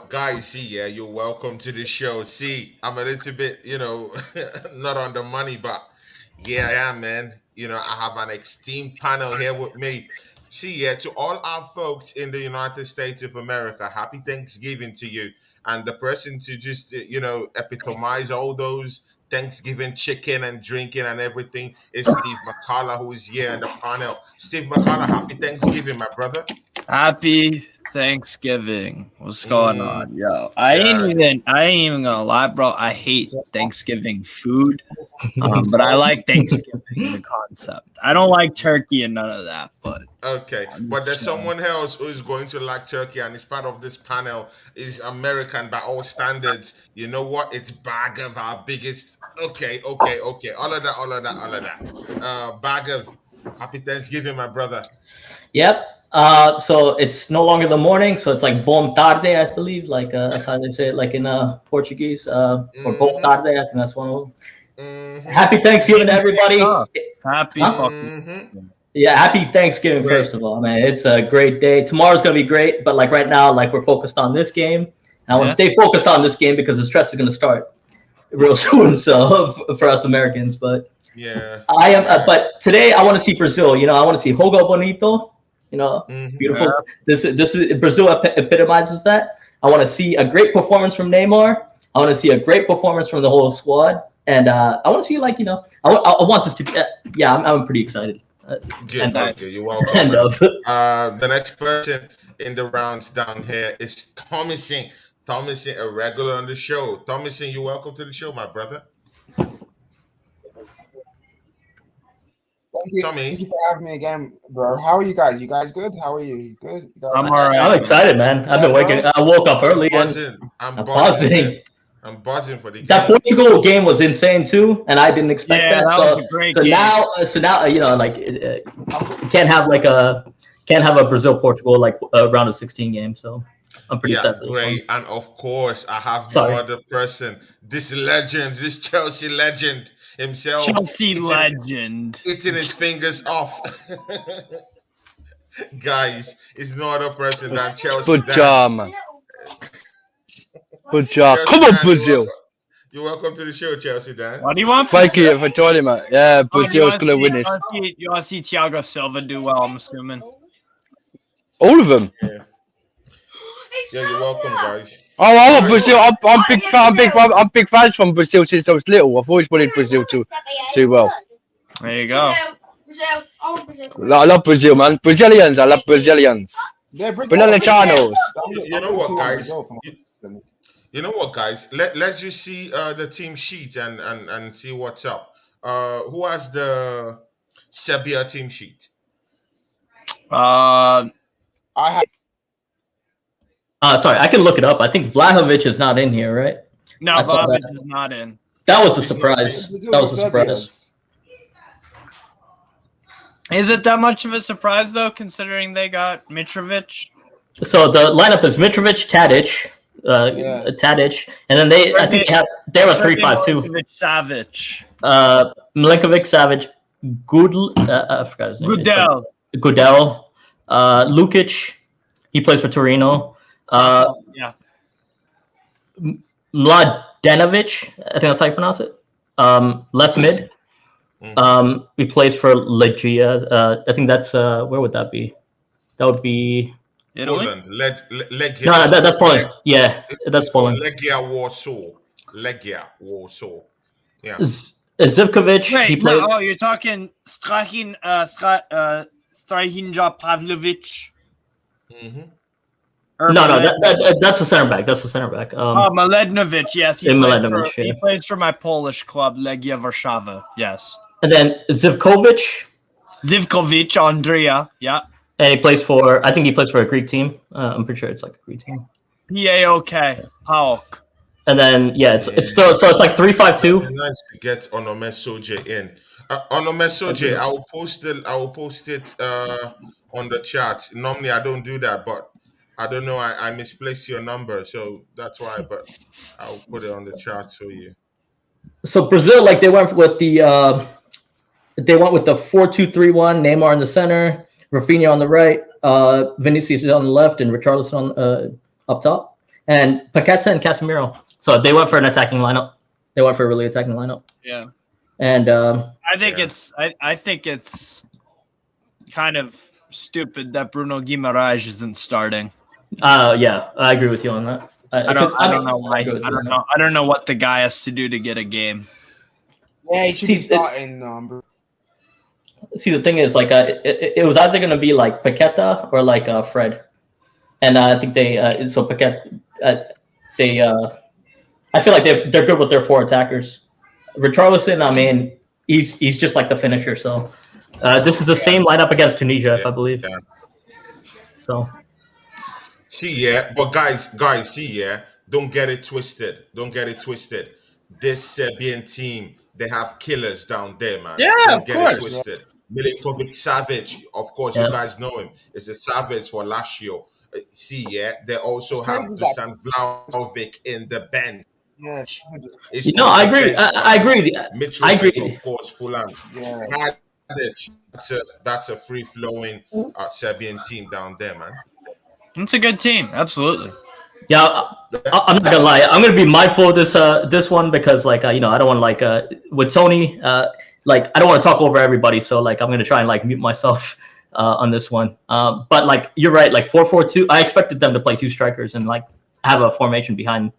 Guys, see, yeah, you're welcome to the show. See, I'm a little bit, not on the money, but yeah, I am, man. I have an esteemed panel here with me. See, yeah, to all our folks in the United States of America, happy Thanksgiving to you. And the person to just, epitomize all those Thanksgiving chicken and drinking and everything is Steve McCullough, who is here in the panel. Steve McCullough, happy Thanksgiving, my brother. Happy Thanksgiving. What's going on? Yo, I Yeah. ain't even gonna lie, bro. I hate Thanksgiving food. But I like Thanksgiving, the concept. I don't like turkey and none of that, but Okay, but there's someone else who is going to like Turkey and is part of this panel, is American by all standards. You know what? It's Bagav, our biggest. Okay. All of that. Bagav, happy Thanksgiving, my brother. Yep. So it's no longer the morning, so it's like bom tarde, I believe. Like that's how they say it, like in Portuguese. Or bom tarde, I think that's one of them. Happy Thanksgiving to everybody. Happy fucking. Yeah, happy Thanksgiving, first of all, man. It's a great day. Tomorrow's gonna be great, but like right now, like we're focused on this game. And I want to stay focused on this game because the stress is gonna start real soon. So for us Americans, but yeah, I am. But today I want to see Brazil. I want to see Jogo Bonito. Beautiful. Yeah. This is Brazil epitomizes that. I want to see a great performance from Neymar. I want to see a great performance from the whole squad, and I want to see I want this to be. Yeah, I'm pretty excited. Good. You're welcome. The next person in the rounds down here is Thomason. Thomason, a regular on the show. Thomason, you're welcome to the show, my brother. Thank you for having me again, bro. How are you guys? You guys good? How are you? You good? I'm all right. I'm excited, man. I've been waking. I woke up early. I'm buzzing. I'm buzzing for the game. That Portugal game was insane too, and I didn't expect that. Was a great game. Now, can't have a Brazil Portugal like round of 16 game. So I'm pretty excited. Great, and of course I have no other person. This legend, this Chelsea legend himself. Legend eating his fingers off. Guys, it's no other person than Chelsea. Good job, man. Good job. Come on, Brazil. You're welcome to the show, Chelsea Dan. What do you want? Thank you for joining, man. Yeah, Brazil's going to win this. You want to see Thiago Silva do well, I'm assuming? All of them? Yeah, you're welcome, guys. Oh, I want Brazil. I'm big fans from Brazil since I was little. I've always wanted Brazil to do well. There you go. I love Brazil, man. Brazilians. I love Brazilians. Brazilianos. You know what, guys? Let's just see the team sheet and see what's up. Who has the Serbia team sheet? I have. Sorry, I can look it up. I think Vlahovic is not in here, right? No, Vlahovic is not in. That was a surprise. That was a surprise. Is it that much of a surprise though, considering they got Mitrovic? So the lineup is Mitrovic, Tadic, and then they have a 3-5-2. Savic. Milinkovic, Savic, I forgot his name. Gudel, Lukic. He plays for Torino. Mladenovic, I think that's how you pronounce it. Left mid. He plays for Legia. I think that's where would that be? That would be Poland. Legia. No, that's Poland. Yeah, that's Poland. Legia Warsaw. Yeah. Zivkovic. Wait, you're talking Strahija Pavlovic. That's the center back. That's the center back. Mladenovic, yes. He plays for my Polish club, Legia Warszawa, yes. And then Zivkovic, Andrea, yeah. And he plays for a Greek team. I'm pretty sure it's like a Greek team. PAOK. And then it's like 3-5-2. It's nice to get Onome Soje in. Onome Soje, I will post it on the chat. Normally I don't do that, but I don't know. I misplaced your number, so that's why. But I'll put it on the chart for you. So Brazil, like they went with the 4-2-3-1. Neymar in the center, Rafinha on the right, Vinicius on the left, and Richarlison up top, and Paqueta and Casemiro. So they went for an attacking lineup. They went for a really attacking lineup. Yeah. And I think it's kind of stupid that Bruno Guimaraes isn't starting. Yeah, I agree with you on that. I don't know why. I don't know what the guy has to do to get a game. Yeah, he should be starting. See, the thing is, like, it was either going to be like Paqueta or like Fred, and I think so Paqueta, I feel like they're good with their 4 attackers. Richarlison, I mean, he's just like the finisher. So this is the same lineup against Tunisia, if I believe. Yeah. So. See, but guys, see, don't get it twisted. Don't get it twisted. This Serbian team, they have killers down there, man. Yeah, don't of get course. it twisted. Milinkovic Savic, of course, you guys know him. It's a Savic for Lazio. See, they also have Dusan Vlahovic in the bench. Yes. I agree. I agree. Mitrovic, of course, Fulham. Yeah. That's a free-flowing Serbian team down there, man. It's a good team, absolutely. Yeah, I'm not gonna lie. I'm gonna be mindful of this one because, like, I don't want to with Tony, like, I don't want to talk over everybody. So, like, I'm gonna try and like mute myself on this one. But like, you're right. Like 4-4-2. I expected them to play 2 strikers and like have a formation behind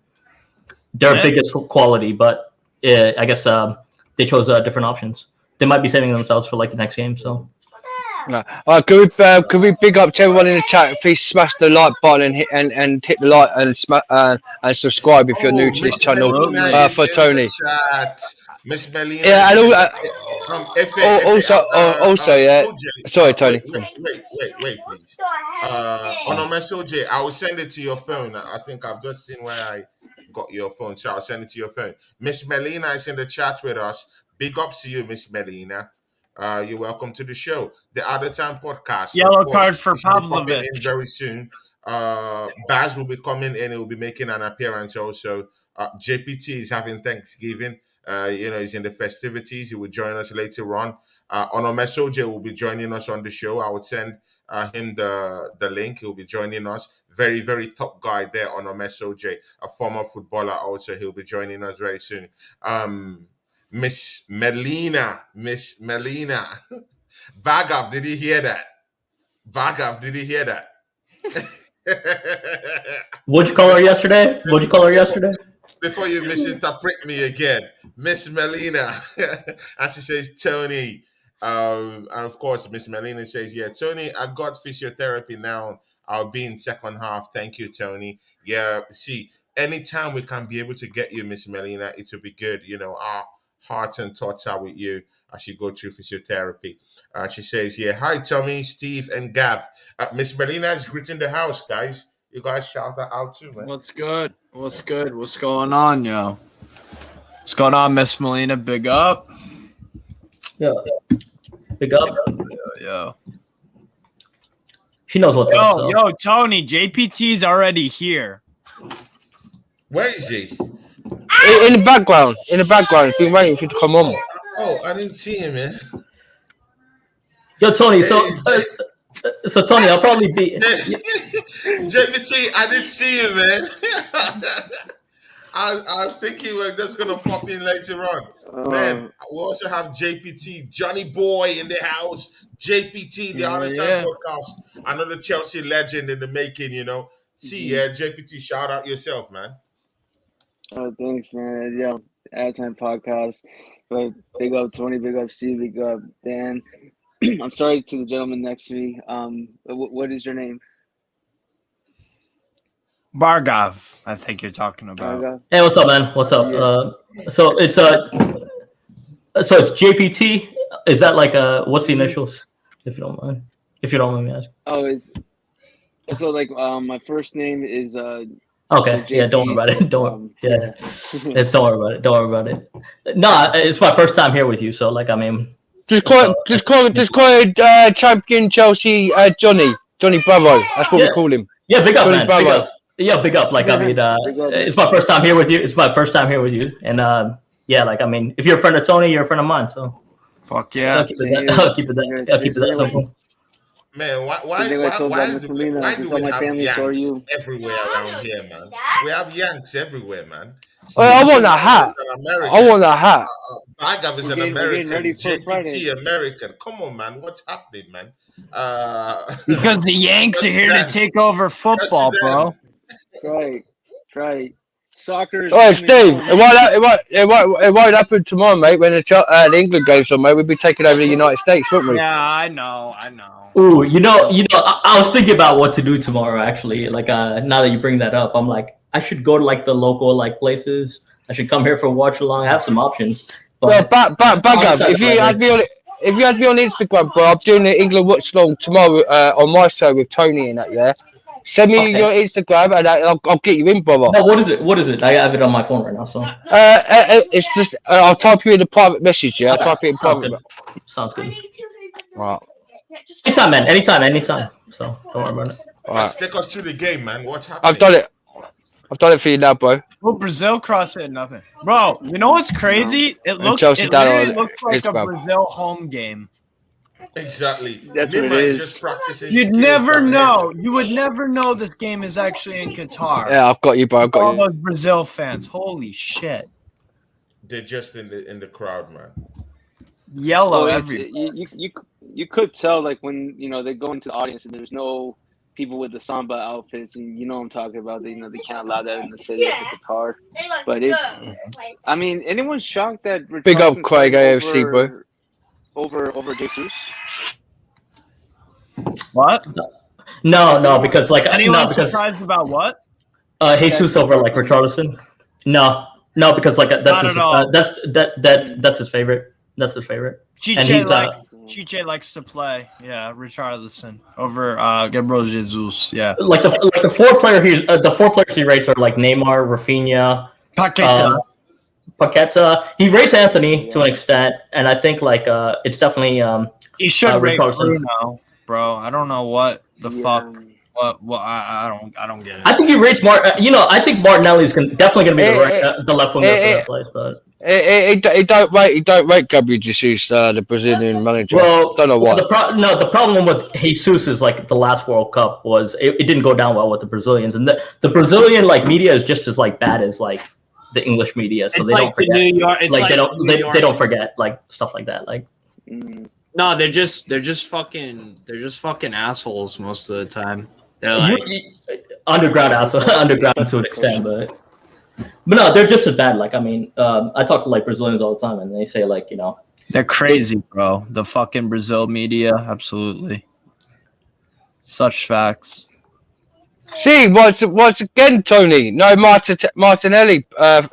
their biggest quality, but I guess they chose different options. They might be saving themselves for like the next game. So. Could we big up to everyone in the chat? Please smash the like button and hit the like and subscribe if you're new to this channel for Tony. Miss Melina. Yeah, and also, yeah. Sorry, Tony. Wait, please. On a message, I will send it to your phone. I think I've just seen where I got your phone, so I'll send it to your phone. Miss Melina is in the chat with us. Big ups to you, Miss Melina. You're welcome to the show. The Other Time podcast. Yellow card for Pavlovic. Very soon. Baz will be coming in. He will be making an appearance also. JPT is having Thanksgiving. He's in the festivities. He will join us later on. Onome Soje will be joining us on the show. I would send him the link. He'll be joining us. Very, very top guy there, Onome Soje, a former footballer also. He'll be joining us very soon. Miss Melina. Bagav, did he hear that? What'd you call her yesterday? Before you misinterpret me again, Miss Melina. And she says, Tony. And of course, Miss Melina says, yeah, Tony, I got physiotherapy now. I'll be in second half. Thank you, Tony. Yeah, see, anytime we can be able to get you, Miss Melina, it will be good. Our hearts and thoughts are with you as you go through physiotherapy. She says, yeah, hi, Tommy, Steve, and Gav. Miss Melina is greeting the house, guys. You guys shout that out too, man. What's good? What's going on, yo? What's going on, Miss Melina? Big up. Yeah. Big up. Yo. She knows what's up. So. Yo, Tony, JPT's already here. Where is he? In the background. Been waiting for you to come on. Oh, I didn't see him, man. Yo, Tony, so Tony, I'll probably be JPT, I didn't see you, man. I was thinking we're just gonna pop in later on. Man, we also have JPT, Johnny Boy in the house. JPT, the Other Time podcast. Another Chelsea legend in the making, See, JPT, shout out yourself, man. Oh, thanks, man. Yeah, Other Time podcast. But big up Tony, big up Steve, big up Dan. I'm sorry to the gentleman next to me. What is your name? Bargov, I think you're talking about. Bargov? Hey, what's up, man? What's up? Yeah. So it's JPT. Is that like what's the initials? If you don't mind me asking. Oh, it's so like my first name is Okay, so yeah, don't worry about it. Don't worry about it. No, it's my first time here with you, so like I mean. Just call it champion Chelsea Johnny Bravo. That's what we call him. Yeah, big up, Johnny man. Bravo. Big up. Yeah, big up. Like I mean, it's my first time here with you. And yeah, like I mean, if you're a friend of Tony, you're a friend of mine. So fuck yeah. I'll keep it that simple. Man, I think I told why that do Miss Melina. why Just do all we my have family for Yanks you. everywhere around here, man? We have Yanks everywhere, man. I See, want a Bagav hat. is an I American. want a hat. Bagav is an We're getting ready American. for Friday. JPT American. Come on, man. What's happening, man? Because the Yanks are Chelsea here to Dan. take over Chelsea football, bro. Right, right. Soccer is Oh, coming Steve, home. it won't happen tomorrow, mate. When the England game's on, mate, we'll be taking over the United States, won't we? Yeah, I know. Ooh, I was thinking about what to do tomorrow. Actually, like, now that you bring that up, I'm like, I should go to like the local like places. I should come here for a watch along. I have some options. Well, But Bagav, if you had me on Instagram, bro, I'm doing the England watch along tomorrow on my show with Tony and that. Yeah, send me Okay. your Instagram and I'll get you in, brother. No, what is it? What is it? I have it on my phone right now. So It's just I'll type you in the private message. Yeah, I'll type it in sounds private. good. Sounds good. Right. Anytime, man. Anytime. So don't worry about it. Let's take us through the game, man. What's happening? I've done it for you now, bro. Well, Brazil crossed it, nothing. Bro, you know what's crazy? It Chelsea down literally on looks like a Instagram. Brazil home game. Exactly. That's what it Nima is is. just practicing. You'd skills never down know. You would never know this game is actually in Qatar. Yeah, I've got you, bro. I've got All you. those Brazil fans. Holy shit. They're just in the crowd, man. Yellow Well, everywhere. you could tell like when they go into the audience and there's no people with the samba outfits, and you know what I'm talking about. They they can't allow that in the city. It's a Qatar, but it's. I mean, anyone's shocked that Big up Richarlison's Craig starting AFC, bro. over Jesus. What? No, because like Anyone because surprised about what? Jesus over like Richarlison. No, because like Not at all. that's his favorite. That's his favorite. And Chiche likes to play. Yeah, Richarlison over Gabriel Jesus. Yeah. Like the four players he rates are like Neymar, Rafinha, Paqueta. He rates Anthony to an extent, and I think like it's definitely He should rate Richarlison. Bruno, bro. I don't know what the fuck. What I don't get it. I think he rates I think Martinelli's definitely gonna be the left winger for that place, but. He don't rate Gabriel Jesus, the Brazilian manager. Well, don't know why. The problem with Jesus is like the last World Cup was it didn't go down well with the Brazilians, and the Brazilian like media is just as like bad as like the English media, so they don't forget. They don't forget like stuff like that. Like, no, they're just fucking assholes most of the time. They're like underground to an extent, but no, they're just as bad. Like, I mean, I talk to like Brazilians all the time, and they say like, they're crazy, bro. The fucking Brazil media, absolutely. Such facts. See, once again, Tony. No, Martinelli,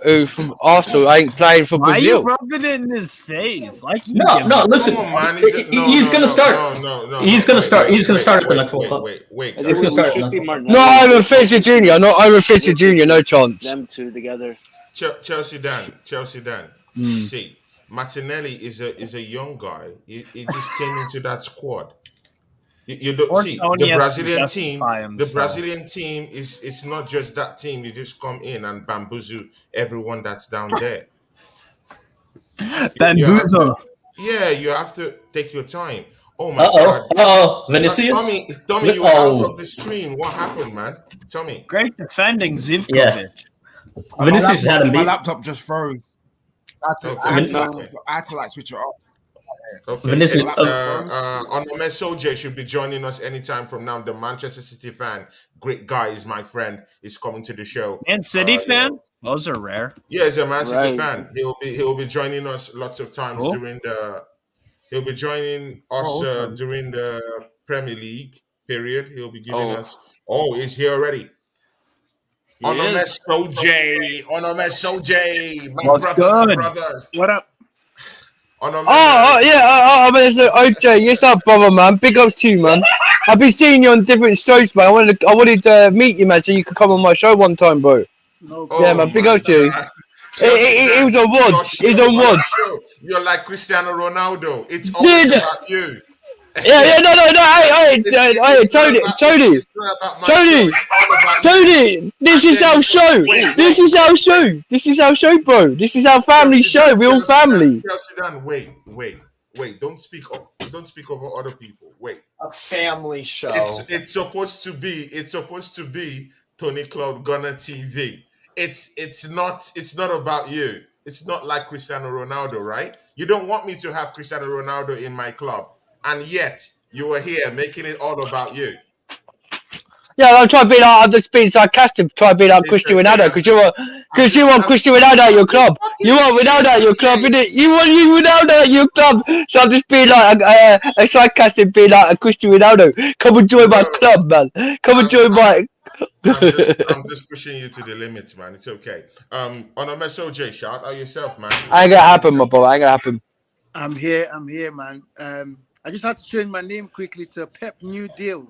who from Arsenal, ain't playing for Brazil. Why you rubbing it in his face? Like no, listen. Come on, man. He's gonna start. No. He's gonna start at the next World Cup. Wait. No, Ivan Fisher Jr. Not Ivan Fisher Jr. No chance. Them two together. Chelsea Dan. See, Martinelli is a young guy. He just came into that squad. You don't see the Brazilian team. The Brazilian team is not just that team. You just come in and bamboozle everyone that's down there. Bamboozle. You have to take your time. Oh my God! Vinicius. Tommy, you were out of the stream. What happened, man? Tell me. Great defending, Zivkovic. Yeah. Vinicius had him beat. My laptop just froze. I had to like switch it off. Okay. Vinicius, Onome Soje should be joining us anytime from now. The Manchester City fan, great guy, is my friend. Is coming to the show. Man City fan? Those are rare. Yeah, he's a Man City fan. He'll be joining us lots of times during the. He'll be joining us during the Premier League period. He'll be giving us. Oh, he's here already. Onome Soje, my brother. What up? I mean, OJ, yes, up, brother, man. Big ups to you, man. I've been seeing you on different shows, man. I wanted to meet you, man, so you could come on my show one time, bro. Yeah, man. Big ups to you. It was on WOD. It was on WOD. You're like Cristiano Ronaldo. It's always about you. Yeah, no. Hey, Tony. This is our show. This is our show. This is our show, bro. This is our family show. We're all family. Wait. Don't speak up. Don't speak over other people. Wait. A family show. It's supposed to be Tony Cloud Gunner TV. It's not about you. It's not like Cristiano Ronaldo, right? You don't want me to have Cristiano Ronaldo in my club, and yet you were here making it all about you. Yeah, I'm trying to be like, I'm just being sarcastic, trying to be like Cristiano Ronaldo, because you want Cristiano Ronaldo at your club. You want Ronaldo at your club, innit? You want Ronaldo at your club. So I'm just being like a sarcastic, being like a Cristiano Ronaldo. Come and join my club, man. Come and join my. I'm just pushing you to the limits, man. It's okay. On J, shout out yourself, man. Ain't gonna happen, my boy. Ain't gonna happen. I'm here, man. I just had to change my name quickly to Pep New Deal.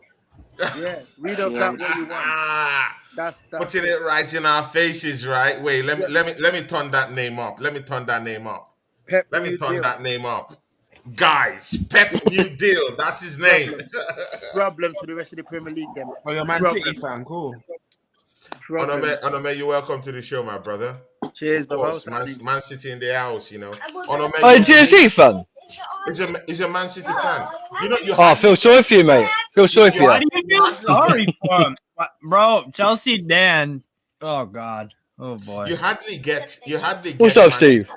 Yeah, read up that what you want. That's putting it right in our faces, right? Wait, let me turn that name up. Let me turn that name up. Guys, Pep New Deal. That's his name. Problem for the rest of the Premier League, then. Oh, you're a Man City fan, cool. Onome, you're welcome to the show, my brother. Cheers, of course, Man City in the house, you know. Onome, are you a Chelsea fan? He's a Man City fan. You know, I feel sorry for you, mate. Feel sorry for you. Why do you feel sorry for him? Bro, Chelsea Dan. Oh God. Oh boy. You hardly get What's up, Steve?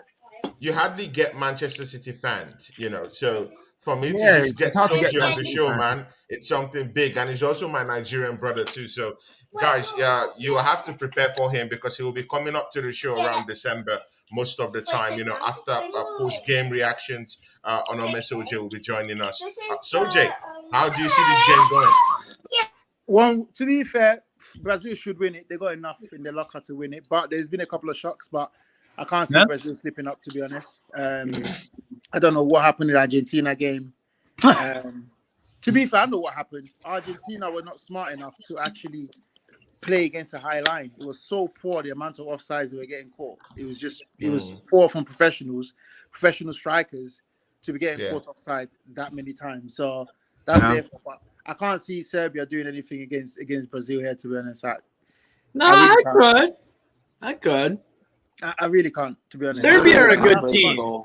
You hardly get Manchester City fans, you know. So for me to just get Soji on the show, man, it's something big. And he's also my Nigerian brother too. So guys, you have to prepare for him because he will be coming up to the show around December most of the time, you know, after post-game reactions. Onome Soji will be joining us. Soji, how do you see this game going? Well, to be fair, Brazil should win it. They got enough in their locker to win it. But there's been a couple of shocks, but I can't see Brazil slipping up, to be honest. I don't know what happened in the Argentina game. To be fair, I know what happened. Argentina were not smart enough to actually play against a high line. It was so poor, the amount of offsides they were getting caught. It was poor from professional strikers to be getting caught offside that many times. So that's their fault. But I can't see Serbia doing anything against Brazil here, to be honest. I could. I really can't, to be honest. Serbia are a good team.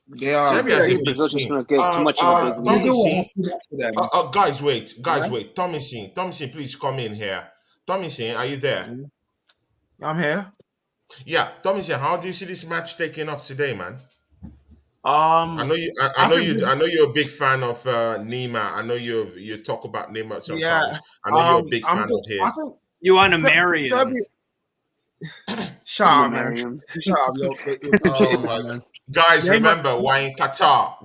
They are. Serbia is a big team. Guys, wait. Tommy, please come in here. Tommy, are you there? I'm here. Yeah, Tommy, how do you see this match taking off today, man? I know you're a big fan of Neymar. I know you talk about Neymar sometimes. Yeah. I know you're a big fan of his. You want to marry him? Serbia... Shut up, man. Shut up, Guys, remember, we're in Qatar.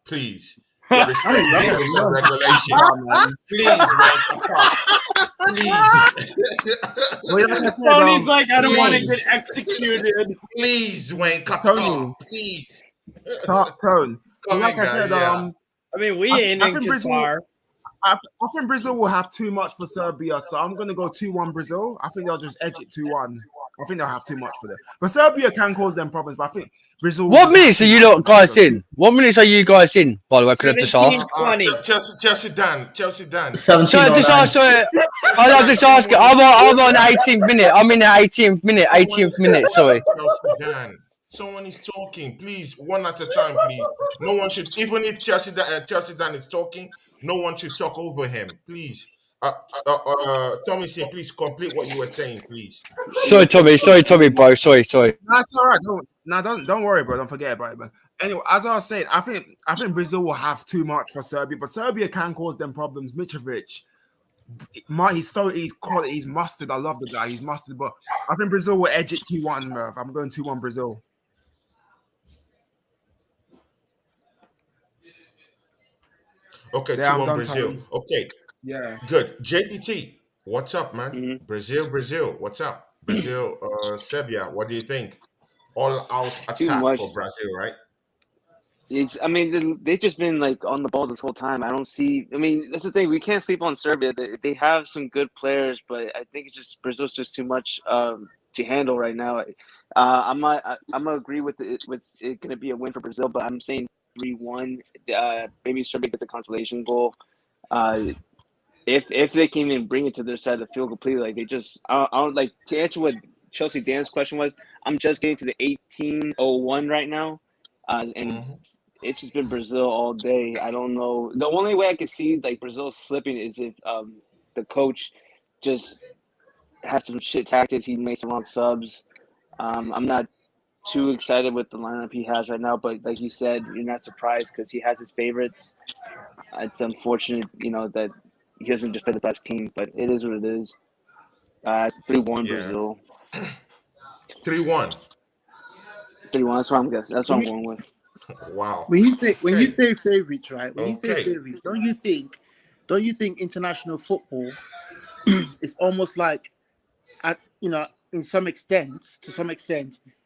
Please. Respect the rules and regulations. Please, we're in Qatar. Please. Tony's like, I don't want to get executed. Please, we're in Qatar. Please. Tone. Like I said, I mean, we ain't in Qatar. I think Brazil will have too much for Serbia, so I'm going to go 2-1 Brazil. I think they'll just edge it 2-1. I think they'll have too much for them. But Serbia can cause them problems, but I think Brazil... What minutes are you guys in? What minutes are you guys in, by the way? Could I just ask? Chelsea Dan. 17 I'll just ask it. I'm on 18th minute. I'm in the 18th minute, sorry. Chelsea Dan. Someone is talking, please, one at a time, please. No one should, even if Chelsea Dan is talking, no one should talk over him, please. Tommy, please complete what you were saying, please. Sorry, Tommy, bro. Sorry. That's all right. Don't worry, bro. Don't forget about it, man. Anyway, as I was saying, I think Brazil will have too much for Serbia, but Serbia can cause them problems. Mitrovic, he's mustard. I love the guy. He's mustard, but I think Brazil will edge it 2-1, Merv. I'm going 2-1 Brazil. Okay, 2-1 Brazil. Time. Okay. Yeah. Good. JPT, what's up, man? Mm-hmm. Brazil, what's up? Brazil, Serbia, what do you think? All out attack for Brazil, right? They've just been like on the ball this whole time. I don't see. That's the thing. We can't sleep on Serbia. They have some good players, but I think it's just Brazil's just too much to handle right now. I'm gonna agree with it going to be a win for Brazil, but I'm saying 3-1. Maybe Serbia gets a consolation goal. If they can even bring it to their side of the field completely, like they just, I don't like to answer what Chelsea Dan's question was. I'm just getting to the 1801 right now. And it's just been Brazil all day. I don't know. The only way I could see like Brazil slipping is if the coach just has some shit tactics. He makes the wrong subs. I'm not too excited with the lineup he has right now, but like you said, you're not surprised because he has his favorites. It's unfortunate, that he doesn't just play the best team, but it is what it is. 3-1 Brazil. 3-1. 3-1. That's what I'm guessing. That's what I'm going with. Wow. When you say favorites, right? When you say favorites, don't you think international football is almost like, to some extent,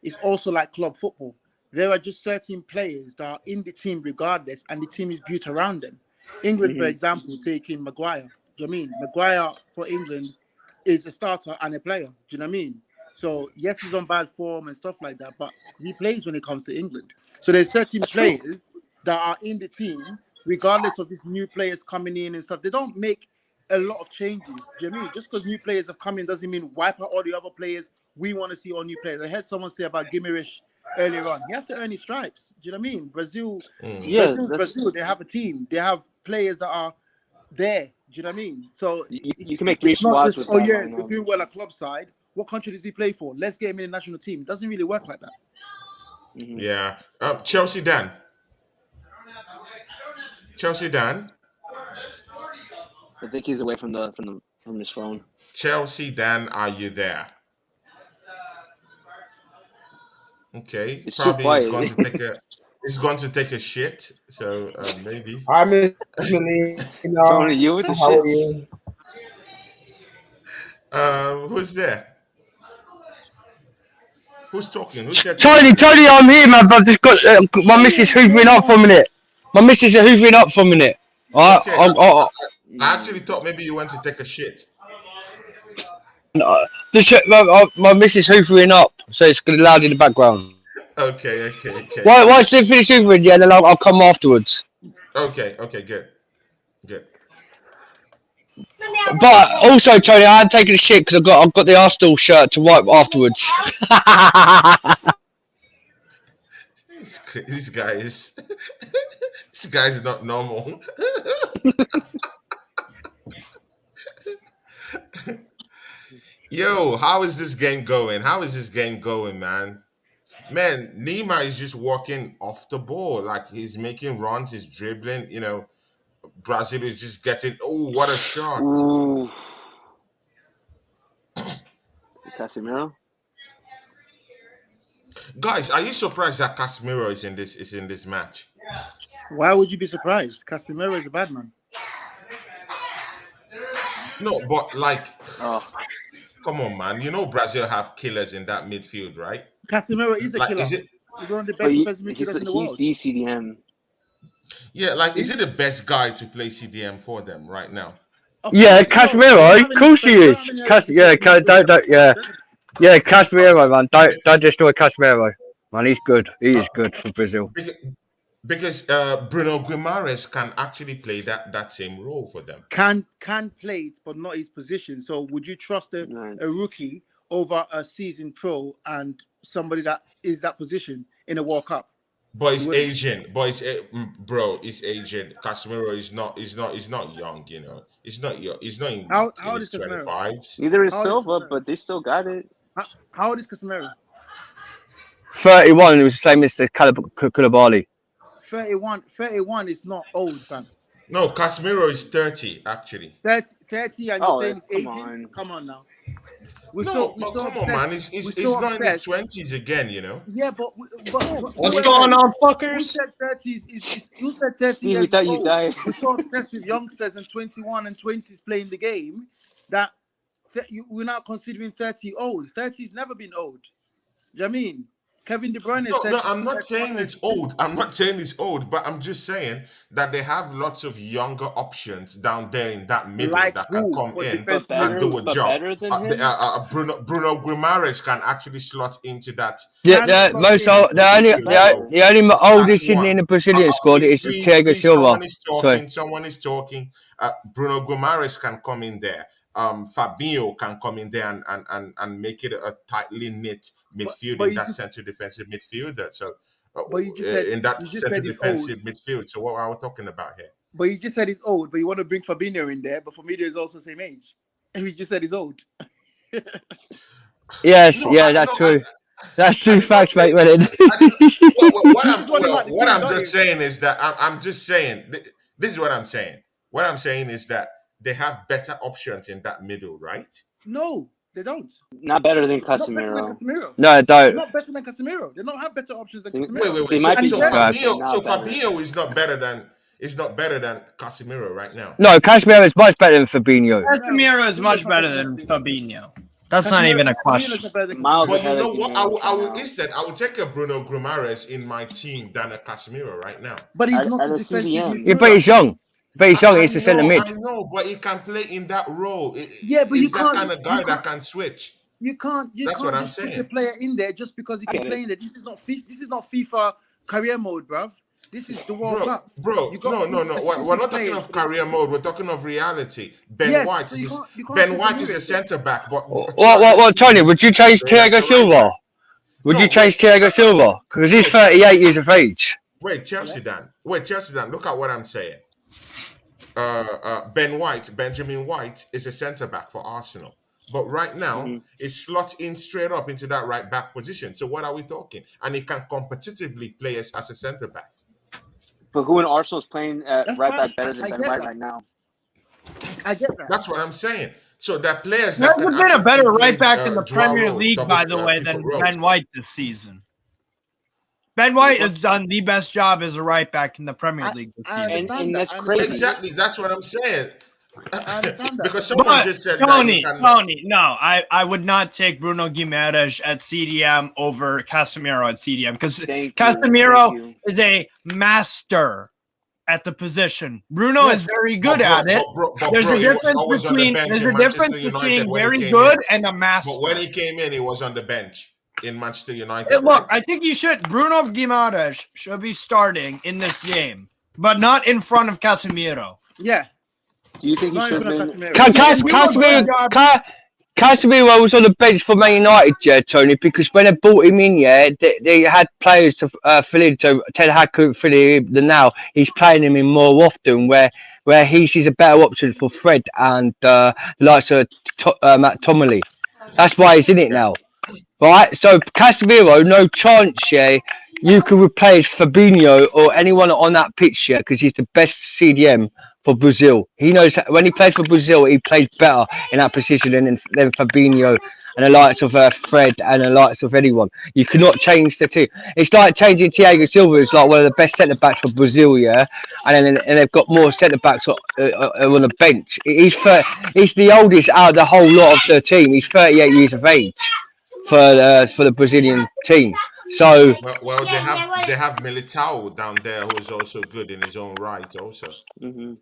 it's also like club football. There are just certain players that are in the team regardless, and the team is built around them. England, for example, taking Maguire. Do you know what I mean? Maguire for England is a starter and a player. Do you know what I mean? So yes, he's on bad form and stuff like that, but he plays when it comes to England. So there's certain players that are in the team, regardless of these new players coming in and stuff. They don't make a lot of changes. Do you know what I mean? Just because new players have come in doesn't mean wipe out all the other players. We want to see all new players. I heard someone say about Gimmerish earlier on. He has to earn his stripes. Do you know what I mean? Brazil, they have a team. They have players that are there. Do you know what I mean? So you can make 3 squads with that. They're doing well at club side. What country does he play for? Let's get him in the national team. It doesn't really work like that. Yeah. Chelsea Dan. I think he's away from his phone. Chelsea Dan, are you there? Okay. It's Probably too quiet. he's going to take a shit. So maybe. I'm listening. Tony, you with the How are shit? you? Who's there? Who's talking? Who said Tony, I'm here, man. But I've just got my missus hoovering up for a minute. My missus are hoovering up for a minute. Okay. I actually thought maybe you went to take a shit. My missus hoovering up, so it's going to be loud in the background. Okay. Why should I finish hoovering? Yeah, then I'll come afterwards. Okay, good. But also, Tony, I am taking a shit because I've got the Arsenal shirt to wipe afterwards. This guy is this guy is not normal. Yo, how is this game going? Man? Man, Neymar is just walking off the ball. Like he's making runs, he's dribbling, Brazil is just getting what a shot. Ooh. Casemiro? Guys, are you surprised that Casemiro is in this match? Why would you be surprised? Casemiro is a bad man. No, but come on, man. Brazil have killers in that midfield, right? Casemiro is a killer. He's one of the best midfielders in the world. He's the CDM. Yeah, is he the best guy to play CDM for them right now? Yeah, Casemiro, of course he is. Casemiro, man. Don't destroy Casemiro. Man, he's good. He is good for Brazil. Because Bruno Guimaraes can actually play that same role for them. Can play it, but not his position. So would you trust a rookie over a seasoned pro and somebody that is that position in a World Cup? But it's Asian. It's Asian. Casemiro is not young, He's not young. He's not in how old his is Casemiro? 25s. Neither is Silva, but they still got it. How old is Casemiro? 31. It was the same as the Koulibaly. 31 is not old, fam. No, Casemiro is 30, actually. 30 and you're saying it's 18? Come on now. Come on, man. He's not in his 20s again, Yeah, but what's going on, fuckers? Who said 30s? Who said 30 Steve, we thought you died. We're so obsessed with youngsters and 21 and 20s playing the game that we're not considering 30 old. 30's never been old. Do you know what I mean? Kevin De Bruyne said... No, I'm not saying it's old. But I'm just saying that they have lots of younger options down there in that middle that can come in and do a job. Bruno Guimaraes can actually slot into that. Yeah, the only oldest in the Brazilian squad is Thiago Silva. Someone is talking. Bruno Guimaraes can come in there. Fabinho can come in there and make it a tightly knit midfield in that central defensive midfielder. So But you just said in that you just center said he's old. defensive midfield. So what are we talking about here? But you just said he's old. But you want to bring Fabinho in there, but Fabinho is also the same age, and we just said he's old. Yes, No, yeah, that's true. That's I true did not facts, say. mate. Well, then. What I'm just saying is that I'm just saying this is what I'm saying. What I'm saying is that they have better options in that middle, right? No, they don't. Not better than Not better than Casemiro. Casemiro. No, I They're don't. not better than Casemiro. They don't have better options than Wait, Casemiro. They might be So better, but Fabinho, not better. Fabinho is not better than Casemiro right now. No, Casemiro is much better than Fabinho. Casemiro is much better than Fabinho. That's not even a question. Miles But you ahead know of what? Jimenez I right would now. instead I would take a Bruno Guimaraes in my team than a Casemiro right now. But he's At- not at a a defensive CDM. Yeah, midfielder. but he's young. He's a centre mid. I know, but he can play in that role. Yeah, but He's you that can't. kind of guy that can switch. You can't That's what I'm just put saying. the player in there just because he can play in there. This is not FIFA career mode, bruv. This is the World Cup. Bro, You got no. We're not talking players of for this. career mode. We're talking of reality. Yes, White so you is can't Ben put White Casemiro is a in. centre back, but What, Tony? Would you change That's Thiago the right Silva? back. Would No, you change wait. Thiago Silva? Because he's No, 38 years of age. Wait, Chelsea Dan. Look at what I'm saying. Benjamin White is a centre back for Arsenal. But right now, it slots in straight up into that right back position. So what are we talking? And he can competitively play as a centre back. But who in Arsenal is playing at That's right fine. back better than I Ben get White that. right now? I get that. That's what I'm saying. So that players There's that can been a actually better play, right back in the dual Premier roles, League, by the way, than different roles. Ben White this season. Ben White has done the best job as a right back in the Premier League this season. And that's crazy. Exactly, that's what I'm saying. I understand that. Because someone But just said Tony, that no, I would not take Bruno Guimaraes at CDM over Casemiro at CDM because Casemiro is a master at the position. Bruno is very good at it. There's a difference between very good and a master. But when he came in, he was on the bench in Manchester United. Look, I think Bruno Guimaraes should be starting in this game, but not in front of Casemiro. Yeah. Do you think he should have been? Casemiro was on the bench for Man United, yeah, Tony, because when they brought him in, yeah, they had players to fill in, so Ten Hag couldn't fill him in. Now he's playing him in more often, where he sees a better option for Fred and likes of Matt Tomley. That's why he's in it now, right? So Casemiro, no chance, yeah. You could replace Fabinho or anyone on that pitch, yeah, because he's the best CDM for Brazil. He knows when he played for Brazil, he played better in that position than Fabinho and the likes of Fred and the likes of anyone. You cannot change the team. It's like changing Thiago Silva, who's like one of the best centre backs for Brazil, yeah, and they've got more centre backs on the bench. He's the oldest out of the whole lot of the team. He's 38 years of age for the Brazilian team. So well, they have Militao down there, who is also good in his own right, also. Mm-hmm.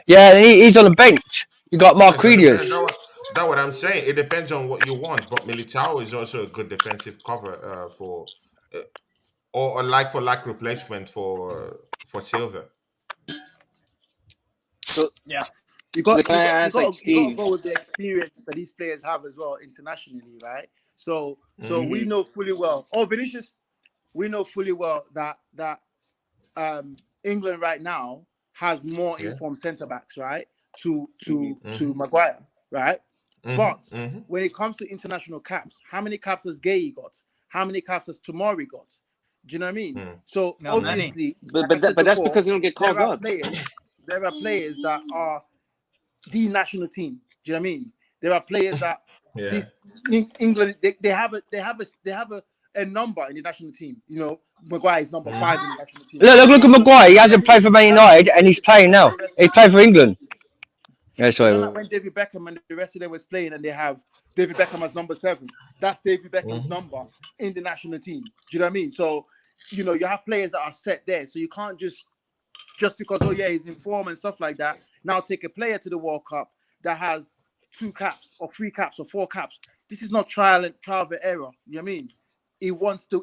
Yeah, he's on the bench. You got Marquinhos. That's what I'm saying. It depends on what you want, but Militao is also a good defensive cover or a like-for-like replacement for Silva. So yeah, you got to go with the experience that these players have as well internationally, right? So we know fully well. Oh, Vinicius, we know fully well that England right now has more informed centre backs, right? To Maguire, right? But when it comes to international caps, how many caps has Gay got? How many caps has Tomori got? Do you know what I mean? So obviously, but that's because they don't get called up. There are players that are the national team. Do you know what I mean? There are players that England they have a number in the national team. You know, Maguire is number 5 in the national team. Look at Maguire. He hasn't played for Man United, and he's playing now. He's playing for England. Yeah, sorry. Like when David Beckham and the rest of them was playing, and they have David Beckham as number 7. That's David Beckham's number in the national team. Do you know what I mean? So, you know, you have players that are set there. So you can't just because he's in form and stuff like that. Now take a player to the World Cup that has 2 caps or 3 caps or 4 caps. This is not trial and error. You know what I mean? He wants to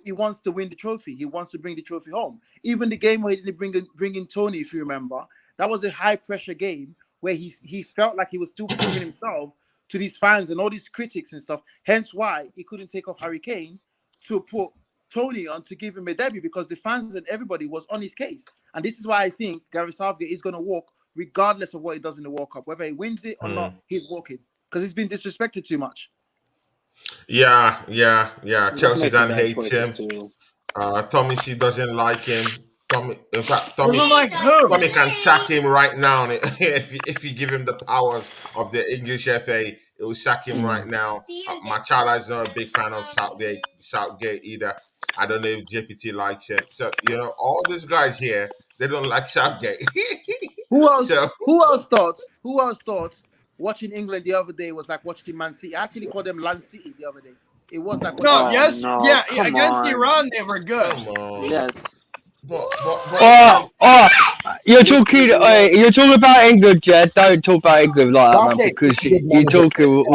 win the trophy. He wants to bring the trophy home. Even the game where he didn't bring in Tony, if you remember, that was a high pressure game where he felt like he was still proving himself to these fans and all these critics and stuff. Hence why he couldn't take off Harry Kane to put Tony on to give him a debut because the fans and everybody was on his case. And this is why I think Gareth Southgate is going to walk regardless of what he does in the World Cup. Whether he wins it or not, he's walking because he's been disrespected too much. Yeah. Chelsea Dan hates him. Tommy C doesn't like him. Tommy, in fact, Tommy can sack him right now if you give him the powers of the English FA. It will sack him right now. Machala is not a big fan of Southgate either. I don't know if JPT likes him. So all these guys here, they don't like Southgate. Who else thought watching England the other day was like watching Man City? I actually called them Land City the other day. It was like against Iran they were good. Yes. You're talking about England, yeah? Don't talk about England like that, man, because you're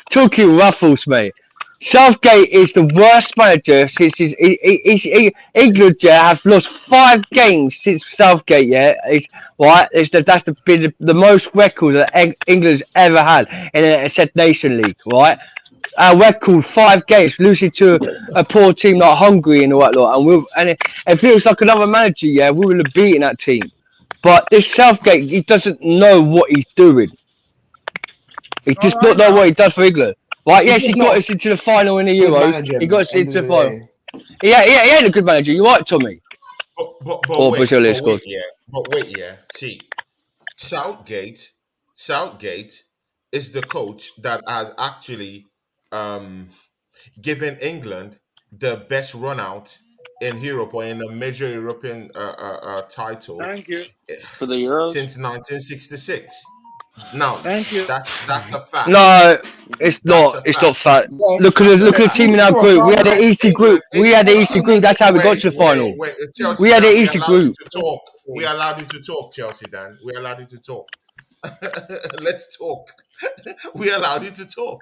talking ruffles, mate. Southgate is the worst manager since England. Yeah, have lost 5 games since Southgate. Yeah, that's been the most record that England's ever had in a said Nation League, right? Our record 5 games, losing to a poor team like Hungary and whatnot, and it feels like another manager. Yeah, we would have beaten that team, but this Southgate, he doesn't know what he's doing. He just don't know what he does for England. Right? Yes, he got us into the final in the Euros. He got us into the final. Yeah, he had a good manager. You're right, Tommy. But wait, yeah. See, Southgate is the coach that has actually given England the best run out in Europe or in a major European title. Thank you. For the Euros since 1966. No, thank you. That's a fact. No, it's not. It's not fact. Look at the team in our group. We had an easy group. That's how we got to the final. Chelsea, we had an easy group. We allowed you to talk, Chelsea Dan. We allowed you to talk. Let's talk. We allowed you to talk.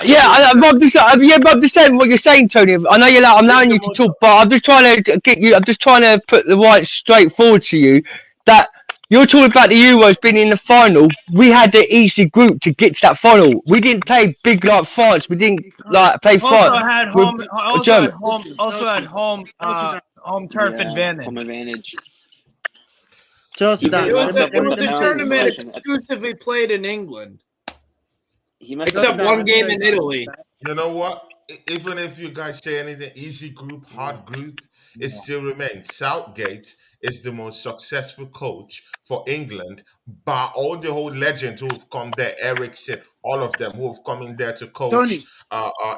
Yeah, I'm just saying what you're saying, Tony. I know I'm allowing you to talk, but I'm just trying to get you. I'm just trying to put the right straight forward to you that. You're talking about the Euros being in the final. We had the easy group to get to that final. We didn't play big like France. We didn't play France. Also had home turf advantage. Home advantage. It was a tournament exclusively played in England. Except one game in Italy. You know what? Even if you guys say anything, easy group, hard group, it still remains. Southgate is the most successful coach for England, by all the whole legends who have come there, Ericsson, all of them who have come in there to coach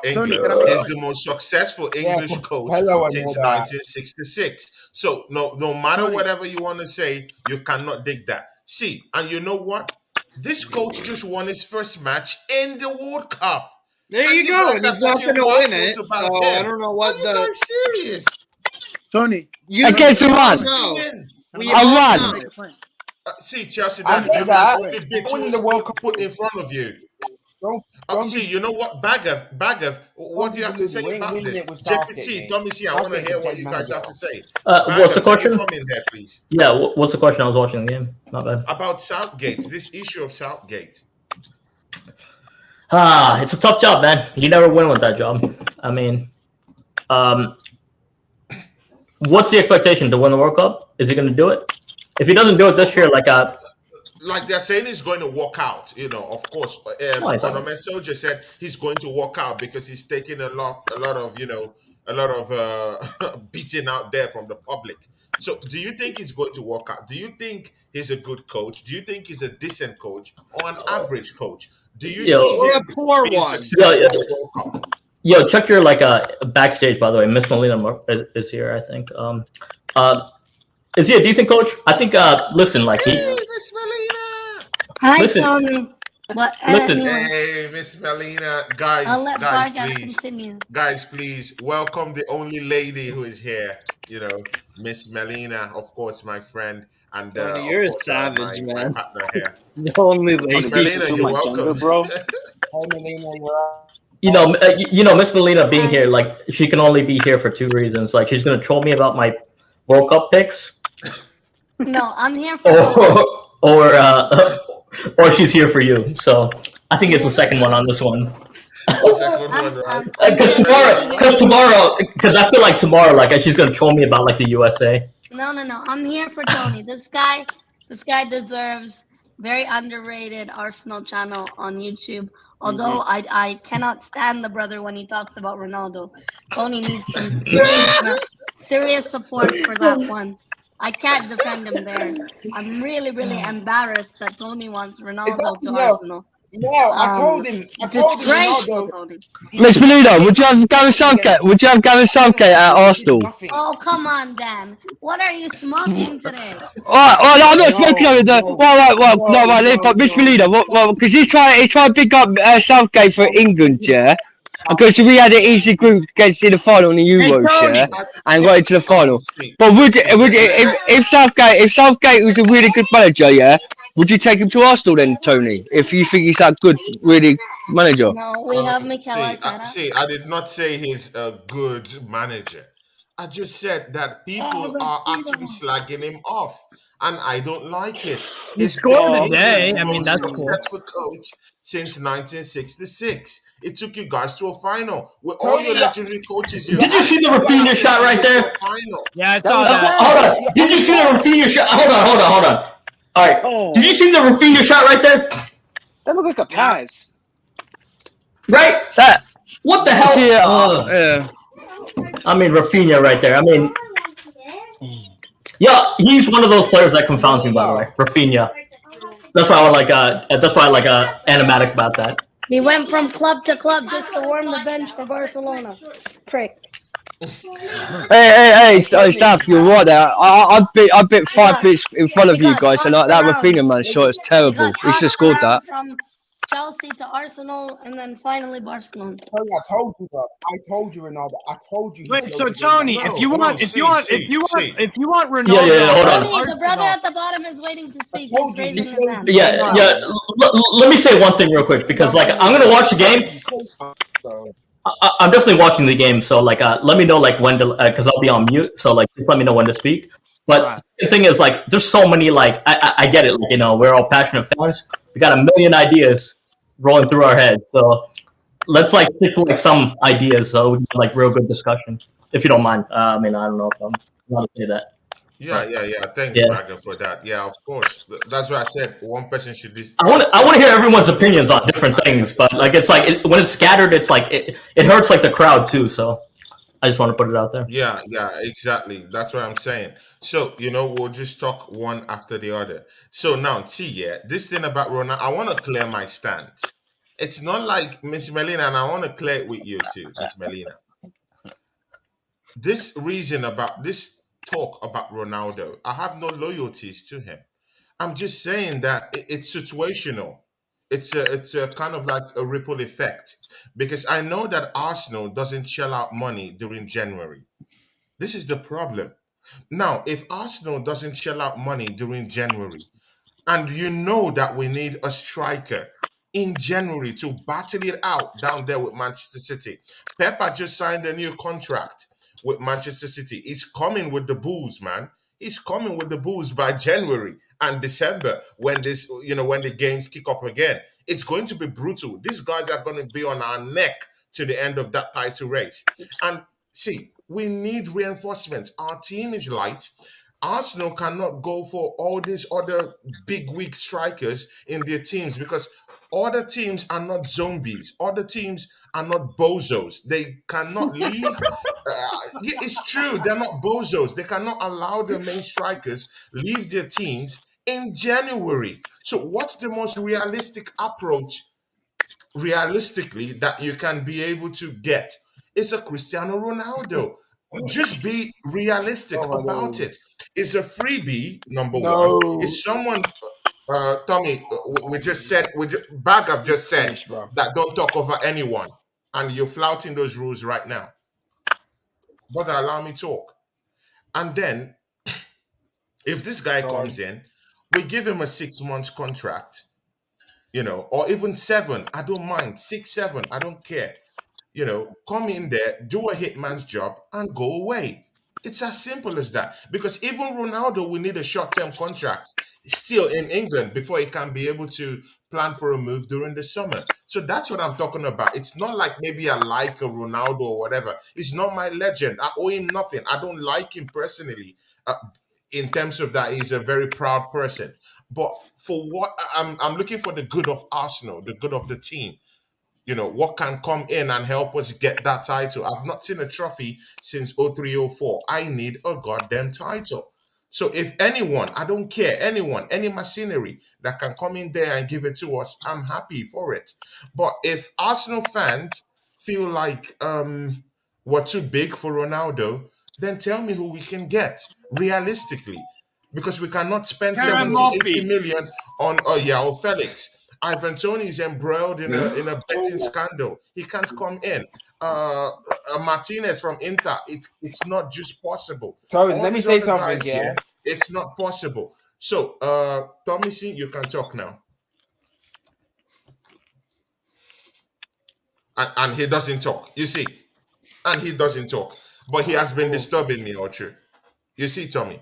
England, is the most successful English coach since 1966. So no matter whatever you want to say, you cannot dig that. See, and you know what? This coach just won his first match in the World Cup. There you go. And he's not going to win it. So I don't know what the... Are you guys serious? Tony, against Iran. Iran. See, Chelsea, you can only beat the World Cup put in front of you. See, you know what, Bagav, what do you have to say about this? JPT, Tommy C, I want to hear what you guys have to say. What's the question? Come in there, please. Yeah, what's the question? I was watching the game. Not bad. About Southgate, this issue of Southgate. It's a tough job, man. You never win with that job. I mean, what's the expectation to win the World Cup? Is he going to do it? If he doesn't do it this year, like they're saying he's going to walk out, of course. Honorable Soldier said he's going to walk out because he's taking a lot of beating out there from the public. So do you think he's going to walk out? Do you think he's a good coach? Do you think he's a decent coach or an average coach? Do you see him a poor being one? successful in the World Cup? Yo, check your backstage, by the way. Miss Molina is here, I think. Is he a decent coach? I think. Listen, Hey, Miss Melina. Hi, Listen. Tony. Listen. Hey, Miss Melina. Guys, please welcome the only lady who is here. Miss Melina, of course, my friend, and you're a savage, man. My partner here. The only lady. Miss Melina, you're welcome, bro. Hi, Melina, you're up. Miss Melina being here, she can only be here for 2 reasons. She's gonna troll me about my World Cup picks. No, I'm here for or she's here for you. So I think it's the second one on this one. The second one, right? Because I feel like tomorrow, like she's gonna troll me about like the USA. No. I'm here for Tony. This guy deserves very underrated Arsenal channel on YouTube. Although I cannot stand the brother when he talks about Ronaldo. Tony needs some serious support for that one. I can't defend him there. I'm really embarrassed that Tony wants Ronaldo to Arsenal. No, I told him. Disgraceful, Tony. Miss Melina, would you have Gareth Southgate? Would you have Gareth Southgate at Arsenal? Oh, come on, Dan. What are you smoking today? Alright, I'm not smoking over there. Right, Miss Melina, because he's trying to pick up Southgate for England, yeah? Because we had an easy group against in the final in the Euros, yeah, and got into the final. But if Southgate was a really good manager, yeah, would you take him to Arsenal then, Tony? If you think he's that good, really manager? No, we have Mikel Arteta. See, I did not say he's a good manager. I just said that people are actually slagging him off, and I don't like it. He scored today. I mean, that's successful coach since 1966. It took you guys to a final with all your legendary coaches. Did you see the Rafinha shot right there? Yeah, I saw that. Hold on. Did you see the Rafinha shot? Hold on. All right. Did you see the Rafinha shot right there? That looked like a pass. Right? What the hell? Yeah. I mean, Rafinha right there. I mean, yeah, he's one of those players that confounds me. By the way, Rafinha. That's why I like. Animatic about that. He went from club to club just to warm the bench for Barcelona. Prick. Hey, Staff, you're right there. I bit 5 bits in front of you guys, and that Rafinha man shot is terrible. He should have scored that. From Chelsea to Arsenal, and then finally Barcelona. Tony, I told you, bro. I told you, Ronaldo. I told you. Wait, so Tony, if you want Ronaldo, hold on. Tony, the brother at the bottom is waiting to speak. He's raising his hand. Yeah. Let me say one thing real quick because like I'm gonna watch the game. I'm definitely watching the game, so like let me know like when to because I'll be on mute. So like just let me know when to speak. But the thing is like there's so many like I get it. Like, we're all passionate fans. We got a million ideas rolling through our heads. So let's like stick to like some ideas so we can have, like real good discussion. If you don't mind. I mean I don't know if I'm allowed to say that. Yeah. Thanks, Braga, for that. Yeah, of course. That's why I said one person should. I want to hear everyone's opinions on different things, but like it's like when it's scattered, it's like it hurts like the crowd too. So I just want to put it out there. Yeah, exactly. That's what I'm saying. So we'll just talk one after the other. So now, this thing about Ronaldo, I want to clear my stance. It's not like Miss Melina, and I want to clear it with you too, Miss Melina. This reason about this talk about Ronaldo, I have no loyalties to him. I'm just saying that it's situational. It's a kind of like a ripple effect because I know that Arsenal doesn't shell out money during January. This is the problem. Now, if Arsenal doesn't shell out money during January, and you know that we need a striker in January to battle it out down there with Manchester City. Pepper just signed a new contract with Manchester City. He's coming with the Bulls, man. He's coming with the Bulls by January and December when when the games kick up again. It's going to be brutal. These guys are going to be on our neck to the end of that title race. And see, we need reinforcements. Our team is light. Arsenal cannot go for all these other big, weak strikers in their teams because other teams are not zombies. Other teams are not bozos. They cannot leave. It's true. They're not bozos. They cannot allow their main strikers leave their teams in January. So what's the most realistic approach, realistically, that you can be able to get? It's a Cristiano Ronaldo. Just be realistic about it. It's a freebie, number one. It's someone... Tommy, we just said, Bagav just said that don't talk over anyone, and you're flouting those rules right now. But allow me talk. And then, if this guy comes in, we give him a 6 months contract, or even 7. I don't mind 6, 7. I don't care. Come in there, do a hitman's job, and go away. It's as simple as that. Because even Ronaldo will need a short-term contract still in England before he can be able to plan for a move during the summer. So that's what I'm talking about. It's not like maybe I like a Ronaldo or whatever. He's not my legend. I owe him nothing. I don't like him personally. In terms of that, he's a very proud person. But for what I'm looking for the good of Arsenal, the good of the team. What can come in and help us get that title. I've not seen a trophy since 0304. I need a goddamn title. So if anyone, I don't care, anyone, any machinery that can come in there and give it to us, I'm happy for it. But if Arsenal fans feel like we're too big for Ronaldo, then tell me who we can get realistically. Because we cannot spend 80 million on Felix. Ivan Toney is embroiled in a betting scandal. He can't come in. Martinez from Inter, it's not just possible. So let me say something. Yeah, it's not possible. So, Tommy C, you can talk now. And he doesn't talk. You see, and he doesn't talk. But he has been disturbing me, Archer. You see, Tommy,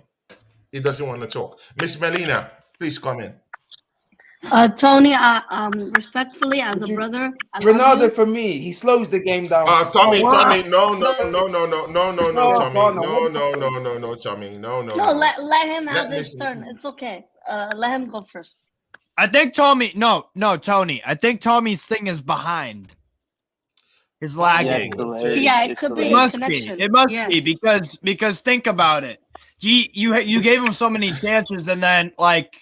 he doesn't want to talk. Miss Melina, please come in. Tony, respectfully, as a brother, Ronaldo for me, he slows the game down. Tommy, no, Tommy, no, Tommy, no. No, let him have his turn. It's okay. Let him go first. I think Tommy, no, Tony. I think Tommy's thing is behind. He's lagging. Yeah, it could be. It must be. It must be because think about it. You gave him so many chances, and then like.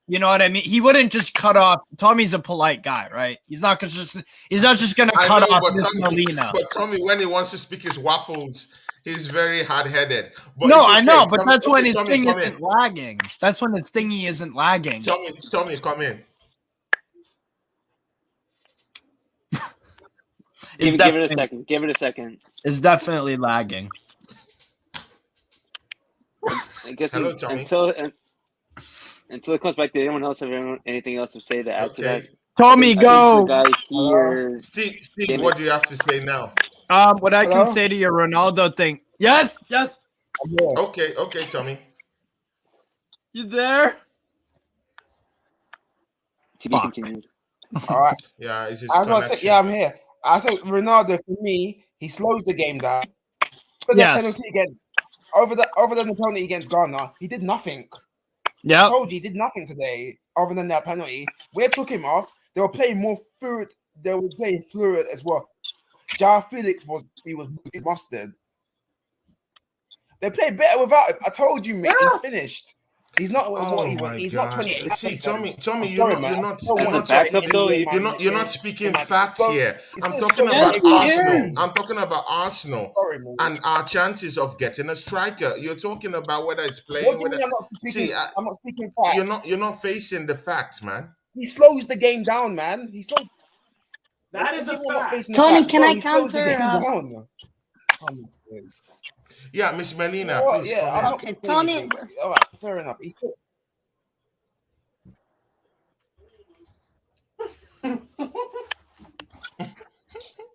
You know what I mean? He wouldn't just cut off. Tommy's a polite guy, right? He's not just gonna cut off Miss Melina. But Tommy, when he wants to speak his waffles, he's very hard-headed. No, I know, but that's when his thing isn't lagging. That's when his thingy isn't lagging. Tommy, come in. Give it a second. Give it a second. It's definitely lagging. I guess Hello, Tommy. Until it comes back to anyone else have anything else to say to add to that. Tommy, go. Steve, what do you have to say now? What I can say to your Ronaldo thing. Yes. Okay, Tommy. You there? To be continued. All right. Yeah, it's just I was gonna say, I'm here. I say Ronaldo for me, he slows the game down. Yes. Over the penalty against Ghana, he did nothing. Yeah, I told you he did nothing today other than that penalty. We took him off. They were playing more fluid. They were playing fluid as well. Jar Felix was mustard. They played better without him. I told you, mate. He's finished. He's not what he was. He's not 28. See, Tommy, you're not speaking facts here. I'm talking about Arsenal. I'm talking about Arsenal and our chances of getting a striker. You're talking about whether it's playing. I'm not speaking facts. You're not facing the facts, man. He slows the game down, man. That is a fact. Tony, can I counter? Yeah, Miss Melina. Please okay, Tony. All right, fair enough.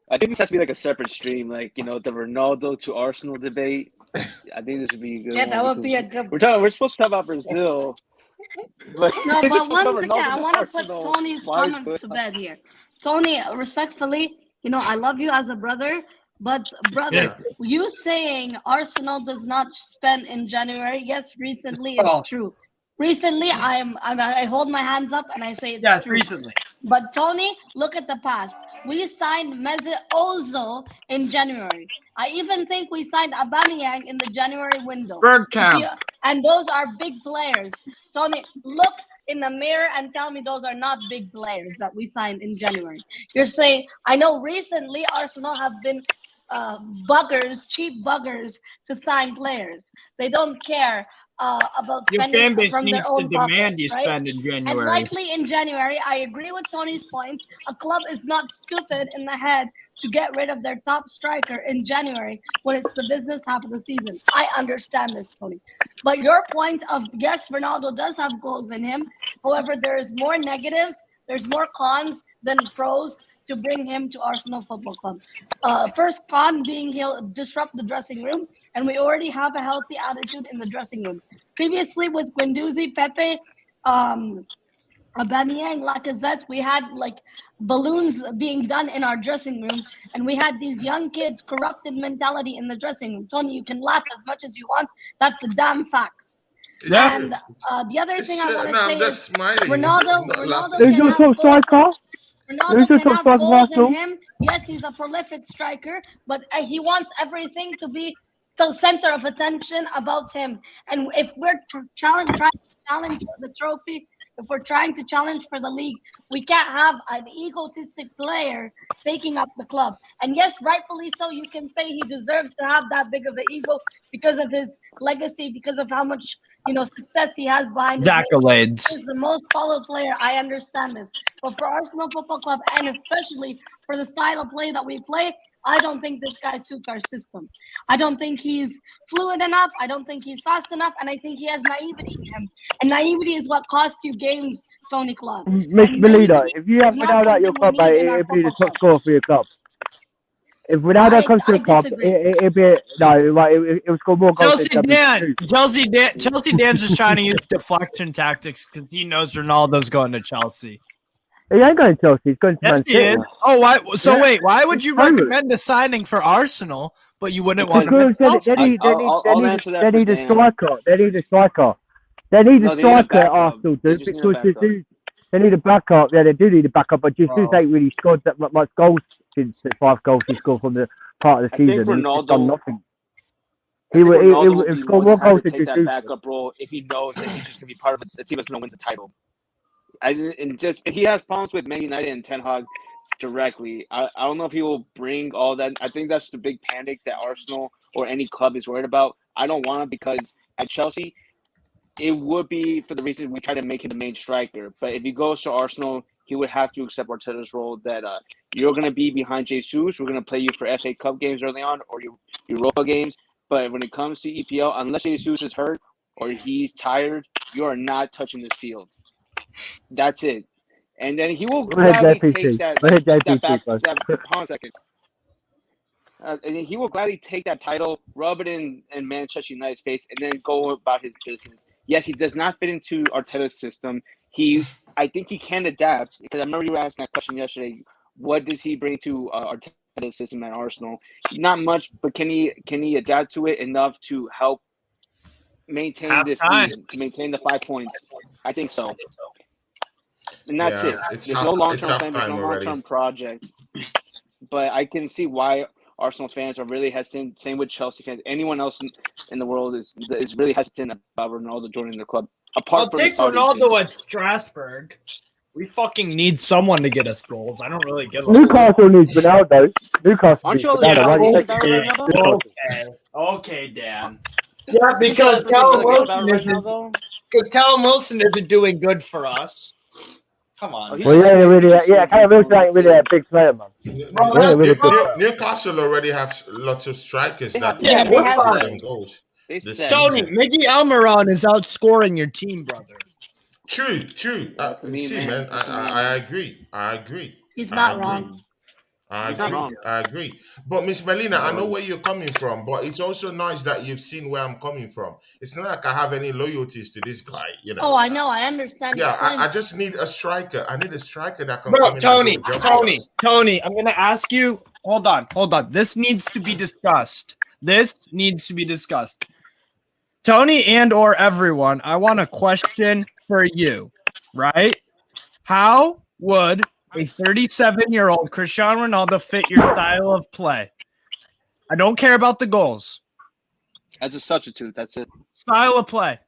I think this has to be like a separate stream, like the Ronaldo to Arsenal debate. I think this would be a good. Yeah, that would be a good. We're supposed to talk about Brazil. But once again, I want to put Tony's comments to bed here. Tony, respectfully, I love you as a brother. But brother, you saying Arsenal does not spend in January? Yes, recently it's true. Recently, I hold my hands up and I say it's true. Recently. But Tony, look at the past. We signed Mesut Ozil in January. I even think we signed Aubameyang in the January window. Bergkamp. And those are big players. Tony, look in the mirror and tell me those are not big players that we signed in January. You're saying, I know recently Arsenal have been cheap buggers to sign players. They don't care about spending your fan base from needs their own to demand pockets, you right? spend in January. And likely in January, I agree with Tony's point. A club is not stupid in the head to get rid of their top striker in January when it's the business half of the season. I understand this, Tony. But your point of, yes, Ronaldo does have goals in him. However, there is more negatives. There's more cons than pros to bring him to Arsenal Football Club. First con being he'll disrupt the dressing room. and we already have a healthy attitude in the dressing room. Previously with Guendouzi, Pepe, Aubameyang, Lacazette, we had like balloons being done in our dressing room, and we had these young kids, corrupted mentality in the dressing room. Tony, you can laugh as much as you want. That's the damn facts. Yeah. And the other thing I want to say is smiling. Ronaldo Who's can your have top striker? goals. Ronaldo Who's your can top have striker, goals in Arsenal? him. Yes, he's a prolific striker, but he wants everything to be the center of attention about him. And if we're trying to challenge for the trophy, if we're trying to challenge for the league, we can't have an egotistic player taking up the club. And yes, rightfully so, you can say he deserves to have that big of an ego because of his legacy, because of how much success he has behind his accolades. He's the most followed player. I understand this. But for Arsenal Football Club, and especially for the style of play that we play, I don't think this guy suits our system. I don't think he's fluid enough. I don't think he's fast enough. And I think he has naivety in him. And naivety is what costs you games, Tony Club. Miss Melina, if you have Ronaldo at your club, mate, it'd be the top scorer for your club. If Ronaldo comes to the club, it'd be it would score more goals. Chelsea Dan's just trying to use deflection tactics because he knows Ronaldo's going to Chelsea. He ain't going to Chelsea. He's going to Man City. He is. Oh, why? So wait, why would you recommend a signing for Arsenal, but you wouldn't want to? They need a striker. They need a striker. They need a striker at Arsenal, dude, because they need a backup. Yeah, they do need a backup, but Jesus ain't really scored that much goals since the 5 goals he scored from the part of the season. He's done nothing. He would score more goals than take that backup role if he knows that he's just going to be part of the team that's going to win the title. He has problems with Man United and Ten Hag directly. I don't know if he will bring all that. I think that's the big panic that Arsenal or any club is worried about. I don't want him because at Chelsea, it would be for the reason we try to make him the main striker. But if he goes to Arsenal, he would have to accept Arteta's role that you're going to be behind Jesus. We're going to play you for FA Cup games early on or Europa games. But when it comes to EPL, unless Jesus is hurt or he's tired, you are not touching this field. That's it. And then he will gladly take that back. Hold on a second. And then he will gladly take that title, rub it in Manchester United's face, and then go about his business. Yes, he does not fit into Arteta's system. I think he can adapt, because I remember you were asking that question yesterday. What does he bring to Arteta's system at Arsenal? Not much, but can he adapt to it enough to help maintain this lead, to maintain the 5 points? I think so. And that's it. There's no long-term plan, there's no long-term project. But I can see why Arsenal fans are really hesitant. Same with Chelsea fans. Anyone else in the world is really hesitant about Ronaldo joining the club. I'll take Ronaldo at Strasbourg. We fucking need someone to get us goals. I don't really get it. Newcastle needs Ronaldo. Newcastle needs Ronaldo. Okay, Dan. Yeah, because Callum Wilson isn't doing good for us. Come on. Well, Callum Wilson ain't really a big player, man. Newcastle already have lots of strikers that have them goals. Tony, Miggy Almiron is outscoring your team, brother. True. Man, I agree. He's not wrong. I agree. But Miss Melina, I know where you're coming from, but it's also nice that you've seen where I'm coming from. It's not like I have any loyalties to this guy, Oh, I know. I understand. Yeah, I just need a striker. I need a striker that can come in. Tony, I'm going to ask you. Hold on. This needs to be discussed. Tony and or everyone, I want a question for you, right? How would a 37-year-old Cristiano Ronaldo fit your style of play? I don't care about the goals. As a substitute, that's it. Style of play.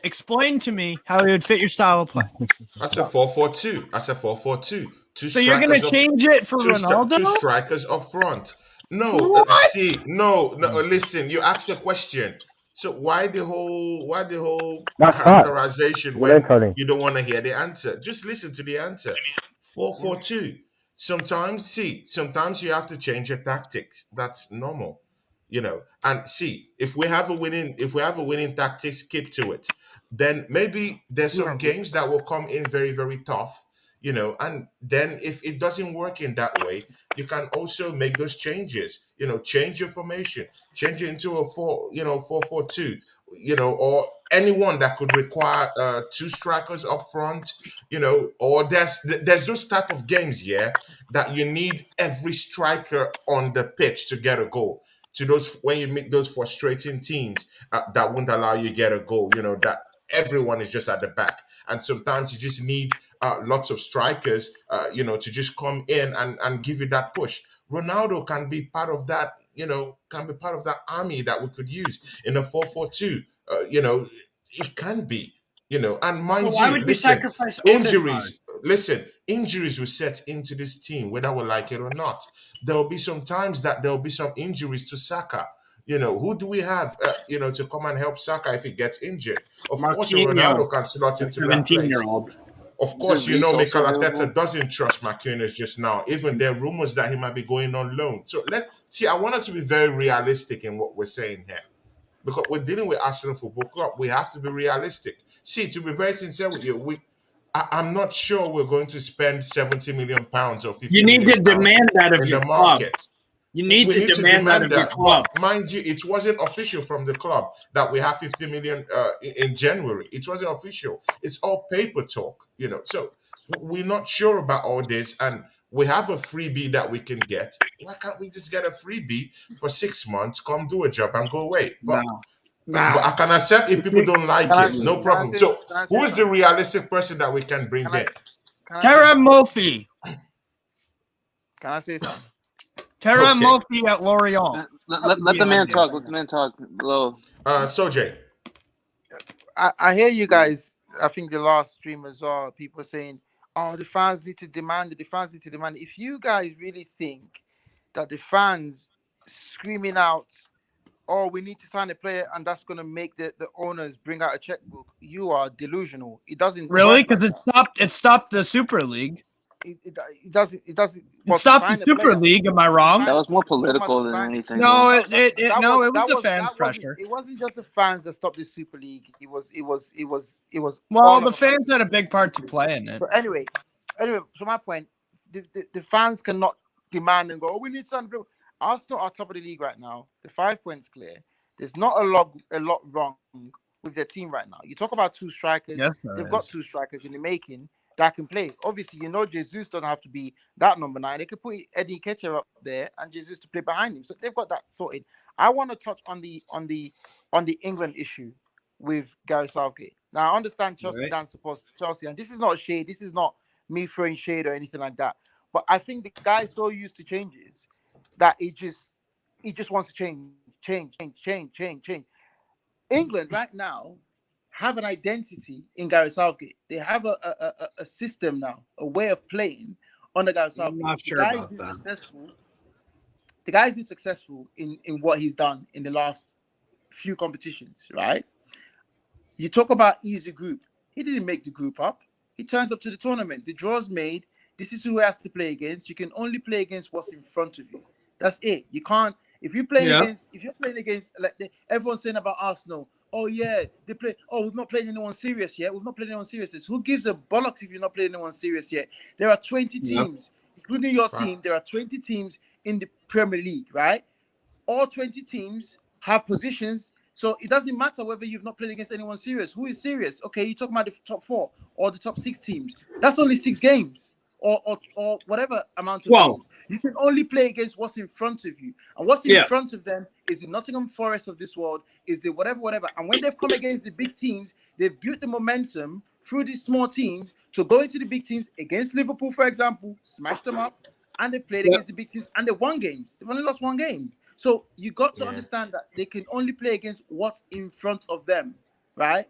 Explain to me how he would fit your style of play. That's a 4-4-2. That's a 4-4-2. So you're going to change it for Ronaldo? Two strikers up front. No, listen, you asked the question. So why the whole characterization when you don't want to hear the answer? Just listen to the answer. 4-4-2. Sometimes you have to change your tactics. That's normal, And if we have a winning tactics, keep to it. Then maybe there's some games that will come in very, very tough. And then if it doesn't work in that way, you can also make those changes, change your formation, change it into a 4-4-2, or anyone that could require two strikers up front, or there's those type of games, that you need every striker on the pitch to get a goal. To those, when you meet those frustrating teams that won't allow you to get a goal, that everyone is just at the back, and sometimes you just need lots of strikers, to just come in and give you that push. Ronaldo can be part of that, can be part of that army that we could use in a 4-4-2. It can be, and mind why you, would you listen, sacrifice injuries will set into this team, whether we like it or not. There'll be some times that there'll be some injuries to Saka. Who do we have, to come and help Saka if he gets injured? Of course, Ronaldo can slot into that place. 17-year-old. Of course, Mikel Arteta doesn't trust Marquinhos just now. Even there are rumors that he might be going on loan. So let's see. I want us to be very realistic in what we're saying here, because we're dealing with Arsenal Football Club. We have to be realistic. See, to be very sincere with you, I'm not sure we're going to spend £70 million or 50 You need to million demand that of in your the club. market. You need to demand that of your club. But mind you, it wasn't official from the club that we have 50 million in January. It wasn't official. It's all paper talk, So we're not sure about all this, and we have a freebie that we can get. Why can't we just get a freebie for 6 months, come do a job and go away? But I can accept if people don't like it, no problem. So who is the realistic person that we can bring in? Tara Murphy. Can I say something? Tara Murphy at Lorient. Let the man talk. Let the man talk. Low. Sojay. I hear you guys. I think the last stream as well, people saying, "Oh, the fans need to demand it. The fans need to demand it." If you guys really think that the fans screaming out, "Oh, we need to sign a player," and that's going to make the owners bring out a checkbook, you are delusional. It doesn't really, because it stopped the Super League. It doesn't. It stopped the Super League. Am I wrong? That was more political than anything. No, it was the fans' pressure. It wasn't just the fans that stopped the Super League. It was. Well, the fans had a big part to play in it. But anyway, so my point, the fans cannot demand and go, "Oh, we need something." Arsenal are top of the league right now. The 5 points clear. There's not a lot wrong with their team right now. You talk about two strikers. Yes, they've got two strikers in the making that can play. Obviously, Jesus don't have to be that number 9. They could put Eddie Nketiah up there and Jesus to play behind him. So they've got that sorted. I want to touch on the England issue with Gareth Southgate. Now I understand Chelsea Dan supports Chelsea, and this is not shade. This is not me throwing shade or anything like that. But I think the guy's so used to changes that he just wants to change. England right now have an identity in Gareth Southgate. They have a system now, a way of playing under Gareth Southgate. I'm not sure about that. The guy's been successful in what he's done in the last few competitions, right? You talk about easy group. He didn't make the group up. He turns up to the tournament. The draw's made. This is who he has to play against. You can only play against what's in front of you. That's it. You can't. If you're playing against like everyone's saying about Arsenal. Oh yeah, they play. Oh, we've not played anyone serious yet. We've not played anyone serious yet. Who gives a bollocks if you're not playing anyone serious yet? There are 20 teams, including your team. There are 20 teams in the Premier League, right? All 20 teams have positions, so it doesn't matter whether you've not played against anyone serious. Who is serious? Okay, you're talking about the top 4 or the top 6 teams. That's only 6 games or whatever amount of games. You can only play against what's in front of you. And what's in front of them is the Nottingham Forest of this world, is the whatever. And when they've come against the big teams, they've built the momentum through these small teams to go into the big teams against Liverpool, for example, smash them up, and they played against the big teams, and they won games. They've only lost 1 game. So you got to understand that they can only play against what's in front of them, right?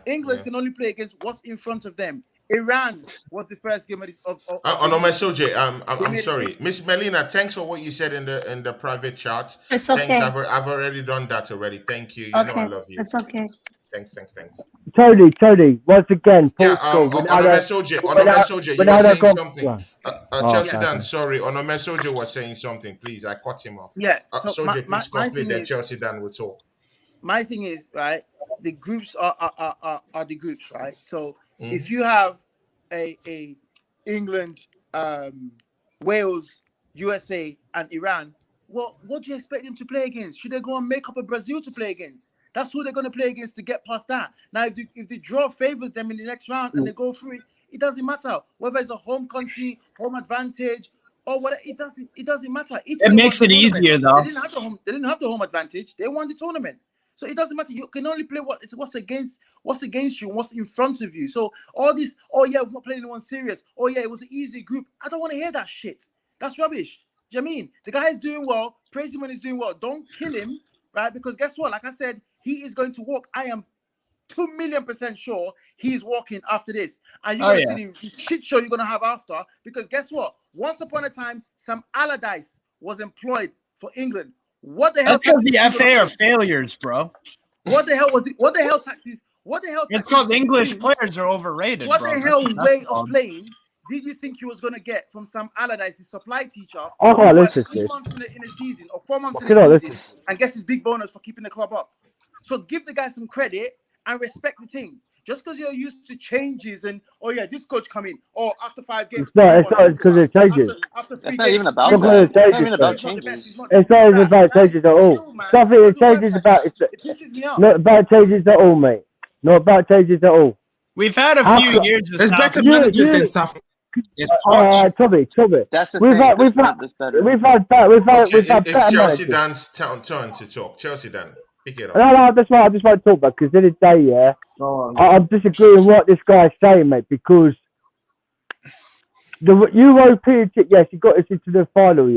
England can only play against what's in front of them. Iran was the first game of no, my Soje, I'm sorry, Miss Melina. Thanks for what you said in the private chat. It's okay. Thanks, I've already done that already. Thank you. You know I love you. It's okay. Thanks. Tony, once again, on a message, you were saying something. Chelsea Dan, sorry, on a message was saying something. Please, I cut him off. Soje, please complete. Then Chelsea Dan will talk. My thing is, right, the groups are the groups, right? So if you have a England, Wales, USA, and Iran. Well, what do you expect them to play against? Should they go and make up a Brazil to play against? That's who they're going to play against to get past that. Now, if the draw favors them in the next round and they go through it, it doesn't matter whether it's a home country, home advantage, or whatever. It doesn't matter. It makes it easier though. They didn't have the home advantage. They won the tournament. So it doesn't matter. You can only play what's against you and what's in front of you. So all this, oh yeah, we're not playing anyone serious. Oh yeah, it was an easy group. I don't want to hear that shit. That's rubbish. Do you know what I mean? The guy is doing well. Praise him when he's doing well. Don't kill him, right? Because guess what? Like I said, he is going to walk. I am 2,000,000% sure he's walking after this. And you're going to see the shit show you're going to have after. Because guess what? Once upon a time, Sam Allardyce was employed for England. What the hell? That's because the FA are failures, bro. What the hell was it? What the hell tactics? What the hell? It's because English players are overrated. What bro. the hell way of playing did you think you was going to get from Sam Allardyce, the supply teacher? I can't listen to 3 this. months in a season or 4 months in a season and gets his big bonus for keeping the club up. So give the guy some credit and respect the team. Just because you're used to changes and this coach come in after 5 games. It's not because it changes. That's not even about that. It's not even about changes. It's not even about changes at all. Something it changes about it pisses me off. not about changes at all, mate. Not about changes at all. We've had a few years. There's better managers than South. It's Tommy. That's the same. We've had It's Chelsea Dan's turn to talk. Chelsea Dan, pick it up. No, that's what I just want to talk about because in the day, I'm disagreeing with what this guy's saying, mate. Because the European team, yes, he got us into the final,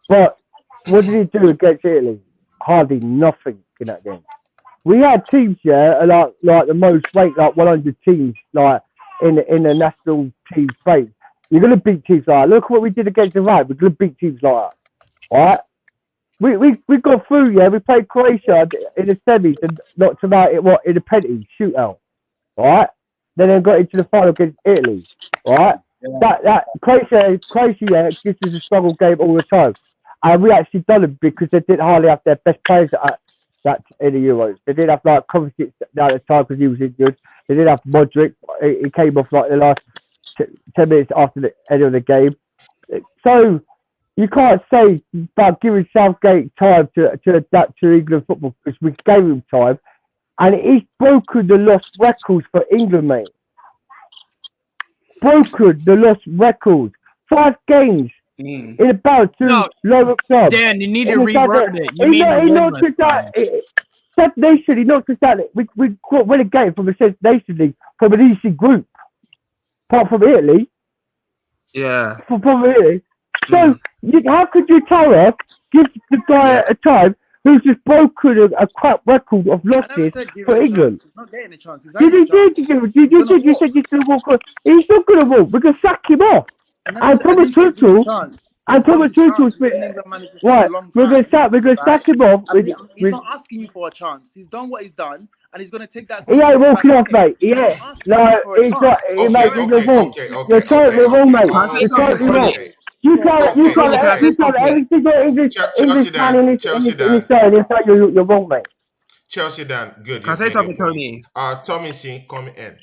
but what did he do against Italy? Hardly nothing in that game. We had teams, like the most ranked, like 100 teams, like in the national team space. You're gonna beat teams like that. Look what we did against Iran. We're gonna beat teams like that, all right? We got through, we played Croatia in the semis and knocked them out in the penalty shootout, all right? Then got into the final against Italy, all right? That Croatia, this is a struggle game all the time, and we actually done it because they didn't hardly have their best players that in the Euros. They didn't have like Kovacic at the time because he was injured. They didn't have Modric. He came off like the last 10 minutes after the end of the game. So you can't say about giving Southgate time to adapt to England football because we gave him time, and he's broken the lost records for England, mate. Broken the lost records. 5 games. In about 2 lower clubs. Dan, you need to reword it. You mean he knocked us out. Six Nation, he knocked us out. We got relegated from the Six Nation League from an easy group. Apart from Italy. Yeah. From Italy. So, how could you tell us, give the guy a time who's just broken a crap record of losses for England? He's not getting a chance. You said he's going to walk on. He's not going to walk. We're going to sack him off. And Thomas Tuchel, right? We're going to sack him off. He's not asking you for a chance. He's done what he's done, and he's going to take that. He ain't walking off, mate. No, he's not. You're wrong. You're totally wrong, mate. You're totally wrong. You can't every single English man in this zone. You're wrong, mate. Chelsea Dan, good. Can I say something, Tony? Tommy C, come in.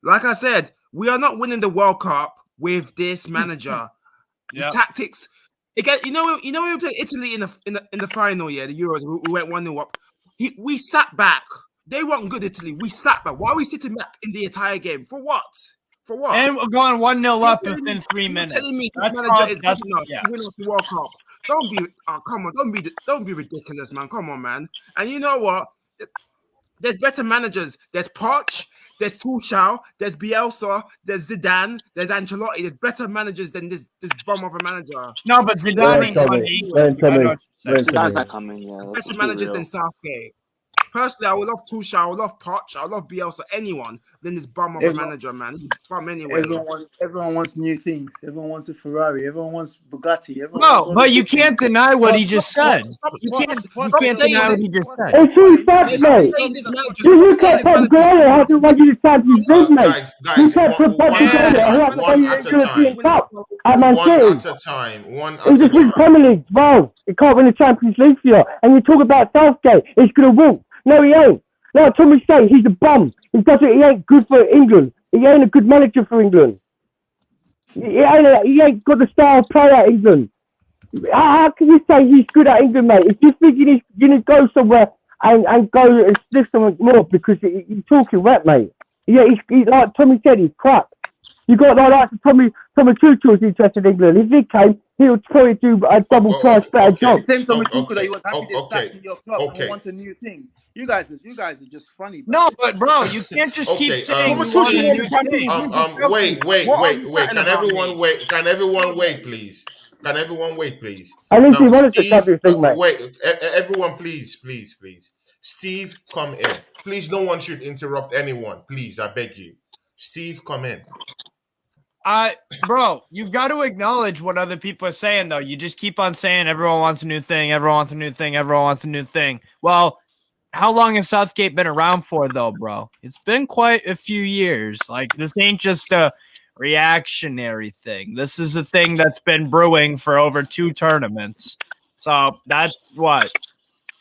Like I said, we are not winning the World Cup with this manager. His tactics. Again, you know when we played Italy in the final, the Euros, we went 1-0 up. We sat back. They weren't good, Italy. We sat back. Why are we sitting back in the entire game? For what? For what? And we're going 1-0 up within 3 minutes. You're telling me this manager is good enough to win us the World Cup. Don't be come on, don't be ridiculous, man. Come on, man. And you know what? There's better managers. There's Poch, there's Tuchel, there's Bielsa, there's Zidane, there's Ancelotti. There's better managers than this bum of a manager. No, but Zidane ain't coming. Zidane's not coming. Better managers than Southgate. Personally, I would love Tuchel, I would love Poch, I would love Bielsa, anyone than this bum of a manager, man. He's bum anyway. Everyone wants new things. Everyone wants a Ferrari. Everyone wants Bugatti. No, but you can't deny what he just said. You can't deny what he just said. It's true facts, mate. You can't put Guardiola how to want you to start his business. You can't put Guardiola how to want you to be in top at Man City. He just wins Premier League, bro. He can't win the Champions League for you. And you talk about Southgate, he's going to walk. No, he ain't. Like Tommy say, he's a bum. He ain't good for England. He ain't a good manager for England. He ain't got the style of player at England. How can you say he's good at England, mate? If you think you need to go somewhere and go and sniff something more because you're talking wet, mate. Yeah, he's like Tommy said, he's crap. You got like Tommy Tuchel's interested in England. If he came, he'll probably do a double class better job. Same Tommy Tuchel that you was happy to start in your club and want a new thing. You guys are just funny. Bro. No, but bro, you can't just keep saying you want a new thing. Wait. Can everyone wait? Can everyone wait, please? Can everyone wait, please? At least he wanted to Steve, thing, mate. Wait, everyone, please. Steve, come in. Please, no one should interrupt anyone. Please, I beg you. Steve, come in. Bro, you've got to acknowledge what other people are saying, though. You just keep on saying everyone wants a new thing, everyone wants a new thing, everyone wants a new thing. Well, how long has Southgate been around for, though, bro? It's been quite a few years. Like, this ain't just a reactionary thing. This is a thing that's been brewing for over 2 tournaments. So that's what?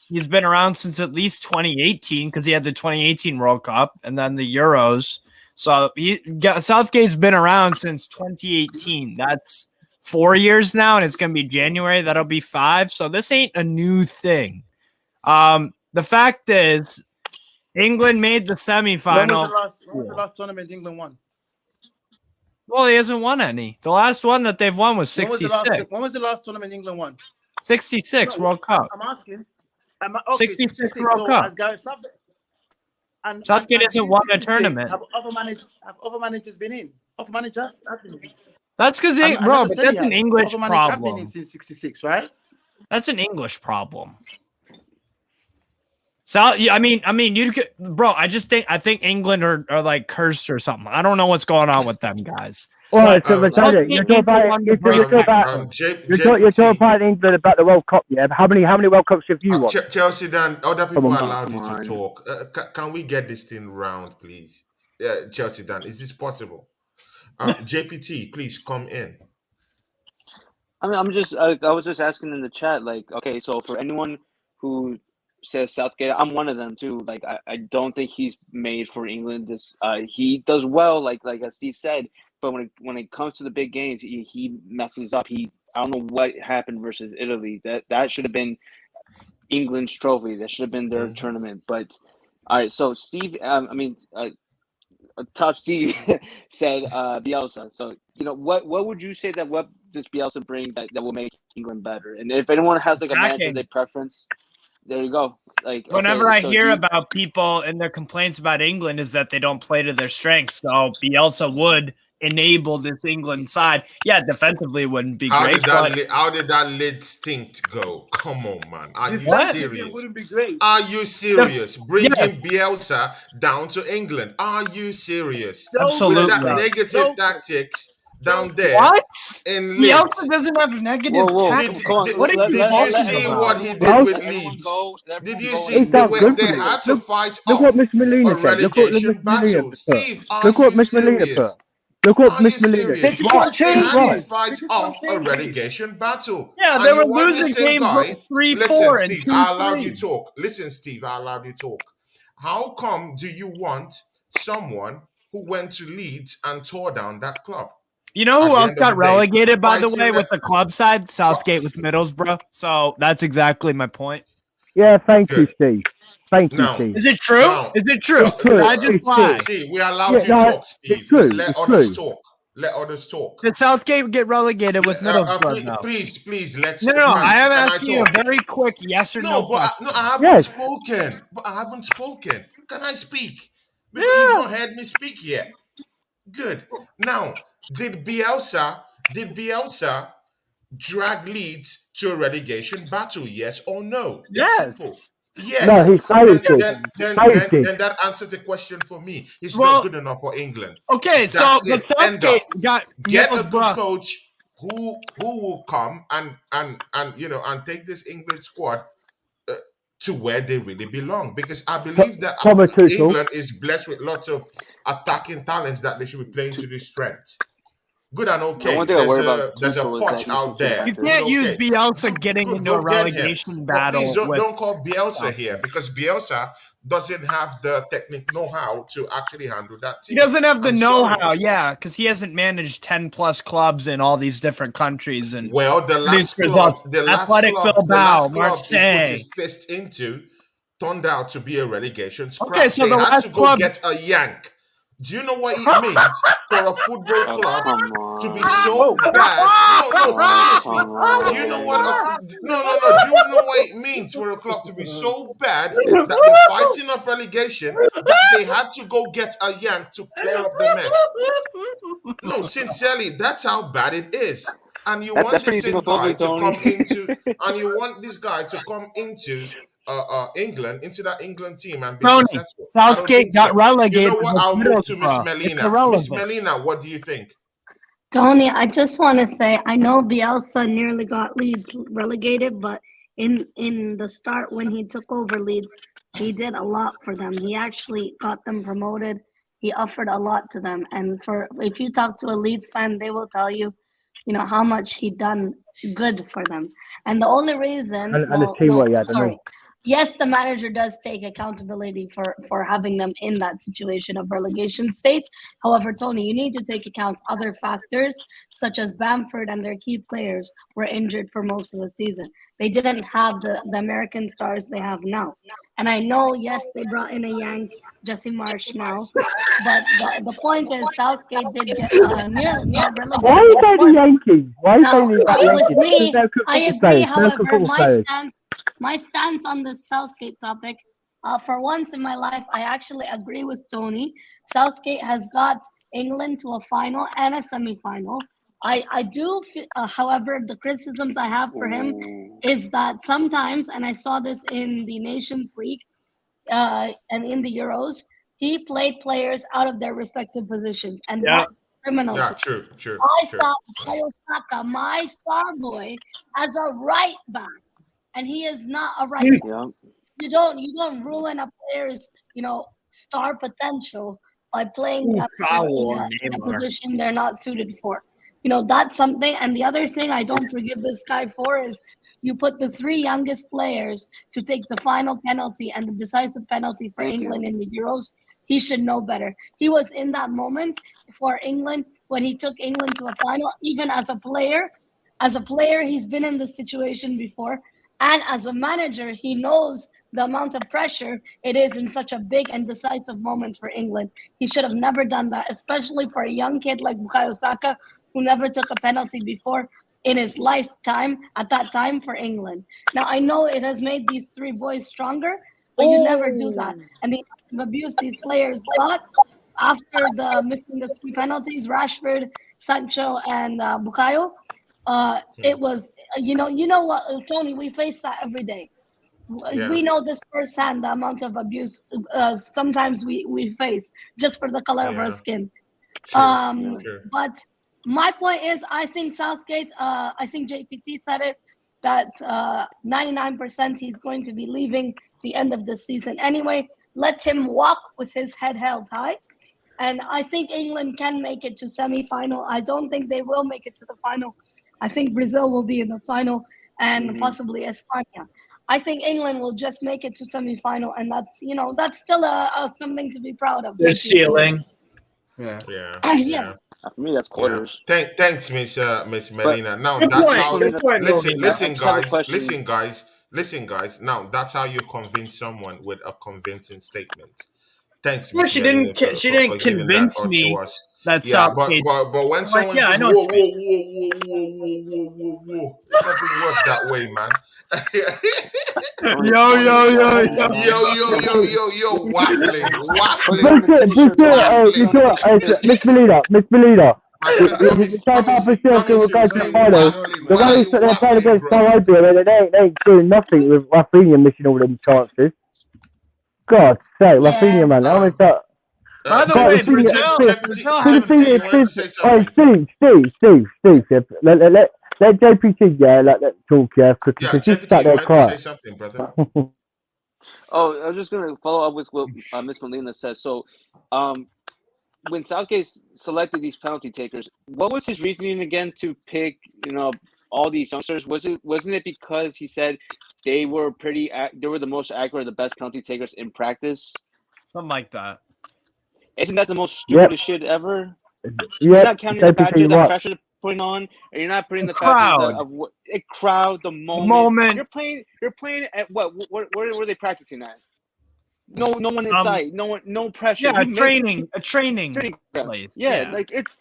He's been around since at least 2018 because he had the 2018 World Cup and then the Euros. So Southgate's been around since 2018. That's 4 years now, and it's going to be January. That'll be 5. So this ain't a new thing. The fact is, England made the semifinal. When was the last tournament England won? Well, he hasn't won any. The last one that they've won was 66. When was the last tournament England won? 66 World Cup. I'm asking. 66 World Cup. Southgate hasn't won a tournament. Have other managers been in? Other manager? That's because, bro, but that's an English problem. Been in since 66, right? That's an English problem. So I mean, you could, bro. I think England are like cursed or something. I don't know what's going on with them guys. Well, you're talking about England about the World Cup, yeah. How many World Cups have you won? Chelsea, Dan, other people allowed you to talk. Can we get this thing round, please? Chelsea, Dan, is this possible? JPT, please come in. I mean, I was just asking in the chat, like, okay, so for anyone who says Southgate, I'm one of them too. Like, I don't think he's made for England. He does well, like as Steve said, but when it comes to the big games, he messes up. I don't know what happened versus Italy. That should have been England's trophy. That should have been their tournament. But all right, so Steve, Top Steve said Bielsa. So what would you say that what does Bielsa bring that will make England better? And if anyone has like a manager they preference. There you go. Like whenever I hear about people and their complaints about England is that they don't play to their strengths. So Bielsa would enable this England side. Yeah, defensively it wouldn't be great. How did that lead stint go? Come on, man. Are you serious? It wouldn't be great. Are you serious? Bringing Bielsa down to England. Are you serious? Absolutely. With that negative tactics down there. What? In Bielsa doesn't have negative tactics. Did you see what he did with Leeds? Did you see they had to fight off a relegation battle? Steve, are you serious? Look what Miss Melina said. They had to fight off a relegation battle. Yeah, they were losing games 3-4 and 2-3. Steve, I allowed you talk. Listen, Steve, I allowed you talk. How come do you want someone who went to Leeds and tore down that club? You know who else got relegated, by the way, with the club side? Southgate with Middlesbrough. So that's exactly my point. Yeah, thank you, Steve. Thank you, Steve. Is it true? Is it true? I just lied. See, we allowed you to talk, Steve. Let others talk. Let others talk. Did Southgate get relegated with Middlesbrough now? Please, let's. No, I am asking you a very quick yes or no. I haven't spoken. But I haven't spoken. Can I speak? Because you've not heard me speak yet. Good. Now, did Bielsa drag Leeds to a relegation battle? Yes or no? Yes. Yes. No, he's then that answers the question for me. He's not good enough for England. Okay, so but Southgate got get a good coach who will come and take this England squad to where they really belong. Because I believe that England is blessed with lots of attacking talents that they should be playing to their strength. good and okay. One thing I worry about There's a Tuchel is Poch that out there. You can't use Okay. Bielsa getting into a Go get him. relegation But battle. please with don't call Bielsa here, because Bielsa doesn't have the technique know-how to actually handle that team. He doesn't have the I'm know-how, sorry. yeah, because he hasn't managed 10 plus clubs in all these different countries. And Well, the last results. club Athletic he Bilbao, put Marseille. his fist into turned out to be a relegation scrap. Okay, so they the had last to go club- get a yank. Do you know what it means for a football club to be so bad? No, seriously. Do you know what? No. Do you know what it means for a club to be so bad that they're fighting off relegation that they had to go get a yank to clear up the mess? No, sincerely, that's how bad it is. And you want this same guy to come into, and you want this guy to come into England, into that England team and be Tony, successful. Southgate got relegated. You know what? I'll move to Miss It's Melina. irrelevant. Miss Melina, what do you think? Tony, I just want to say I know Bielsa nearly got Leeds relegated, but in the start when he took over Leeds, he did a lot for them. He actually got them promoted. He offered a lot to them, and if you talk to a Leeds fan, they will tell you, how much he done good for them. And the only reason, yes, the manager does take accountability for having them in that situation of relegation state. However, Tony, you need to take account other factors, such as Bamford and their key players were injured for most of the season. They didn't have the American stars they have now. And I know, yes, they brought in a Yank, Jesse Marsh now, but the point is Southgate did get nearly relegated. Why are you saying the Yankees? Why are you saying the With Yankees? me, I agree, however, However, my stance on the Southgate topic, for once in my life, I actually agree with Tony. Southgate has got England to a final and a semi-final. I do, however, the criticisms I have for him is that sometimes, and I saw this in the Nations League and in the Euros, he played players out of their respective positions, and that's criminal. Yeah, true. I saw Bukayo Saka, my star boy, as a right back, and he is not a right back. You don't ruin a player's star potential by playing in a position they're not suited for. That's something. And the other thing I don't forgive this guy for is you put the three youngest players to take the final penalty and the decisive penalty for England in the Euros. He should know better. He was in that moment for England when he took England to a final. Even as a player, he's been in this situation before. And as a manager, he knows the amount of pressure it is in such a big and decisive moment for England. He should have never done that, especially for a young kid like Bukayo Saka, who never took a penalty before in his lifetime at that time for England. Now, I know it has made these three boys stronger, but you never do that. And the abuse these players got after missing the three penalties, Rashford, Sancho, and Bukayo, it was, you know what, Tony, we face that every day. Yeah. We know this firsthand, the amount of abuse sometimes we face just for the color of our skin. But my point is, I think Southgate, I think JPT said it, that 99% he's going to be leaving the end of the season. Anyway, let him walk with his head held high. And I think England can make it to semi-final. I don't think they will make it to the final. I think Brazil will be in the final and possibly España. I think England will just make it to semi-final, and that's still something to be proud of. Their ceiling. Yeah. For me, that's quarters. Yeah. Thanks, Miss Melina. Now that's how. Listen, guys. Now that's how you convince someone with a convincing statement. Thanks, Miss she Melina. She didn't convince me. That's but when someone goes, whoa, it doesn't work that way, man. Yo, waffling. Miss Melina. The way they're playing against Serbia, they ain't doing nothing with Rafinha missing all them chances. God's sake, Rafinha, man. How is that? By the way, Brazil Steve, let JPT let talk, because just sat there quiet. Say something, brother. I was just gonna follow up with what Miss Molina says. So, when Southgate selected these penalty takers, what was his reasoning again to pick, all these youngsters? Wasn't it because he said they were the most accurate, the best penalty takers in practice? Something like that. Isn't that the most stupidest shit ever? You're not counting the factor that pressure they're putting on, and you're not putting the factor of what a crowd, the moment. You're playing at where were they practicing at? No one in sight. No pressure. Yeah, a training place. Yeah, like it's.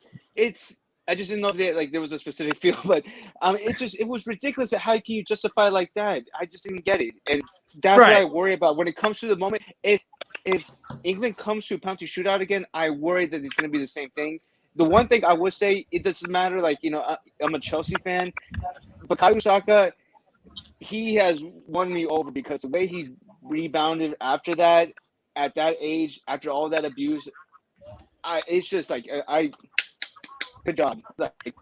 I just didn't know if there was a specific field, but it was ridiculous. How can you justify like that? I just didn't get it, and that's what I worry about when it comes to the moment. If England comes to a penalty shootout again, I worry that it's going to be the same thing. The one thing I would say, it doesn't matter. I'm a Chelsea fan, but Bukayo Saka, he has won me over because the way he's rebounded after that, at that age, after all that abuse, it's just good job.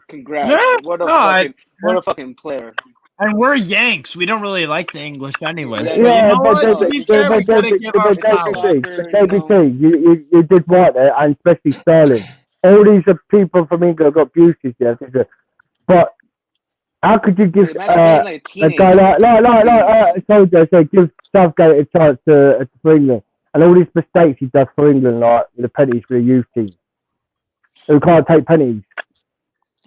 Congrats. Yeah, what a fucking player. And we're Yanks. We don't really like the English anyway. Yeah, but you did right there, and especially Sterling. All these people from England got abuses, yes. But how could you give a guy like Soldier give Southgate a chance for England, and all these mistakes he does for England, like the penalties for the youth team, who can't take penalties,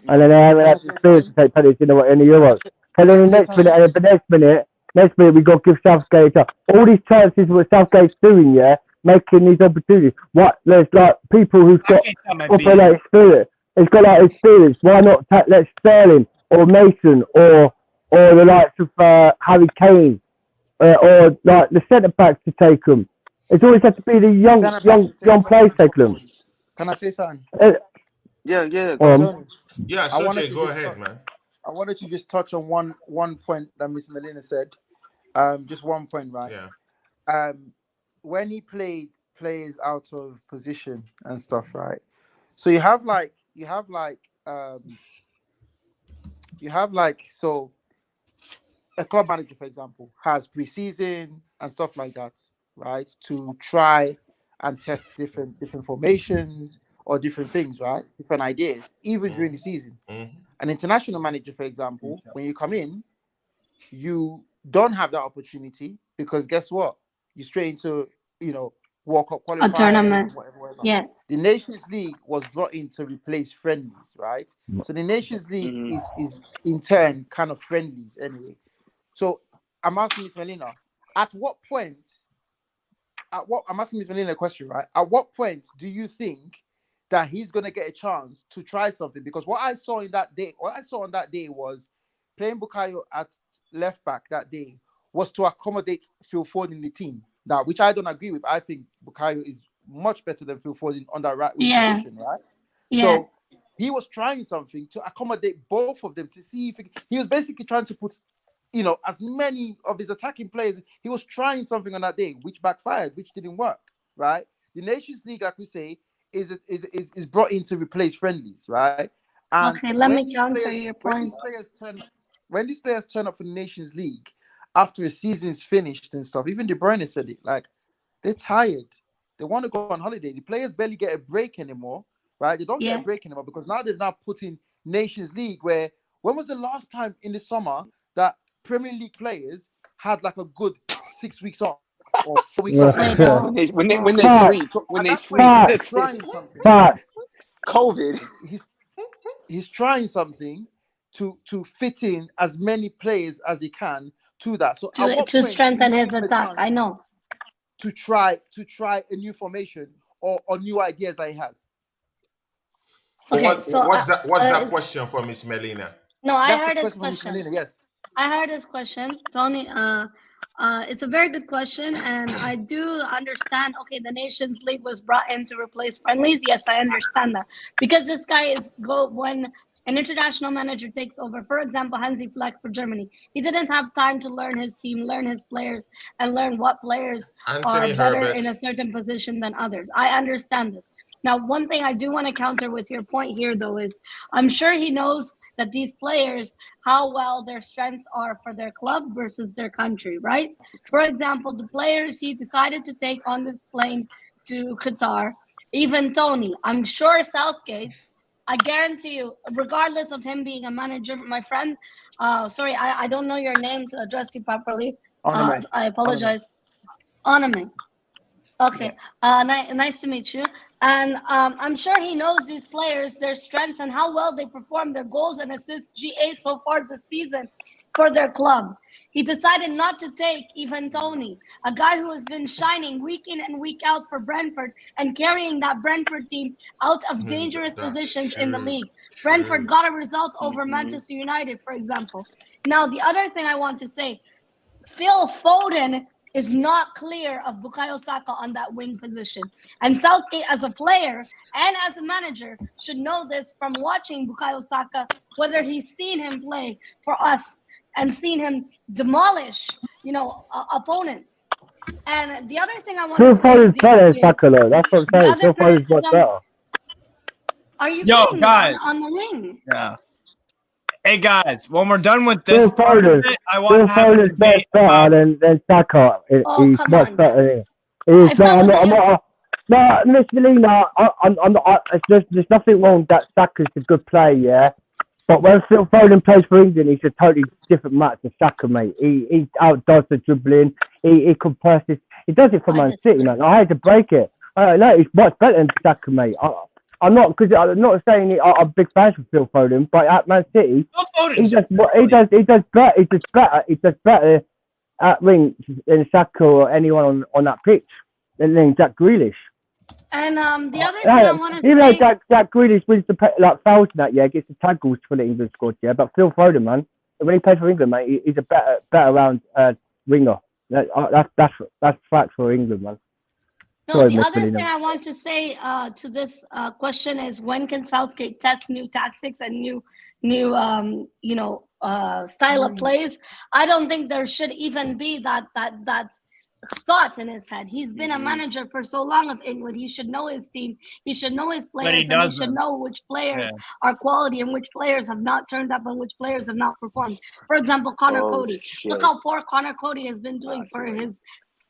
and then they haven't had the experience to take penalties in the Euros. And then the next minute we got to give Southgate a chance. All these chances what Southgate's doing, making these opportunities. There's people who've got proper experience. It's got experience. Why not let Sterling or Mason or the likes of Harry Kane or the centre backs to take them? It's always has to be the young players take them. Can I say something? Yeah. Yeah, Soche, go ahead, man. I wanted to just touch on one point that Miss Melina said. Just one point, right? Yeah. When he played players out of position and stuff, right? So you have a club manager, for example, has preseason and stuff like that, right? To try and test different formations or different things, right? Different ideas, even during the season. An international manager, for example, when you come in, you don't have that opportunity because guess what? You're straight into, World Cup qualifiers, a tournament. Whatever. Yeah. The Nations League was brought in to replace friendlies, right? So the Nations League is in turn kind of friendlies anyway. So I'm asking Miss Melina, I'm asking Miss Melina a question, right? At what point do you think that he's going to get a chance to try something? Because what I saw on that day was playing Bukayo at left back that day was to accommodate Phil Foden in the team. Now, which I don't agree with. I think Bukayo is much better than Phil Foden on that right wing position, right? Yeah. So he was trying something to accommodate both of them to see if he was basically trying to put, as many of his attacking players. He was trying something on that day, which backfired, which didn't work, right? The Nations League, like we say, is brought in to replace friendlies, right? And okay, let me counter your point. When these players turn up for the Nations League after a season's finished and stuff, even De Bruyne said it, they're tired. They want to go on holiday. The players barely get a break anymore, right? They don't get a break anymore because now they've put in Nations League when was the last time in the summer that Premier League players had a good 6 weeks off or 4 weeks off? When they sleep. Trying something. COVID. He's trying something to fit in as many players as he can to that. So to strengthen his attack, I know. To try a new formation or new ideas that he has. Okay, what's that question for Miss Melina? No, I heard his question. Melina, yes. I heard his question, Tony. It's a very good question, and I do understand. Okay, the Nations League was brought in to replace friendlies. Yes, I understand that because this guy when an international manager takes over. For example, Hansi Flick for Germany, he didn't have time to learn his team, learn his players, and learn what players are better in a certain position than others. I understand this. Now, one thing I do want to counter with your point here, though, is I'm sure he knows that these players, how well their strengths are for their club versus their country, right? For example, the players he decided to take on this plane to Qatar, even Tony. I'm sure Southgate, I guarantee you, regardless of him being a manager, my friend, sorry, I don't know your name to address you properly. I apologize. Oname. Okay, nice to meet you. And I'm sure he knows these players, their strengths, and how well they perform, their goals and assists GA so far this season for their club. He decided not to take even Tony, a guy who has been shining week in and week out for Brentford and carrying that Brentford team out of dangerous positions in the league. Brentford got a result over Manchester United, for example. Now, the other thing I want to say, Phil Foden is not clear of Bukayo Saka on that wing position. And Southgate, as a player and as a manager, should know this from watching Bukayo Saka, whether he's seen him play for us and seen him demolish, opponents. And the other thing I want to say... Phil Foden's better than Saka, though. That's what I'm saying. Phil Foden's much better. Are you guys on the wing? Yeah. Hey guys, when we're done with this, Phil Foden's better than Saka. He's much better. He's better. No, Miss Melina, I'm not. There's nothing wrong that Saka's a good player, yeah. But when Phil Foden plays for England, he's a totally different match to Saka, mate. He outdoes the dribbling. He compresses. He does it for Man City, man. I had to break it. No, he's much better than Saka, mate. I'm not saying I'm a big fan of Phil Foden, but at Man City, he does better at wing than Saka or anyone on that pitch than Jack Grealish. And the other thing I want to say, even though Jack Grealish wins the fouls and that, yeah, gets the tackles for the England squad, yeah. But Phil Foden, man, when he plays for England, mate, he's a better round winger. That's fact for England, man. No, sorry, the other thing I want to say to this question is, when can Southgate test new tactics and new style of plays? I don't think there should even be that thought in his head. He's been a manager for so long of England. He should know his team. He should know his players, and he should know which players are quality and which players have not turned up and which players have not performed. For example, Connor Cody. Shit. Look how poor Connor Cody has been doing for his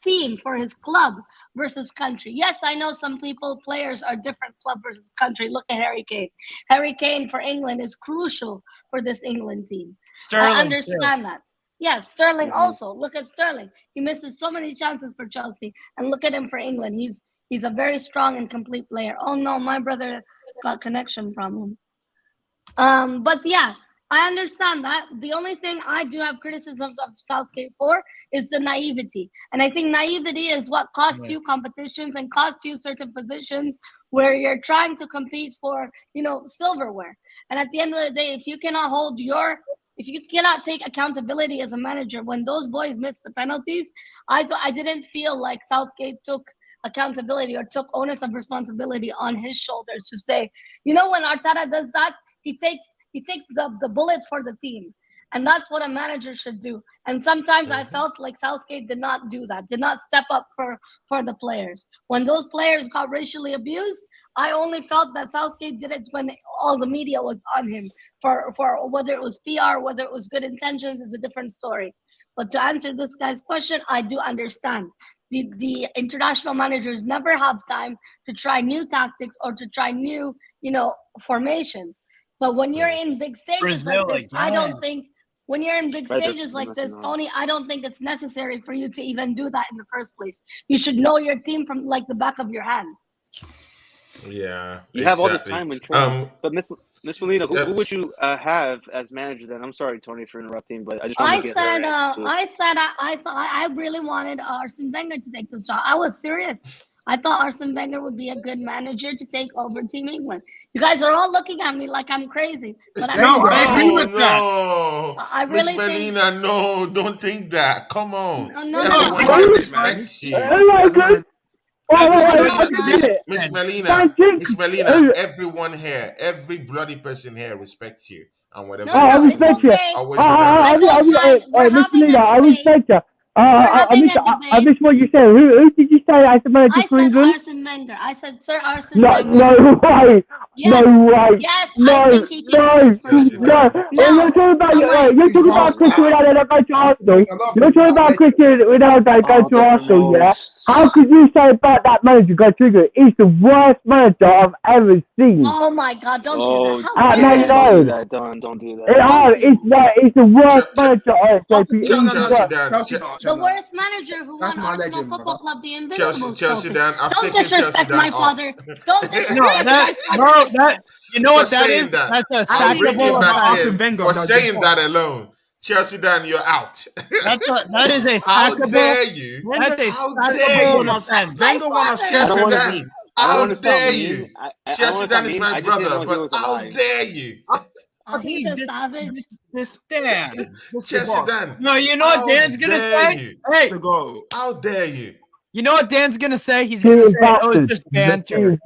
team, for his club versus country. Yes, I know some players are different, club versus country. Look at Harry Kane. Harry Kane for England is crucial for this England team. I understand that. Yes, Sterling also. Look at Sterling. He misses so many chances for Chelsea. And look at him for England. He's a very strong and complete player. Oh no, my brother got connection problem. But yeah, I understand that. The only thing I do have criticisms of Southgate for is the naivety. And I think naivety is what costs you competitions and costs you certain positions where you're trying to compete for, silverware. And at the end of the day, if you cannot take accountability as a manager when those boys miss the penalties, I didn't feel like Southgate took accountability or took onus of responsibility on his shoulders to say, when Arteta does that, he takes the bullet for the team. And that's what a manager should do. And sometimes I felt like Southgate did not do that, did not step up for the players. When those players got racially abused, I only felt that Southgate did it when all the media was on him. For whether it was PR, whether it was good intentions, is a different story. But to answer this guy's question, I do understand. The international managers never have time to try new tactics or to try new, formations. But when you're in big stages like this, I don't think when you're in big stages like this, Tony, I don't think it's necessary for you to even do that in the first place. You should know your team from like the back of your hand. Yeah, you have all this time when training. But Miss Molina, who would you have as manager then? I'm sorry, Tony, for interrupting, but I just want to get there. I thought I really wanted Arsene Wenger to take this job. I was serious. I thought Arsene Wenger would be a good manager to take over Team England. You guys are all looking at me like I'm crazy, but I agree with that. I really Miss Melina, no, don't think that. Come on. No. Miss Melina, everyone here, every bloody person here respects you and whatever. I respect you. Miss Melina, I respect you. I missed what you said. Who did you say as the manager for England? I said Arsene Wenger. I said Sir Arsene Wenger. No way. Yes. No way. Yes, no. I think he can. You're talking about Cristiano Ronaldo go to Arsenal. You're talking about Cristiano Ronaldo go to Arsenal, yeah? How could you say about that manager, guy Trigger? He's the worst manager I've ever seen. Oh my God! Don't do that. At How Man dare you? United. Don't do that. It's the worst manager I've ever seen. The worst manager who won Arsenal legend, Football Club the Chelsea Invincibles trophy. Dan. I've Don't taken Chelsea disrespect Dan my off. father. Don't disrespect No, that, my bro, father. that you know For what that saying is? that. That's a I'll bring him sackable back offense. in for saying that alone. Chelsea Dan, you're out. That is a How sackable. dare you? That's a How dare sackable you? offense. Wenger won us Chelsea wanna Dan, be- I don't how wanna sound dare mean. you? I don't Chelsea wanna Dan sound is mean. my I just didn't brother, know he but was how alive. dare you? Oh, he's a savage. This Dan. Chelsea Dan, No, you know what Dan's gonna dare say? you? Hey, To go. How dare you? you know what Dan's gonna say? He's gonna say, "Oh, it's just banter."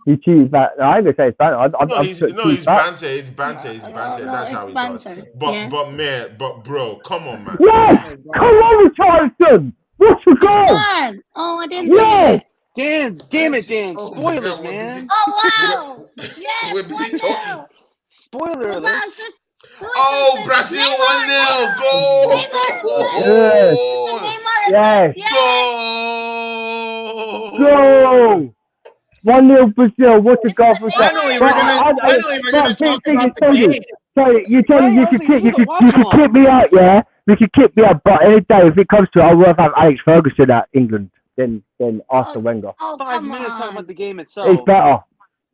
He cheated back. No, I ain't gonna say it's banter. It's banter. It's banter. It's banter. no, That's it's how it banter. does. But Yeah. man, but bro, come on, man. Yes! Come on, Richardson! What's the He goal? scored. Oh, I didn't see Yes! it. Dan, damn it, Dan. Oh my Spoilers, God, we're man. Oh wow! Yes, We're busy 1-0. talking. Spoiler Was alert. that assist? Who Oh, assisted? Brazil Neymar! 1-0. Goal! Yes! Yes! Goal! Go! 1-0 Brazil. What's the goal for that? Finally, we're gonna talk about the game. Tony, you could watch along. kick me out, yeah? You could kick me out, but any day, if it comes to it, I'd rather have Alex Ferguson at England than Arsene Wenger. Oh, 5 come minutes talking on. about the game itself. He's better.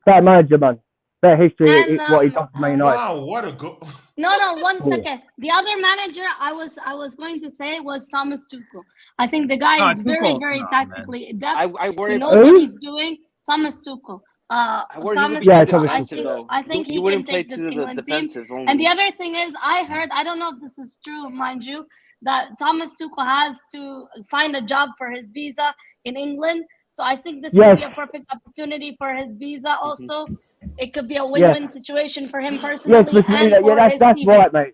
Better manager, man. Better history, And, what he does for Man United. Wow, what a goal. No, 1 second. The other manager I was going to say was Thomas Tuchel. I think the guy No, is very, Tuchel, very no, tactically adept. I worry He about knows what Who? he's doing. Thomas Tuchel. I worry Thomas he would Yeah, be Tuchel. too Thomas defensive, Tuchel. though. I think He he can wouldn't play take this to the England team. defensive only. And the other thing is, I heard, I don't know if this is true, mind you, that Thomas Tuchel has to find a job for his visa in England. So I think this Yes. could be a perfect opportunity for his visa also. It could be a win-win situation for him Yes, personally Miss and Miller, for his that's team. right, mate.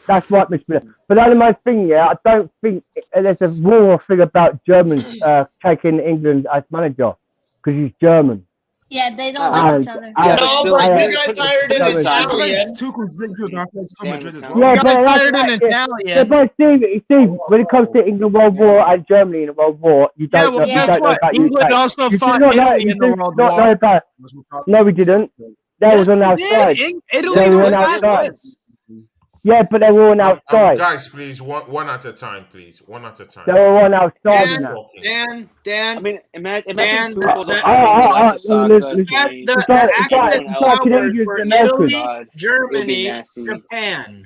That's right, Miss Miller. But the only thing, yeah, I don't think there's a raw thing about Germans taking England as manager because he's German. Yeah, they don't like each other. No, but you guys hired an Italian. Tuchel's linked with Atletico Madrid as well. Yeah, You but guys that's hired an like, yeah, Italian. but Steve, when it comes to England World War and Germany in the World War, you Yeah, don't well, know, you guess don't know what? about England UK. also You do fought not know, Italy you in the do World not know War. about. No, we didn't. That was on our side. Italy They were was on our not side. this. Yeah, but they were on outside. Guys, please, one at a time, please. One at a time. They were on outside in that. Dan. I mean, imagine Dan, Tuchel the- It's like Canadians and Americans. Italy, Germany, Japan.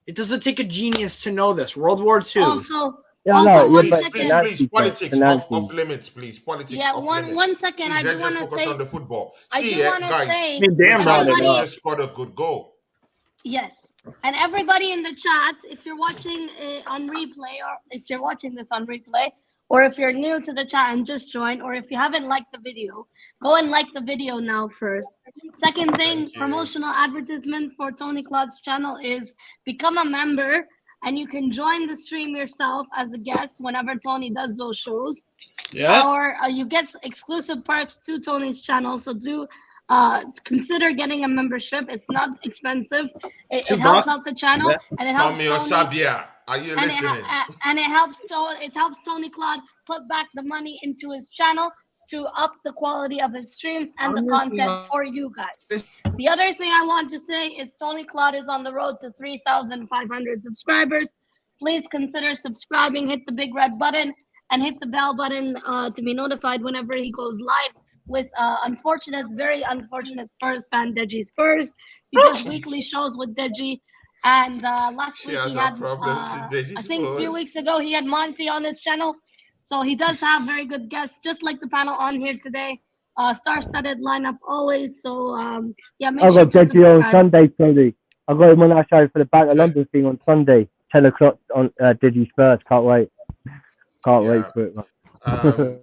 It doesn't take a genius to know this. World War II. Also, Yeah, also no, one yeah, second. Please, politics off limits, please. Politics Yeah, off one limits. second. Please, I do let's want just to focus say. on the football. I See, do want to guys, say. Richarlison just scored a good goal. Yes, and everybody in the chat, if you're watching on replay, or if you're watching this on replay, or if you're new to the chat and just joined, or if you haven't liked the video, go and like the video now first. Second thing, promotional advertisement for Tony Claude's channel is become a member, and you can join the stream yourself as a guest whenever Tony does those shows. Yeah. Or you get exclusive perks to Tony's channel. So do consider getting a membership. It's not expensive. It helps out the channel, and it helps Tommy or Sabia, are you listening? And it helps Tony Claude put back the money into his channel to up the quality of his streams and the content for you guys. The other thing I want to say is Tony Claude is on the road to 3,500 subscribers. Please consider subscribing, hit the big red button, and hit the bell button to be notified whenever he goes live with very unfortunate Spurs fan, Deji Spurs. He does weekly shows with Deji. And last week he had, I think a few weeks ago, he had Monty on his channel. So he does have very good guests, just like the panel on here today. Star-studded lineup always. So yeah, make I've sure got to Deji on subscribe. Sunday, Tony. I got him on our show for the Bank of London thing on Sunday, 10 o'clock on Deji's Spurs. Can't wait. Can't wait for it, man.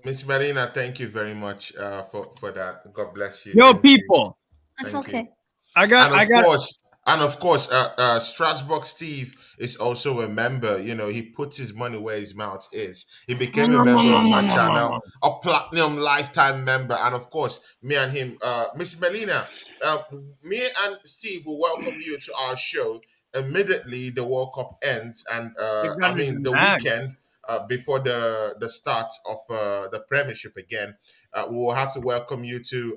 Miss Marina, thank you very much for that. God bless you. Yo, Thank people. That's Thank okay. you. I got. Of course, Strasbourg Steve is also a member. You know, he puts his money where his mouth is. He became a member of my channel, a platinum lifetime member, and of course, me and him, Miss Melina, me and Steve will welcome you to our show immediately the World Cup ends, and the weekend. before the start of the Premiership again, we will have to welcome you to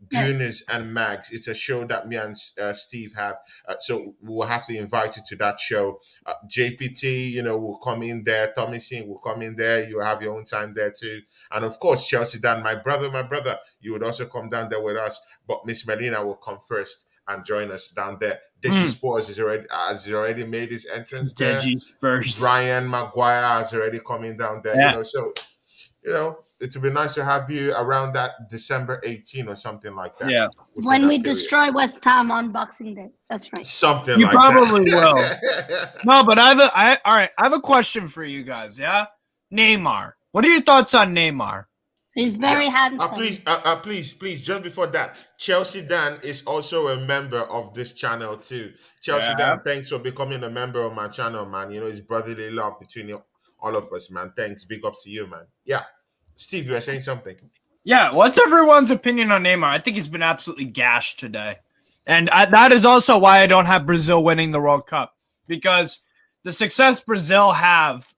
Gooners and Mags. It's a show that me and Steve have. So we'll have to invite you to that show. JPT, will come in there. Tommy Singh will come in there. You'll have your own time there too. And of course, Chelsea Dan, my brother, you would also come down there with us. But Miss Melina will come first and join us down there. Deji Sports has already made his entrance there. Deji Spurs. Brian Maguire has already coming down there. Yeah. So it would be nice to have you around that December 18 or something like that. Yeah. When we destroy West Ham on Boxing Day. That's right. Something you like probably that. will. No, but I have a question for you guys. Yeah, Neymar. What are your thoughts on Neymar? He's very handsome. Please, just before that, Chelsea Dan is also a member of this channel too. Chelsea Dan, thanks for becoming a member of my channel, man. It's brotherly love between all of us, man. Thanks. Big ups to you, man. Yeah. Steve, you were saying something. Yeah, what's everyone's opinion on Neymar? I think he's been absolutely gashed today. And that is also why I don't have Brazil winning the World Cup. Because the success Brazil have,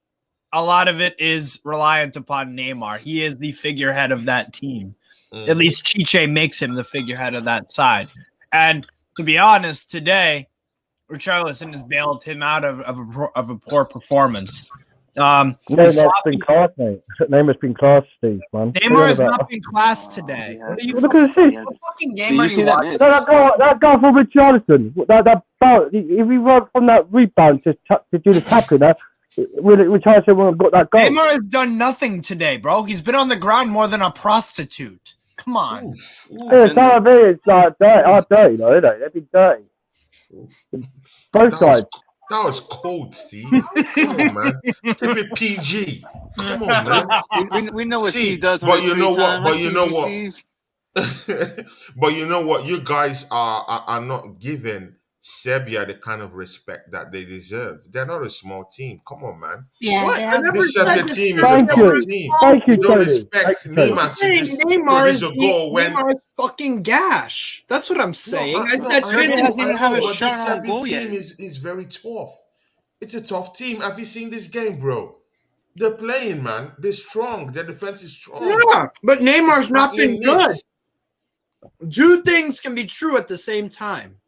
a lot of it is reliant upon Neymar. He is the figurehead of that team. At least Chiche makes him the figurehead of that side. And to be honest, today, Richarlison has bailed him out of a poor perforess. Neymar's been class, mate. Neymar's been class, Steve, man. Neymar has not been class today. What are you Look at this. fucking game are you watching? That guy for Richarlison, that bounce, if he run from that rebound to do the tackle, Richarlison wouldn't have got that goal. Neymar has done nothing today, bro. He's been on the ground more than a prostitute. Come on. Yeah, some of it is like dirty, though, isn't it? They've been dirty. Both sides. That was cold, Steve. Come on, man. Keep it PG. Come on, man. We know what Steve does. But you know what? But you know what? You guys are not giving Serbia the kind of respect that they deserve. They're not a small team. Come on, man. Yeah, this Serbia team is a tough team. You don't expect Neymar to just produce a goal when Neymar is fucking gash. That's what I'm saying. I said Serbia hasn't even have a but this shot on Serbia goal team yet. is very tough. It's a tough team. Have you seen this game, bro? They're playing, man. They're strong. Their defense is strong. Yeah, but Neymar's not been good. Two things can be true at the same time.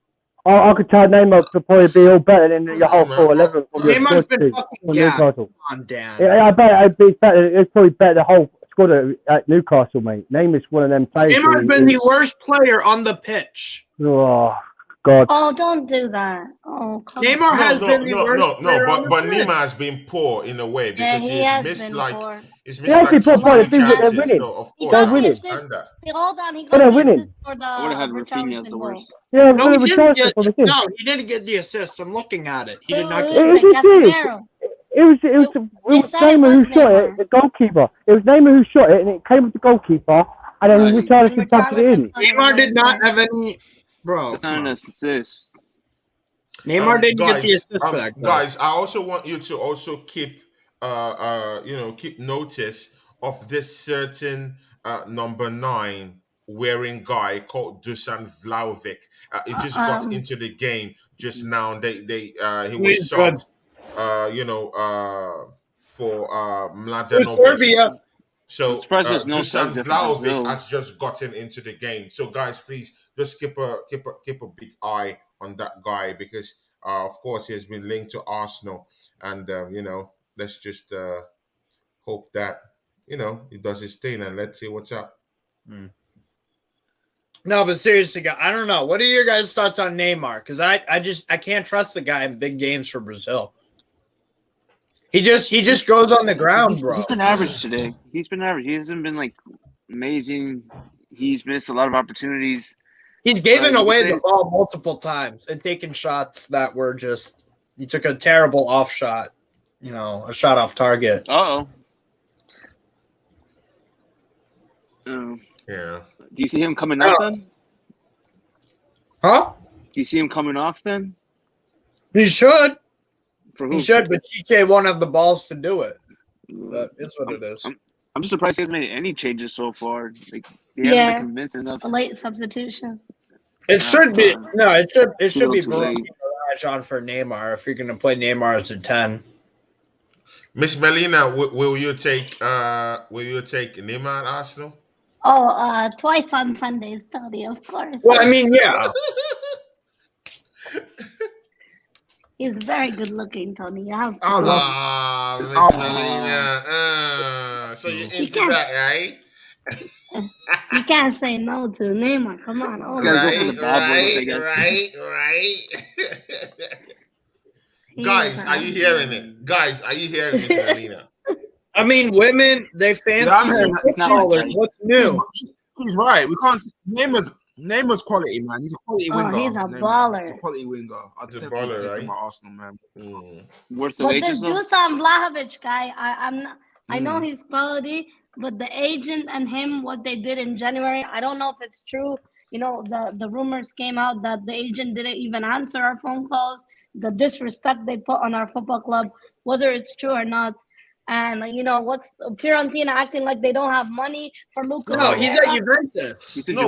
I could tell Neymar could probably be all better than your whole 4-11. Neymar's been fucking gash. Come on, Dan. Yeah, I bet it's better. It's probably better the whole squad at Newcastle, mate. Neymar's one of them players. Neymar's been the worst player on the pitch. Oh, God. Oh, don't do that. Oh, come Neymar on. has been the worst player on the but pitch. Neymar has been poor in a way because Yeah, he's missed like poor. he's missed like poor, but two chances. they're winning. So of He course, got They're winning. the assist. Hold on, he But got they're the winning. assist for the I would have had Rafinha as Richarlison the goal. worst. Yeah, No, he didn't get, for the no, he didn't get the assist. I'm looking at it. He did not Who get is it? Casemiro. It was said Neymar it who was shot Neymar. it, the goalkeeper. It was Neymar who shot it, and it came with the goalkeeper, and then Richarlison tapped it in. Neymar did not have any. Bro, That's not an assist. Neymar didn't get the assist for that. Guys, I also want you to also keep keep notice of this certain number 9 wearing guy called Dusan Vlahovic. He just got into the game just now. He was subbed for Mladenovic. Serbia. So surprised no Dusan subs Vlahovic Brazil. has just gotten into the game. So guys, please just keep a big eye on that guy because of course he has been linked to Arsenal, and let's just hope that he does his thing, and let's see what's up. No, but seriously, guys, I don't know. What are your guys' thoughts on Neymar? Because I can't trust the guy in big games for Brazil. He just goes on the ground, bro. He's been average today. He's been average. He hasn't been like amazing. He's missed a lot of opportunities. He's given away the ball multiple times and taken shots that were just. He took a terrible off shot, a shot off target. Oh. Yeah. Do you see him coming off then? Huh? Do you see him coming off then? He should. For who? He should, but Chiche won't have the balls to do it. But it's what it is. I'm just surprised he hasn't made any changes so far. Like, he hasn't been convincing enough. A late substitution. It should be it should be too late. on for Neymar if you're going to play Neymar as a 10. Miss Melina, will you take Neymar at Arsenal? Oh, twice on Sundays, Tony, of course. Well, I mean, yeah. He's very good looking, Tony. You have to. Ah, Miss Melina. So you're into that, right? You can't say no to Neymar. Come on. Oh, right. Guys, are you hearing it? Guys, are you hearing Miss Melina? I mean, women, they fancy some footballers. What's new? He's right. We can't. Neymar's quality, man. He's a quality winger. He's a baller. He's a quality winger. He's a baller, right? My Arsenal, man. Worth the but wages, this Dusan Vlahovic guy, I know he's quality, but the agent and him, what they did in January, I don't know if it's true. You know, the rumors came out that the agent didn't even answer our phone calls. The disrespect they put on our football club, whether it's true or not. And what's Fiorentina acting like they don't have money for Lucas? No, he's at Juventus. No,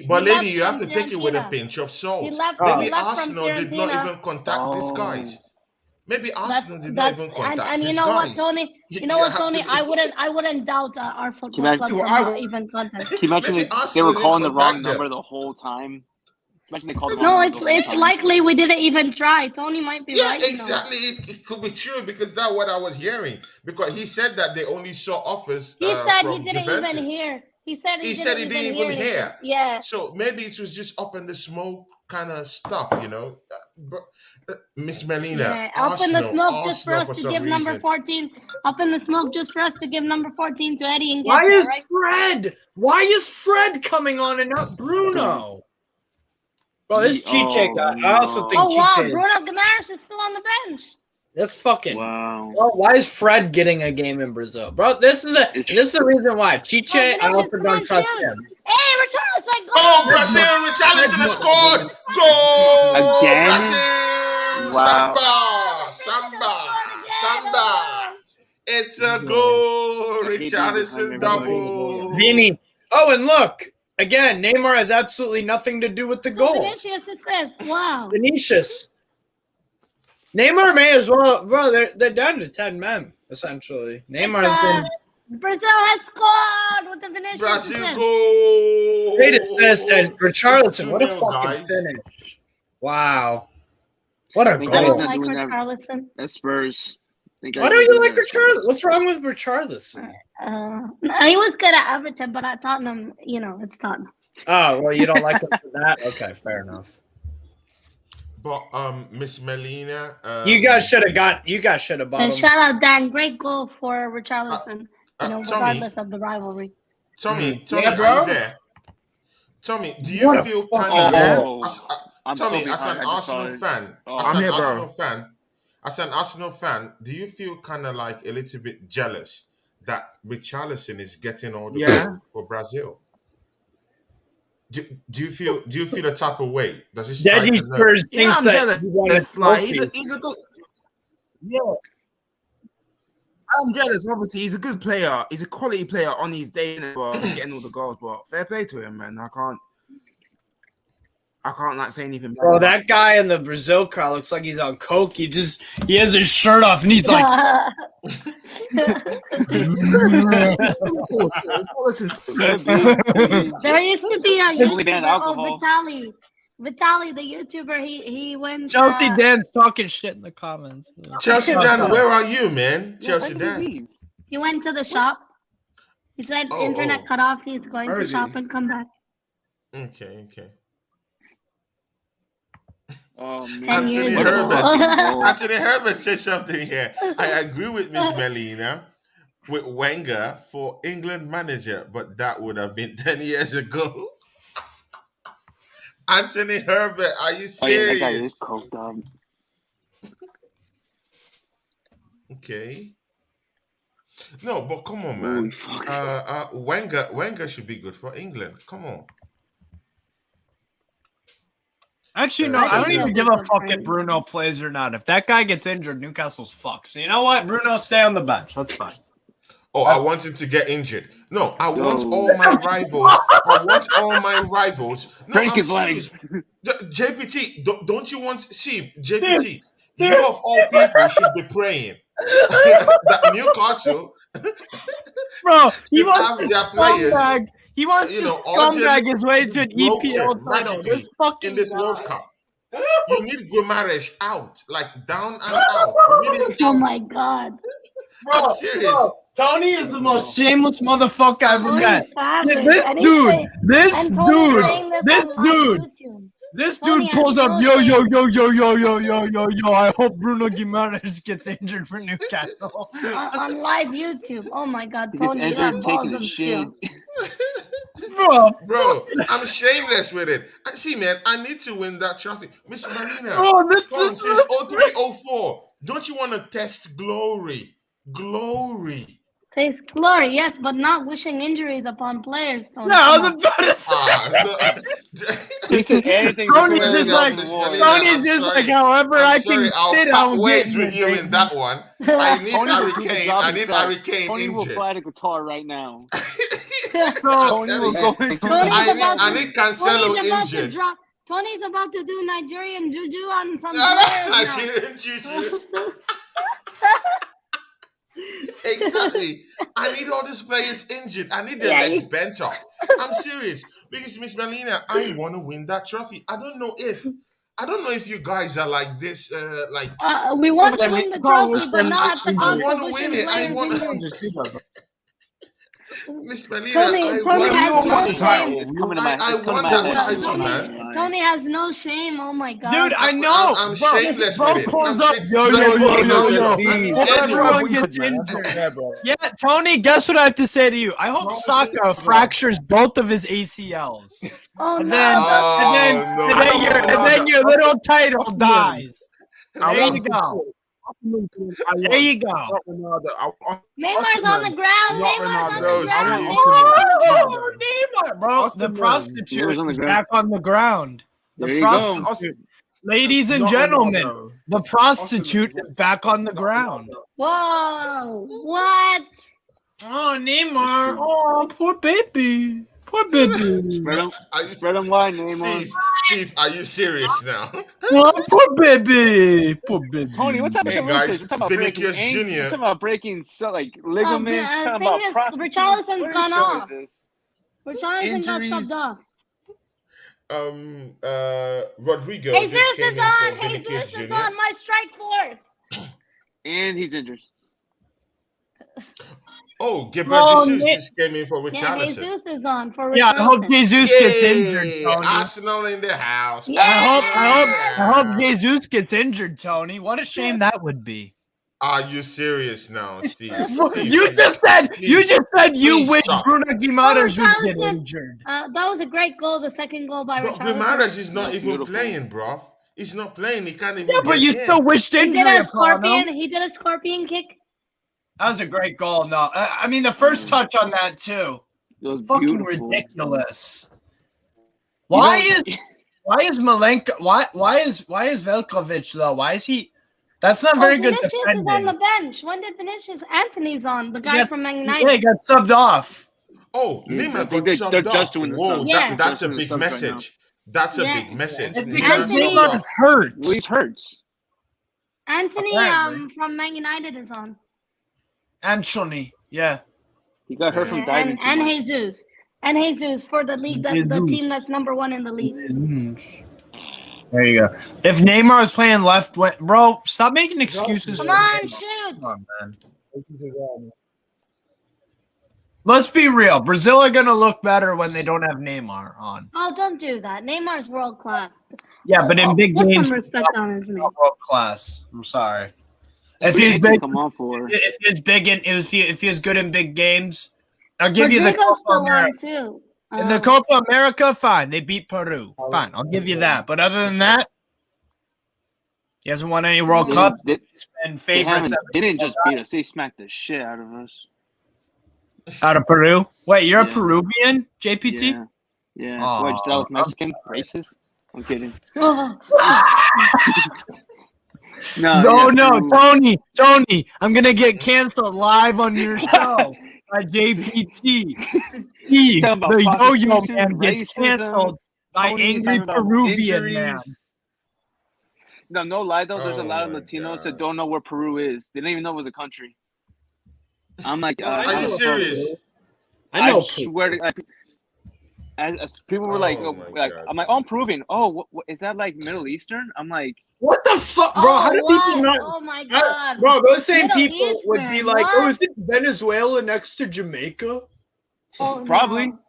but lady, you have to take it with a pinch of salt. Maybe Arsenal did not even contact these guys. Maybe Arsenal did not even contact and these you know guys. what, Tony? You know what, Tony? I wouldn't doubt our football club not even contact. Can you imagine they were calling the wrong number the whole time? It's likely we didn't even try. Tony might be right. Exactly. It could be true because that's what I was hearing. Because he said that they only saw offers. He said from he didn't Juventus. even hear. He said he didn't even hear. Yeah. So maybe it was just up in the smoke kind of stuff, Miss Melina. Yeah, up in the smoke just for us to give number 14. Up in the smoke just for us to give number 14 to Eddie and Why is Fred? Why is Fred coming on and not Bruno? Bro, this Chiche guy. I also think Chiche. Oh, wow. Chiche. Bruno Guimaraes is still on the bench. That's fucking. Wow. Bro, why is Fred getting a game in Brazil? Bro, this is the reason why. Chiche, I also don't trust him. Hey, Richarlison, go! Oh, Brazil, Richarlison has scored! Goal! Again? Brazil! Wow. Samba! It's a goal! Richarlison double! Vini. Oh, and look! Again, Neymar has absolutely nothing to do with the goal. Vinicius assist. Wow. Vinicius. Neymar may as well, bro. They're down to 10 men essentially. Neymar has been. Brazil has scored with the Vinicius. Brazil goal. Great assist and Richarlison. What a fucking finish! Wow, what a goal! I don't like Richarlison. That's Spurs. Why don't you like Richarlison? What's wrong with Richarlison? He was good at Everton, but at Tottenham, it's Tottenham. Oh well, you don't like him for that? Okay, fair enough. But Miss Melina, you guys should have bought him. And shout out Dan, great goal for Richarlison. Regardless of the rivalry. Tommy, are you there? Tommy, do you feel kind of Tommy, as an Arsenal fan, as an Arsenal fan, do you feel kind of like a little bit jealous that Richarlison is getting all the goals for Brazil? Do you feel a type of way? Does it strike a nerve? I'm jealous. He's a good. Yeah. I'm jealous. Obviously, he's a good player. He's a quality player on his day, getting all the goals. But fair play to him, man. I can't like say anything. Bro, that guy in the Brazil car looks like he's on coke. He has his shirt off and he's like. There used to be a YouTuber, Vitaly, the YouTuber. He went. Chelsea Dan's talking shit in the comments. Chelsea Dan, where are you, man? Chelsea Dan. He went to the shop. He said internet cut off. He's going to shop and come back. Okay. Oh, Anthony Herbert said something here. I agree with Miss Melina with Wenger for England manager, but that would have been 10 years ago. Anthony Herbert, are you serious? That guy is coked up. Okay. No, but come on, man. Wenger should be good for England. Come on. Actually, no, I don't even give a fuck if Bruno plays or not. If that guy gets injured, Newcastle's fucked. So you know what? Bruno, stay on the bench. That's fine. Oh, I want him to get injured. No, I want all my rivals. No, break his legs. JPT, don't you want... See, JPT, you of all people should be praying. that Newcastle, bro, he should wants have to their players, scumbag. He wants to urgently scumbag his way to an EPL broken title. This magically in fucking this World guy. Cup. You need Guimaraes out, like down and out. You need him Oh out. my god. I'm serious. Tony is the most shameless motherfucker I've ever met. Savage. This And dude, this dude Tony pulls has up, no yo, yo, shame. yo, yo, yo, yo, yo, yo, yo. I hope Bruno Guimaraes gets injured for Newcastle. on live YouTube. Oh my god, He gets Tony, you injured have taking balls a of shit. steel. Bro, I'm shameless with it. And see, man, I need to win that trophy. Miss Marina, Bro, this come, is- since 0304, don't you want to test glory? Glory. Taste glory, yes, but not wishing injuries upon players, Tony. No, I Come was on. about to say. He said anything. Tony's Marina, just like, Miss Marina, Tony's I'm just sorry. like, however I'm I sorry, can I'll sit part on ways getting with it, you baby. in that one. I need Tony will do the Hurricane. job I need himself. Hurricane Tony will injured. play the guitar right now. I'm Tony will telling go you. into I need Cancelo Tony's about to injured. drop. Tony's about to do Nigerian juju on some Nigerian players juju. Exactly. I need all these players injured. I need their legs bent up. I'm serious. Because Miss Melina, I want to win that trophy. I don't know if you guys are like this. We want to win the trophy, but not at the I cost want of to win wishing it. I players want injured. Miss Melina, Tony I has want no the shame. title. It's coming to my. I It's coming want to the my title, head. man. Tony has no shame. Oh my god. Dude, I know. I'm bro, shameless bro with it. pulls I'm up, yo, yo, yo, yo, yo. Hope everyone gets injured. Yeah, Tony, guess what I have to say to you? I hope Saka fractures both of his ACLs. Oh And no. then your little title dies. There you go. There you go. Neymar's on the ground. Neymar's on the ground. Oh, Neymar, bro. The prostitute is back on the ground. There you go. Ladies and gentlemen, the prostitute is back on the ground. Whoa! What? Oh, Neymar. Oh, poor baby. Poor baby. Spread him wide, Neymar. Steve, are you serious now? Oh, poor baby. Poor baby. Tony, what type of guys, we're talking about breaking Vinicius ankles, Jr. we're talking about breaking ligaments, the talking thing about is, prostitutes. Richarlison's What gone show off. is this? Richarlison got Injuries. subbed off. Rodrigo Jesus just came is in on. for Vinicius Jesus is Jr. on. My strike force. And he's injured. Oh, Gabriel Oh, Jesus Nick. just came in for Yeah, Richarlison. Jesus is on for Richarlison. Yeah, I hope Jesus gets injured, Yay! Tony. Arsenal in the house. Yeah. I hope Jesus gets injured, Tony. What a shame that would be. Are you serious now, Steve? You just said you please wish stop. Bruno Guimaraes would get Richarlison. injured. That was a great goal. The second goal by But Richarlison. Guimaraes is not even Beautiful. playing, bruv. He's not playing. He can't even Yeah, but get you in. still wished He did injury a upon scorpion. him. He did a scorpion kick. That was a great goal. No, I mean the first touch on that too. It was Fucking beautiful. ridiculous. Why is Malenko? Why is Velkovic though? Why is he? That's not very good Vinicius defending. is on the bench. When did Vinicius? Anthony's on. The guy Yeah, from Man Yeah, he United. got subbed off. Oh, Yeah, I Neymar think got they're subbed just off. doing the Whoa, subs. Yeah. that's a They're just big doing the subs right now. message. That's a Yeah. big message. It's Neymar because Anthony- subbed Neymar's off. hurt. Well, he's hurt. Anthony Apparently. from Man United is on. Anthony, yeah. He got hurt from Yeah, diving too and much. Jesus. And Jesus for the league. That's the team that's number one in the league. There you go. If Neymar is playing left wing, bro, stop making excuses. Come for on, Neymar. shoot. Come on, man. Let's be real. Brazil are gonna look better when they don't have Neymar on. Oh, don't do that. Neymar's world class. Yeah, but in big Put games, some he's respect on his name. not world class. I'm sorry. If Free he's agent big, come on for. if he's big in, if he's good in big games, I'll give you the Rodrigo's Copa still on America. too. In the Copa America, fine. They beat Peru. Fine, I'll give you that. But other than that, he hasn't won any World They- Cup. they- He's been They, favorites they didn't just beat us. They smacked the shit out of us. out of Peru. Wait, you're a Yeah. Peruvian, JPT? Yeah. Yeah. Aw, What, that was Mexican? Racist? I'm kidding. Oh, No, Tony, I'm gonna get canceled live on your show by JPT. Steve, Talking about the yo-yo prostitution, man gets racism. canceled by Tony is angry talking about Peruvian injuries. man. no lie though. There's a Oh lot of my Latinos that gosh. don't know where Peru is. They didn't even know it was a country. I'm like, Are you serious? I know. swear to. As people were like, Oh my like god. I'm like, oh, I'm Peruvian. Oh, what is that like Middle Eastern? I'm like, What the fuck, bro? Oh, How do people what? not? Oh my god. Bro, those same Middle people would be Eastern, like, "Oh, what? is it Venezuela next to Jamaica?" Oh probably. no.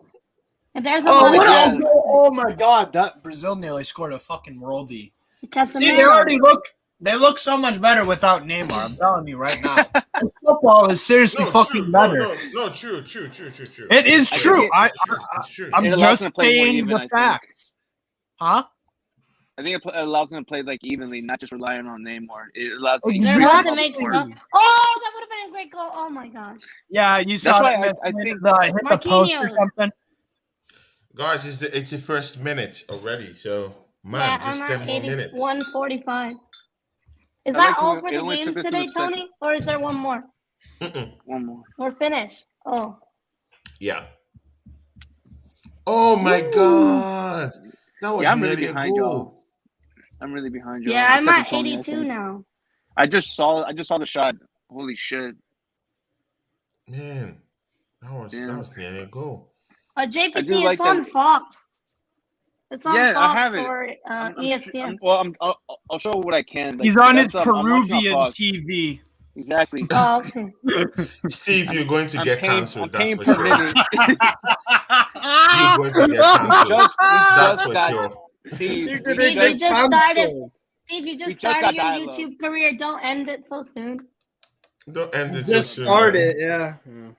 And there's a Oh, lot what? of Yeah. Oh my god, that Brazil nearly scored a fucking worldie. See, Casemiro. they already look. They look so much better without Neymar. I'm telling you right now. This football is seriously No, fucking true. better. No, true. It is I true. think It's true. I'm it allows just them to play more saying even, the I think. facts. Huh? I think it allows them to play like evenly, not just relying on Neymar. It allows them They're to allowed increase to make more. stuff. Oh, that would have been a great goal. Oh my gosh. Yeah, you That's saw why that I think hit the post or Marquinhos. something. Guys, it's the 81st minute already. So man, Yeah, just I'm 10 at more minutes. 81:45. Is I that like all how for it the only games took us to today, the second. Tony? Or is there one more? One more. We're finished. Oh. Yeah. Oh my god. That was Yeah, I'm really nearly a behind y'all. goal. I'm really behind y'all. Yeah, I'm Except at for Tony, I 82 think. now. I just saw the shot. Holy shit. Man, that was nearly a goal. I JPT, do like it's on that. Fox. It's on Yeah, I Fox have it. or ESPN. I'll show what I can. Like, He's on his I'm watching on Peruvian Fox. TV. Exactly. Oh, okay. Steve, you're going to get cancelled. I'm That's paying for per sure. minute. You're going to get cancelled. That's for got sure. Steve, Steve, you just started. Steve, you just started your dial-up. YouTube career. Don't end it so soon. Don't end it Just so soon. started, man. yeah.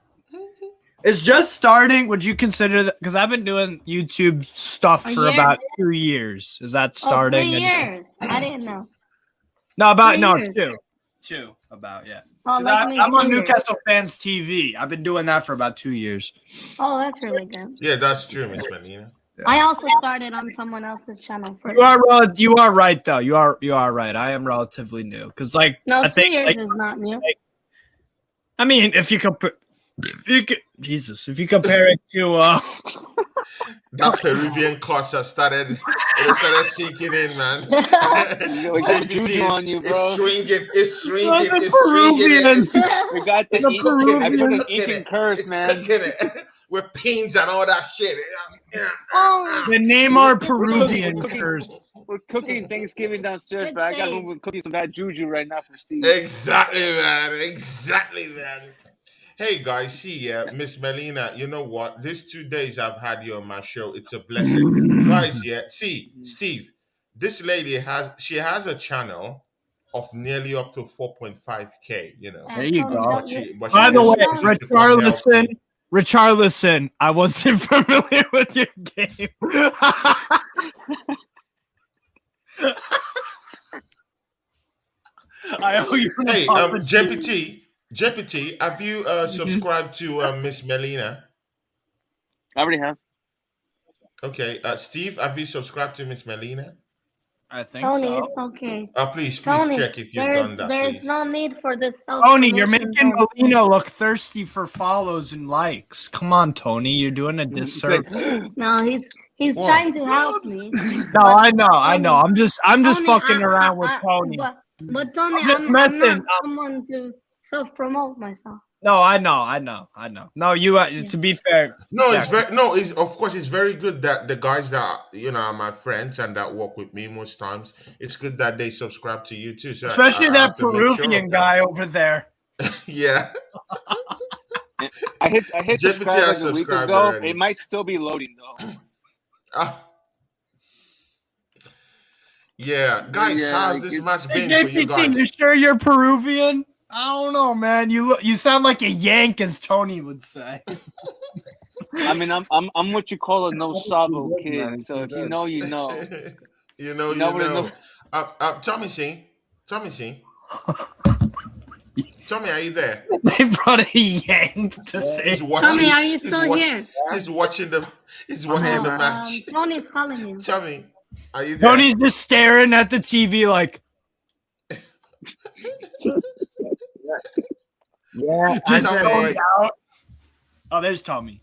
It's just starting. Would you consider that? Because I've been doing YouTube stuff for about 2 years. Is that starting? 3 years. I didn't know. No, about 3 years. two. About yeah. Oh, like me, I'm on 2 years. Newcastle Fans TV. I've been doing that for about 2 years. Oh, that's really good. Yeah, that's true, Miss Melina. Yeah. I also started on someone else's channel first. You are right though. You are right. I am relatively new because I 2 think years is not new. I mean, if you compare, if you compare it to that Peruvian culture started sinking in, man. JPT on you, bro. It's stringing. We got the Peruvian. I put an inking curse, man. With pins and all that shit. Oh. The Neymar Peruvian curse. We're cooking Thanksgiving downstairs, Good but I got save. to cook you some bad juju right now for Steve. Exactly, man. Hey guys, see, Miss Melina, you know what? These 2 days I've had you on my show, it's a blessing. Guys, see, Steve, this lady has a channel of nearly up to 4.5K, you know. There you go. By the way, Richarlison, I wasn't familiar with your game. I owe you. Hey, JPT, have you subscribed to Miss Melina? I already have. Okay, Steve, have you subscribed to Miss Melina? I think Tony, so. it's okay. Please Tony, check if you've done that, There's please. no need for this. Tony, you're making Melina look thirsty for follows and likes. Come on, Tony, you're doing a disservice. No, he's trying to help me. No, I know. I'm just Tony, fucking around with Tony. But Tony, I'm I'm messing. not someone to self-promote myself. No, I know. No, you. To be fair. No, of course it's very good that the guys that are my friends and that work with me most times. It's good that they subscribe to you too. So especially that Peruvian guy over there. Yeah. I hit JPT has subscribe like a week subscribed ago. already. It might still be loading though. Yeah, guys, how's this match been for you guys? You sure you're Peruvian? I don't know, man. You sound like a Yank, as Tony would say. I mean, I'm what you call a no sabo kid. So if you know, you know. you know. Tommy C. Tommy, are you there? They brought a Yank to say. He's watching. Tommy, are you still here? He's watching the match. Tony's calling you. Tommy, are you there? Tony's just staring at the TV like. Yeah, just Tommy. out. Oh, there's Tommy.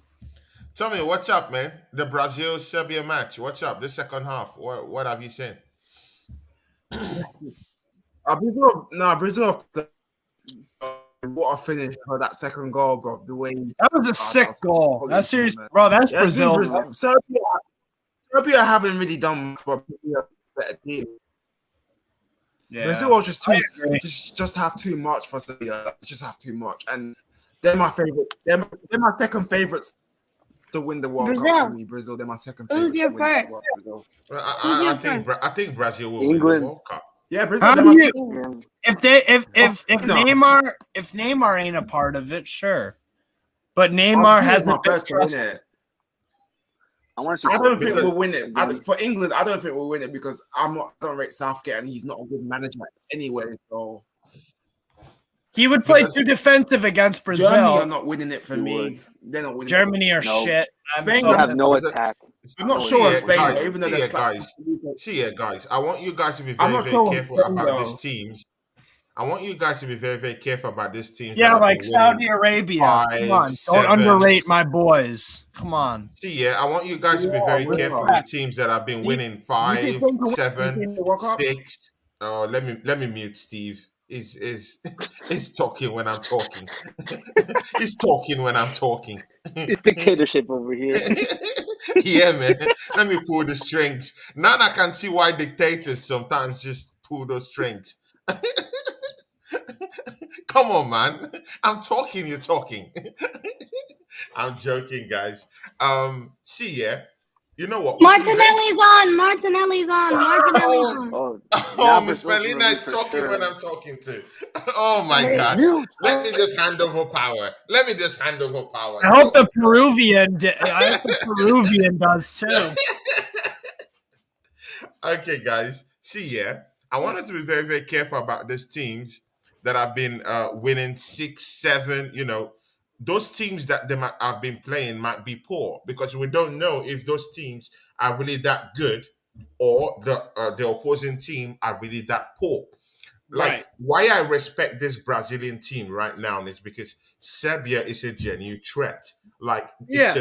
Tommy, what's up, man? The Brazil-Serbia match. What's up? The second half. What have you seen? Brazil. What a finish for that second goal, bro. The way that was a sick goal. That series, bro. That's Brazil. Serbia haven't really done much, but better team. Yeah. Brazil are just have too much for Serbia. Just have too much, and they're my favorite. They're my second favorites to win the World Cup for me. Brazil, they're my second favorite. Who's your first? I think Brazil will win the World Cup. Yeah, Brazil. If Neymar ain't a part of it, sure. But Neymar hasn't been trusted. I don't think we'll win it. For England, I don't think we'll win it because I don't rate Southgate and he's not a good manager anyway. So he would play too defensive against Brazil. Germany are not winning it for me. They're not winning. Germany are shit. Spain have no attack. I'm not sure of Spain, guys, even though guys. I want you guys to be very, very careful about these teams. I want you guys to be very, very careful about these teams. Yeah, like Saudi Arabia. Come on, don't underrate my boys. Come on. I want you guys to be very careful with teams that have been winning 5, 7, 6. Oh, let me mute Steve. He's talking when I'm talking. He's talking when I'm talking. It's dictatorship over here. Yeah, man. Let me pull the strings. Now I can see why dictators sometimes just pull those strings. Come on, man. I'm talking, you're talking. I'm joking, guys. You know what? Martinelli's on. Oh, Miss Melina is talking when I'm talking to. Oh my God. Let me just hand over power. I hope the Peruvian does too. Okay, guys. I wanted to be very, very careful about these teams that have been winning 6, 7, those teams that they might have been playing might be poor because we don't know if those teams are really that good or the opposing team are really that poor. Like, why I respect this Brazilian team right now is because Serbia is a genuine threat. Like, it's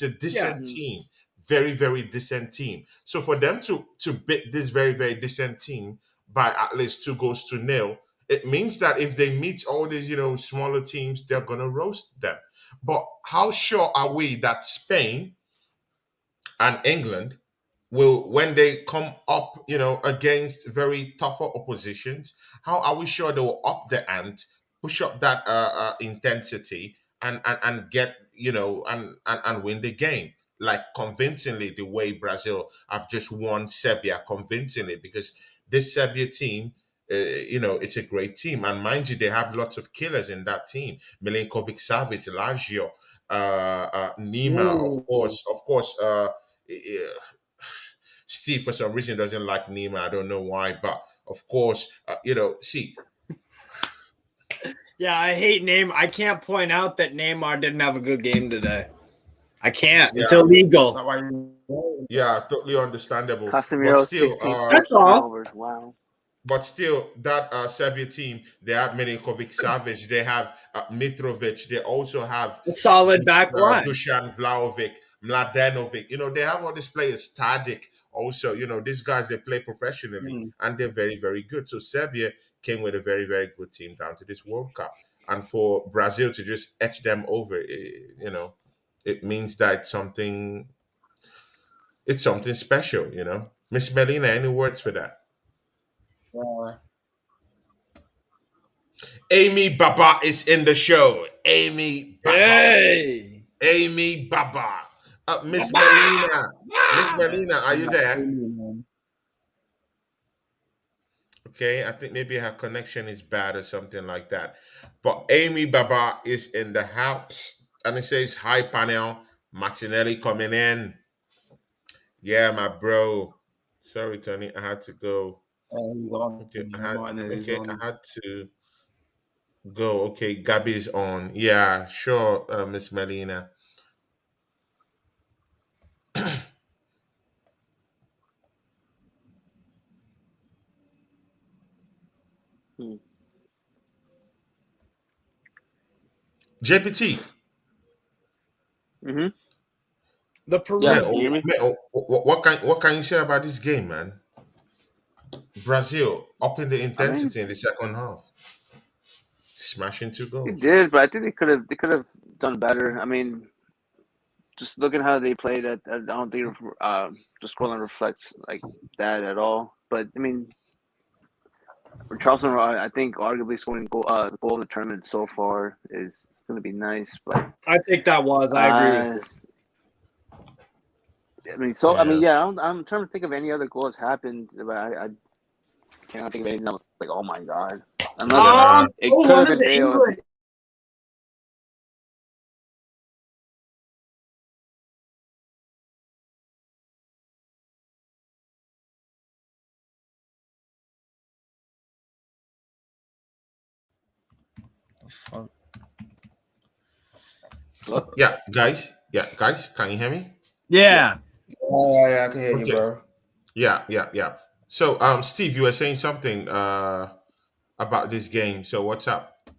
a decent team. Very, very decent team. So for them to beat this very, very decent team by at least 2-0, it means that if they meet all these, smaller teams, they're gonna roast them. But how sure are we that Spain and England will, when they come up, against very tougher oppositions, how are we sure they will up the ante, push up that intensity, and get, and win the game? Like convincingly, the way Brazil have just won Serbia convincingly, because this Serbia team, it's a great team, and mind you, they have lots of killers in that team: Milinkovic, Savic, Lazio, Nima, of course. Steve, for some reason, doesn't like Nima. I don't know why, but of course, Yeah, I hate Neymar. I can't point out that Neymar didn't have a good game today. I can't. It's illegal. Yeah, totally understandable. Casemiro, But still, that's all. Wow. But still, that Serbia team, they have Milinkovic, Savic, they have Mitrovic, they also have a solid back line. Dusan Vlahovic, Mladenovic. They have all these players. Tadic also. These guys, they play professionally and they're very, very good. So Serbia came with a very, very good team down to this World Cup. And for Brazil to just etch them over, it means that it's something special, Miss Melina, any words for that? Amy Baba is in the show. Amy Baba. Hey. Amy Baba. Miss Melina. Miss Melina, are you there? Okay, I think maybe her connection is bad or something like that. But Amy Baba is in the house. And it says, hi, panel. Martinelli coming in. Yeah, my bro. Sorry, Tony. I had to go. Okay, I had to go. Okay, Gabby's on. Yeah, sure, Miss Melina. JPT. Mm-hmm. The Peruvian. What can you say about this game, man? Brazil upping the intensity in the second half, smashing 2 They goals. did, but I think they could have done better. I mean, just looking how they played, I don't think the scoreline reflects like that at all. But I mean, Charleston, I think arguably scoring the goal of the tournament so far is going to be nice. But I think that was. I agree with you. I mean, so I mean, yeah. I'm trying to think of any other goals happened, but I can't think of anything that was like, oh my god. It could have been Bale. Yeah, guys. Yeah, guys. Can you hear me? Yeah. Yeah, I can hear you, bro. Yeah. So, Steve, you were saying something about this game. So, what's up?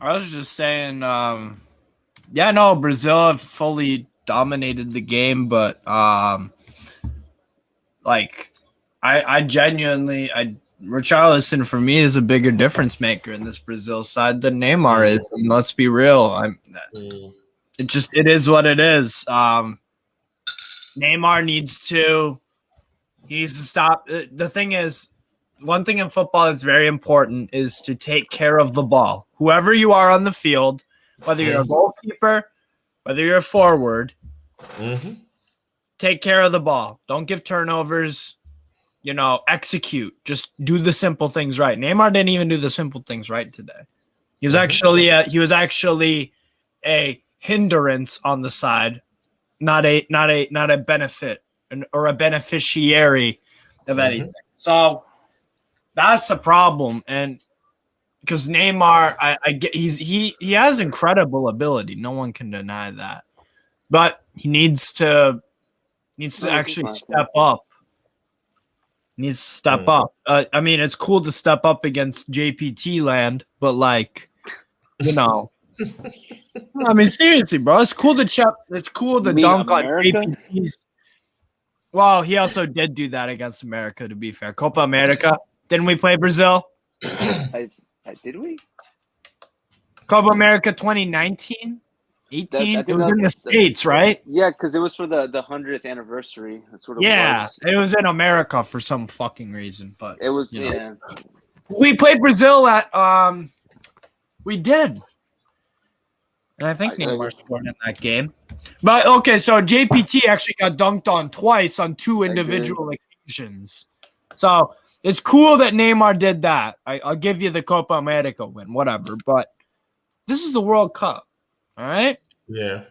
I was just saying, yeah, no, Brazil have fully dominated the game, but like, I genuinely, Richarlison for me is a bigger difference maker in this Brazil side than Neymar is. And let's be real, it is what it is. Neymar needs to stop. The thing is, one thing in football that's very important is to take care of the ball. Whoever you are on the field, whether you're a goalkeeper, whether you're a forward, take care of the ball. Don't give turnovers. Execute. Just do the simple things right. Neymar didn't even do the simple things right today. He was actually a hindrance on the side, not a benefit or a beneficiary of anything. So that's the problem, and because Neymar, he has incredible ability. No one can deny that, but he needs to actually step up. Needs to step up. I mean, it's cool to step up against JPT land, but I mean, seriously, bro, it's cool to dunk on JPT's. Well, he also did do that against America, to be fair. Copa America. Didn't we play Brazil? Did we? Copa America 2019? 18? It was in the States, right? Yeah, because it was for the 100th anniversary. That's what it was. Yeah, it was in America for some fucking reason. But it was, yeah. We played Brazil at, we did. And I think Neymar scored in that game. But, okay, so JPT actually got dunked on twice on 2 individual occasions. So it's cool that Neymar did that. I'll give you the Copa America win, whatever. But this is the World Cup, all right? Yeah.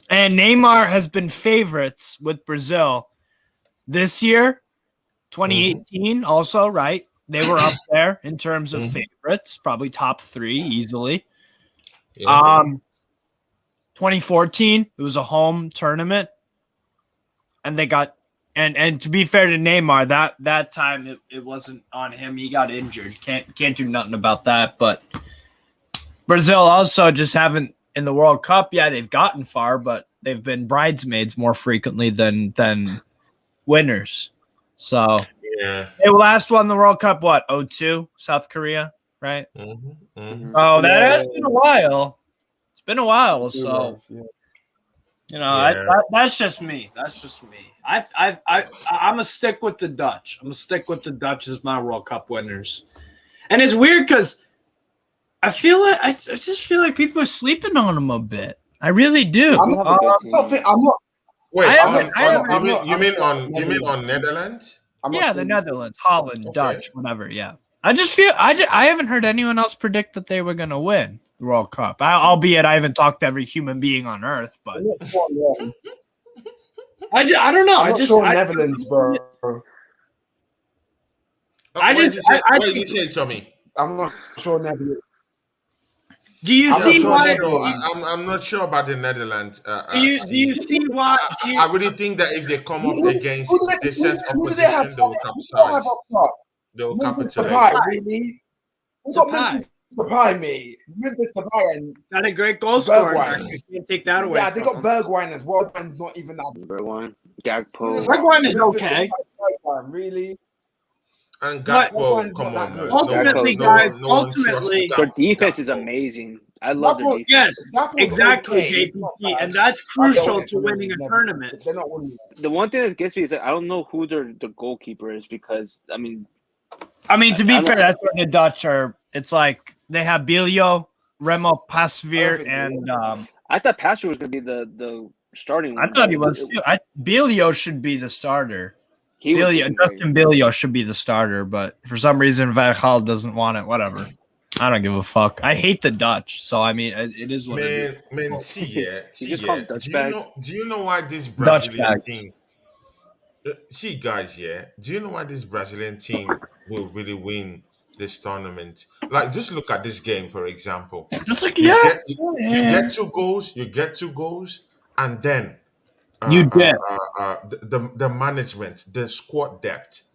And Neymar has been favorites with Brazil this year, 2018 also, right? They were up there in terms of favorites, probably top 3 easily. Yeah. 2014, it was a home tournament, and they got and to be fair to Neymar, that time it wasn't on him. He got injured. Can't do nothing about that. But Brazil also just haven't in the World Cup. Yeah, they've gotten far, but they've been bridesmaids more frequently than winners. So yeah, they last won the World Cup 2002, South Korea, right? Oh, that has been a while. Been a while, so that's just me. That's just me. I'm gonna stick with the Dutch. I'm gonna stick with the Dutch as my World Cup winners. And it's weird because I just feel like people are sleeping on them a bit. I really do. I'm not. Wait, you mean on Netherlands? Yeah, the Netherlands, Holland, Dutch, whatever. Yeah, I just feel I haven't heard anyone else predict that they were gonna win the World Cup. Albeit I haven't talked to every human being on earth, but I don't know. I'm not sure Netherlands, bro. What did you say, Tommy? I'm not sure Netherlands. Do you see why? I'm not sure about the Netherlands. Do you see why? I really think that if they come up against this set opposition, they will capitalize. They will capitalize. Really? We got Memphis Depay, mate. Memphis Depay and got a great goal scorer. You can't take that away. Yeah, they got Bergwijn as well. Bergwijn's not even that. Bergwijn, Gakpo. Bergwijn is okay. Really? And Gakpo, come on, man. Ultimately, guys, no one trusts their Gakpo. defense is amazing. I love their defense. Yes, exactly, JPT, and that's crucial to winning a tournament. They're not winning. The one thing that gets me is that I don't know who the goalkeeper is because I mean, to be fair, that's what the Dutch are. It's like they have Bilio, Remo Pasveer, and I thought Pasveer was going to be the starting one. I thought he was too. Bilio should be the starter. Justin Bilio should be the starter, but for some reason Van Gaal doesn't want it. Whatever. I don't give a fuck. I hate the Dutch, so I mean, it is what it is. Man, see, do you know why this Dutch Brazilian team? See, guys, do you know why this Brazilian team will really win this tournament? Like, just look at this game, for example. Just like, you get 2 goals, and then the management, the squad depth.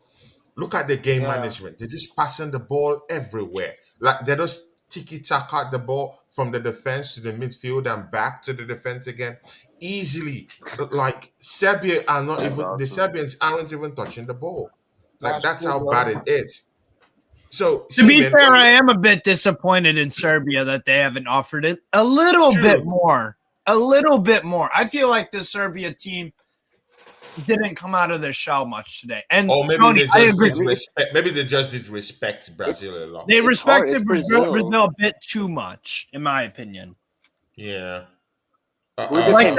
Look at the game management. They're just passing the ball everywhere. Like, they just tiki-taka the ball from the defense to the midfield and back to the defense again. Easily. Like, Serbia are not even, the Serbians aren't even touching the ball. Like, that's how bad it is. So, to be fair, I am a bit disappointed in Serbia that they haven't offered it a little bit more. A little bit more. I feel like the Serbia team didn't come out of their shell much today. And maybe Tony, maybe they just did respect Brazil a lot. They respected Brazil a bit too much, in my opinion. Yeah. Deputy,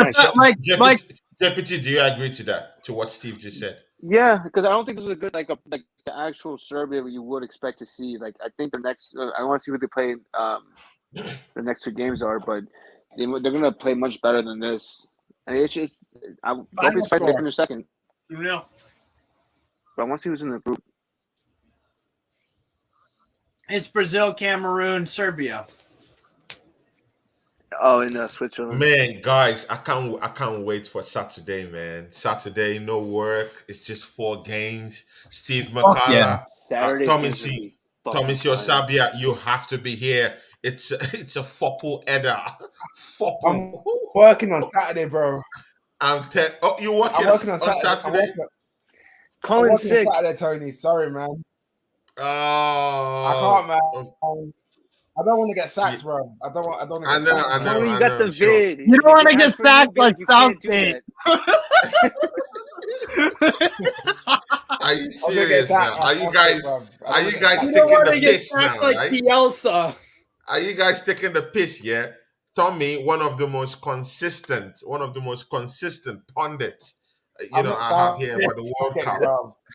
do you agree to that? To what Steve just said? Yeah, because I don't think this is a good like the actual Serbia you would expect to see. Like I think the next, I want to see what they play. The next 2 games are, but they're going to play much better than this. And it's just, don't be surprised if they're second. Yeah. But I want to see who's in the group. It's Brazil, Cameroon, Serbia. Oh, in Switzerland. Man, guys, I can't wait for Saturday, man. Saturday, no work. It's just 4 games. Steve McCalla, Tommy C, Serbia, you have to be here. It's a football header. I'm working on Saturday, bro. You're working on Saturday? Calling sick. Saturday, Tony. Sorry, man. I can't, man. I don't want to get sacked, bro. I don't want to get sacked. I know. You got the vid. You don't want to get sacked like Southgate. Are you serious now? Are you guys taking the piss now? Like Bielsa. Are you guys taking the piss? Yeah, Tommy, one of the most consistent pundits, I have here for the World Cup,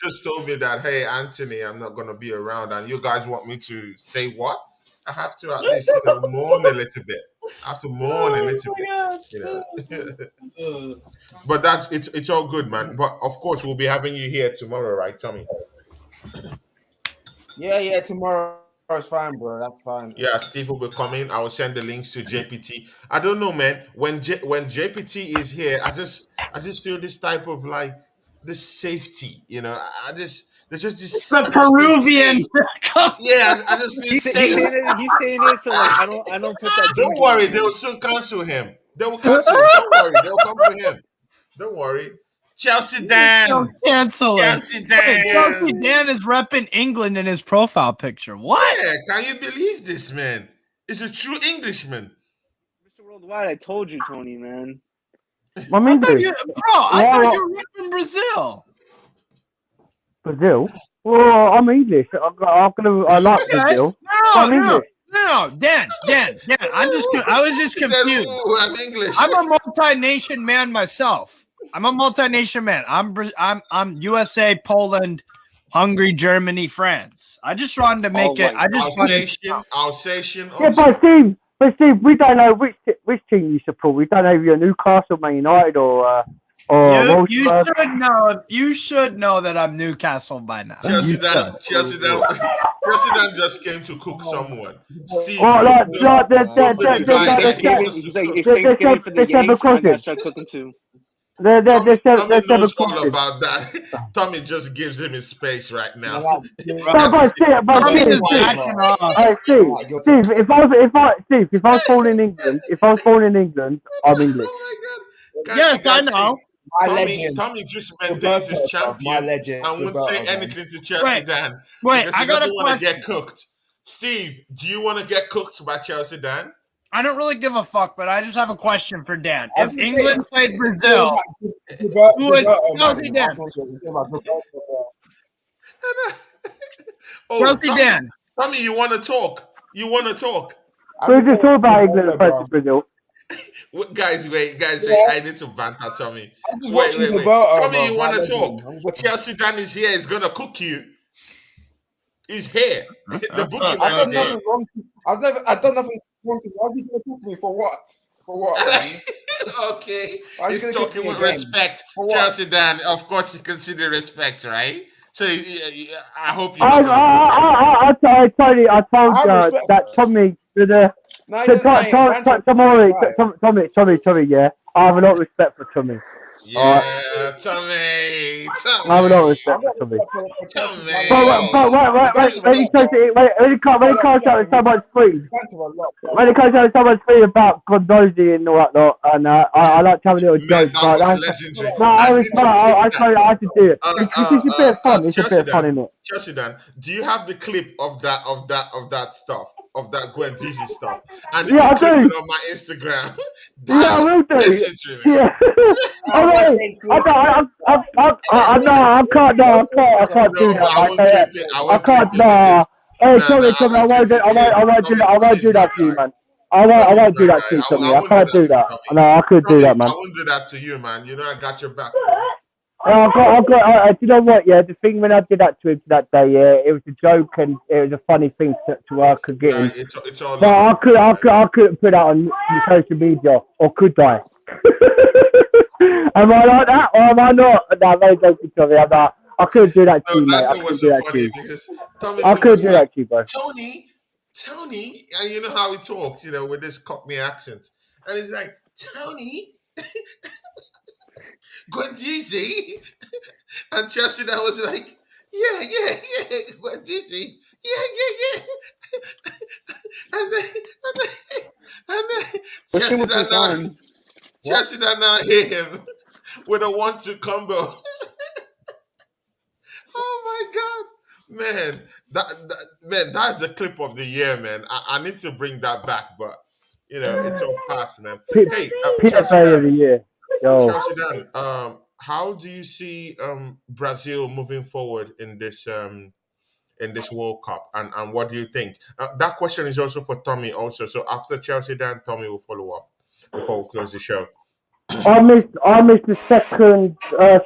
just told me that, hey, Anthony, I'm not gonna be around, and you guys want me to say what? I have to at least mourn a little bit. I have to mourn a little bit. But it's all good, man. But of course, we'll be having you here tomorrow, right, Tommy? Yeah, tomorrow. It's fine, bro. That's fine. Yeah, Steve will be coming. I will send the links to JPT. I don't know, man. When JPT is here, I just feel this type of like this safety. There's just this. The Peruvian. Yeah, I just feel safe. He's saying it, so like I don't put that. Don't worry, they will soon cancel him. They will cancel him. Don't worry, they'll come for him. Don't worry. Chelsea Dan. Don't cancel him. Chelsea Dan. Chelsea Dan is repping England in his profile picture. What? Yeah, can you believe this, man? It's a true Englishman. Mr. Worldwide, I told you, Tony, man. I thought you were repping Brazil. Brazil? Well, I'm English. I like Brazil. No, Dan. I was just confused. I'm English. I'm a multi-nation man myself. I'm USA, Poland, Hungary, Germany, France. I just wanted to make it. Alsatian. Yeah, but Steve, we don't know which team you support. We don't know if you're Newcastle, Man United, or you should know that I'm Newcastle by now. Chelsea Dan just came to cook someone. Steve, he's Thanksgiving for the Yanks. I'm gonna start cooking too. Tommy knows all about that. Tommy just gives him his space right now. Steve, if I was born in England, I'm English. Oh my God. Yes, I know. Tommy just maintains his champion and won't say anything to Chelsea Dan because he doesn't want to get cooked. Steve, do you want to get cooked by Chelsea Dan? I don't really give a fuck, but I just have a question for Dan. If England played Brazil, who would Chelsea Dan? Chelsea Dan. Tommy, you want to talk? You want to talk? We just talk about England versus Brazil. Guys, wait. I need to banter Tommy. Wait. Tommy, you want to talk? Chelsea Dan is here. He's going to cook you. He's here. The boogeyman is here. I've done nothing wrong. Why is he going to cook me for what? For what? Okay. He's talking with respect. Chelsea Dan, of course, you consider respect, right? So I hope you. I told you that Tommy. Tommy, yeah. I have a lot of respect for Tommy. Yeah, Tommy. I have a lot of respect for Tommy. But when it comes out with so much free, about Gondozi and all that lot, and I like to have a little joke. I should do it. It's a bit of fun. It's a bit of fun, isn't it? Chelsea Dan, do you have the clip of that stuff? Of that Gwen Dizzy stuff. I need to clip it on my Instagram. I will do. Yeah. I can't do that. I can't. Hey, Tommy, I won't do that to you, man. I won't do that to you, Tommy. I can't do that. No, I could do that, man. I won't do that to you, man. You know I got your back. Do you know what? Yeah, the thing when I did that to him that day, yeah, it was a joke and it was a funny thing to I could get him. It's all. But I couldn't put that on social media, or could I? Am I like that, or am I not? No, I'm very joking, Tommy. I couldn't do that to you, mate. I couldn't do that to you. I couldn't do that to you, bro. Tony, and you know how he talks, with this Cockney accent, and he's like, Tony. Gwendisi, and Chelsea that was like, yeah, Gwendisi, yeah. and then Chelsea that now hit him with a 1-2 combo. Oh my God, man, that's the clip of the year, man. I need to bring that back, but it's all past, man. Hey, Chelsea of the year. Chelsea Dan, how do you see Brazil moving forward in this World Cup, and what do you think? That question is also for Tommy also. So after Chelsea Dan, Tommy will follow up before we close the show. I missed the second goal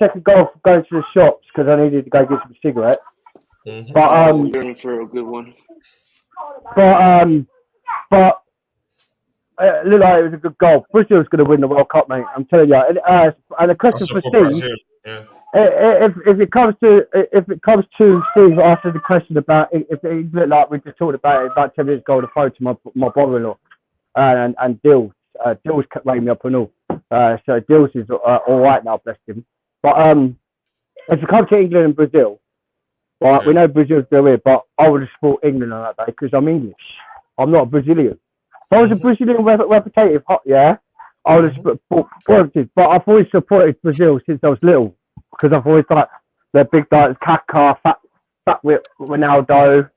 for going to the shops because I needed to go get some cigarettes. Mm-hmm. But you're in for a good one. But. It looked like it was a good goal. Brazil's going to win the World Cup, mate. I'm telling you. And the question for Steve, if it comes to Steve, after the question about if it looked like we just talked about 10 minutes ago on the phone to my brother-in-law and Dills. Dills kept ringing me up and all. So Dills is all right now, bless him. But if it comes to England and Brazil, right, we know Brazil's going to win, but I would have supported England on that day because I'm English. I'm not a Brazilian. If I was a Brazilian representative, yeah, I would have supported. But I've always supported Brazil since I was little because I've always thought they're big guys, Kaká, fat with Ronaldo,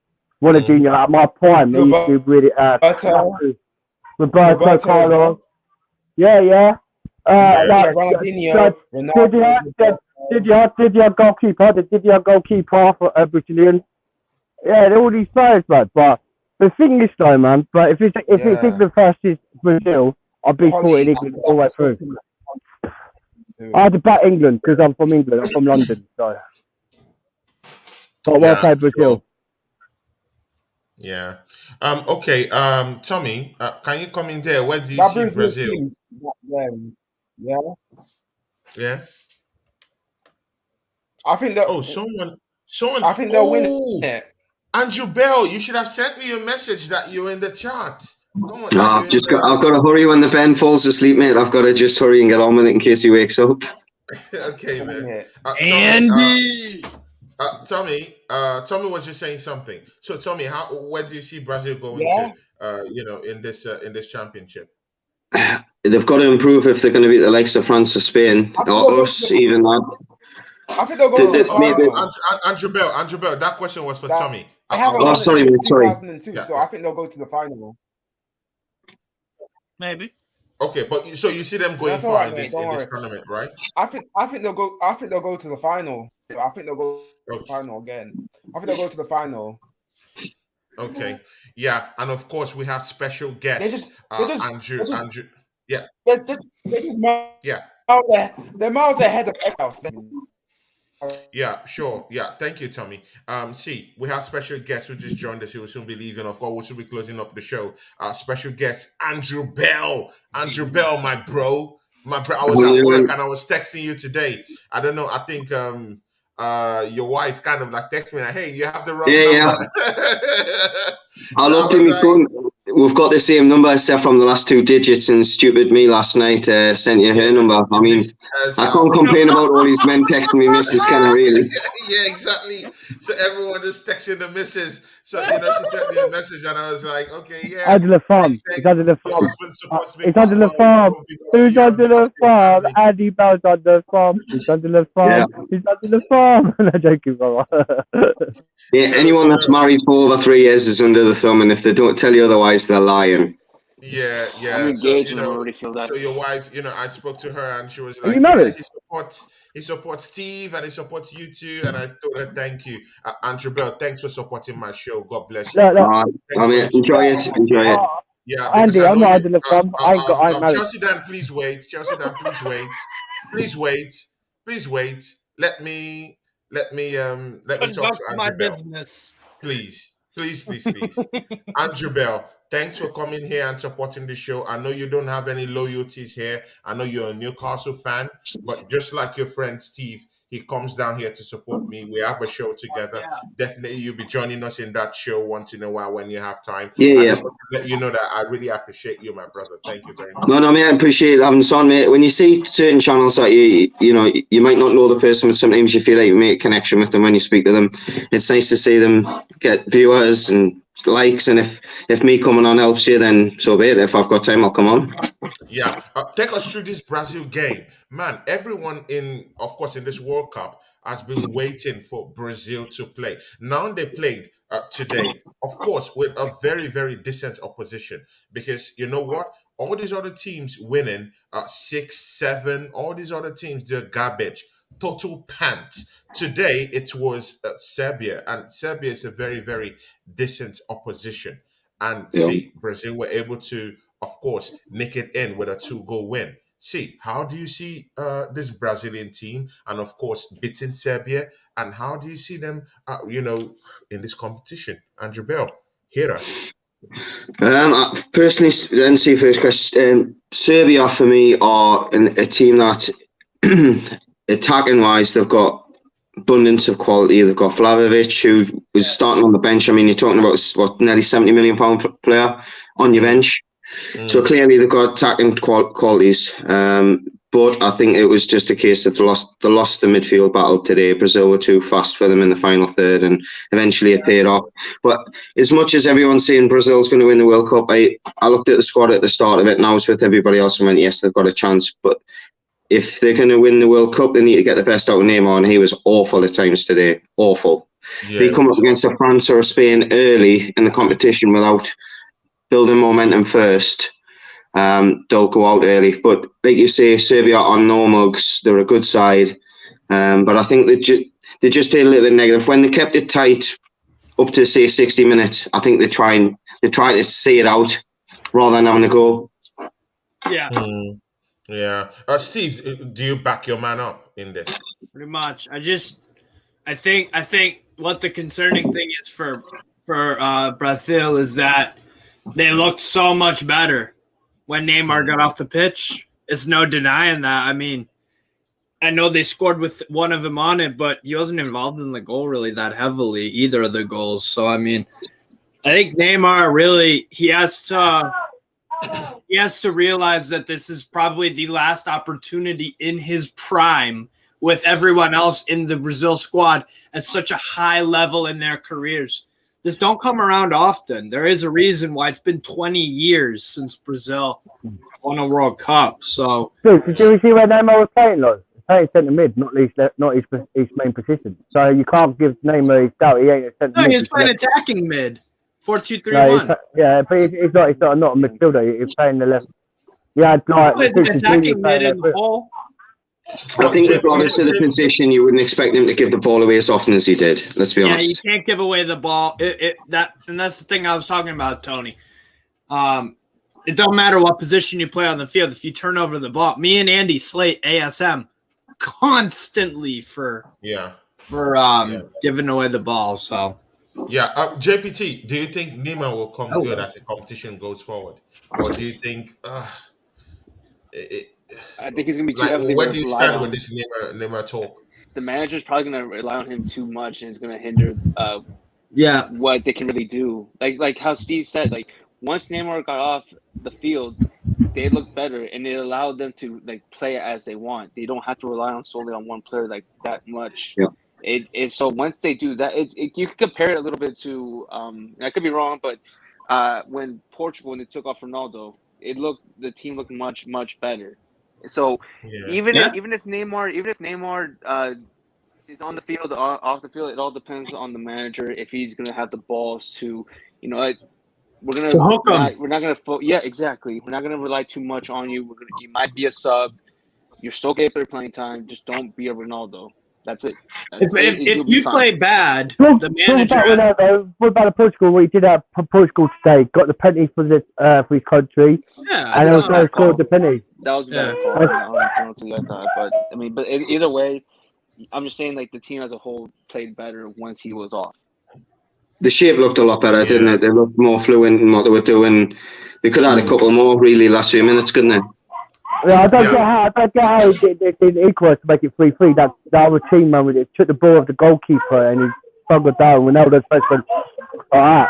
Ronaldinho. At my prime, they used to be really Roberto Carlos. Yeah. Ronaldinho, Didier goalkeeper for Brazilian. Yeah, they're all these players, man. But the thing is, though, man, but if it's England versus Brazil, I'll be supporting England all the way through. I had to back England because I'm from England. I'm from London, so. But I play Brazil. Yeah. Okay. Tommy, can you come in there? Where do you see Brazil? Yeah. I think that. Oh, someone. I think they'll win it. Andrew Bell, you should have sent me a message that you're in the chat. No, I've got to hurry when the Ben falls asleep, mate. I've got to just hurry and get on with it in case he wakes up. Okay, man. Andy. Tommy was just saying something. So, Tommy, where do you see Brazil going to? In this championship? they've got to improve if they're going to beat the likes of France or Spain or us, even that. I think they'll go to the final. Andrew Bell, that question was for Tommy. They haven't won it since 2002, so I think they'll go to the final. Maybe. Okay, but so you see them going far in this tournament, right? I think they'll go. I think they'll go to the final. I think they'll go to the final again. I think they'll go to the final. Okay, yeah, and of course we have special guests. Andrew. Yeah. They're miles ahead of us. Yeah, sure. Yeah, thank you, Tommy. See, we have special guests who just joined us. He will soon be leaving. Of course, we'll soon be closing up the show. Special guest Andrew Bell. Andrew Bell, my bro. I was at work and I was texting you today. I don't know. I think your wife kind of like texted me like, "Hey, you have the wrong number." I looked at my phone. We've got the same number except from the last 2 digits, and stupid me last night sent you her number. I mean, I can't complain about all these men texting me missus, can I really? Yeah, exactly. So everyone is texting the missus. So, she sent me a message and I was like, okay, yeah. Under the farm. It's under the farm. It's under the farm. Who's under the farm? Andy Bell's under the farm. He's under the farm. He's under the farm. I'm joking, brother. Yeah, anyone that's married for over 3 years is under the thumb, and if they don't tell you otherwise, they're lying. Yeah. I'm engaged and I already feel that. So your wife, I spoke to her and she was like, he supports Steve and he supports you too. And I told her, thank you. Andrew Bell, thanks for supporting my show. God bless you. Enjoy it. Yeah, Andy, I'm not under the thumb. I'm married. Chelsea Dan, please wait. Please wait. Let me talk to Andrew Bell. Business. Please. Andrew Bell, thanks for coming here and supporting the show. I know you don't have any loyalties here. I know you're a Newcastle fan, but just like your friend Steve, he comes down here to support me. We have a show together. Yeah. Definitely you'll be joining us in that show once in a while when you have time. Yeah. I just want to let you know that I really appreciate you, my brother. Thank you very much. No, mate, I appreciate having us on, mate. When you see certain channels that you might not know the person, but sometimes you feel like you make a connection with them when you speak to them. It's nice to see them get viewers and likes, and if me coming on helps you, then so be it. If I've got time, I'll come on. Yeah, take us through this Brazil game, man. Everyone in this World Cup has been waiting for Brazil to play. Now they played today, of course, with a very, very decent opposition, because you know what? All these other teams winning 6-7, all these other teams, they're garbage. Total pants. Today it was Serbia, and Serbia is a very, very decent opposition. And see, Brazil were able to, of course, nick it in with a 2-goal win. See, how do you see this Brazilian team, and of course, beating Serbia, and how do you see them, in this competition? Andrew Bell, hear us. Personally, then see first question. Serbia for me are a team that. Attacking wise, they've got abundance of quality. They've got Vlahovic, who was starting on the bench. I mean, you're talking about nearly £70 million player on your bench. So clearly they've got attacking qualities. But I think it was just a case of they lost the midfield battle today. Brazil were too fast for them in the final third, and eventually it paid off. But as much as everyone's saying Brazil's going to win the World Cup, I looked at the squad at the start of it, and I was with everybody else and went, yes, they've got a chance. But if they're going to win the World Cup, they need to get the best out of Neymar, and he was awful at times today. Awful. Yeah, they come up against a France or a Spain early in the competition without building momentum first. They'll go out early. But like you say, Serbia are no mugs. They're a good side. But I think they just played a little bit negative. When they kept it tight up to, say, 60 minutes, I think they try to see it out rather than having a go. Yeah. Yeah. Steve, do you back your man up in this? Pretty much. I think what the concerning thing is for Brazil is that they looked so much better when Neymar got off the pitch. It's no denying that. I mean, I know they scored with one of them on it, but he wasn't involved in the goal really that heavily, either of the goals. So, I mean, I think Neymar really, he has to realize that this is probably the last opportunity in his prime with everyone else in the Brazil squad at such a high level in their careers, this don't come around often. There is a reason why it's been 20 years since Brazil won a World Cup. So, dude, did you see where Neymar was playing, though? Playing centre mid, not his main position. So you can't give Neymar his doubt. He ain't a centre mid. No, he's playing attacking mid. 4-2-3-1. No, yeah, but he's not a midfielder. He's playing the left. Yeah, like he's an attacking mid in the hole. I think regardless of the position, you wouldn't expect him to give the ball away as often as he did. Let's be honest. Yeah, you can't give away the ball. And that's the thing I was talking about, Tony. It don't matter what position you play on the field. If you turn over the ball, me and Andy slate ASM constantly for giving away the ball. So yeah, JPT, do you think Neymar will come good as the competition goes forward, or do you think? I think he's gonna be too like, where do you stand with this Neymar talk? The manager's probably gonna rely on him too much, and it's gonna hinder what they can really do. Like how Steve said, like once Neymar got off the field, they looked better, and it allowed them to like play as they want. They don't have to rely solely on one player like that much. Yeah. So once they do that, you can compare it a little bit to I could be wrong, but when they took off Ronaldo, the team looked much better. So even if Neymar is on the field, off the field, it all depends on the manager if he's gonna have the balls to, we're not gonna exactly. We're not gonna rely too much on you. You might be a sub. You're still getting their playing time. Just don't be a Ronaldo. That's it. If you play bad, the manager. What about Portugal? What he did at Portugal today? Got the penalty for his country. Yeah, and also scored the penalty. That was a better call. But either way, I'm just saying like the team as a whole played better once he was off. The shape looked a lot better, didn't it? They looked more fluent in what they were doing. They could have had a couple more really last few minutes, couldn't they? Yeah, I don't get how they didn't equalise to make it 3-3. That other team, man, with it took the ball off the goalkeeper and he struggled down. Ronaldo's first one. Alright,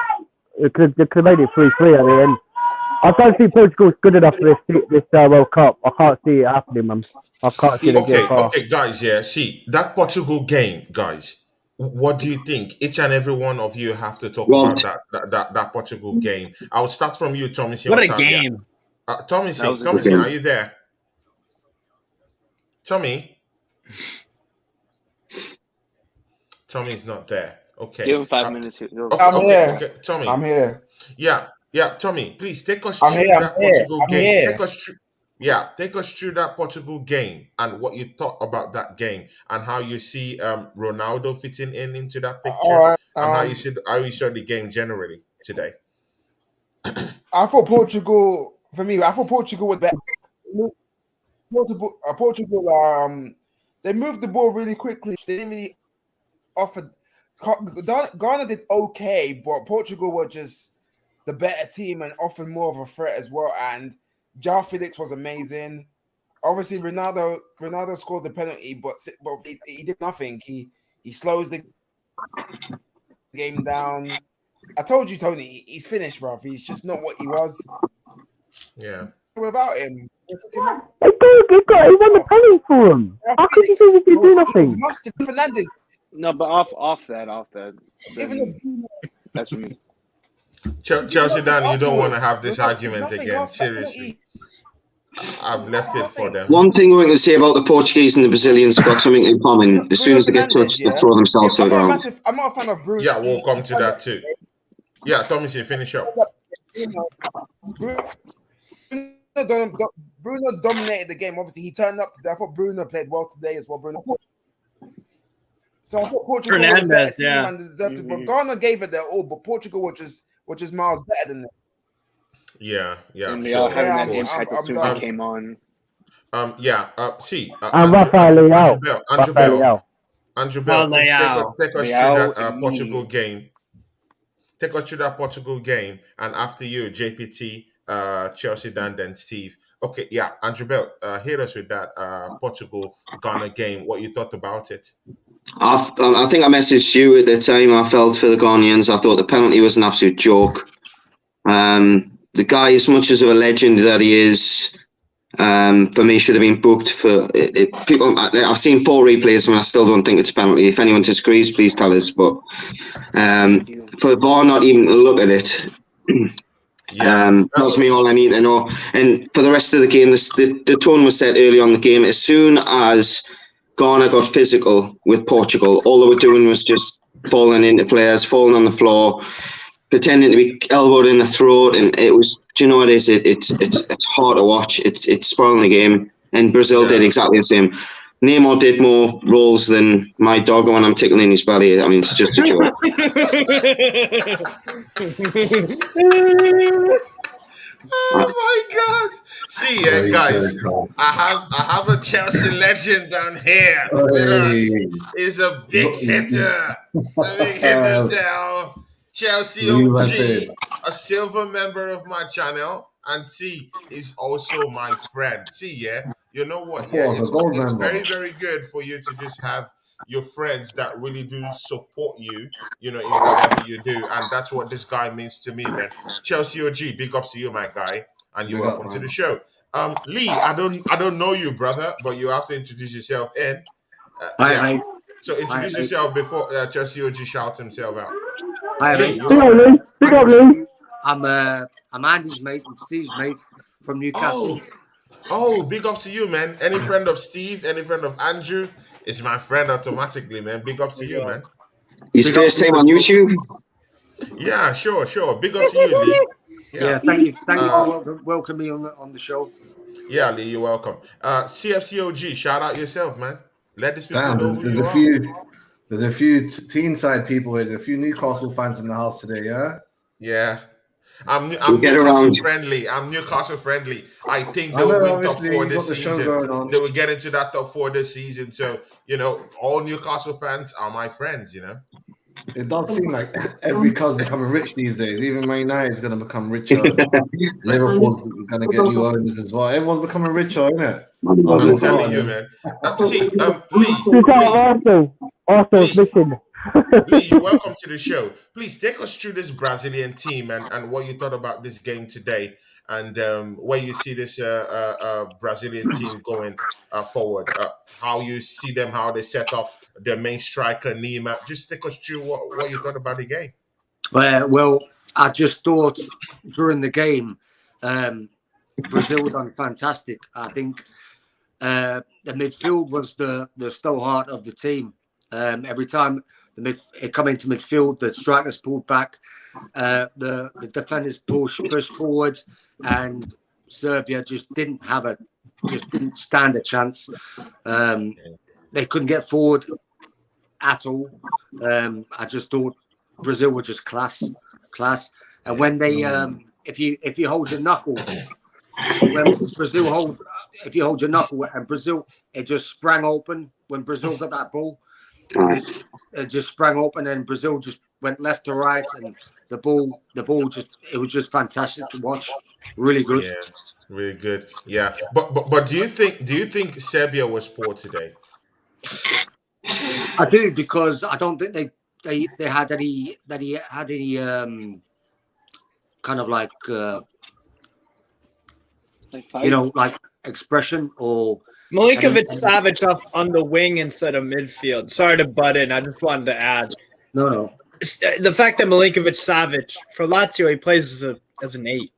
they could have made it 3-3 at the end. I don't think Portugal's good enough for this World Cup. I can't see it happening, man. I can't see it getting far. Okay, guys. Yeah, see that Portugal game, guys. What do you think? Each and every one of you have to talk about that Portugal game. I'll start from you, Tommy. What a game! Tommy, are you there? Tommy is not there. Okay. Give him 5 minutes. Okay, Tommy. I'm here. Yeah, Tommy, please take us through that Portugal game. Take us through that Portugal game and what you thought about that game and how you see Ronaldo fitting into that picture and how you saw the game generally today. I thought Portugal was better. Portugal, they moved the ball really quickly. They didn't really offer. Ghana did okay, but Portugal were just the better team and often more of a threat as well. And João Felix was amazing. Obviously, Ronaldo scored the penalty, but he did nothing. He slows the game down. I told you, Tony, he's finished, bro. He's just not what he was. Yeah. Without him, he won the penalty for him. How could you say he didn't do nothing? Fernandes. No, but off that. That's for me. Chelsea, Dan, you don't want to have this argument again. Seriously. I've left it for them. One thing we can say about the Portuguese and the Brazilians got something in common. As soon as they get touched, they throw themselves to the ground. I'm not a fan of Bruno. Yeah, we'll come to that too. Yeah, Tommy, finish up. Bruno dominated the game. Obviously, he turned up today. I thought Bruno played well today as well. So I thought Portugal was a better team and deserved it. But Ghana gave it their all, but Portugal were just miles better than them. Yeah. And they all having that impact as soon as they came on. Andrew Bell, take us through that Portugal game. Take us through that Portugal game, and after you, JPT, Chelsea, Dan, then Steve. Okay, yeah, Andrew Bell, hit us with that Portugal Ghana game. What you thought about it? I think I messaged you at the time. I felt for the Ghanaians. I thought the penalty was an absolute joke. The guy, as much as of a legend that he is, for me, should have been booked for people. I've seen 4 replays and I still don't think it's a penalty. If anyone disagrees, please tell us. But I for the bar not even to look at it. Tells me all I need to know. And for the rest of the game, the tone was set early on the game. As soon as Ghana got physical with Portugal, all they were doing was just falling into players, falling on the floor, pretending to be elbowed in the throat, and it was. Do you know what it is? It's hard to watch. It's spoiling the game, and Brazil did exactly the same. Neymar did more rolls than my dog when I'm tickling his belly. I mean, it's just a joke. Oh my God! See, guys, I have a Chelsea legend down here with us. He's a big hitter. The big hit himself. Chelsea OG, a silver member of my channel, and T is also my friend. See, you know what? It's very, very good for you to just have your friends that really do support you, in whatever you do, and that's what this guy means to me, man. Chelsea OG, big ups to you, my guy, and you're welcome to the show. Lee, I don't know you, brother, but you have to introduce yourself in. Hi. So introduce yourself before Chelsea OG shouts himself out. Hi, Lee, Lee. Big up, Lee. I'm Andy's mate and Steve's mate from Newcastle. Oh, big up to you, man. Any friend of Steve, any friend of Andrew is my friend automatically, man. Big up to you, man. His first time on YouTube? Yeah, sure. Big up to you, Lee. Yeah, thank you for welcoming me on the show. Yeah, Lee, you're welcome. CFCOG, shout out yourself, man. Let these people know who you are. There's a few team-side people here. There's a few Newcastle fans in the house today, yeah? Yeah. I'm Newcastle friendly. I think they will win top 4 this season. They will get into that top 4 this season. So, all Newcastle fans are my friends, It does seem like every club's becoming rich these days. Even Man United is going to become richer. Liverpool's going to get new owners as well. Everyone's becoming richer, isn't it? I'm telling you, man. Arsenal's missing. Lee, you're welcome to the show. Please take us through this Brazilian team and what you thought about this game today, and where you see this Brazilian team going forward. How you see them, how they set up their main striker Neymar. Just take us through what you thought about the game. Well, I just thought during the game, Brazil done fantastic. I think the midfield was the stalwart of the team. Every time it come into midfield, the strikers pulled back, the defenders pushed forward, and Serbia just didn't stand a chance. They couldn't get forward at all. I just thought Brazil were just class. And when they, if you hold your knuckle, if you hold your knuckle, and Brazil, it just sprang open when Brazil got that ball. It just sprang open, and Brazil just went left to right, and the ball it was just fantastic to watch. Really good. Yeah, really good. Yeah, but do you think Serbia was poor today? I do, because I don't think they had any kind of like like expression or. Milinkovic Savic up on the wing instead of midfield. Sorry to butt in. I just wanted to add. No. The fact that Milinkovic Savic for Lazio, he plays as an 8,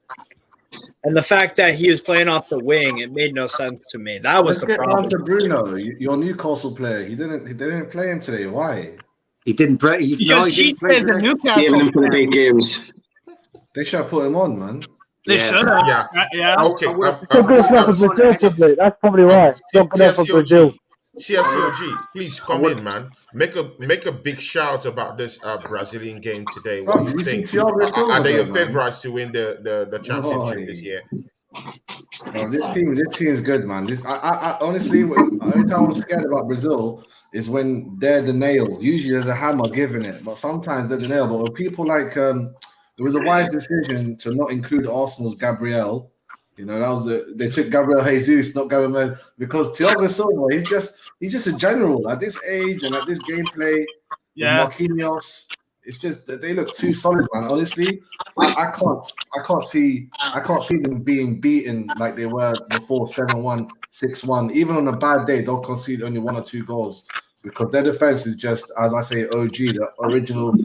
and the fact that he was playing off the wing, it made no sense to me. That was the problem. Let's get on to Bruno, your Newcastle player. They didn't play him today. Why? He didn't play. He didn't play Saving him for the big games. They should have put him on, man. They should have. Yeah. Okay. That's probably right. CFCOG, please come in, man. Make a big shout about this Brazilian game today. What do you think? Are they your favorites to win the championship this year? No, this team is good, man. I honestly, every time I'm scared about Brazil is when they're the nail. Usually there's a hammer giving it, but sometimes they're the nail. But when people like it was a wise decision to not include Arsenal's Gabriel. They took Gabriel Jesus, not Gabriel, because Thiago Silva, he's just a general at this age and at this gameplay. Yeah, Marquinhos, it's just that they look too solid, man. Honestly, I can't see them being beaten like they were before 7-1, 6-1. Even on a bad day, they'll concede only 1 or 2 goals because their defense is just, as I say, OG, the original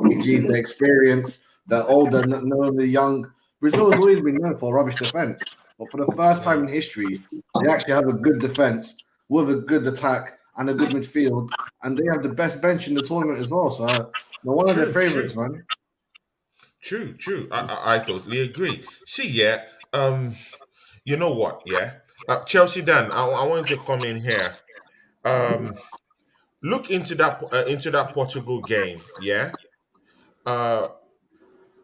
the experience, the older, known the young. Brazil has always been known for rubbish defense, but for the first time in history, they actually have a good defense with a good attack and a good midfield, and they have the best bench in the tournament as well. So they're one of their favorites, man. True. I totally agree. See, yeah, you know what? Yeah, Chelsea Dan, I want you to come in here. Look into that Portugal game. Yeah,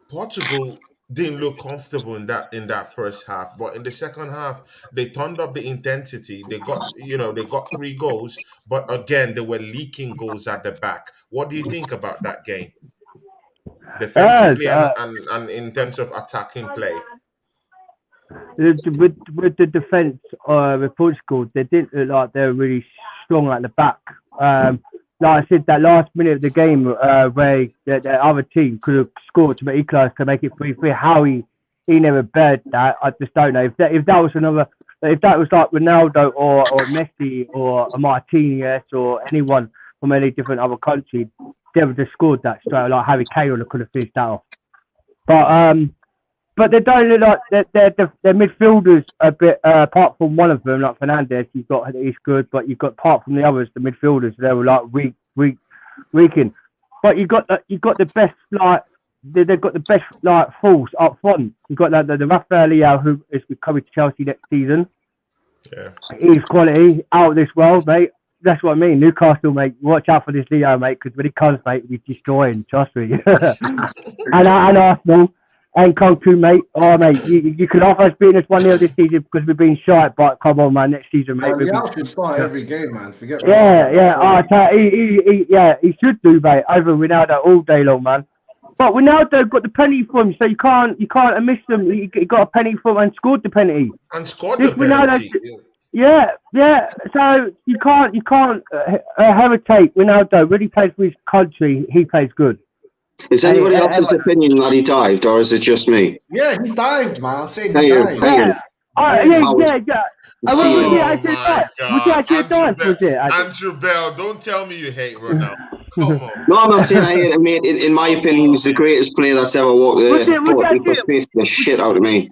Portugal didn't look comfortable in that first half, but in the second half they turned up the intensity. They got 3 goals, but again they were leaking goals at the back. What do you think about that game, defensively and in terms of attacking play? With the defense with Portugal, they didn't look like they were really strong at the back. Like I said, that last minute of the game where the other team could have scored to make equalise to make it 3-3. How he never bared that, I just don't know. If that was like Ronaldo or Messi or Martinez or anyone from any different other country, they would have scored that straight. Like Harry Kane could have finished that off. But they don't look like their midfielders a bit. Apart from one of them, like Fernandes, he's good, but you've got apart from the others, the midfielders, they were like weakened. But you got the best they've got the best force up front. You've got the Rafael Leao, who is coming to Chelsea next season. Yeah, he's quality out of this world, mate. That's what I mean. Newcastle, mate. Watch out for this Leo, mate, because when he comes, mate, he's destroying. Trust me. and Arsenal. And Culture, mate. Oh, mate, you could offer us beating us 1-0 this season because we've been shy, but come on, man, next season, mate. Yeah, should start every game, man. Forget. He should do, mate. Over Ronaldo all day long, man. But Ronaldo got the penalty for him, so you can't miss them. He got a penalty for him and scored the penalty. And scored the penalty. Yeah. So you can't hesitate. Ronaldo really plays for his country. He plays good. Is anybody else's opinion that he dived, or is it just me? Yeah, he dived, man. I'm saying he dived. Yeah. Andrew Bell, don't tell me you hate Ronaldo. Come on. No, I'm not saying I hate him, mate. In my opinion, he's the greatest player that's ever walked the He spaced the shit out of me.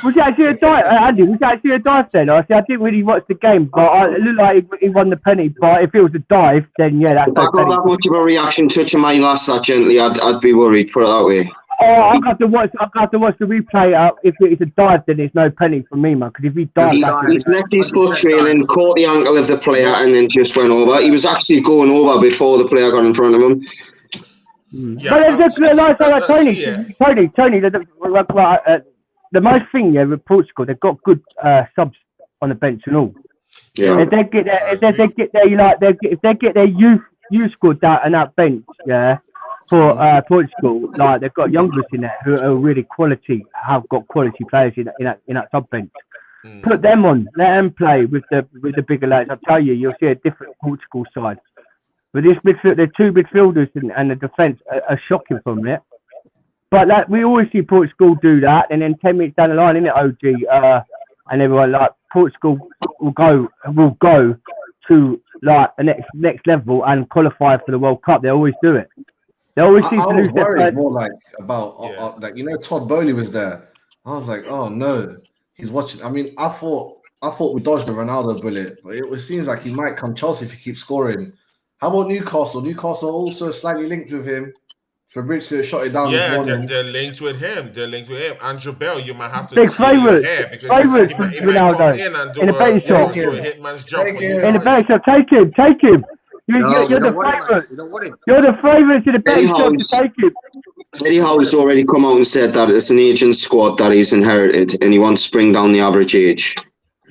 Was it actually a dive, Andy? Was it actually a dive then? I didn't really watch the game, but it looked like he won the penny. But if it was a dive, then yeah, that's. If I got that much of a reaction touching my lass that gently, I'd be worried. Put it that way. Oh, I've got to watch the replay. If it's a dive, then it's no penny for me, man. Because if he dives, he's left his foot trailing, caught the ankle of the player, and then just went over. He was actually going over before the player got in front of him. Yeah, but Tony. The most thing, with Portugal, they've got good subs on the bench and all. Yeah. If they get their youth squad out and that bench, for Portugal, like they've got youngsters in there who are really quality, have got quality players in that sub bench. Put them on, let them play with the bigger lads. I tell you, you'll see a different Portugal side. But this midfield, the 2 midfielders and the defence are shocking from it. But like we always see Portugal do that, and then 10 minutes down the line, innit, OG, and everyone like Portugal will go to like the next level and qualify for the World Cup. They always do it. They always seem to lose their worried more like about like Todd Bowley was there. I was like, oh no, he's watching. I mean, I thought we dodged the Ronaldo bullet, but it seems like he might come Chelsea if he keeps scoring. How about Newcastle? Newcastle also slightly linked with him. Fabrizio shot it down. Yeah, they're linked with him. Andrew Bell, you might have to big favourite. Because he might come in and do a hitman's job for you. In the betting shop, take him. You're the favourite. You're the favourite in the betting shop to take him. Eddie Howe's already come out and said that it's an aging squad that he's inherited, and he wants to bring down the average age.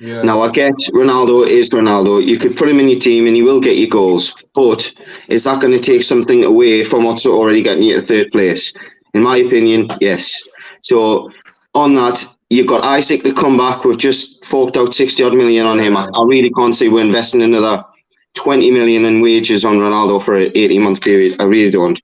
Yeah. Now, I get Ronaldo is Ronaldo. You could put him in your team and he will get you goals. But is that going to take something away from what's already getting you to 3rd place? In my opinion, yes. So, on that, you've got Isaac to come back. We've just forked out 60-odd million on him. I really can't see we're investing another 20 million in wages on Ronaldo for an 18-month period. I really don't.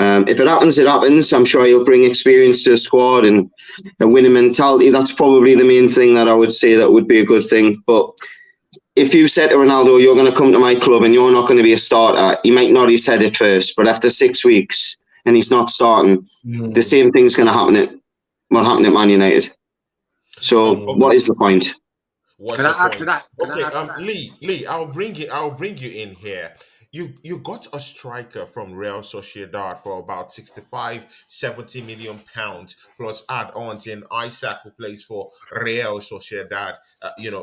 If it happens, it happens. I'm sure he'll bring experience to the squad and a winning mentality. That's probably the main thing that I would say that would be a good thing. But if you said to Ronaldo, you're going to come to my club and you're not going to be a starter, he might nod his head at first. But after 6 weeks and he's not starting, the same thing's going to happen at what happened at Man United. So what is the point? Can I add to that? Lee, I'll bring you in here. You got a striker from Real Sociedad for about 65-70 million pounds plus add-ons in Isaac, who plays for Real Sociedad,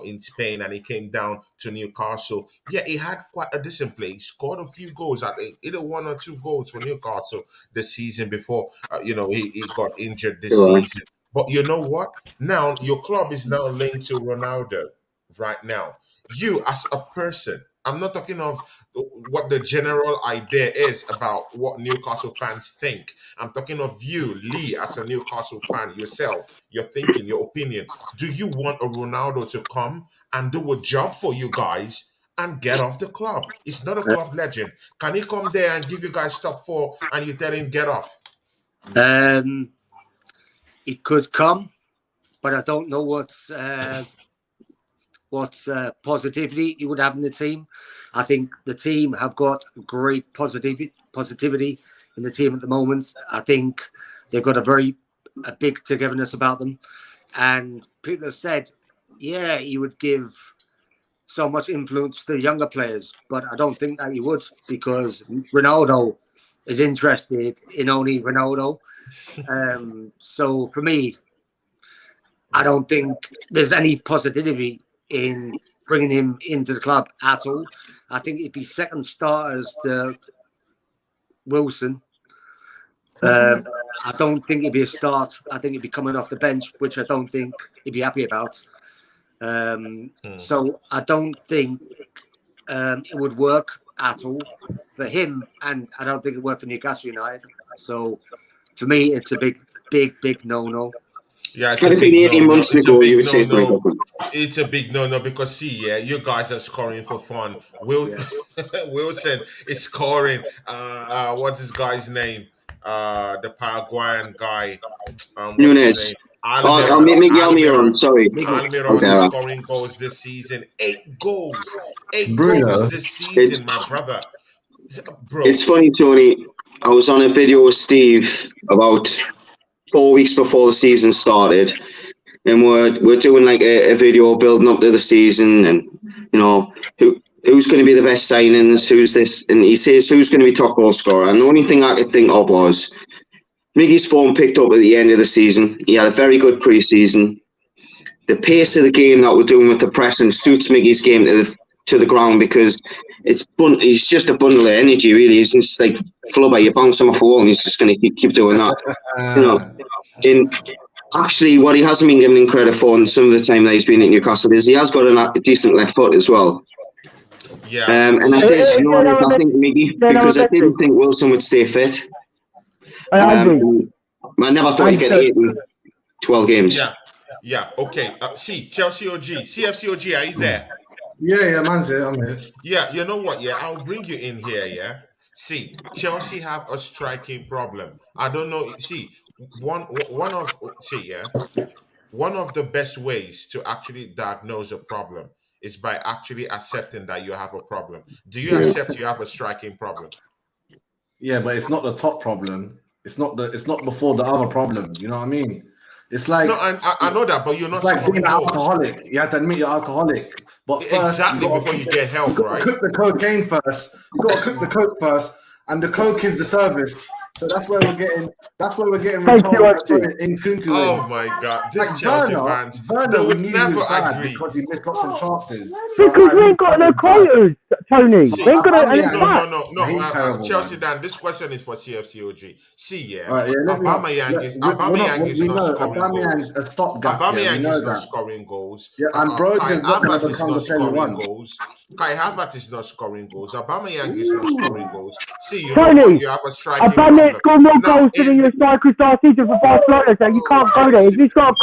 in Spain, and he came down to Newcastle. Yeah, he had quite a decent play. He scored a few goals, I think, either 1 or 2 goals for Newcastle the season before. He got injured this season. But you know what? Now your club is now linked to Ronaldo. Right now, you as a person, I'm not talking of what the general idea is about what Newcastle fans think. I'm talking of you, Lee, as a Newcastle fan yourself, your thinking, your opinion. Do you want a Ronaldo to come and do a job for you guys and get off the club? He's not a club legend. Can he come there and give you guys top 4 and you tell him get off? It could come, but I don't know what positivity you would have in the team. I think the team have got great positivity in the team at the moment. I think they've got a big togetherness about them. And people have said, yeah, he would give so much influence to the younger players, but I don't think that he would, because Ronaldo is interested in only Ronaldo. So for me, I don't think there's any positivity in bringing him into the club at all. I think it'd be second starters to Wilson. I don't think it'd be a start. I think it'd be coming off the bench, which I don't think he'd be happy about. So I don't think it would work at all for him, and I don't think it would work for Newcastle United. So for me, it's a big no-no. Yeah, it's a big no-no. It's a big no-no because you guys are scoring for fun. Wilson is scoring. What's this guy's name? The Paraguayan guy. Nunes. Almiron, sorry. Almiron is scoring goals this season. 8 goals. 8 goals this season, my brother. Bro. It's funny, Tony. I was on a video with Steve about 4 weeks before the season started, and we're doing like a video building up to the season, and who's going to be the best signings, who's this, and he says who's going to be top goal scorer. And the only thing I could think of was Miggy's form picked up at the end of the season. He had a very good pre-season. The pace of the game that we're doing with the pressing suits Miggy's game to the ground, because he's just a bundle of energy, really. He's just like Flubber. You bounce him off a wall and he's just going to keep doing that. And actually, what he hasn't been given credit for in some of the time that he's been at Newcastle is he has got a decent left foot as well. Yeah. And I says, I think Miggy, because I didn't think Wilson would stay fit. I never thought he'd get 8 in 12 games. Yeah. Okay. Chelsea OG, CFC OG, are you there? Yeah, man's here. I'm here. Yeah, you know what? Yeah, I'll bring you in here. Yeah. See, Chelsea have a striking problem. I don't know. See, one of the best ways to actually diagnose a problem is by actually accepting that you have a problem. Do you accept you have a striking problem? Yeah, but it's not the top problem. It's not before the other problem. You know what I mean? It's like I know that, but you're not like being an alcoholic. You have to admit you're alcoholic. But first, before you get help, right? Cook the cocaine first. You got to cook the coke first, and the coke is the service. So that's where we're getting. In Kunku. Oh my God! This Chelsea fans, they would never agree because he missed lots of chances. Because we ain't got no quotas, Tony. We ain't got no. Chelsea, Dan. This question is for CFCOG. Aubameyang is not scoring goals. Aubameyang is not scoring goals. Yeah, and Kai Havertz is not scoring goals. Kai Havertz is not scoring goals. Aubameyang is not scoring goals. See, you know what? You have a striking problem. Score more goals than your striker last season for Barcelona, so you can't go there. If he's got a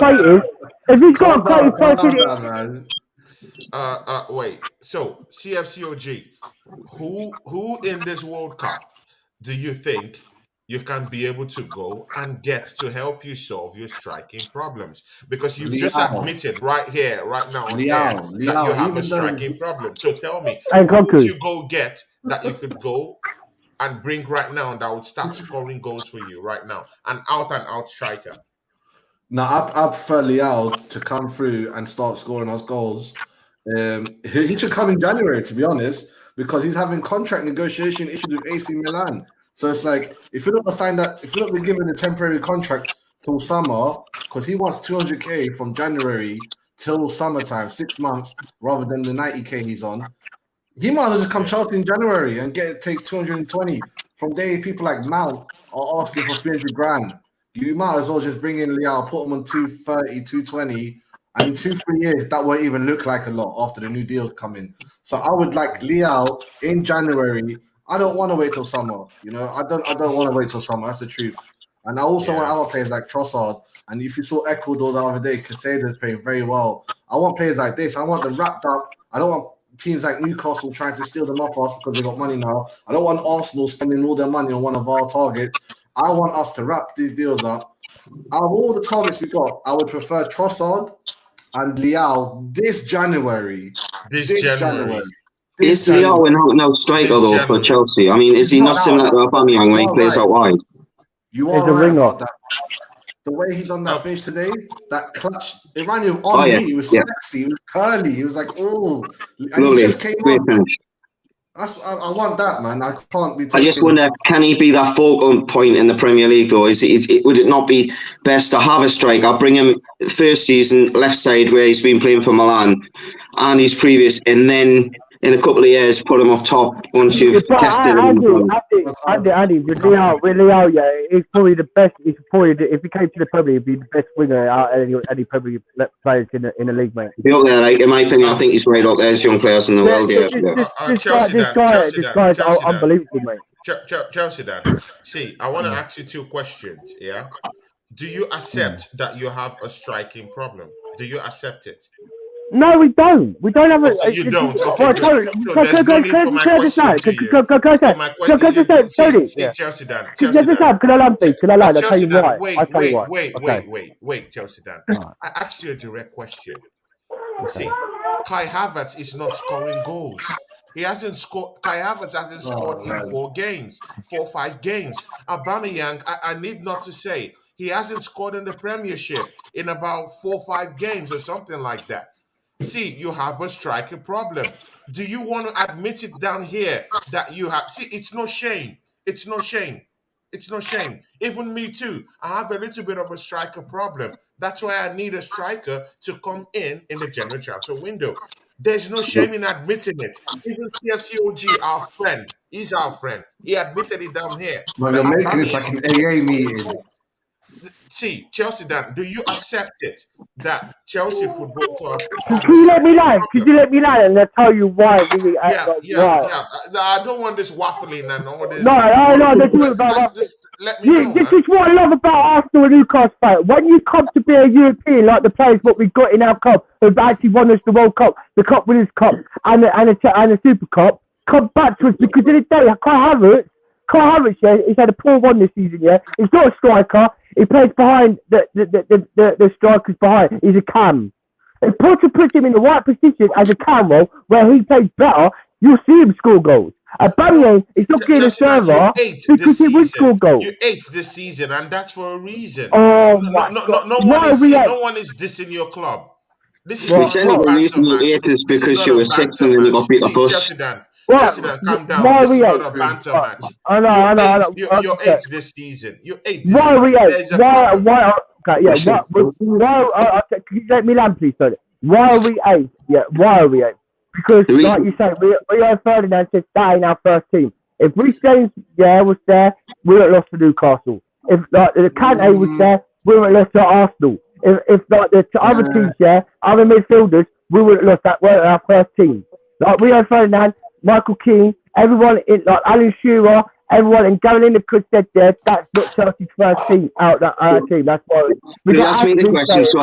creative, wait. So CFCOG, who in this World Cup do you think you can be able to go and get to help you solve your striking problems? Because you've just admitted right here, right now, that you have a striking problem. So tell me, who would you go get that you could go and bring right now that would start scoring goals for you right now? An out-and-out striker. Now, I prefer Leao to come through and start scoring us goals. He should come in January, to be honest, because he's having contract negotiation issues with AC Milan. So it's like, if you're not going to sign that, if you're not going to give him a temporary contract till summer, because he wants 200k from January till summertime, 6 months, rather than the 90k he's on, he might as well just come Chelsea in January and take 220. From there, people like Mount are asking for 300 grand. You might as well just bring in Leao, put him on 230, 220, and in 2-3 years, that won't even look like a lot after the new deals come in. So I would like Leao in January. I don't want to wait till summer. You know, I don't want to wait till summer. That's the truth. And I also want other players like Trossard. And if you saw Ecuador the other day, Casado's playing very well. I want players like this. I want them wrapped up. I don't want teams like Newcastle trying to steal them off us because they got money now. I don't want Arsenal spending all their money on one of our targets. I want us to wrap these deals up. Out of all the targets we got, I would prefer Trossard and Leao this January. This January. Is Leao an out striker though for Chelsea? I mean, is he not similar to Aubameyang when he plays out wide? You are right about that. The way he's on that bench today, that clutch, it ran you on me. It was sexy, it was curly. It was like, oh, and he just came on. I want that, man. I can't be. I just wonder, can he be that focal point in the Premier League, though? Would it not be best to have a striker? Bring him first season left side where he's been playing for Milan, and his previous, and then in a couple of years put him up top once you've tested him. Andy, with Leao, yeah, he's probably the best. He's probably if he came to the Premier League, he'd be the best winger out of any Premier League players in the league, mate. Be up there, like, in my opinion, I think he's right up there as young players in the world. This guy's unbelievable, mate. Chelsea, Dan. See, I want to ask you 2 questions. Yeah, do you accept that you have a striking problem? Do you accept it? No, we don't. We don't have a. You don't. Okay, good. So there's no need for my question to you. Chelsea, Dan. Wait, Chelsea, Dan. I asked you a direct question. See, Kai Havertz is not scoring goals. He hasn't scored. Kai Havertz hasn't scored in 4 or 5 games. Aubameyang, I need not to say, he hasn't scored in the Premiership in about 4 or 5 games or something like that. See, you have a striker problem. Do you want to admit it down here that you have? See, it's no shame. It's no shame. It's no shame. Even me too. I have a little bit of a striker problem. That's why I need a striker to come in the January transfer window. There's no shame in admitting it. Even PFCOG, our friend, he's our friend. He admitted it down here. Well, you're making it like an AA meeting. See, Chelsea, Dan, do you accept it that Chelsea Football Club? Could you let me lie? And I'll tell you why. I don't want this waffling and all this. No. Let me know, this is what I love about Arsenal and Newcastle fight. When you come to be a European, like the players what we got in our cup, who've actually won us the World Cup, the Cup Winners' Cup, and the Super Cup, come back to us because of the day. Kai Havertz, yeah, he's had a poor one this season, yeah. He's not a striker. He plays behind the strikers behind. He's a cam. If Potter puts him in the right position as a cam role, where he plays better, you'll see him score goals. Aubameyang is not getting a server because he will score goals. You ate this season, and that's for a reason. Oh, no one is dissing your club. This is the reason you ate is because you were 6 and then you got beat up us. Chelsea, calm down. This is not a banter match. I know. You're 8 this season. You're 8 this season. Why are we 8? Why? Okay, yeah. Can you let me land, please? Sorry. Why are we 8? Yeah, why are we 8? Because, like you say, Rio Ferdinand said that in our first team. If Reece James was there, we would have lost to Newcastle. If the Kante was there, we would have lost to Arsenal. If the other teams other midfielders, we would have lost that our first team. Like Rio Ferdinand, Michael Keane, everyone in like Alan Shearer, everyone in Gavin Lineker said there, that's not Chelsea's first team out that team. That's why. You asked me the question, so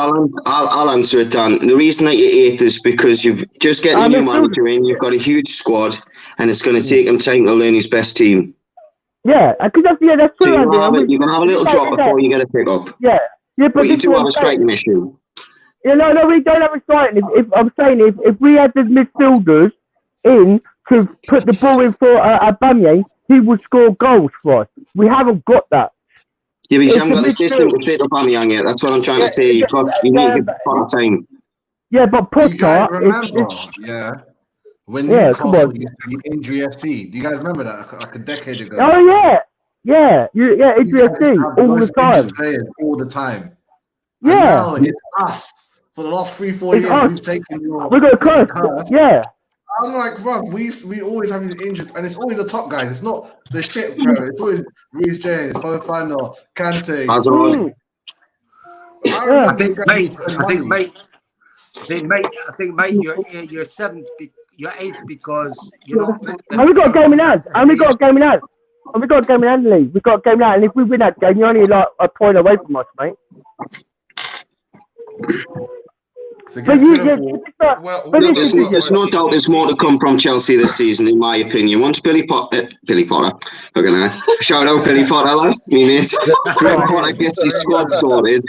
I'll answer it, Dan. The reason that you 8 is because you've just getting a new manager in, you've got a huge squad, and it's going to take him time to learn his best team. Yeah, because that's true. So you're going to have a little drop before you get a pick up. Yeah, but you do have a striking issue. Yeah, no, we don't have a striking. I'm saying if we had the midfielders in to put the ball in for Aubameyang, he would score goals for us. We haven't got that. Yeah, but you haven't got the system to fit Aubameyang yet. That's what I'm trying to say. You need to give part time. Yeah, but Do you guys Potter remember? When Newcastle used to be Injury FC. Do you guys remember that like a decade ago? Oh yeah, Injury FC all the time. Players all the time. Yeah. And now it's us. For the last 3-4 years, we've taken your. We got a curse. Yeah. I'm like, bro, we always have these injured, and it's always the top guys. It's not the shit, bro. It's always Reece James, Fofana, Kante. I think, mate, you're seventh. You're eighth because you're not. And we got a game in hand. And we got a game in hand. And we got a game in hand, Lee. We got a game in hand. And if we win that game, you're only like a point away from us, mate. There's no doubt there's more to come from Chelsea this season, in my opinion. Once Billy Potter, shout out Billy Potter, lads, me mate. Graham Potter gets his squad sorted.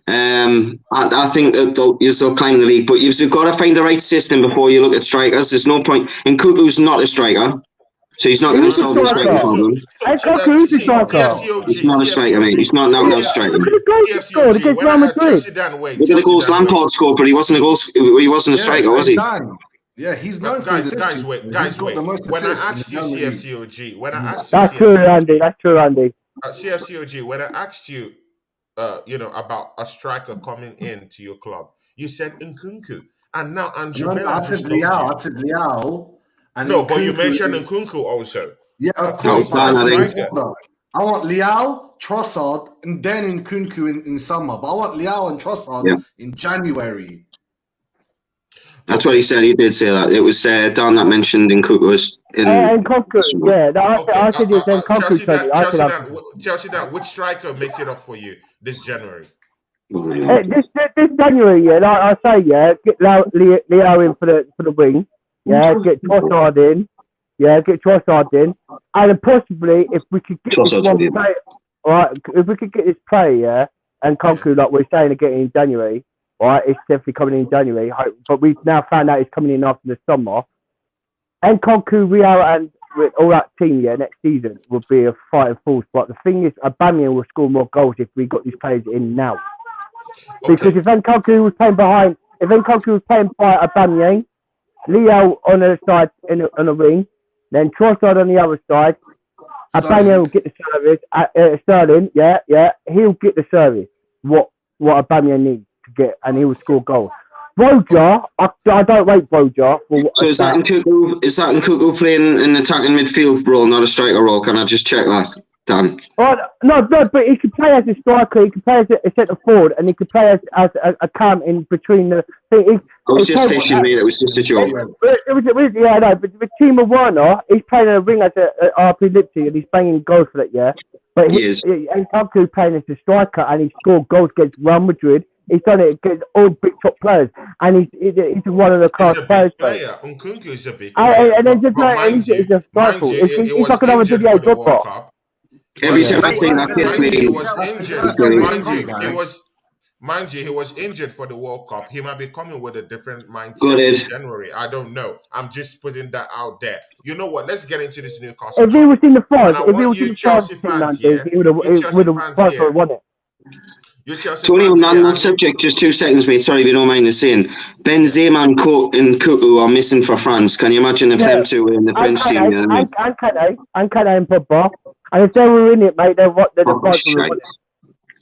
I think that you'll still climb the league, but you've got to find the right system before you look at strikers. There's no point. And Kuku's not a striker, so he's not going to solve the striker problem. He's not a striker, mate. He's not now a striker. Look at the goals Lampard scored, but he wasn't a goal. He wasn't a striker, was he? Yeah, he's known guys, wait. When I asked you CFCOG, That's true, Andy. CFCOG, when I asked you, about a striker coming into your club, you said Nkunku, and now Andrew Bell. I said Liao. No, but you mentioned Nkunku also. Yeah, of course. I want Liao, Trossard, and then Nkunku in summer. But I want Liao and Trossard in January. That's what he said. He did say that. It was Dan that mentioned Nkunku was in. Nkunku, I said it was Nkunku. Chelsea, which striker makes it up for you this January? This January, like I say, get Leo in for the wing. Yeah, get Trossard in. And then possibly if we could get this one player, right? If we could get this player, and Nkunku, like we're saying, again in January. Right, it's definitely coming in January, but we've now found out it's coming in after the summer. And Nkunku, Real, and with all that team, next season will be a fighting force. But the thing is, Aubameyang will score more goals if we got these players in now. Because if Nkunku was playing by Aubameyang, Leo on the side on the wing, then Trossard on the other side, Aubameyang will get the service. Sterling, he'll get the service. What Aubameyang needs to get, and he will score goals. Broja, I don't rate Broja. So is that Nkunku playing in attacking midfield role, not a striker role? Can I just check that, Dan? No, but he can play as a striker, he can play as a centre forward, and he can play as a cam in between the. I was just fishing, mate. It was just a joke. But with Timo Werner, he's playing a ring as a RP Leipzig, and he's banging goals for that, But Nkunku playing as a striker, and he scored goals against Real Madrid. He's done it against all big top players, and he's one of the class players. Nkunku is a big player. And then he's a striker. He's like another Didier Drogba. Every time I say that, he was injured. Mind you, he was injured for the World Cup. He might be coming with a different mindset in January. I don't know. I'm just putting that out there. You know what? Let's get into this Newcastle. If he was in the front, Chelsea fans, he would have won it. Tony, on that subject, just 2 seconds, mate. Sorry if you don't mind the saying. Benzema and Kuku are missing for France. Can you imagine if them two were in the French team? And Kane and Pogba. And if they were in it, mate, they're the France would have won it.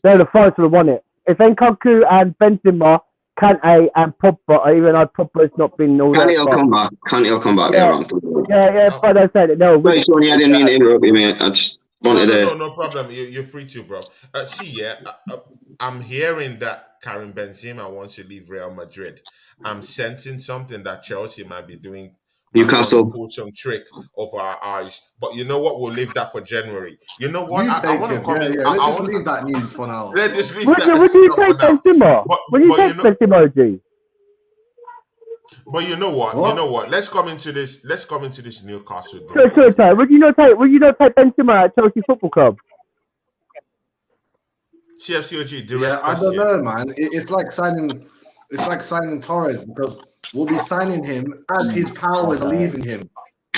They're the France would have won it. If Nkunku and Benzema, Kante and Pogba, even though Pogba's not been all that. Kante'll come back. But I said it. No, sorry, Tony, I didn't mean to interrupt you, mate. I just wanted to. No problem. You're free to, bro. I'm hearing that Karim Benzema wants to leave Real Madrid. I'm sensing something that Chelsea might be doing. Newcastle pull some trick over our eyes, but you know what? We'll leave that for January. You know what? I want to come in. Let's just leave that news for now. Let's just leave that. What do you say, Benzema? What do you say, Benzema, G? But you know what? Let's come into this Newcastle. Sorry. Would you not take Benzema at Chelsea Football Club? CFCOG direct. I don't know, man. It's like signing Torres, because we'll be signing him as his power is leaving him.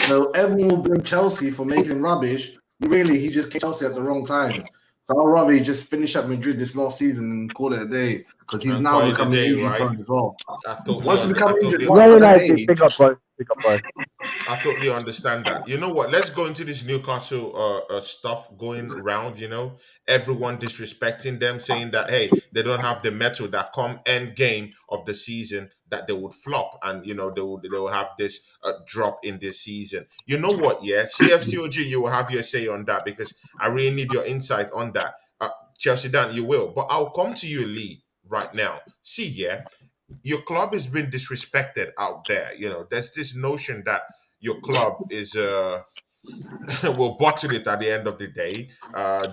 So everyone will blame Chelsea for making rubbish. Really, he just came to Chelsea at the wrong time. So I'd rather he just finish up Madrid this last season and call it a day because he's now becoming injury prone as well. Once he becomes injured, Pick up, bro. I totally understand that. You know what? Let's go into this Newcastle stuff going round. You know, everyone disrespecting them, saying that hey, they don't have the metal that come end game of the season that they would flop, and you know they will have this drop in this season. You know what? Yeah, CFCOG, you will have your say on that because I really need your insight on that. Chelsea Dan, you will, but I'll come to you, Lee, right now. See, yeah, your club has been disrespected out there. You know, there's this notion that your club is will bottle it at the end of the day.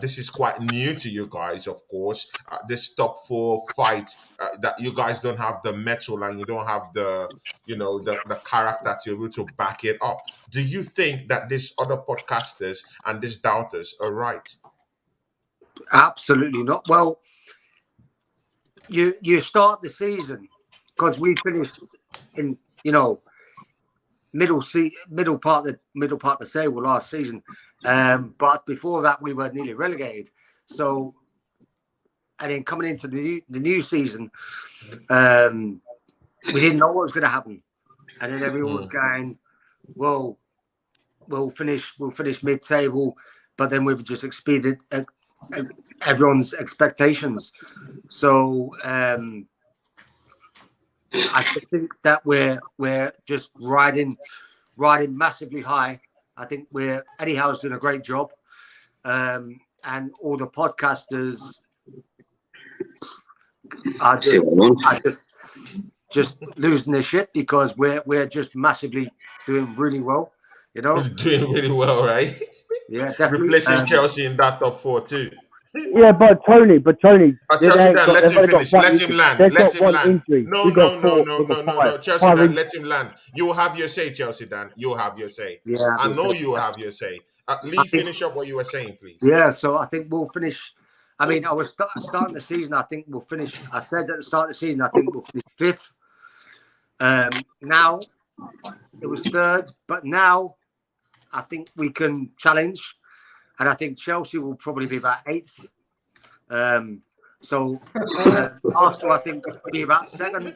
This is quite new to you guys, of course. This top four fight that you guys don't have the metal and you don't have the the character to be able to back it up. Do you think that these other podcasters and these doubters are right? Absolutely not. Well, you start the season because we finished in middle part of the table last season, but before that we were nearly relegated. So, and then coming into the new season, we didn't know what was going to happen, and then everyone was going, "Well, we'll finish mid-table," but then we've just exceeded everyone's expectations. So I just think that we're just riding massively high. I think Eddie Howe's doing a great job, and all the podcasters are just losing their shit because we're just massively doing really well. You know, doing really well, right? Yeah, definitely. Replacing Chelsea in that top four too. Yeah, but Tony. Chelsea, let him finish. Let him land. Let him land. No. Chelsea, Dan, let him land. You will have your say, Chelsea, Dan. You will have your say. Yeah, I know you will have your say. Lee, finish up what you were saying, please. Yeah, so I think we'll finish. I mean, I was starting the season. I think we'll finish. I said at the start of the season, I think we'll finish 5th. Now it was 3rd, but now I think we can challenge. And I think Chelsea will probably be about 8th. So Arsenal, I think, will be about 2nd.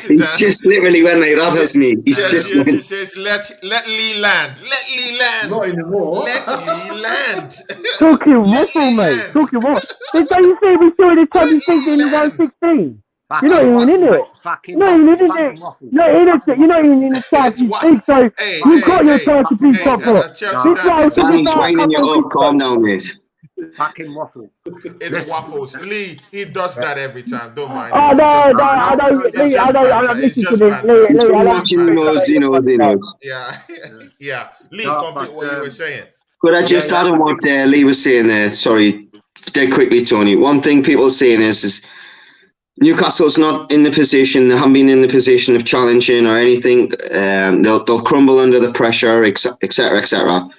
He's just literally went like that, hasn't he? He says, let Lee land. Let Lee land. Not anymore. Let Lee land. Talking waffle, mate. Talking waffle. Don't you see we saw the Champions League in 116? You're not even into it. You're not even into it. You're not even in the Champions League, so you've got your chance to be top 4. Danny's winding you up. Calm down, mate. Fucking waffle. It's waffles. Lee, he does that every time. Don't mind. Oh, no, I don't. I'm listening to this. Yeah. Lee, complete what you were saying. Could I just add on what Lee was saying there? Sorry, dead quickly, Tony. One thing people are saying is Newcastle's not in the position, they haven't been in the position of challenging or anything. They'll crumble under the pressure, etc., etc.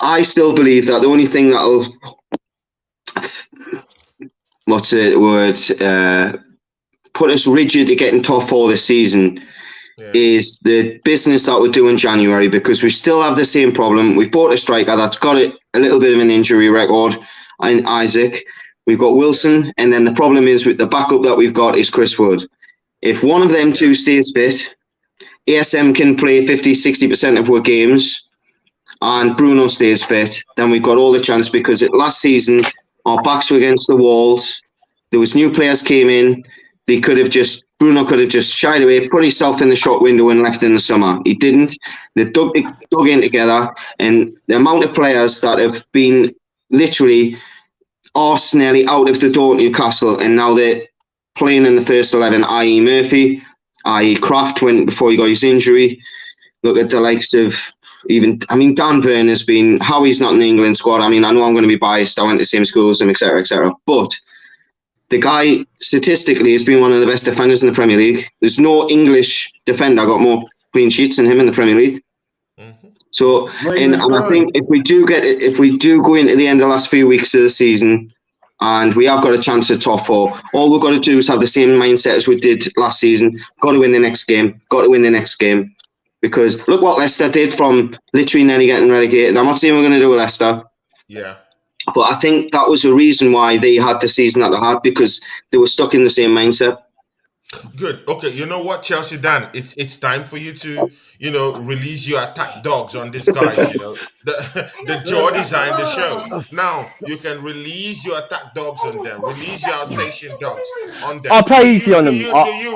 I still believe that the only thing that'll, put us rigid to getting top 4 this season is the business that we're doing in January, because we still have the same problem. We bought a striker that's got a little bit of an injury record in Isaac. We've got Wilson, and then the problem is with the backup that we've got is Chris Wood. If one of them two stays fit, ASM can play 50-60% of our games, and Bruno stays fit, then we've got all the chance, because last season our backs were against the walls. There was new players came in. Bruno could have just shied away, put himself in the shop window and left in the summer. He didn't. They dug in together, and the amount of players that have been literally Arsenal out of the door at Newcastle, and now they're playing in the first 11, i.e. Murphy, i.e. Kraft before he got his injury. Look at the likes of Dan Burn has been, how he's not in the England squad. I know I'm going to be biased. I went to the same school as him, etc., etc. But the guy statistically has been one of the best defenders in the Premier League. There's no English defender got more clean sheets than him in the Premier League. So, and I think if we do go into the end of the last few weeks of the season, and we have got a chance at top 4, all we've got to do is have the same mindset as we did last season. Got to win the next game. because look what Leicester did from literally nearly getting relegated. I'm not saying we're going to do Leicester. Yeah. But I think that was the reason why they had the season that they had, because they were stuck in the same mindset. Good. Okay. You know what, Chelsea Dan? It's time for you to, release your attack dogs on these guys. The Geordies are in the show. Now you can release your attack dogs on them. Release your Alsatian dogs on them. I'll play easy on them.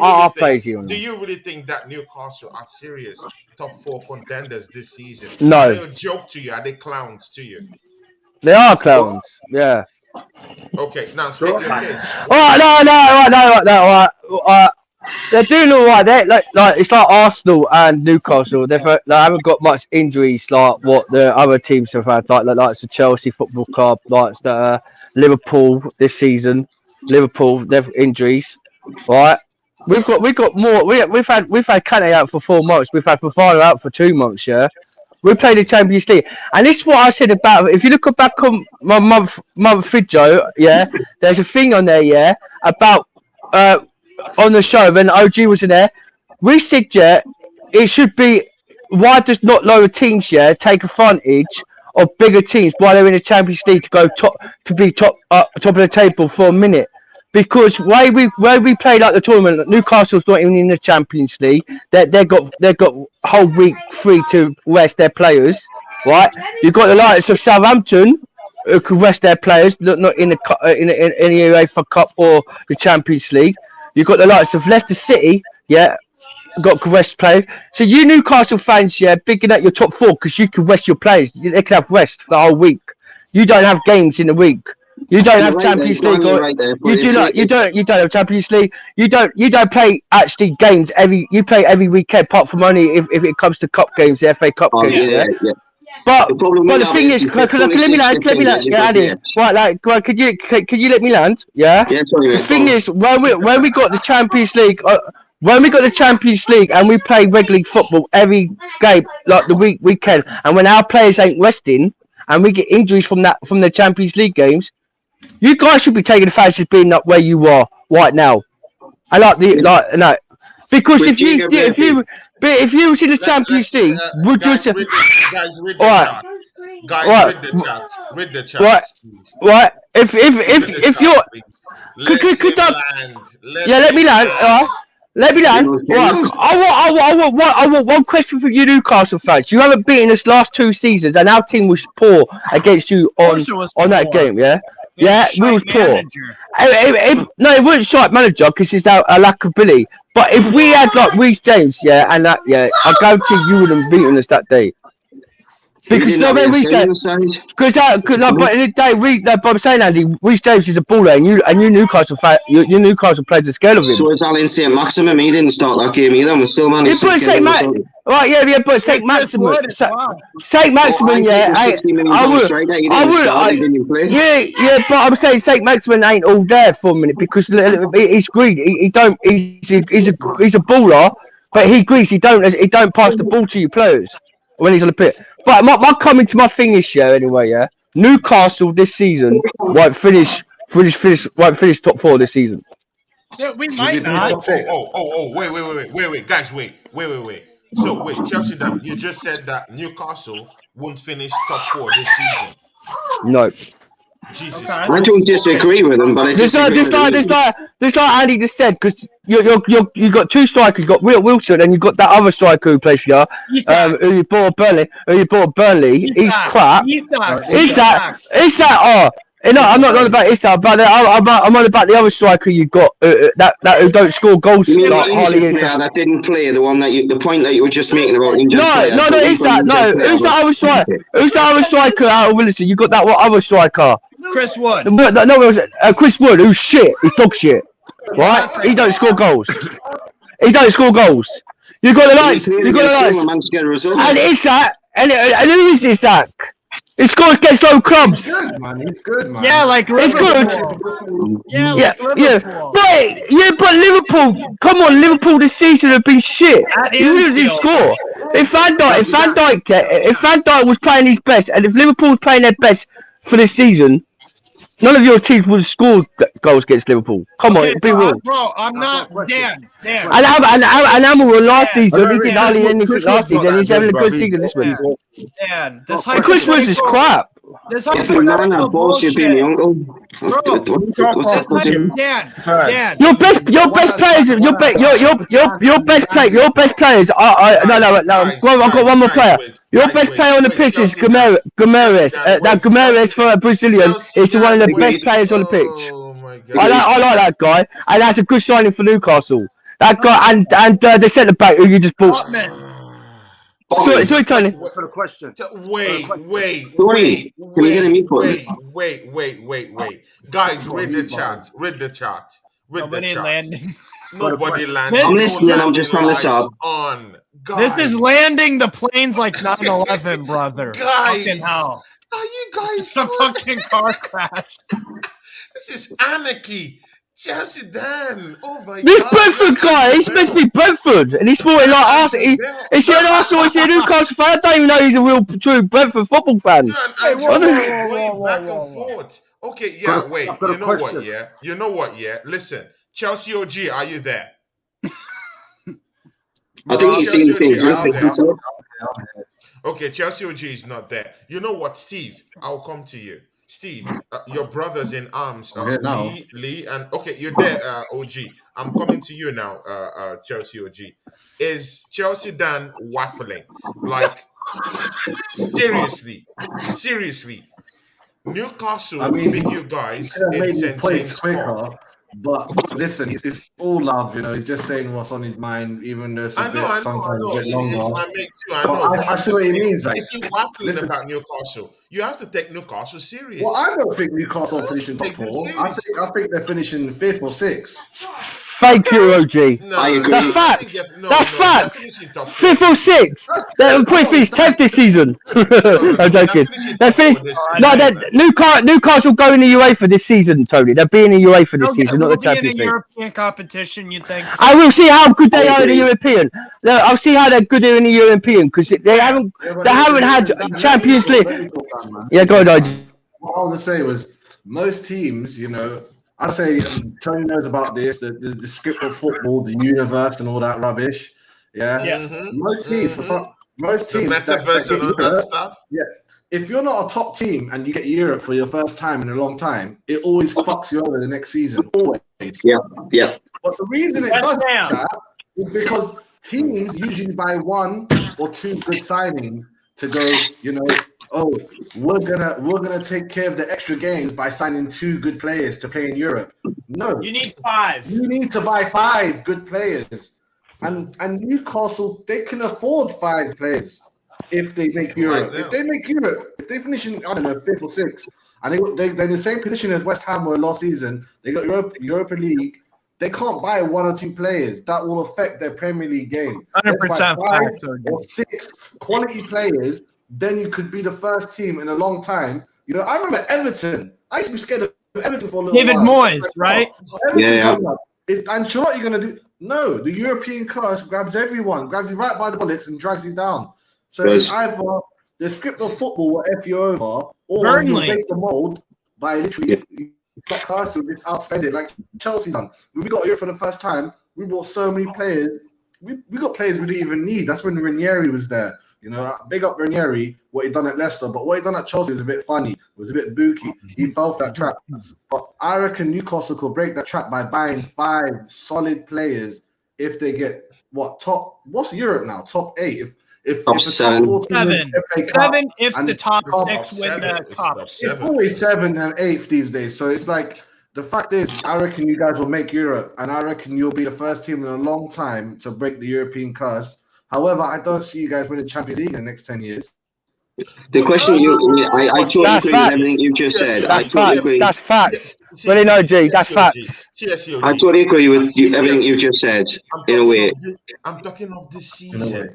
I'll play easy on them. Do you really think that Newcastle are serious top 4 contenders this season? No. Are they a joke to you? Are they clowns to you? They are clowns. Yeah. Okay, now state your case. All right. They're doing all right. They like it's like Arsenal and Newcastle. They haven't got much injuries like what the other teams have had, like the Chelsea Football Club, like the Liverpool this season. Liverpool, they've injuries, right? We've got more. We've had Kante out for 4 months. We've had Fofana out for 2 months. Yeah. We played the Champions League, and this is what I said about. If you look back on my month video, yeah, there's a thing on there, yeah, about on the show when OG was in there. We said, yeah, it should be. Why does not lower teams, yeah, take advantage of bigger teams while they're in the Champions League to go top of the table for a minute? Because where we play like the tournament, Newcastle's not even in the Champions League. They've got whole week free to rest their players, right? You've got the likes of Southampton who can rest their players, not in the UEFA Cup or the Champions League. You've got the likes of Leicester City, yeah, got rest players. So you Newcastle fans, yeah, bigging up your top 4 because you can rest your players. They can have rest for the whole week. You don't have games in the week. You don't have Champions League. You don't have Champions League. You don't play actually games you play every weekend, apart from only if it comes to cup games, the FA Cup games. Yeah. But the thing is, let me land. Yeah, Andy. Right, could you let me land? Yeah. Yeah. Sorry, the thing is, when we got the Champions League. When we got the Champions League and we play regular football every game, like the weekend, and when our players ain't resting and we get injuries from the Champions League games, you guys should be taking advantage of being up where you are right now. I no, because if you was in the Champions League, would you? Guys, read the chat. Right. If you're, let me land. Let me land. Right. I want one question from you, Newcastle fans. You haven't beaten us last 2 seasons, and our team was poor against you on that game. Yeah. Yeah, we was poor. No, it wasn't shite manager because it's our lack of ability. But if we had like Reece James, yeah, and that, yeah, I guarantee you would have beaten us that day. Because but in the day, I'm saying, Andy, Reece James is a baller, and you Newcastle fan, you Newcastle played the scale of him. So is Alan St. Maximum. He didn't start that game either. We still managed to get him. Right, yeah, but St. Maximum, yeah, yeah, but I'm saying St. Maximum ain't all there for a minute because he's greedy. He's a baller, but he's greedy. He don't pass the ball to you players when he's on the pitch. But my coming to my thing this year anyway, yeah. Newcastle this season won't finish top 4 this season. Yeah, we might not. Wait, guys, wait. So wait, Chelsea, you just said that Newcastle won't finish top 4 this season. No. Jesus. Okay. I don't disagree with them, but I just like Andy just said, because you got 2 strikers. You got Wilson, and you got that other striker who plays for you, who you bought Burnley. He's crap. Isak. No, I'm not on about Isak, but I'm on about the other striker you got that who don't score goals. You mean that didn't play, the point that you were just making about injured player. No, Isak. No, who's the other striker? Who's the other striker out of Wilson? You got that other striker. Chris Wood. No, it was Chris Wood. Who's shit? He's dog shit. Right? He don't score goals. You got the lights. And Isak. And who is Isak? He scores against low clubs. He's good, man. Yeah, like it's good. Yeah. But Liverpool. Come on, Liverpool this season have been shit. You didn't score. If Van Dijk was playing his best, and if Liverpool was playing their best for this season, None of your teams would have scored goals against Liverpool. Come on, be real. Bro, I'm not. Dan. And Amel last season, he didn't hardly anything Chris last Wood's not season. that He's having a good, bruv. good season this week. Dan, this Chris Woods is crap. This Nah, hypothetical bullshit, being bullshit. the uncle. Bro, What's happening? Dan. Your best players are I've got one more player. Your best player on the pitch is Gomes. That Gomes for a Brazilian is one of the best players on the pitch. I like that guy, and that's a good signing for Newcastle. That guy and the centre back who you just bought. Sorry, Tony. For the question. Wait. Guys, read the chat. Nobody landing. Nobody landing. I'm listening. I'm just on the top. This is landing the planes like 9/11, brother. Guys, fucking hell. Are you guys? It's a fucking car crash. This is anarchy. Chelsea Dan. Oh my This God. Brentford guy, he's supposed to be Brentford, and he's sporting like Arsenal. Is he an Arsenal? Is he a Newcastle fan? I don't even know he's a real true Brentford football fan. Going back and forth. Okay, yeah, wait. You know what, yeah? Listen, Chelsea OG, are you there? I think he's seen the same. Okay, Chelsea OG is not there. You know what, Steve? I'll come to you. Steve, your brothers in arms, Lee, and okay, you're there, OG. I'm coming to you now, Chelsea OG. Is Chelsea Dan waffling? Like, seriously. Newcastle beat you guys in St. James Park. But listen, it's all love, you know. He's just saying what's on his mind, even though sometimes a bit longer. It's my mate too. I know. I see what he means. Like, is he waffling about Newcastle? You have to take Newcastle serious. Well, I don't think Newcastle are finishing top 4. I think they're finishing 5th or 6th. Thank you, OG. No, I agree. That's facts. That's facts. 5th or 6th. They're probably finished 10th this season. I'm joking. They're finished. No, Newcastle go in the UEFA this season, Tony. They'll be in the UEFA this season, not the Champions League. European competition, you think? I will see how good they are in the European. I'll see how they're good in the European because they haven't had Champions League. Yeah, go on, OG. What I was to say was most teams, you know. I say Tony knows about this, the script of football, the universe, and all that rubbish. Yeah. Most teams, the metaverse and all that stuff. Yeah. If you're not a top team and you get Europe for your first time in a long time, it always fucks you over the next season. Always. Yeah. But the reason it does that is because teams usually buy 1 or 2 good signings to go, you know. Oh, we're gonna take care of the extra games by signing 2 good players to play in Europe. No, you need 5. You need to buy 5 good players, and Newcastle, they can afford 5 players if they make Europe. If they finish in, I don't know, 5th or 6th, and they're in the same position as West Ham were last season. They got Europa League. They can't buy 1 or 2 players. That will affect their Premier League game. 100%. 5 or 6 quality players. Then you could be the first team in a long time. You know, I remember Everton. I used to be scared of Everton for a little David while. Moyes, right? Yeah. And so what are you going to do? No, the European curse grabs everyone, grabs you right by the bullets and drags you down. So it's either the script of football will F you over, or you break the mold by literally that curse will just outspend it, like Chelsea done. When we got here for the first time, we bought so many players. We got players we didn't even need. That's when Ranieri was there. You know, big up Ranieri, what he done at Leicester, but what he done at Chelsea was a bit funny. It was a bit booky. He fell for that trap. But I reckon Newcastle could break that trap by buying 5 solid players if they get what's Europe now? Top 8. If top 7. 7 if the top 6 win the cup. It's always 7 and 8 these days. So it's like, the fact is, I reckon you guys will make Europe, and I reckon you'll be the first team in a long time to break the European curse. However, I don't see you guys winning Champions League in the next 10 years. The question I totally agree with everything you just said. That's facts. Really, no, G, that's facts. I totally agree with everything you just said. In a way, I'm talking of this season.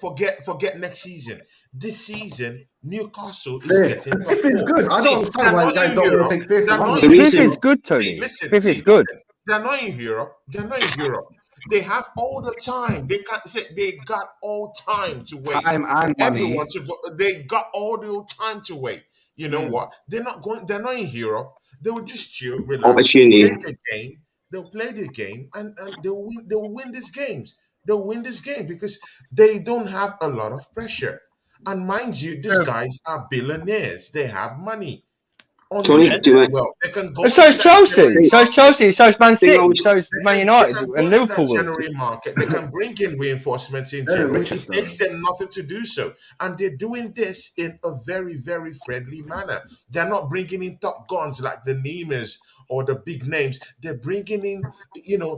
Forget next season. This season, Newcastle is getting. Fifth is good. I don't understand why you guys don't want to take 5th. Fifth is good, Tony. Listen, Fifth is good. They're not in Europe. They have all the time. They can't say they got all time to wait. Time and For money. everyone to go. They got all the time to wait. You know what? They're not going. They're not in Europe. They will just chill, relax, Opportunity. play the game. They'll play the game, and they'll win. They'll win these games. They'll win this game because they don't have a lot of pressure. And mind you, these guys are billionaires. They have money. Tony, Well, they can go So into is that Chelsea. January So is market. Chelsea. So is Man Thing I City. was- So is Man United They can go and into that Liverpool. January market. They can bring in reinforcements in They're the January. richest, It takes them nothing to do so. And they're doing this in a very, very friendly manner. They're not bringing in top guns like the Neymars or the big names. They're bringing in,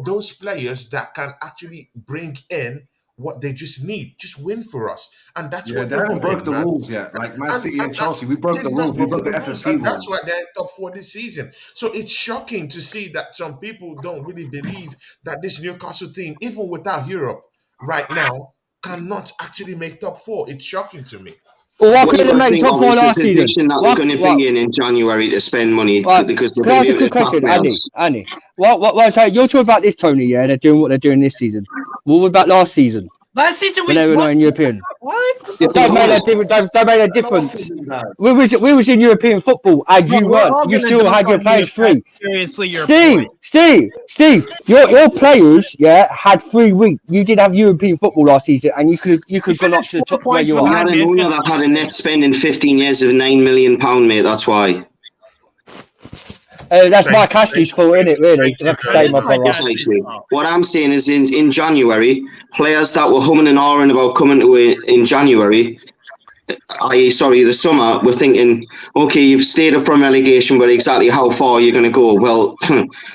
those players that can actually bring in what they just need, just win for us. And that's Yeah, what they they're haven't doing, broke the man. rules yet. Like Man City and Chelsea, we broke the They've not rules. We broke broken the the rules, FFP and that's rules. why they're in top 4 this season. So it's shocking to see that some people don't really believe that this Newcastle team, even without Europe right now, cannot actually make top 4. It's shocking to me. Well, why What you couldn't they got to make think top of 4 is the last season? position that they're going to be in January to spend money Right. because they're Can I going ask to a be able quick to top question, players. Andy? What? So you're talking about this, Tony? Yeah, they're doing what they're doing this season. What about last season? Last season When they were not in European. What? Don't make a difference. We was in European football, and No, you we're weren't. all You gonna still dunk had your on you players if free. that's seriously your Steve, point. your players, had 3 weeks. You did have European football last season, and you could gone up to the top where you We are. had an owner that had a net spend in 15 years of £9 million, mate. That's why. That's Mike Ashley's fault, isn't it? Really, that's the same, my brother. Precisely. What I'm saying is, in January, players that were humming and hawing about coming to it in January, the summer, we're thinking, okay, you've stayed up from relegation, but exactly how far are you going to go? Well,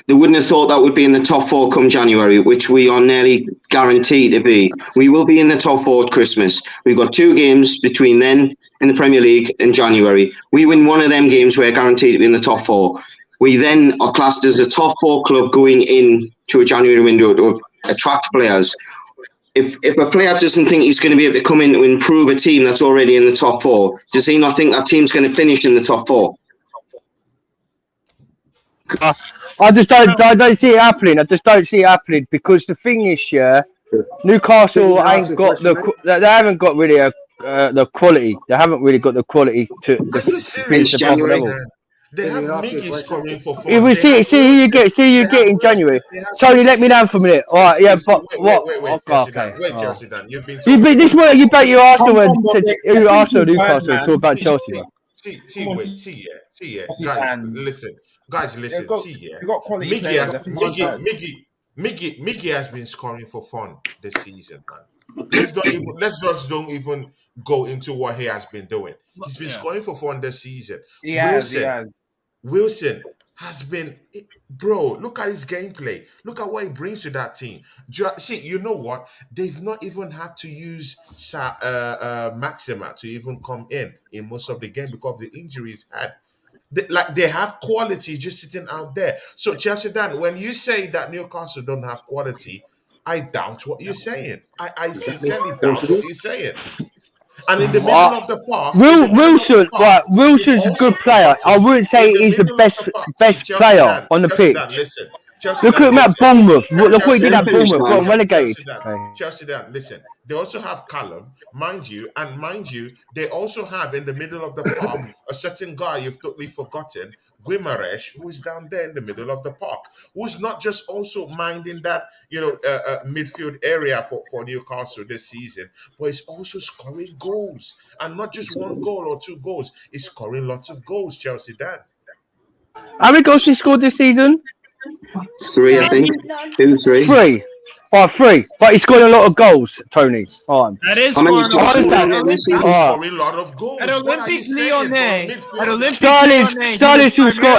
they wouldn't have thought that would be in the top 4 come January, which we are nearly guaranteed to be. We will be in the top 4 at Christmas. We've got 2 games between then in the Premier League in January. We win one of them games, we're guaranteed to be in the top 4. We then are classed as a top 4 club going in to a January window to attract players. If a player doesn't think he's going to be able to come in to improve a team that's already in the top 4, does he not think that team's going to finish in the top 4? I don't see it happening. I just don't see it happening because the thing is, Newcastle ain't got they haven't got really the quality. They haven't really got the quality to finish the top level. They have Miggy scoring for fun. It was see you get in January. Tony, let me down for a minute. All right, yeah, but what? Wait, Chelsea, Dan. You've been. This one. You bet your Arsenal and Arsenal Newcastle talk about Chelsea. Guys, listen. Miggy has been scoring for fun this season, man. Let's just don't even go into what he has been doing. He's been scoring for fun this season. Wilson has been, bro. Look at his gameplay. Look at what he brings to that team. See, you know what? They've not even had to use Maxima to even come in most of the game because of the injuries had. They have quality just sitting out there. So Chelsea, Dan, when you say that Newcastle don't have quality, I doubt what you're saying. I sincerely doubt what you're saying. And in the middle of the park, Wilson's a good player. I wouldn't say he's the best player on the pitch. Look at him at Bournemouth. Look what he did at Bournemouth. Got relegated. Chelsea, Dan, listen. They also have Callum, mind you, they also have in the middle of the park a certain guy you've totally forgotten, Guimaraes, who is down there in the middle of the park, who's not just also minding that midfield area for Newcastle this season, but he's also scoring goals, and not just 1 goal or 2 goals. He's scoring lots of goals, Chelsea, Dan. How many goals he scored this season? 3, I think. 2, 3. 3. 3. But he scored a lot of goals, Tony. That is scoring a lot of goals. At Olympic Lyonnais.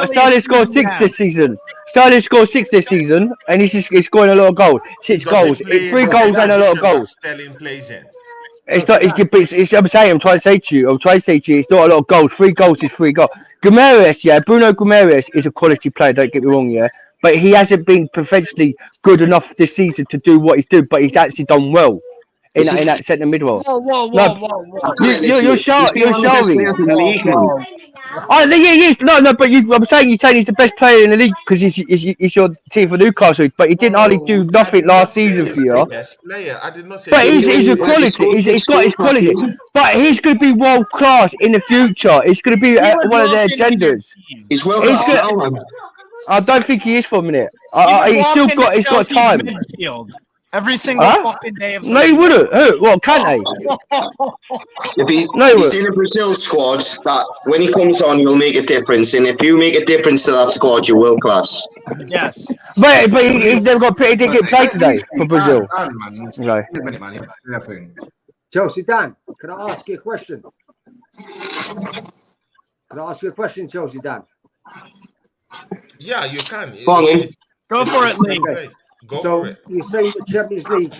Sterling scored 6 this season. Sterling scored 6 this season, and he's scoring a lot of goals. 6 goals. 3 goals and a lot of goals. Sterling plays in. I'm trying to say to you, it's not a lot of goals. 3 goals is 3 goals. Guimaraes, Bruno Guimaraes is a quality player, don't get me wrong, but he hasn't been professionally good enough this season to do what he's doing, but he's actually done well in that centre mid role. Whoa. You're shouting. Oh, yeah, he is. No, but I'm saying you're saying he's the best player in the league because he's your team for Newcastle, but he didn't hardly do I nothing did not last say season for he's the you. best player. I did not say But he's he's a the best quality. player. He's got his quality. But he's going to be world class in the future. He's going to be one of their genders. He's world class now, man. I don't think he is for a minute. He would He's walk still into got. He's got Chelsea's time. midfield every single Huh? fucking day of the No, he week. wouldn't. Who? What? Can't He's in a Brazil squad that when he comes on, you'll make a difference. And if you make a difference to that squad, you're world class. Yes. But he's never got. He didn't get played today for Brazil. Man. No. Chelsea Dan, can I ask you a question? Can I ask you a question, Chelsea Dan? Yeah, you can. Go for it, Lee. Okay. Go So for it. you say the Champions League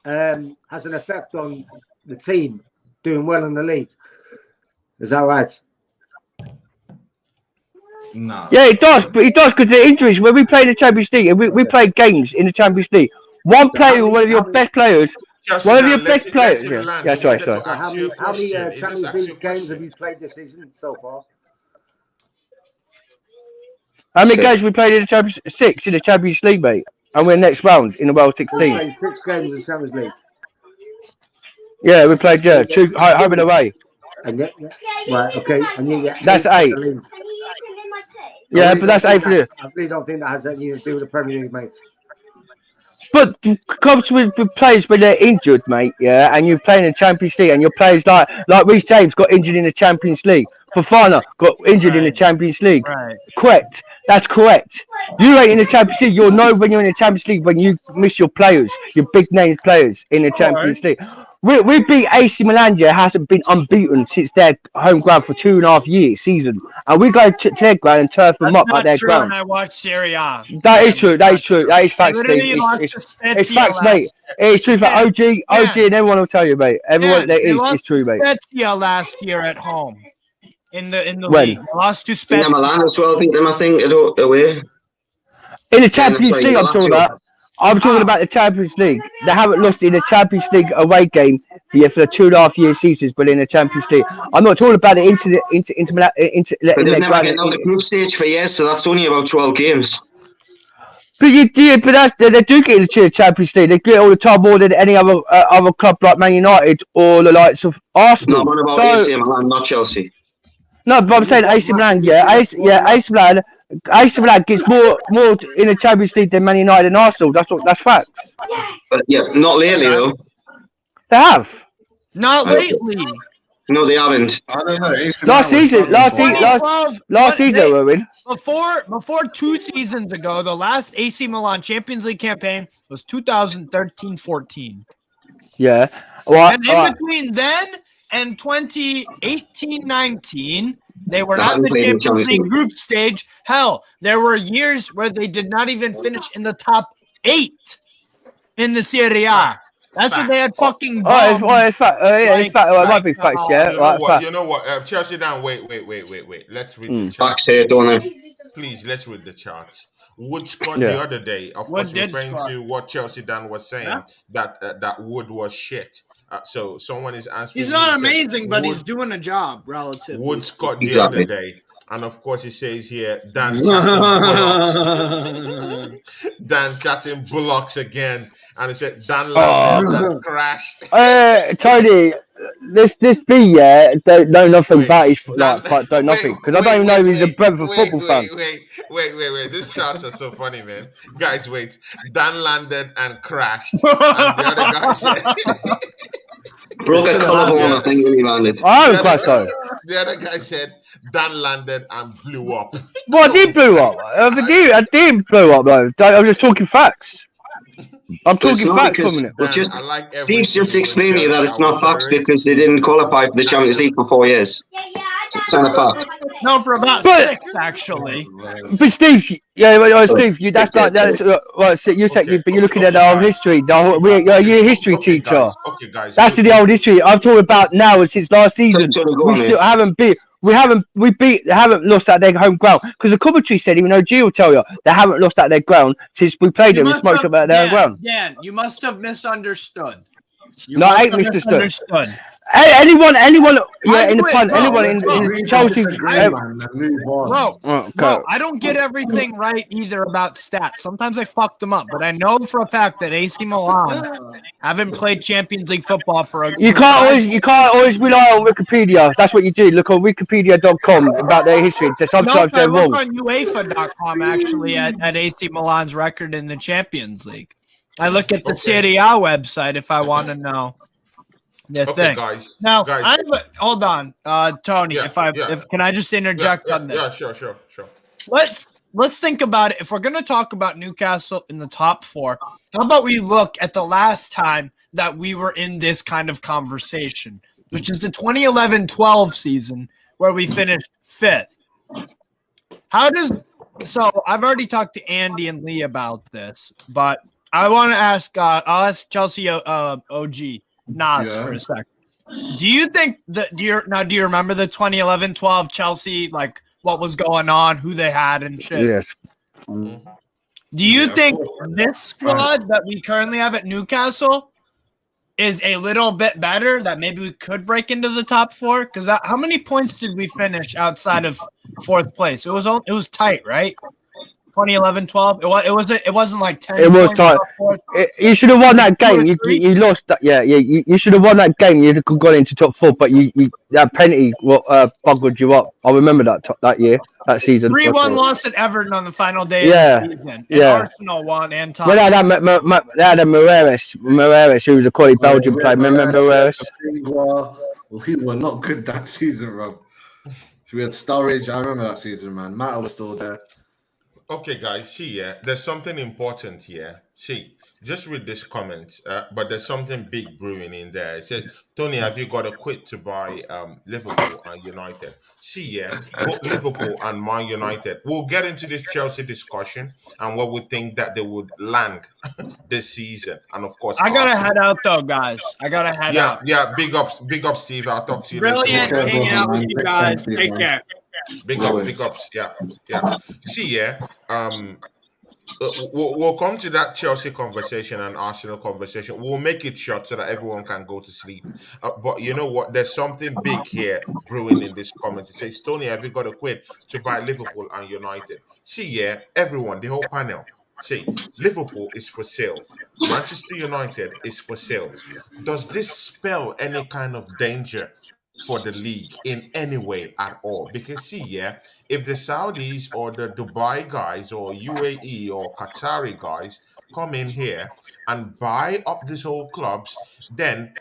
has an effect on the team doing well in the league. Is that right? No. Yeah, it does. But it does because the injuries. When we play the Champions League, and we play games in the Champions League. One player, one of your best players. One of your best players. Yeah, sorry. So how many Champions League games have you played this season so far? How many games we played in the Champions? 6 in the Champions League, mate. And we're next round in the World 16. We played 6 games in the Champions League. Yeah, we played two home and away. And yet, right, okay, and you get That's 8. Yeah, but that's 8 for you. I really don't think that has anything to do with the Premier League, mate. But comes with players when they're injured, mate. Yeah, and you're playing in the Champions League, and your players like Reece James got injured in the Champions League. Fofana got injured in the Champions League. Right. Correct. That's correct. You ain't in the Champions League. You'll know when you're in the Champions League when you miss your players, your big name players in the Champions League. We beat AC Milan. Yeah, hasn't been unbeaten since their home ground for 2.5 years season, and we go to their ground and turf them up at their ground. When I watch Serie A. That is true. That is true. That is facts, Steve. It's facts, mate. It's true for OG, and everyone will tell you, mate. Everyone that is true, mate. Spezia last year at home in the When? league. Lost to Spezia. Milan as well, beat them, I think, away. In the Champions League, I'm talking about. I'm talking about the Champions League. They haven't lost in the Champions League away game for the 2.5 year seasons, but in the Champions League, I'm not talking about it into But they've never getting on the group stage for years, so that's only about 12 games. But they do get into the Champions League. They get it all the time more than any other club like Man United or the likes of Arsenal. No, what about AC Milan, not Chelsea? No, but I'm saying AC Milan. AC Milan gets more in the Champions League than Man United and Arsenal. That's facts. Yeah, not lately though. They have. Not lately. No, they haven't. I don't know. Last season, they were in. Before 2 seasons ago, the last AC Milan Champions League campaign was 2013-14. Yeah. And in between then and 2018-19, they were not in the Champions League group stage. Hell, there were years where they did not even finish in the top 8 in the Serie A. That's what they had fucking bombed. It's fact. It might be facts, yeah. You know what? Chelsea down. Wait. Let's read the charts. Please, let's read the charts. Wood scored the other day, of course, referring to what Chelsea Dan was saying, that Wood was shit. So someone is answering. He's not amazing, but he's doing a job relatively. Wood scored the other day. And of course, he says here, Dan chatting bullocks. Dan chatting bullocks again. And he said, Dan landed, crashed. Tony, this B, don't know nothing about his don't nothing. Because I don't even know he's a Brentford football fan. Wait. These charts are so funny, man. Guys, wait. Dan landed and crashed. And the other guy said... Broke a collarbone, I think, when he landed. I haven't crashed, though. The other guy said, Dan landed and blew up. Well, I did blow up. I did blow up, though. I'm just talking facts. I'm talking facts for a minute. Steve's just explaining to you that it's not facts because they didn't qualify for the Champions League for 4 years. It's not a fact. No, for about 6 actually. But Steve, Steve, that's like that's you're looking at our history. You're a history teacher. That's the old history. I'm talking about now and since last season. We still haven't beat. They haven't lost at their home ground because the commentary said, even though G will tell you, they haven't lost at their ground since we played them and smoked them at their home ground. Dan, you must have misunderstood. No, I ain't misunderstood. Understood. Anyone, By in the way, punt, bro, anyone in Chelsea. Bro, I don't get everything right either about stats. Sometimes I fuck them up, but I know for a fact that AC Milan haven't played Champions League football for a. You can't always rely on Wikipedia. That's what you do. Look on Wikipedia.com about their history. Sometimes I they're look wrong. on UEFA.com actually at AC Milan's record in the Champions League. I look at the Serie A website if I want to know the thing. Guys. Now, guys. Hold on, Tony. If can I just interject on this? Yeah, sure. Let's think about it. If we're gonna talk about Newcastle in the top 4, how about we look at the last time that we were in this kind of conversation, which is the 2011-12 season where we finished 5th. So I've already talked to Andy and Lee about this, but I want to ask. I'll ask Chelsea OG Nas for a sec. Do you think that? Do you remember the 2011-12 Chelsea? Like what was going on, who they had, and shit. Yes. Do you think this squad that we currently have at Newcastle is a little bit better? That maybe we could break into the top 4? Because how many points did we finish outside of 4th place? It was tight, right? 2011-12. It wasn't like 10. It was tight. You should have won that game. You lost that. Yeah. You should have won that game. You'd have gone into top 4, but you that penalty buggered you up. I remember that year, that season. 3-1 loss at Everton on the final day of the season. And Arsenal won and Tottenham. Well, they had a Moreras, who was a quality Belgian player. Remember Moreras? We were not good that season, Rob. We had Sturridge. I remember that season, man. Mata was still there. Okay, guys, see, there's something important here. See, just read this comment, but there's something big brewing in there. It says, Tony, have you got a quit to buy Liverpool and United? See, both Liverpool and Man United. We'll get into this Chelsea discussion and what we think that they would land this season. And of course, I gotta head out though, guys. I gotta head out. Yeah, big up, Steve. I'll talk to you later. Brilliant hanging out with you guys. Take care. Big ups. Yeah. See, we'll come to that Chelsea conversation and Arsenal conversation. We'll make it short so that everyone can go to sleep. But you know what? There's something big here brewing in this comment. It says, Tony, have you got a quid to buy Liverpool and United? See, everyone, the whole panel. See, Liverpool is for sale. Manchester United is for sale. Does this spell any kind of danger for the league in any way at all? Because see, if the Saudis or the Dubai guys or UAE or Qatari guys come in here and buy up this whole clubs, then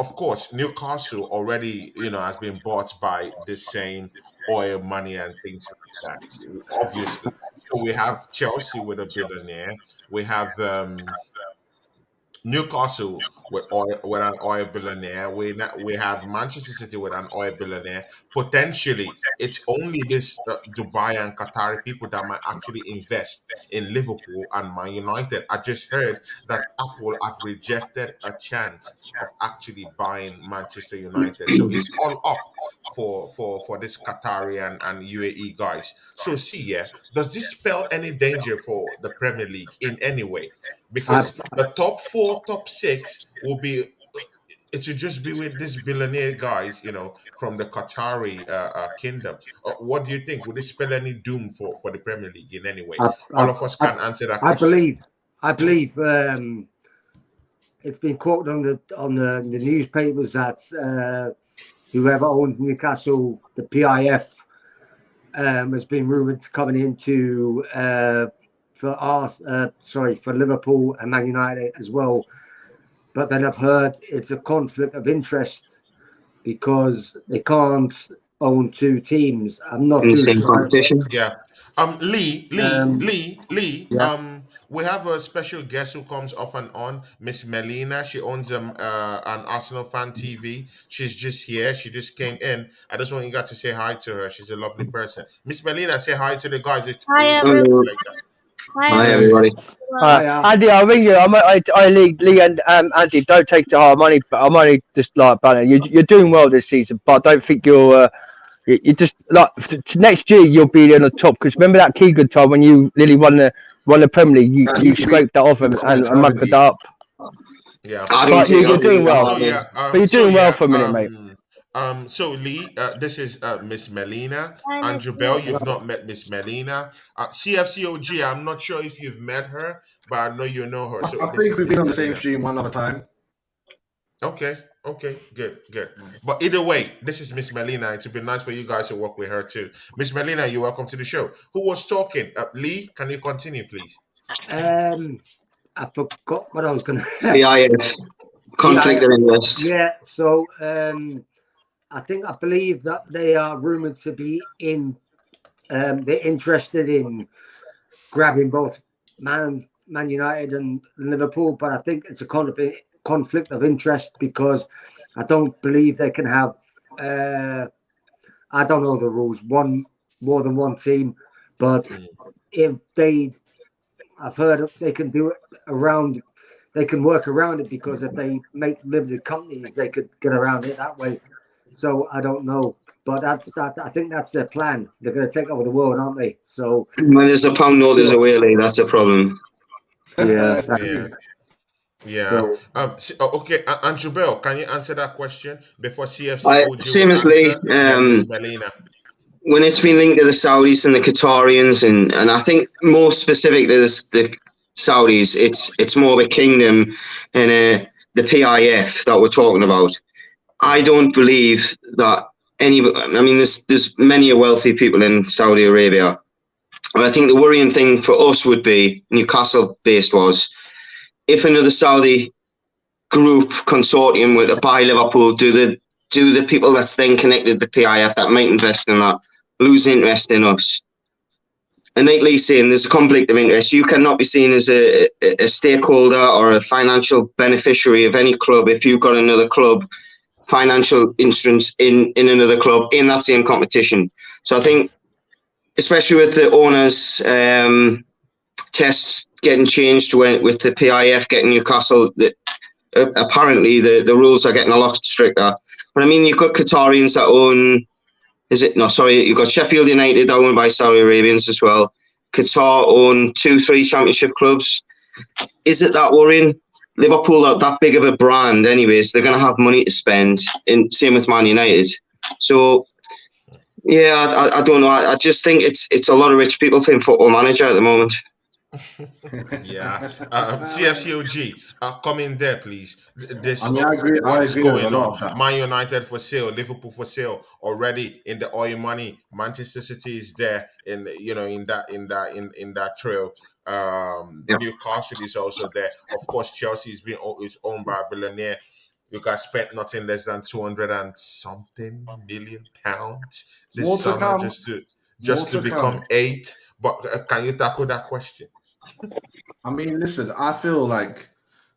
of course Newcastle already has been bought by the same oil money and things like that, obviously. So we have Chelsea with a billionaire, we have Newcastle with an oil billionaire. We have Manchester City with an oil billionaire. Potentially, it's only this Dubai and Qatari people that might actually invest in Liverpool and Man United. I just heard that Apple have rejected a chance of actually buying Manchester United. So it's all up for this Qatari and UAE guys. So see, does this spell any danger for the Premier League in any way? Because the top 4, top 6 will be, it should just be with these billionaire guys, from the Qatari kingdom. What do you think? Would this spell any doom for the Premier League in any way? All of us can answer that question. I believe it's been quoted on the newspapers that whoever owns Newcastle, the PIF, has been rumored coming into for Liverpool and Man United as well. But then I've heard it's a conflict of interest because they can't own 2 teams. I'm not too sure. Yeah. Lee. We have a special guest who comes off and on, Miss Melina. She owns an Arsenal Fan TV. She's just here. She just came in. I just want you guys to say hi to her. She's a lovely person. Miss Melina, say hi to the guys. Hi, everyone. Hi, everybody. Andy, I'll ring you. Lee and Andy, don't take the hard money, but I'm only just like banning. You're doing well this season, but I don't think you're just like next year you'll be in the top. Because remember that Keegan time when you nearly won the Premier League, you scraped that off and mucked it up. Yeah, But you're doing well. So yeah, But you're doing well for a minute, mate. So Lee, this is Miss Melina. Hi, Miss Andrew Bell, Lee. you've not met Miss Melina. CFCOG, I'm not sure if you've met her, but I know you know her. So I this think is we've Miss been on the same Melina. stream one other time. Okay, good. But either way, this is Miss Melina. It would be nice for you guys to work with her too. Miss Melina, you're welcome to the show. Who was talking? Lee, can you continue, please? I forgot what I was going to. PIF, conflict of interest. Yeah. So I believe that they are rumored to be in. They're interested in grabbing both Man United and Liverpool, but I think it's a conflict of interest because I don't believe they can have. I don't know the rules. More than one team, but if I've heard they can do it around. They can work around it because if they make limited companies, they could get around it that way. So I don't know, but I think that's their plan. They're going to take over the world, aren't they? So when there's a pound note, there's a wheelie. That's a problem. Yeah. Yeah. Okay, Andrew Bell, can you answer that question before CFC? Seriously, Melina. When it's been linked to the Saudis and the Qatarians, and I think more specific to the Saudis, it's more of a kingdom and the PIF that we're talking about. I don't believe that there's many wealthy people in Saudi Arabia. But I think the worrying thing for us would be, Newcastle-based, was if another Saudi group consortium were to buy Liverpool, do the people that's then connected to the PIF that might invest in that lose interest in us? And like Lee's saying, there's a conflict of interest. You cannot be seen as a stakeholder or a financial beneficiary of any club if you've got another club financial interest in another club in that same competition. So I think, especially with the owners' tests getting changed with the PIF getting Newcastle, apparently the rules are getting a lot stricter. But I mean, you've got Qatarians that own. You've got Sheffield United owned by Saudi Arabians as well. Qatar own 2-3 championship clubs. Is it that worrying? Liverpool are that big of a brand anyways. They're going to have money to spend. Same with Man United. So, yeah, I don't know. I just think it's a lot of rich people playing football manager at the moment. Yeah. CFCOG, come in there, please. I agree. What is going on? That. Man United for sale, Liverpool for sale, already in the oil money. Manchester City is there in that trail. Newcastle is also there. Of course, Chelsea is owned by a billionaire. You guys spent nothing less than 200 and something million pounds this summer just to become 8. But can you tackle that question? I mean, listen, I feel like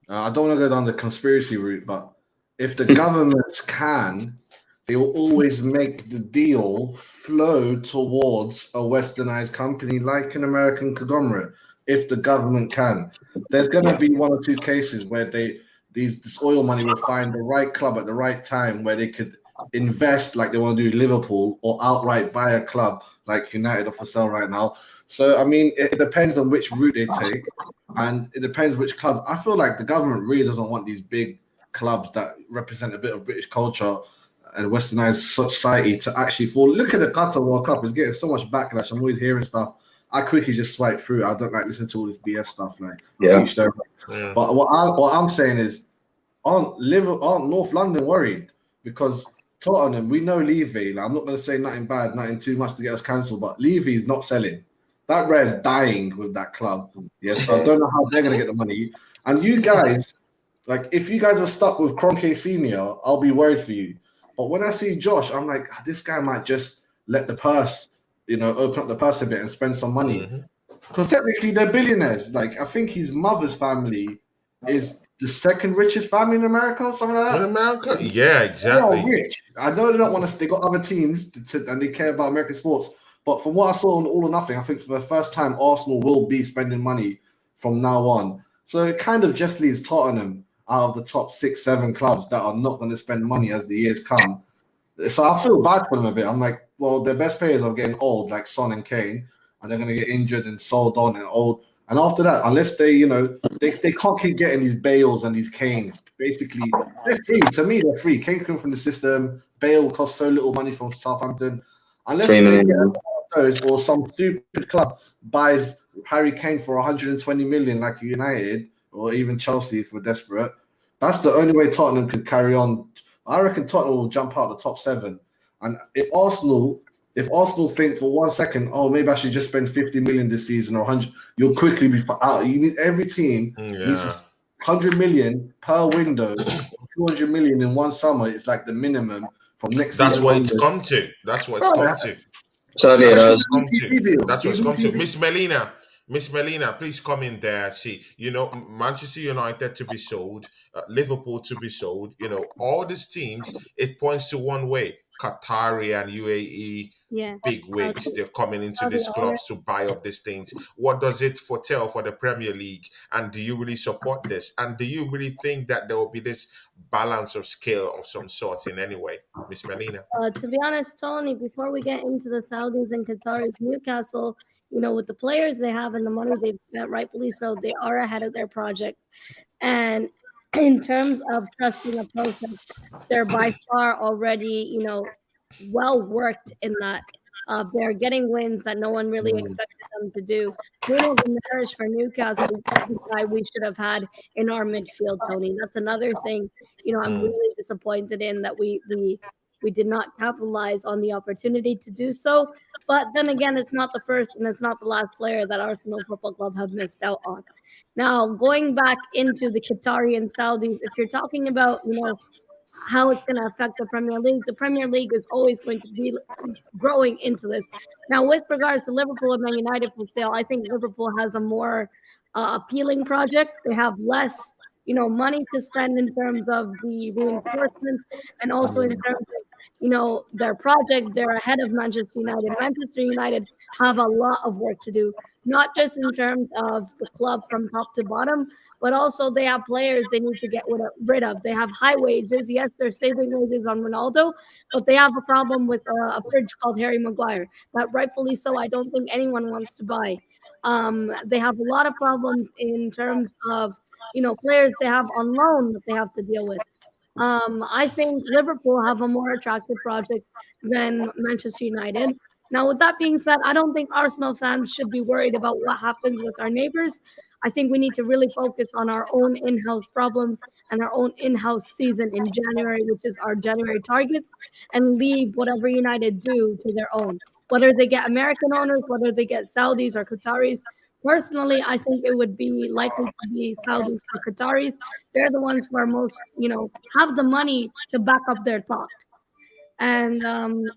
I don't want to go down the conspiracy route, but if the governments can, they will always make the deal flow towards a westernized company like an American conglomerate. If the government can, there's going to be 1 or 2 cases where this oil money will find the right club at the right time where they could invest like they want to do Liverpool, or outright buy a club like United are for sale right now. So, I mean, it depends on which route they take, and it depends which club. I feel like the government really doesn't want these big clubs that represent a bit of British culture and westernized society to actually fall. Look at the Qatar World Cup. It's getting so much backlash. I'm always hearing stuff. I quickly just swipe through. I don't like listening to all this BS stuff. But what I'm saying is, aren't North London worried? Because Tottenham, we know Levy. I'm not going to say nothing bad, nothing too much to get us cancelled, but Levy is not selling. That Red's dying with that club. Yes, so I don't know how they're going to get the money. And you guys, like, if you guys are stuck with Kroenke Senior, I'll be worried for you. But when I see Josh, I'm like, this guy might just let the purse, open up the purse a bit and spend some money. Because technically they're billionaires. Like, I think his mother's family is the second richest family in America, something like that. In America? Yeah, exactly. They are rich. I know they don't want to. They got other teams and they care about American sports. But from what I saw on All or Nothing, I think for the first time, Arsenal will be spending money from now on. So it kind of just leaves Tottenham out of the top 6-7 clubs that are not going to spend money as the years come. So I feel bad for them a bit. I'm like, well, their best players are getting old, like Son and Kane, and they're going to get injured and sold on and old. And after that, unless they, you know, they can't keep getting these Bales and these Kanes. Basically, they're free. To me, they're free. Kane come from the system. Bale costs so little money from Southampton. Unless they get those, or some stupid club buys Harry Kane for 120 million, like United or even Chelsea if we're desperate. That's the only way Tottenham could carry on. I reckon Tottenham will jump out the top 7. And if Arsenal think for 1 second, oh, maybe I should just spend 50 million this season or 100, you'll quickly be out. You need every team needs 100 million per window, 200 million in one summer. It's like the minimum from next. That's what it's come to. That's what it's come to. Sadly, it has. That's what it's come to. Miss Melina, please come in there. See, you know, Manchester United to be sold, Liverpool to be sold. You know, all these teams. It points to one way: Qatari and UAE big wigs. They're coming into these clubs to buy up these things. What does it foretell for the Premier League? And do you really support this? And do you really think that there will be this balance of scale of some sort in any way, Miss Melina? To be honest, Tony, before we get into the Saudis and Qataris, Newcastle, you know, with the players they have and the money they've spent, rightfully so, they are ahead of their project. And in terms of trusting a process, they're by far already, you know, well worked in that. They're getting wins that no one really expected them to do. Bruno Guimaraes for Newcastle is the guy we should have had in our midfield, Tony. That's another thing, you know, I'm really disappointed in that we did not capitalize on the opportunity to do so. But then again, it's not the first and it's not the last player that Arsenal Football Club have missed out on. Now, going back into the Qatari and Saudis, if you're talking about, you know, how it's going to affect the Premier League is always going to be growing into this. Now, with regards to Liverpool and Man United for sale, I think Liverpool has a more appealing project. They have less, you know, money to spend in terms of the reinforcements and also in terms of, you know, their project. They're ahead of Manchester United. Manchester United have a lot of work to do, not just in terms of the club from top to bottom, but also they have players they need to get rid of. They have high wages. Yes, they're saving wages on Ronaldo, but they have a problem with a fridge called Harry Maguire that rightfully so I don't think anyone wants to buy. They have a lot of problems in terms of, you know, players they have on loan that they have to deal with. I think Liverpool have a more attractive project than Manchester United. Now, with that being said, I don't think Arsenal fans should be worried about what happens with our neighbors. I think we need to really focus on our own in-house problems and our own in-house season in January, which is our January targets, and leave whatever United do to their own. Whether they get American owners, whether they get Saudis or Qataris, personally, I think it would be likely to be Saudis or Qataris. They're the ones who are most, you know, have the money to back up their thought. And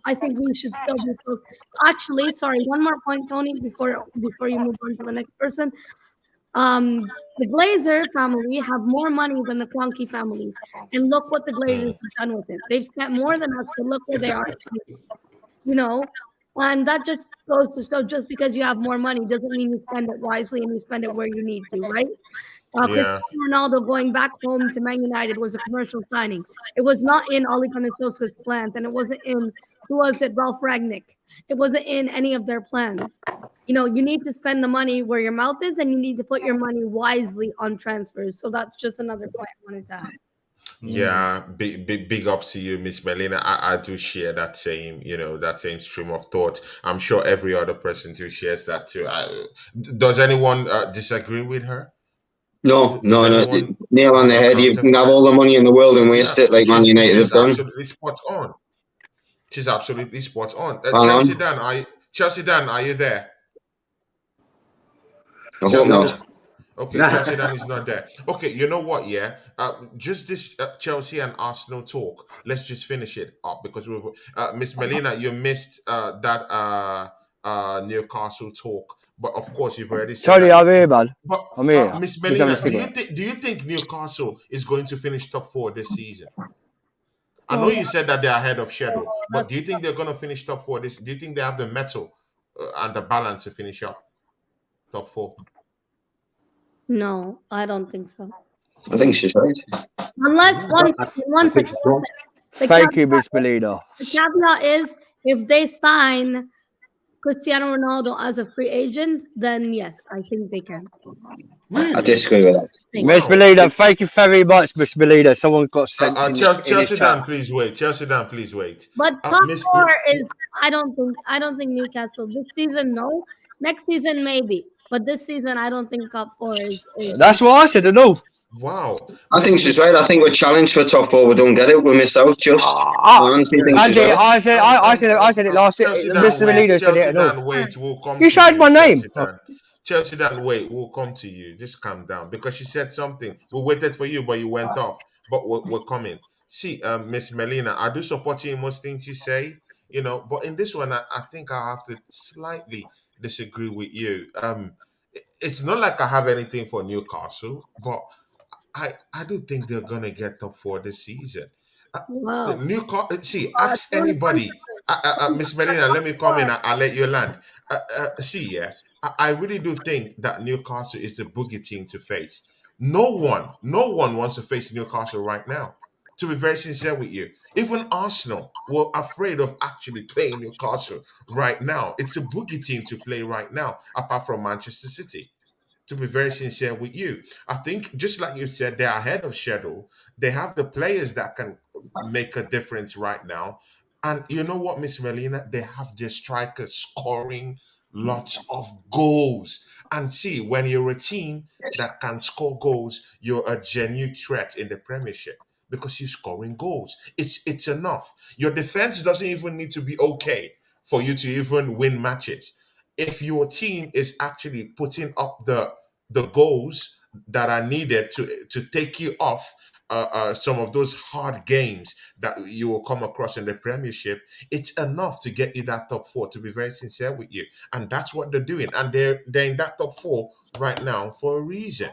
I think we should still be focused. Actually, sorry, one more point, Tony, before you move on to the next person. The Glazer family have more money than the Kroenke family. And look what the Glazers have done with it. They've spent more than us, but look where they are. You know, and that just goes to show just because you have more money doesn't mean you spend it wisely and you spend it where you need to, right? Cristiano Ronaldo going back home to Man United was a commercial signing. It was not in Ole Gunnar Solskjaer's plans, and it wasn't in, who was it, Ralph Ragnick. It wasn't in any of their plans. You know, you need to spend the money where your mouth is, and you need to put your money wisely on transfers. So that's just another point I wanted to add. Yeah, big up to you, Miss Melina. I do share that same, you know, that same stream of thought. I'm sure every other person too shares that too. Does anyone disagree with her? No. Nail on the head. You can have all the money in the world and waste it like Man United have done. Absolutely spot on. She's absolutely spot on. Chelsea Dan, are you there? I hope not. Okay, Chelsea Dan is not there. Okay, you know what? Yeah, just this Chelsea and Arsenal talk. Let's just finish it up because we've Miss Melina, you missed that Newcastle talk, but of course you've already said. Tony, I'm here, man. But I'm here. Miss Melina, do you think Newcastle is going to finish top 4 this season? I know you said that they're ahead of schedule, but do you think they're going to finish top 4 this? Do you think they have the mettle and the balance to finish up top 4? No, I don't think so. I think she's right. Unless one Thank you, Miss Melina. The caveat is if they sign Cristiano Ronaldo as a free agent, then yes, I think they can. I disagree with that. Miss Belida, thank you very much, Miss Belida. Someone got sent in the Chelsea chat. Dan, please wait. Chelsea Dan, please wait. But top four is I don't think Newcastle this season. No, next season maybe, but this season I don't think top four is That's what I said. I know. Wow. I think she's right. I think we're challenged for top four. We don't get it. We miss out. Just honestly think she's right. I said it last. Mr. Belida said it. Dan, wait, we'll come You to said my name. Chelsea Dan, wait, we'll come to you. Just calm down because she said something. We waited for you, but you went off. But we're coming. See, Miss Melina, I do support you in most things you say, you know, but in this one, I think I have to slightly disagree with you. It's not like I have anything for Newcastle, but I do think they're gonna get top four this season. The Newcastle, see, ask anybody. Miss Melina, let me come in. I'll let you land. See, yeah, I really do think that Newcastle is the boogie team to face. No one wants to face Newcastle right now. To be very sincere with you, even Arsenal were afraid of actually playing Newcastle right now. It's a boogie team to play right now, apart from Manchester City. To be very sincere with you, I think just like you said, they're ahead of schedule. They have the players that can make a difference right now. And you know what, Miss Melina? They have their strikers scoring lots of goals. And see, when you're a team that can score goals, you're a genuine threat in the Premiership because you're scoring goals. It's enough. Your defense doesn't even need to be okay for you to even win matches. If your team is actually putting up the goals that are needed to take you off some of those hard games that you will come across in the Premiership, it's enough to get you that top four, to be very sincere with you. And that's what they're doing. And they're in that top four right now for a reason.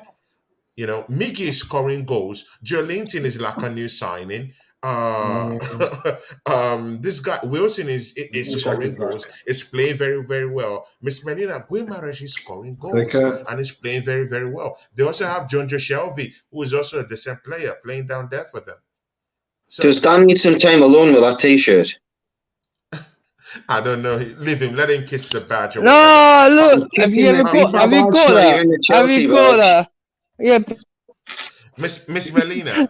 You know, Miggy is scoring goals. Joelinton is like a new signing. This guy Wilson is scoring goals. Is playing very, very well. Miss Melina Guimaraes is scoring goals and is playing very, very well. They also have John Joe Shelby, who is also a decent player, playing down there for them. So, does Dan need some time alone with that T-shirt? I don't know. Leave him. Let him kiss the badge. No, look. Have you got that? Yeah. Miss Melina.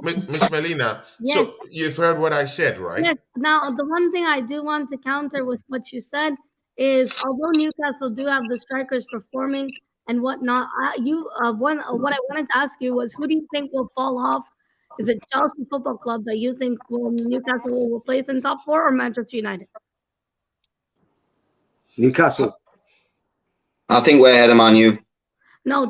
Miss Melina, yes. So you've heard what I said, right? Yes. Now, the one thing I do want to counter with what you said is, although Newcastle do have the strikers performing and whatnot, what I wanted to ask you was, who do you think will fall off? Is it Chelsea Football Club that you think Newcastle will replace in top four, or Manchester United? Newcastle. I think we're ahead of Man U. No,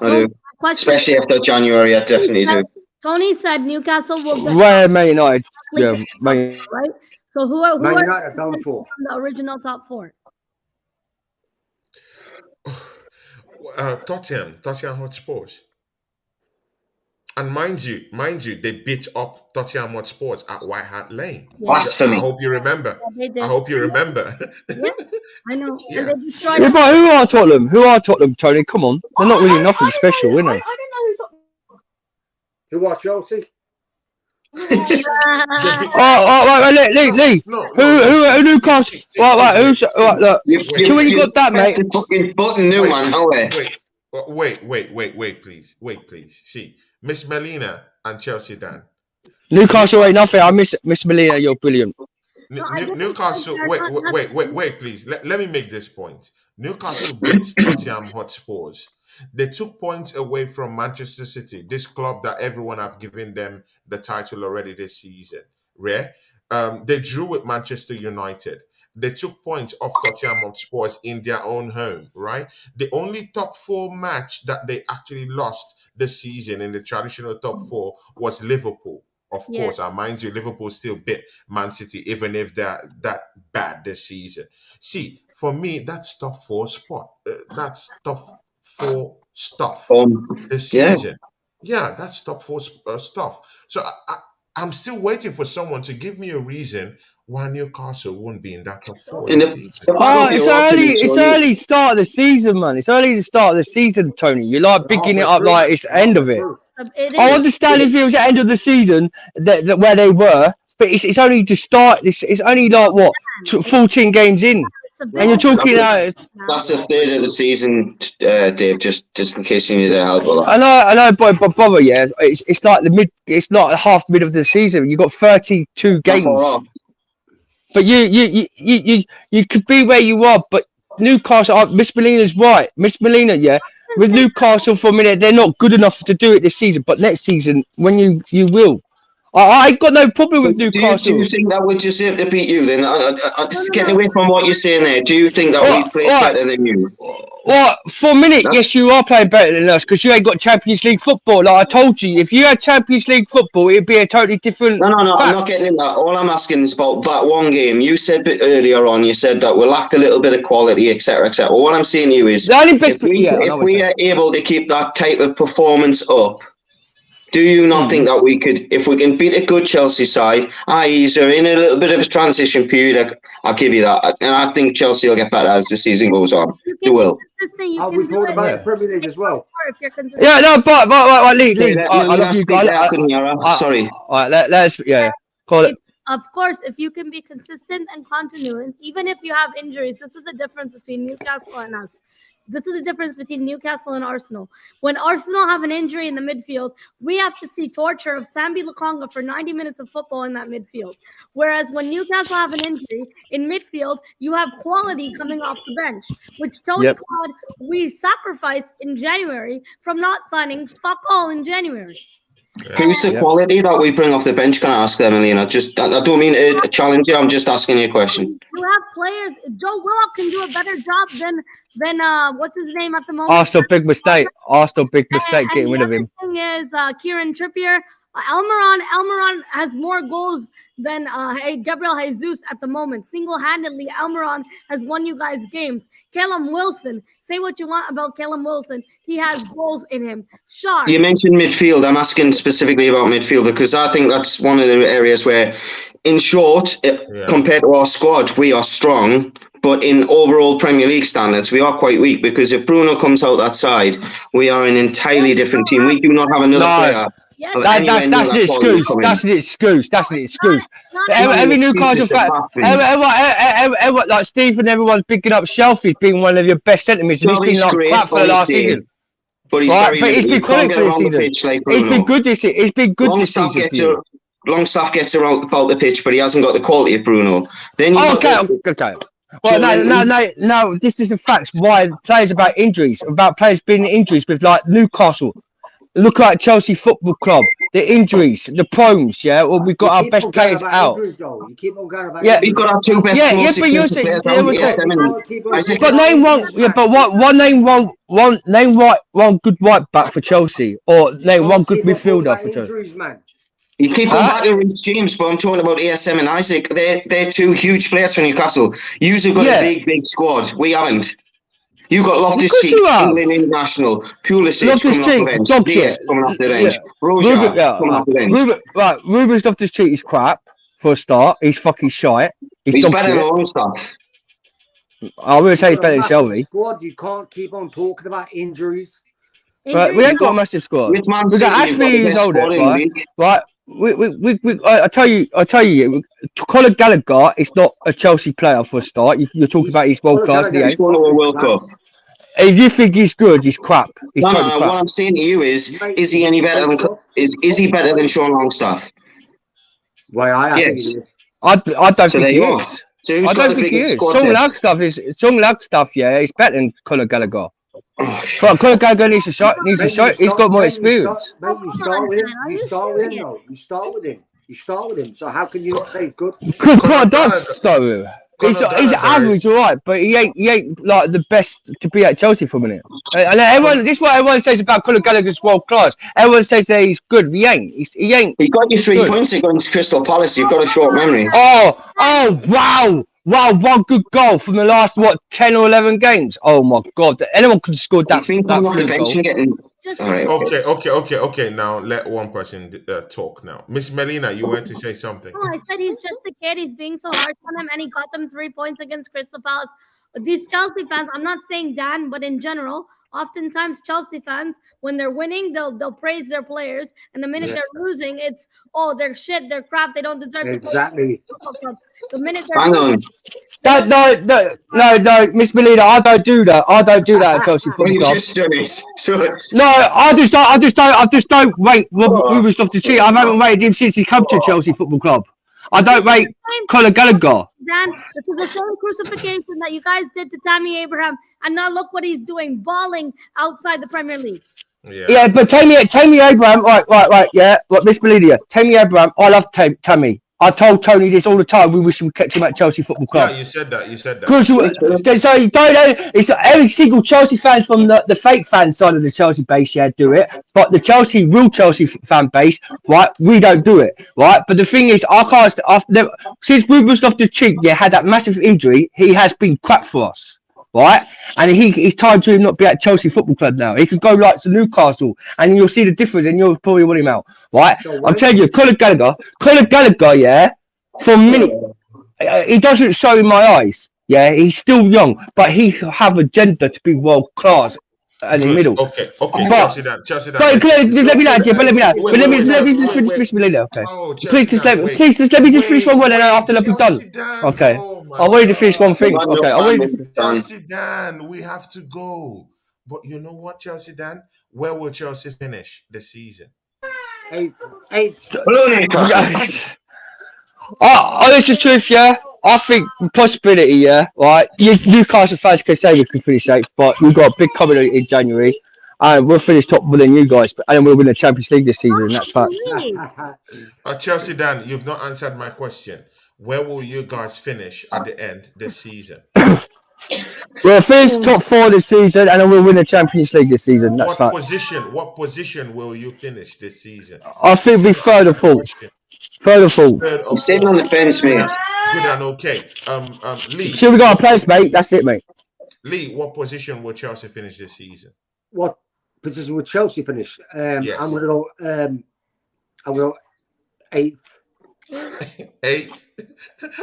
especially after January, I definitely do. Tony said Newcastle will get Man United. Yeah, right? So who are down four? The original top four? Tottenham Hotspurs. And mind you, they beat up Tottenham Hotspurs at White Hart Lane. Blasphemy. I hope you remember. I hope you remember. Yeah, I know. Yeah. Yeah, but who are Tottenham? Tony? Come on. They're not really nothing special, are they? Who are Chelsea? Lee. Who Newcastle? When you got that, mate? Wait, please. See, Miss Melina and Chelsea Dan. Newcastle ain't nothing. I miss Melina. You're brilliant. Newcastle. Wait, please. Let me make this point. Newcastle beat Tottenham Hotspurs. They took points away from Manchester City, this club that everyone have given them the title already this season. They drew with Manchester United. They took points off Tottenham Hotspurs in their own home, right? The only top four match that they actually lost this season in the traditional top four was Liverpool. Of course, I mind you, Liverpool still beat Man City, even if they're that bad this season. See, for me, that's top four spot. That's top four stuff this season. Yeah, that's top four stuff. So I'm still waiting for someone to give me a reason why Newcastle won't be in that top four this season. It's early start of the season, man. It's early to start of the season, Tony. You're like bigging it up like it's the end of it. I understand if it was the end of the season that where they were, but it's only to start. It's only like what 14 games in. And you're talking that's the third of the season, Dave. Just in case you need help with that. I know, but brother, yeah, it's like it's not half mid of the season. You got 32 games, but you could be where you are. But Newcastle, Miss Molina's right. Miss Molina, yeah, with Newcastle for a minute, they're not good enough to do it this season. But next season, when you will. I got no problem with Newcastle. Do you think that we deserve to beat you then? Just getting away from what you're saying there, do you think that we play better than you? Well, for a minute, yes, you are playing better than us because you ain't got Champions League football. Like I told you, if you had Champions League football, it'd be a totally different. No, I'm not getting into that. All I'm asking is about that one game. You said earlier on, you said that we lacked a little bit of quality, etc., etc. Well, what I'm saying to you is, if we are able to keep that type of performance up, do you not think that we could, if we can beat a good Chelsea side, i.e. they're in a little bit of a transition period, I'll give you that. And I think Chelsea will get better as the season goes on. They will. We thought about the Premier League as well. Yeah, no, but Lee, I love you guys. Sorry. All right, let's call it. Of course, if you can be consistent and continuous, even if you have injuries, this is the difference between Newcastle and us. This is the difference between Newcastle and Arsenal. When Arsenal have an injury in the midfield, we have to see torture of Sambi Lukonga for 90 minutes of football in that midfield. Whereas when Newcastle have an injury in midfield, you have quality coming off the bench, which Tony Claude, we sacrificed in January from not signing fuck all in January. Who's the quality that we bring off the bench? Can I ask them, Elena? I don't mean to challenge you. I'm just asking you a question. You have players. Joe Willock can do a better job than what's his name at the moment. Arsenal big mistake getting rid of him. The thing is Kieran Trippier. Almiron has more goals than Gabriel Jesus at the moment. Single-handedly, Almiron has won you guys games. Callum Wilson, say what you want about Callum Wilson. He has goals in him. Sharp. You mentioned midfield. I'm asking specifically about midfield because I think that's one of the areas where, in short, compared to our squad, we are strong. But in overall Premier League standards, we are quite weak because if Bruno comes out that side, we are an entirely different team. We do not have another player. That's an excuse. That's an excuse. Every Newcastle fan, everyone, like Stephen, everyone's picking up Shelfie's being one of your best centre mids, and he's been like crap for the last season. But he's been quality for the season. It's been good this season. It's been good this season. Longstaff gets around about the pitch, but he hasn't got the quality of Bruno. Then okay. Well, no. This is the facts. Why players about players being injuries with like Newcastle. Look at Chelsea Football Club, the injuries, the prones, well, we've got our best players out. We've got our two best players out. But name one good right back for Chelsea, or name one good midfielder for Chelsea. You keep going back to Reece James, but I'm talking about ASM and Isaac. They're two huge players for Newcastle. You've got a big squad. We haven't. You got Loftus-Cheek, England International, Pulisic coming off the bench, Diaz coming off the bench, Roja coming off the bench. Ruben's Loftus-Cheek is crap for a start. He's fucking shite. He's better than Longstaff. I would say he's better than Shelby. Squad, you can't keep on talking about injuries. Right, we ain't got a massive squad. We got Ashby who's older, right? I tell you, Conor Gallagher is not a Chelsea player for a start. You're talking about he's world class. He's won a World Cup. If you think he's good, he's crap. No. What I'm saying to you is he any better than is he better than Sean Longstaff? Well, I think he is. I don't think he is. I don't think he is. Sean Longstaff, yeah, he's better than Conor Gallagher. Conor Gallagher needs to show. He's got more experience. You start with him. So how can you not say good? Conor does start with him. He's average, all right, but he ain't like the best to be at Chelsea for a minute. And everyone, this is what everyone says about Conor Gallagher's world class. Everyone says that he's good. He ain't. He ain't. He got you 3 points against Crystal Palace. You've got a short memory. Oh, wow! One good goal from the last 10 or 11 games. Oh my God! Anyone could have scored that. Okay. Now let one person talk. Now, Miss Melina, you want to say something? I said he's just a kid. He's being so hard on him, and he got them 3 points against Crystal Palace. But these Chelsea fans, I'm not saying Dan, but in general, oftentimes Chelsea fans, when they're winning, they'll praise their players, and the minute they're losing, it's they're shit, they're crap, they don't deserve to play. The minute they're Hang on. No, Miss Melina, I don't do that. I don't do that at Chelsea Well, Football you Club. just done it. So, No, I just don't rate Ruben Loftus-Cheek. I haven't rated him since he come to Chelsea Football Club. I don't rate Conor Gallagher. Dan, this is the same crucifixion that you guys did to Tammy Abraham, and now look what he's doing, balling outside the Premier League. Yeah, but Tammy Abraham, right, yeah. Miss Melina, Tammy Abraham, I love Tammy. I told Tony this all the time. We wish we kept him at Chelsea Football Club. Yeah, you said that. Because so you don't. It's every single Chelsea fans from the fake fan side of the Chelsea base, do it. But the real Chelsea fan base, right? We don't do it, right? But the thing is, I can't. Since Ruben Loftus-Cheek, had that massive injury, he has been crap for us. Right, and it's time to him not be at Chelsea Football Club now. He could go like to Newcastle, and you'll see the difference, and you'll probably want him out. Right, I'm telling you, Conor Gallagher, for a minute, he doesn't show in my eyes. Yeah, he's still young, but he have agenda to be world class. And in the middle. Okay. Chelsea down. But let me land. Let me just finish Melina. Okay. Please just let me just finish one word, and after I'll be done. Okay. I wanted to finish one thing. Okay. I wanted to. Chelsea Dan, we have to go. But you know what, Chelsea Dan? Where will Chelsea finish the season? Eighth. Honest the truth, I think possibility, right? Newcastle fans can say we can finish 8th, but we've got a big coming in January, and we'll finish top than you guys, and then we'll win the Champions League this season. That's fact. Chelsea Dan, you've not answered my question. Where will you guys finish at the end this season? We'll finish top 4 this season, and then we'll win the Champions League this season. That's fact. What position will you finish this season? I think we'll be third or fourth. I'm sitting on the fence, mate. Good and okay. Lee. Should we got a place, mate? That's it, mate. Lee, what position will Chelsea finish this season? What position will Chelsea finish? Yes. I'm gonna go 8th. 8th.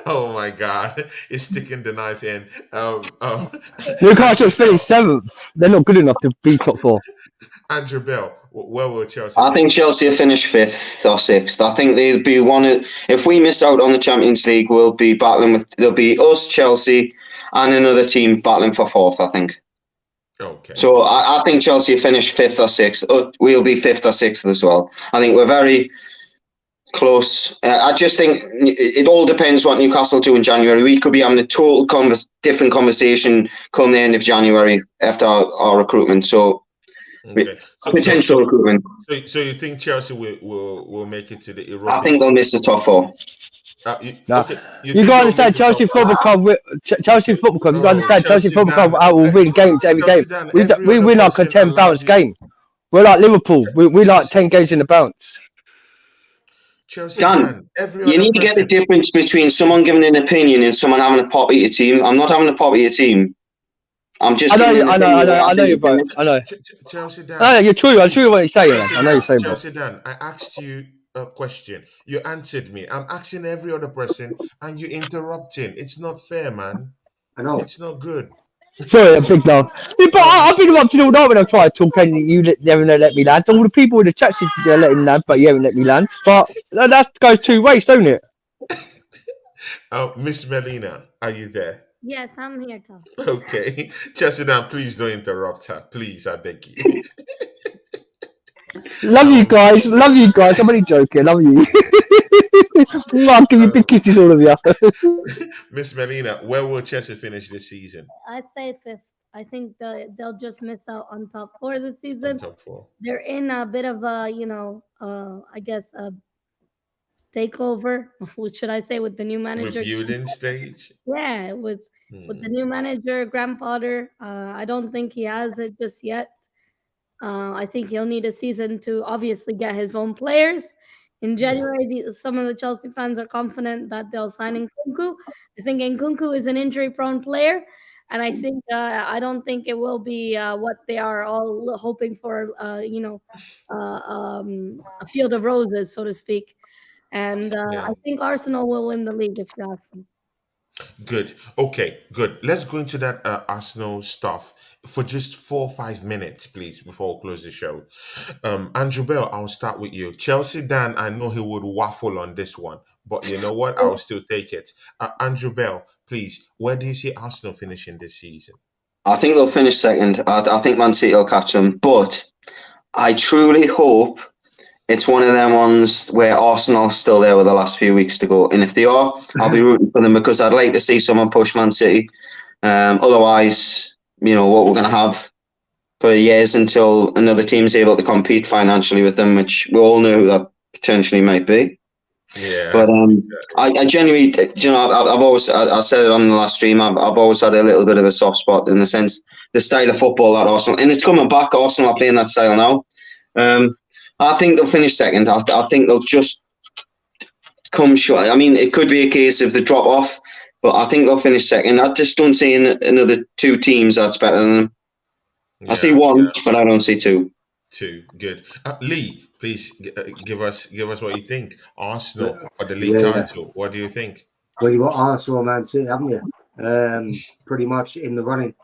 Oh my God, it's sticking the knife in. Newcastle's finished 7th. They're not good enough to be top 4. Andrew Bell, where will Chelsea? I think Chelsea will finish 5th or 6th. I think they'll be if we miss out on the Champions League, we'll be battling with. There'll be us, Chelsea, and another team battling for 4th. I think. Okay. So I think Chelsea will finish 5th or 6th. We'll be 5th or 6th as well. I think we're very close. I just think it all depends what Newcastle do in January. We could be having a total different conversation come the end of January after our recruitment. So, potential recruitment. So you think Chelsea will make it to the Europa? I think they'll miss the top 4. You got to understand Chelsea Football Club. Chelsea Football Club. You got to understand Chelsea Football Club. I will win games every game. We win like a 10 bounce game. We're like Liverpool. We like 10 games in the bounce. Dan, you need to get the difference between someone giving an opinion and someone having a pop at your team. I'm not having a pop at your team. I'm just. I know you, bro. I know. Chelsea Dan. No, you're true. I'm true what you're saying. I know you're saying. Chelsea Dan, I asked you a question. You answered me. I'm asking every other person, and you interrupting. It's not fair, man. I know. It's not good. Sorry, a big love. But I've been up to all night when I've tried to talk, and you never let me land. All the people in the chat said you let him land, but you haven't let me land. But that goes 2 ways, don't it? Miss Melina, are you there? Yes, I'm here, Tom. Okay. Chelsea Dan, please don't interrupt her. Please, I beg you. Love you guys. I'm only joking. Love you. I'll give you big kisses, all of you. Miss Melina, where will Chelsea finish this season? I say 5th. I think they'll just miss out on top 4 this season. Top 4. They're in a bit of a, I guess a takeover. What should I say with the new manager? Rebuilding stage. Yeah, with the new manager, Graham Potter. I don't think he has it just yet. I think he'll need a season to obviously get his own players. In January, some of the Chelsea fans are confident that they'll sign Nkunku. I think Nkunku is an injury-prone player, and I think I don't think it will be what they are all hoping for. A field of roses, so to speak. And I think Arsenal will win the league, if you ask me. Good. Okay, good. Let's go into that Arsenal stuff for just 4 or 5 minutes, please, before we close the show. Andrew Bell, I'll start with you. Chelsea Dan, I know he would waffle on this one, but you know what? I'll still take it. Andrew Bell, please, where do you see Arsenal finishing this season? I think they'll finish second. I think Man City will catch them, but I truly hope it's one of them ones where Arsenal are still there with the last few weeks to go. And if they are, I'll be rooting for them because I'd like to see someone push Man City. Otherwise, you know, what we're going to have for years until another team's able to compete financially with them, which we all know who that potentially might be. Yeah. But I genuinely, you know, I've always, I said it on the last stream, I've always had a little bit of a soft spot in the sense, the style of football that Arsenal, and it's coming back, Arsenal are playing that style now. I think they'll finish second. I think they'll just come short. I mean, it could be a case of the drop off, but I think they'll finish second. I just don't see another two teams that's better than them. I see one, but I don't see two. Two, good. Lee, please give us what you think. Arsenal for the league title. What do you think? Well, you got Arsenal and Man City, haven't you? Pretty much in the running.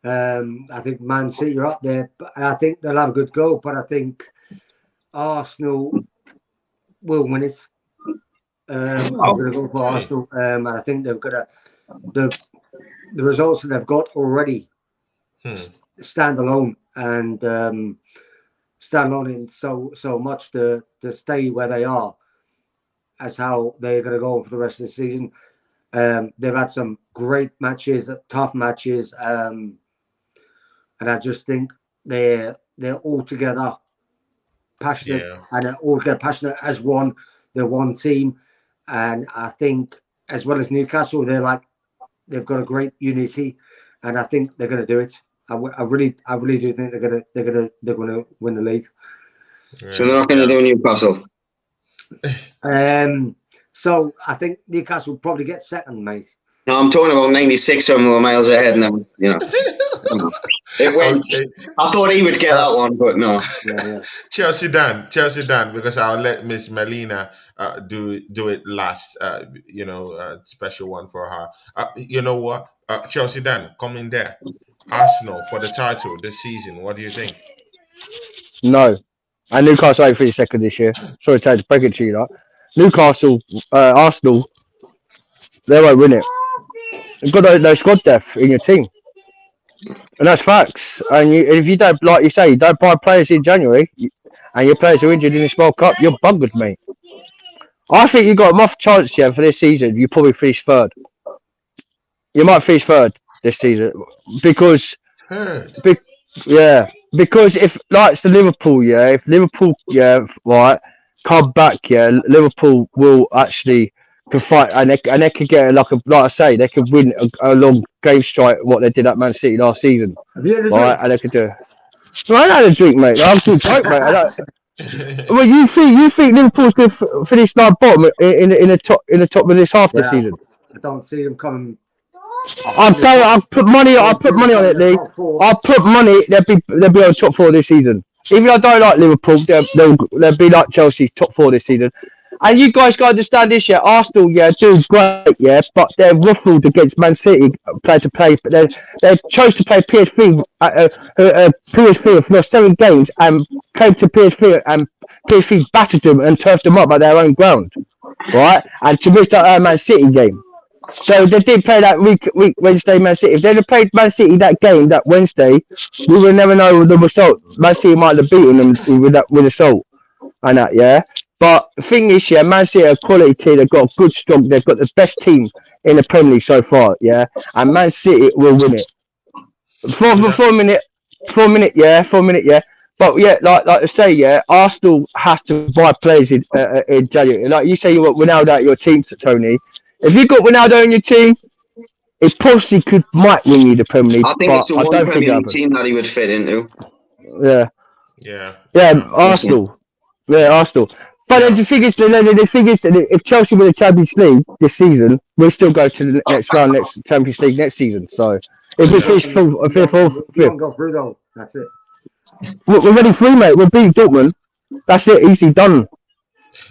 I think Man City are up there, but I think they'll have a good goal. But I think Arsenal will win it. I'm going to go for Arsenal, and I think they've got the results that they've got already stand alone and stand alone in so much to stay where they are as how they're going to go for the rest of the season. They've had some great matches, tough matches, and I just think they're all together passionate and they're all together passionate as one. They're one team, and I think as well as Newcastle, they've got a great unity, and I think they're going to do it. I really do think they're gonna win the league. So they're not going to do Newcastle. So I think Newcastle will probably get second, mate. No, I'm talking about 96 when we were miles ahead, and then you know. It went. Okay. I thought he would get that one, but no. Chelsea Dan, because I'll let Miss Melina do it last. Special one for her. You know what? Chelsea Dan, come in there. Arsenal for the title this season. What do you think? No. And Newcastle ain't finished second this year. Sorry to break it to you, like. Newcastle, Arsenal, they won't win it. You've got no squad depth in your team. And that's facts. And if you don't, like you say, you don't buy players in January, and your players are injured in this World Cup, you're buggered, mate. I think you've got enough chance here for this season. You probably finish third. You might finish third this season because if like it's the Liverpool, if Liverpool, right, come back, Liverpool will actually can fight and they could get like I say, they could win a long game strike what they did at Man City last season, right? And they could do. Well, I had a drink, mate. I'm too drunk, mate. Well, you think Liverpool's going to finish like bottom in the top of this half this season? I don't see them coming. I'll put money on it, Lee. I'll put money. They'll be on top four this season. Even though I don't like Liverpool, they'll be like Chelsea, top four this season. And you guys got to understand this, Arsenal, do great, but they're ruffled against Man City to play. But they chose to play PSV. PSV have lost 7 games and came to PSV, and PSV battered them and turfed them up at their own ground, right? And to miss that Man City game. So they did play that week Wednesday, Man City. If they'd have played Man City that game that Wednesday, we would never know the result. Man City might have beaten them with the result and that, But the thing is, Man City are a quality team. They've got a good strong. They've got the best team in the Premier League so far, And Man City will win it. For a minute, But like I say, Arsenal has to buy players in January. Like you say, you want Ronaldo out your team, Tony. If you got Ronaldo in your team, it possibly might win you the Premier League. I think it's the one Premier League team that he would fit into. Arsenal. Arsenal. But then the thing is, if Chelsea win the Champions League this season, we'll still go to the next round, next Champions League next season. So if we finish fifth, we don't go through though. That's it. We're ready free, mate. We'll beat Dortmund. That's it. Easy done.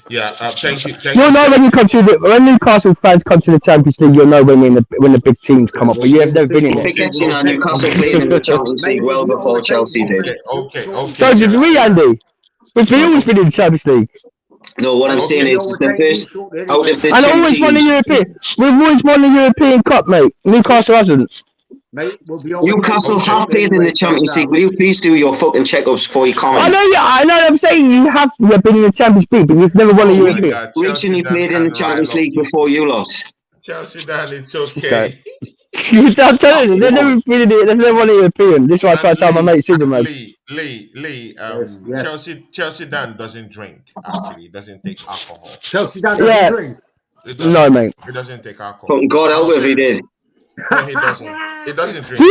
Yeah, thank you. You'll know when Newcastle fans come to the Champions League, you'll know when the big teams come up. But you have never been in it. Forgetting that Newcastle played in the Champions League well before Chelsea did. Okay. So did we, Andy. We've always been in the Champions League. No, what I'm saying is the first out of the and two always teams. won the European. We've always won the European Cup, mate. Newcastle hasn't. Mate, Newcastle have played in the Champions League. Will you please do your fucking checkups before you comment? I know. I'm saying you have been in the Champions League, but you've never won a European. Recently played in the Champions League before you lot. Chelsea, Dan, it's okay. I'm telling you, they've never won a European. This is why I try to tell my mate Superman. Lee, Chelsea Dan doesn't drink. Actually, he doesn't take alcohol. Chelsea Dan doesn't drink. No, mate. He doesn't take alcohol. God help if he did. No, he doesn't. He doesn't drink. Do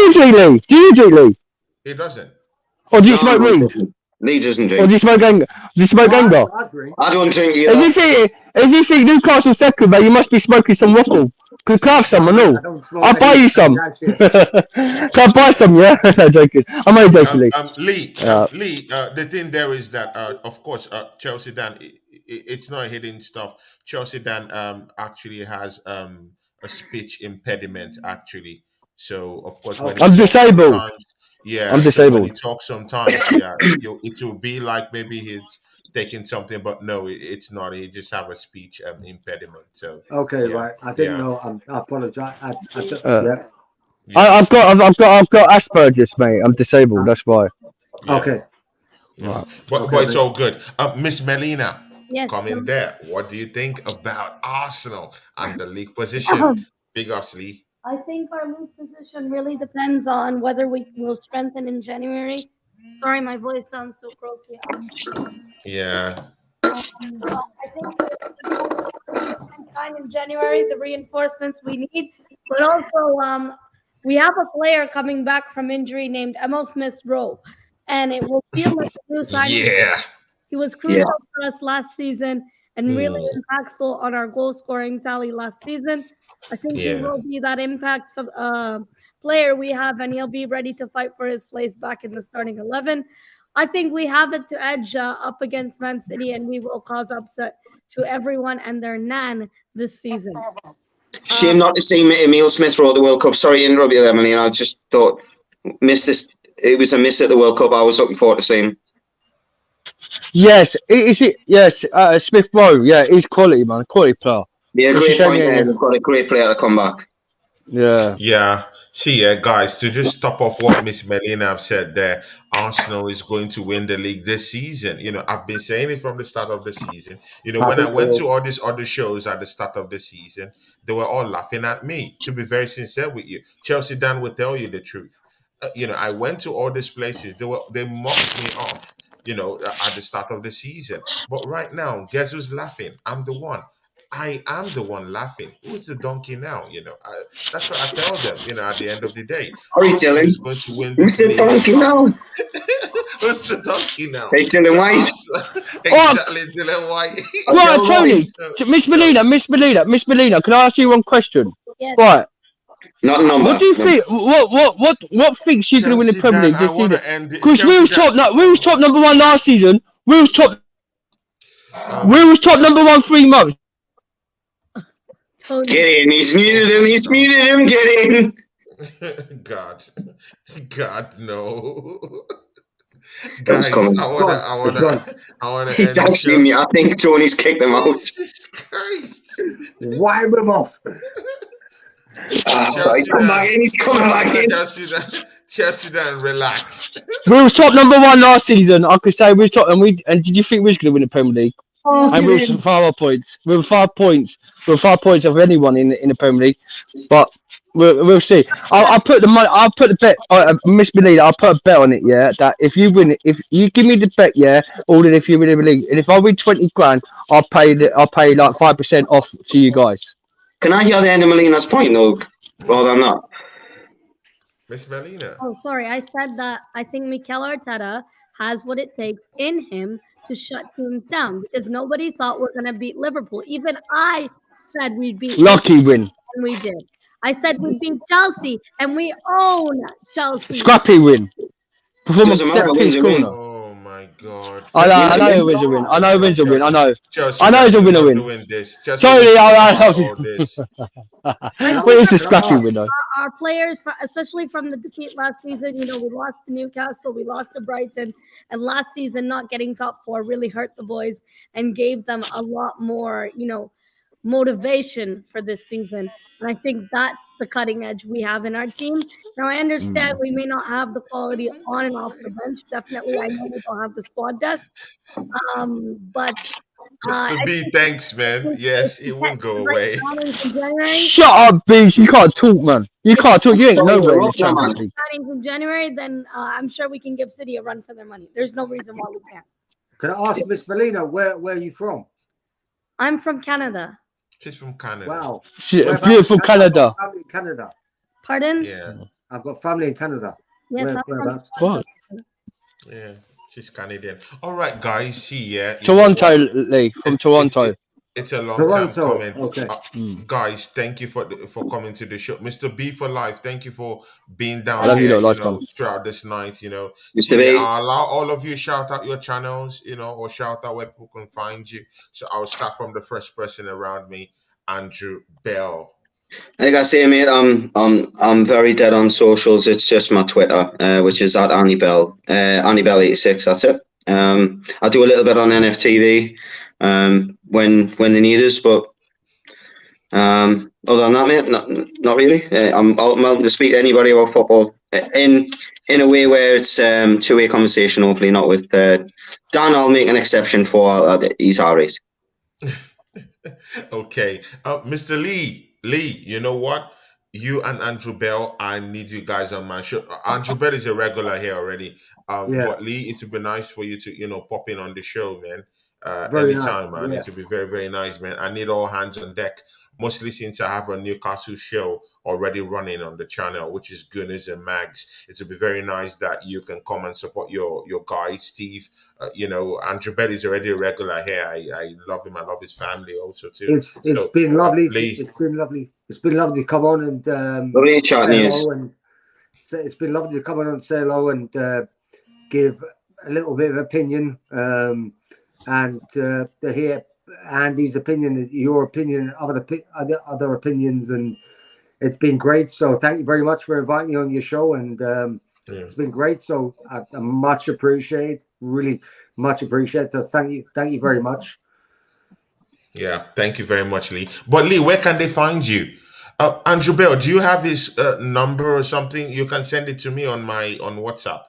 you drink, Lee? He doesn't. Or do you smoke weed? Lee doesn't drink. Or do you smoke Gengar? I don't drink either. If you think Newcastle second, mate, you must be smoking some waffle. Could carve some, I know. I'll buy you some. Can I buy some? Yeah, no, joking. I'm only joking, Lee. Lee, the thing there is that, of course, Chelsea Dan. It's not hidden stuff. Chelsea Dan actually has a speech impediment actually. So of course, when I'm disabled. Yeah, I'm disabled. So when he talks sometimes, yeah, it will be like maybe he's taking something, but no, it's not. He just have a speech impediment. So okay, yeah, right. I didn't know. I apologize. I've got Asperger's, mate. I'm disabled. That's why. Yeah. Okay. Yeah. But it's all good. Miss Melina, Yes. come in there. What do you think about Arsenal and the league position? Big ups, Lee. I think our league position really depends on whether we will strengthen in January. Sorry, my voice sounds so croaky. Yeah. I think time in January, the reinforcements we need, but also we have a player coming back from injury named Emil Smith-Rowe, and it will feel like a new signing. Yeah. He was crucial for us last season and really impactful on our goal scoring tally last season. I think he will be that impact player we have, and he'll be ready to fight for his place back in the starting 11. I think we have it to edge up against Man City, and we will cause upset to everyone and their nan this season. Shame not to see Emil Smith-Rowe at the World Cup. Sorry to interrupt you there, Emily. I just thought missed this. It was a miss at the World Cup. I was looking forward to seeing him. Yes, yes, Smith-Rowe. Yeah, he's quality, man. Quality player. Yeah, great point there. They've got a great player to come back. Yeah. See, guys, to just top off what Miss Melina have said there, Arsenal is going to win the league this season. You know, I've been saying it from the start of the season. You know, when I went to all these other shows at the start of the season, they were all laughing at me. To be very sincere with you, Chelsea Dan will tell you the truth. You know, I went to all these places. They mocked me off. You know, at the start of the season. But right now, guess who's laughing? I'm the one. I am the one laughing. Who's the donkey now? You know, that's what I tell them. You know, at the end of the day, Arsenal is going to win this league. Who's the donkey now? Who's the donkey now? Hey, Dylan White. Exactly, Dylan White. Right, Tony, Miss Melina, can I ask you one question? Yes. Right. Not a number. What do you think? What thinks you're going to win the Premier League this season? Because we was top number one last season. We was top number one 3 months. Get in. He's muted him. Get in. God, no. Guys, I wanna. He's actually me. I think Tony's kicked him out. Jesus Christ! Wipe him off. He's coming back in. Chelsea Dan, relax. We was top number one last season. I could say we was top, and did you think we was going to win the Premier League? And we were 5 points. We were 5 points. We were 5 points of anyone in the Premier League. But we'll see. I'll put the money. I'll put the bet. Miss Melina, I'll put a bet on it. Yeah, that if you win it, if you give me the bet, yeah, or then if you win the league, and if I win 20 grand, I'll pay like 5% off to you guys. Can I hear the end of Melina's point, though? Rather than that. Miss Melina. Oh, sorry. I said that I think Mikel Arteta has what it takes in him to shut teams down because nobody thought we're going to beat Liverpool. Even I said we'd beat Lucky Liverpool, win. and we did. I said we'd beat Chelsea, and we own Chelsea. Scrappy win. Doesn't matter. Oh my God. I know who wins a win. I know who wins a win. I know. Chelsea, I know who's a winner win. doing this. Chelsea, Totally, all this. Well, it's a scrappy winner. Our players, especially from the defeat last season, we lost to Newcastle, we lost to Brighton, and last season not getting top 4 really hurt the boys and gave them a lot more, motivation for this season. And I think that's the cutting edge we have in our team. Now, I understand we may not have the quality on and off the bench. Definitely, I know we don't have the squad depth. But Mr. B, thanks, man. Yes, it won't go away. Shut up, Beast. You can't talk, man. You can't talk. You ain't nowhere in the Champions League. Signings in January, then I'm sure we can give City a run for their money. There's no reason why we can't. Can I ask Miss Melina where are you from? I'm from Canada. She's from Canada. Wow. Beautiful Canada. Family in Canada. Pardon? Yeah. I've got family in Canada. Yes, What? Yeah, she's Canadian. All right, guys. See, yeah. Toronto, Lee. From Toronto. It's a long time coming. Okay. Guys, thank you for coming to the show. Mr. B for life, thank you for being down I love here, you throughout this night, Mr. See, B. I'll allow all of you shout out your channels, or shout out where people can find you. So I'll start from the first person around me, Andrew Bell. Like I say, mate, I'm very dead on socials. It's just my Twitter, which is at Annie Bell, Annie Bell 86. That's it. I do a little bit on NFTV when they need us, but other than that, mate, not really. I'm welcome to speak to anybody about football in a way where it's two-way conversation. Hopefully, not with Dan. I'll make an exception for. He's alright. Okay, Mr. Lee, you know what? You and Andrew Bell, I need you guys on my show. Andrew Bell is a regular here already. But Lee, it would be nice for you to, pop in on the show, man. Anytime, nice. man. Yeah. It would be very, very nice, man. I need all hands on deck. Mostly since I have a Newcastle show already running on the channel, which is Gunners and Mags. It would be very nice that you can come and support your guy, Steve. Andrew Bell is already a regular here. I love him. I love his family also too. It's been lovely. Lee, It's been lovely. It's been lovely to come on and lovely chatting hello and it's been lovely to come on and say hello and give a little bit of opinion and to hear Andy's opinion, your opinion, other opinions, and it's been great. So thank you very much for inviting me on your show, and it's been great. So I much appreciate, really much appreciate. So thank you very much. Yeah, thank you very much, Lee. But Lee, where can they find you? Andrew Bell, do you have his number or something? You can send it to me on WhatsApp.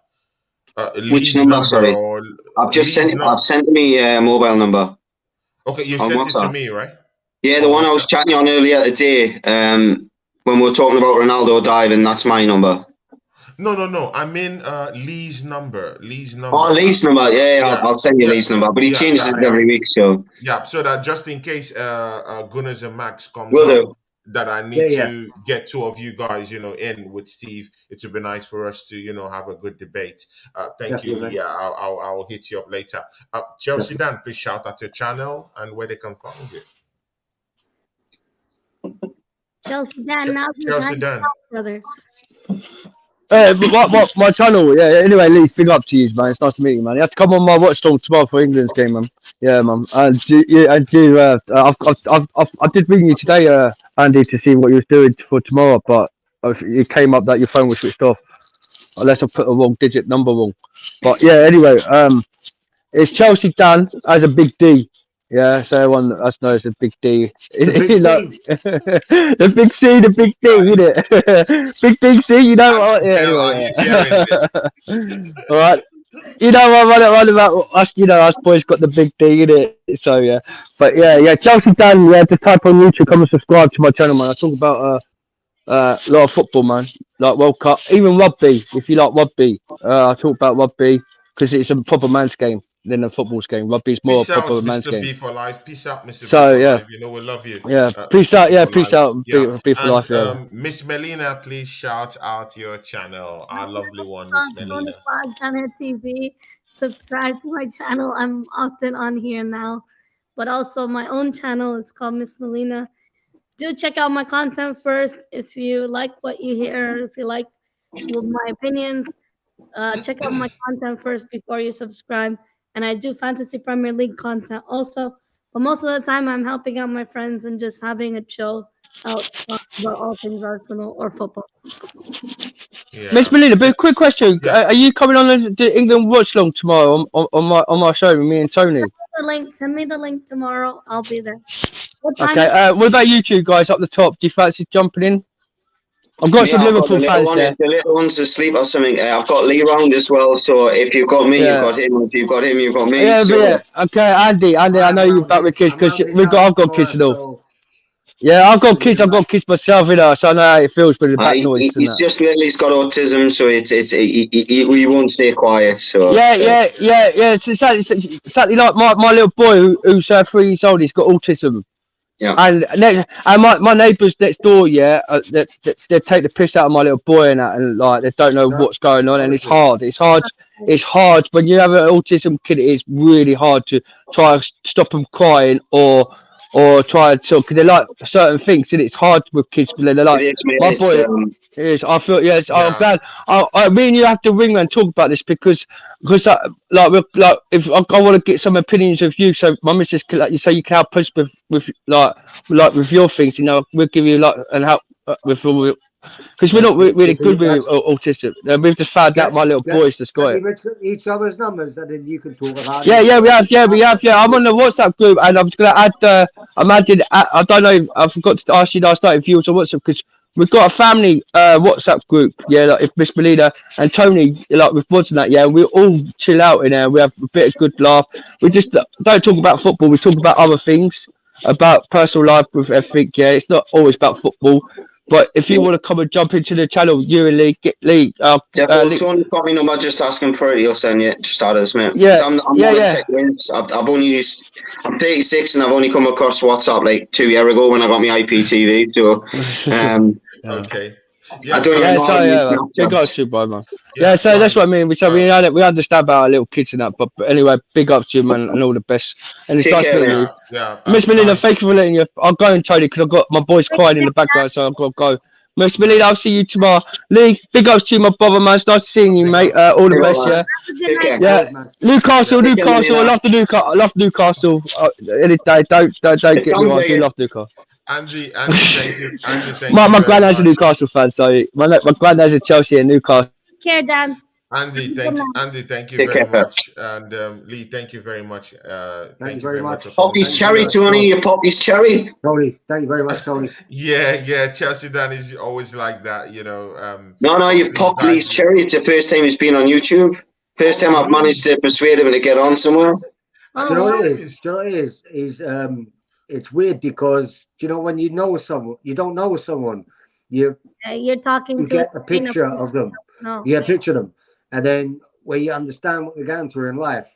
Which number? Sorry, I've sent me a mobile number. Okay, you sent it to me, right? Yeah, the one I was chatting on earlier today. When we were talking about Ronaldo diving, that's my number. No. I mean Lee's number. Oh, Lee's number. Yeah. I'll send you Lee's number. But he changes it every week, so. Yeah, so that just in case Gunners and Max comes Will up, that I need to get two of you guys, in with Steve. It would be nice for us to, have a good debate. Thank you, Lee. I'll hit you up later. Chelsea Dan, please shout out your channel and where they can find you. Chelsea Dan, now Chelsea Dan, brother. What my channel? Yeah. Anyway, Lee, big up to you, man. It's nice to meet you, man. You have to come on my watchalong tomorrow for England's game, man. Yeah, man. And I did ring you today, Andy, to see what you was doing for tomorrow, but it came up that your phone was switched off, unless I put a wrong digit number wrong. But yeah, anyway, it's Chelsea Dan as a big D. Yeah, so everyone us knows the big D. The big C, the big D, innit? Big D C, you know what? Yeah. All right. You know what I'm on about us, us boys got the big D, innit? So yeah. But yeah, Chelsea Dan, just type on YouTube, come and subscribe to my channel, man. I talk about a lot of football, man. Like World Cup, even rugby, if you like rugby. I talk about rugby because it's a proper man's game than a football's game. Rugby is more a proper man's game. Peace out, Mr. B for life. Peace out, Mr. So, B for yeah. life. We love you. Yeah, peace out. Yeah, peace out. Be for life. Yeah. Miss Melina, please shout out your channel. Our lovely one, Miss Melina. TV. Subscribe to my channel. I'm often on here now, but also my own channel. It's called Miss Melina. Do check out my content first. If you like what you hear, if you like my opinions, check out my content first before you subscribe. and I do fantasy Premier League content also. But most of the time, I'm helping out my friends and just having a chill out talk about all things Arsenal or football. Miss Melina, but quick question: Are you coming on the England watch long tomorrow on my show with me and Tony? Send me the link tomorrow. I'll be there. What time? Okay. What about you two guys up the top? Do you fancy jumping in? I've got some Liverpool fans there. If the little one's asleep or something, I've got Lee round as well. So if you've got me, you've got him. If you've got him, you've got me. Yeah, so. Okay, Andy, I know you're back with kids because I've got kids and all. Yeah, I've got kids myself, you know, so I know how it feels with the back noise. He's just little. He's got autism, so he won't stay quiet. So yeah. It's exactly like my little boy who's 3 years old. He's got autism. Yeah. And my neighbours next door, they take the piss out of my little boy and that, and like they don't know what's going on, and it's hard. It's hard when you have an autism kid. It's really hard to try and stop them crying or try to talk because they like certain things, and it's hard with kids because they're like my boy. I feel I'm glad. Me and you have to ring and talk about this because if I want to get some opinions of you, so my missus, like you say, you can help us with with your things, you know, we'll give you and help with because we're not really good with autism. We've just found out my little boy's just got it. Each other's numbers, and then you can talk about Yeah, we have. I'm on the WhatsApp group, and I'm just gonna add. I don't know. I forgot to ask you last night if you was on WhatsApp because we've got a family WhatsApp group. Yeah, like if Miss Melina and Tony, like with Mods and that. Yeah, we all chill out in there. We have a bit of good laugh. We just don't talk about football. We talk about other things, about personal life with everything. Yeah, it's not always about football. But if you want to come and jump into the channel, you and Lee, Tony got me number. Just ask him for it. He'll send you. Just start us, mate. Yeah, I'm not a tech wins. I've only used. I'm 36 and I've only come across WhatsApp like 2 years ago when I got my IPTV. So, okay. Yeah, big up to you, boy, man. Yeah, so that's what I mean. We understand about our little kids and that, but anyway, big up to you, man, and all the best. And it's nice meeting you. Miss Melina, thank you for letting you. I'll go and Tony because I've got my boys crying in the background, so I've got to go. Miss Melina, I'll see you tomorrow. Lee, big ups to you, my brother, man. It's nice seeing you, mate. All the best, yeah. Yeah, Newcastle. I love Newcastle. Any day, don't get me wrong. I do love Newcastle. Andy, thank you. Andy, thank you. My granddad's a Newcastle fan, so my granddad's a Chelsea and Newcastle. Care, Dan. Andy, thank you very much, and Lee, thank you very much. Thank you very much. Pop his cherry, Tony. You pop his cherry. Tony, thank you very much, Tony. Yeah, Chelsea Dan is always like that, you know. No, you've popped Lee's cherry. It's the first time he's been on YouTube. First time I've managed to persuade him to get on somewhere. Do you know what it is? It's weird because when you know someone, you don't know someone. You're talking. You get a picture of them. No. You get a picture of them, and then when you understand what they're going through in life,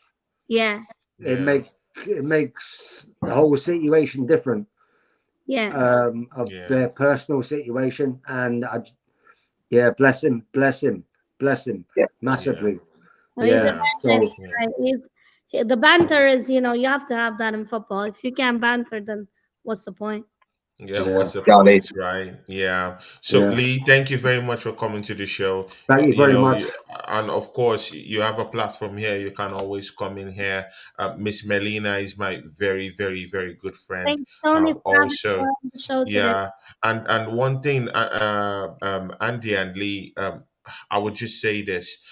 it makes the whole situation different. Yeah. Of their personal situation, and bless him, massively. The banter is, you have to have that in football. If you can't banter, then what's the point? What's the point, right? Yeah. So Lee, thank you very much for coming to the show. Thank you very much. And of course, you have a platform here. You can always come in here. Miss Melina is my very, very, very good friend. Thanks, Tony, also, and one thing, Andy and Lee, I would just say this.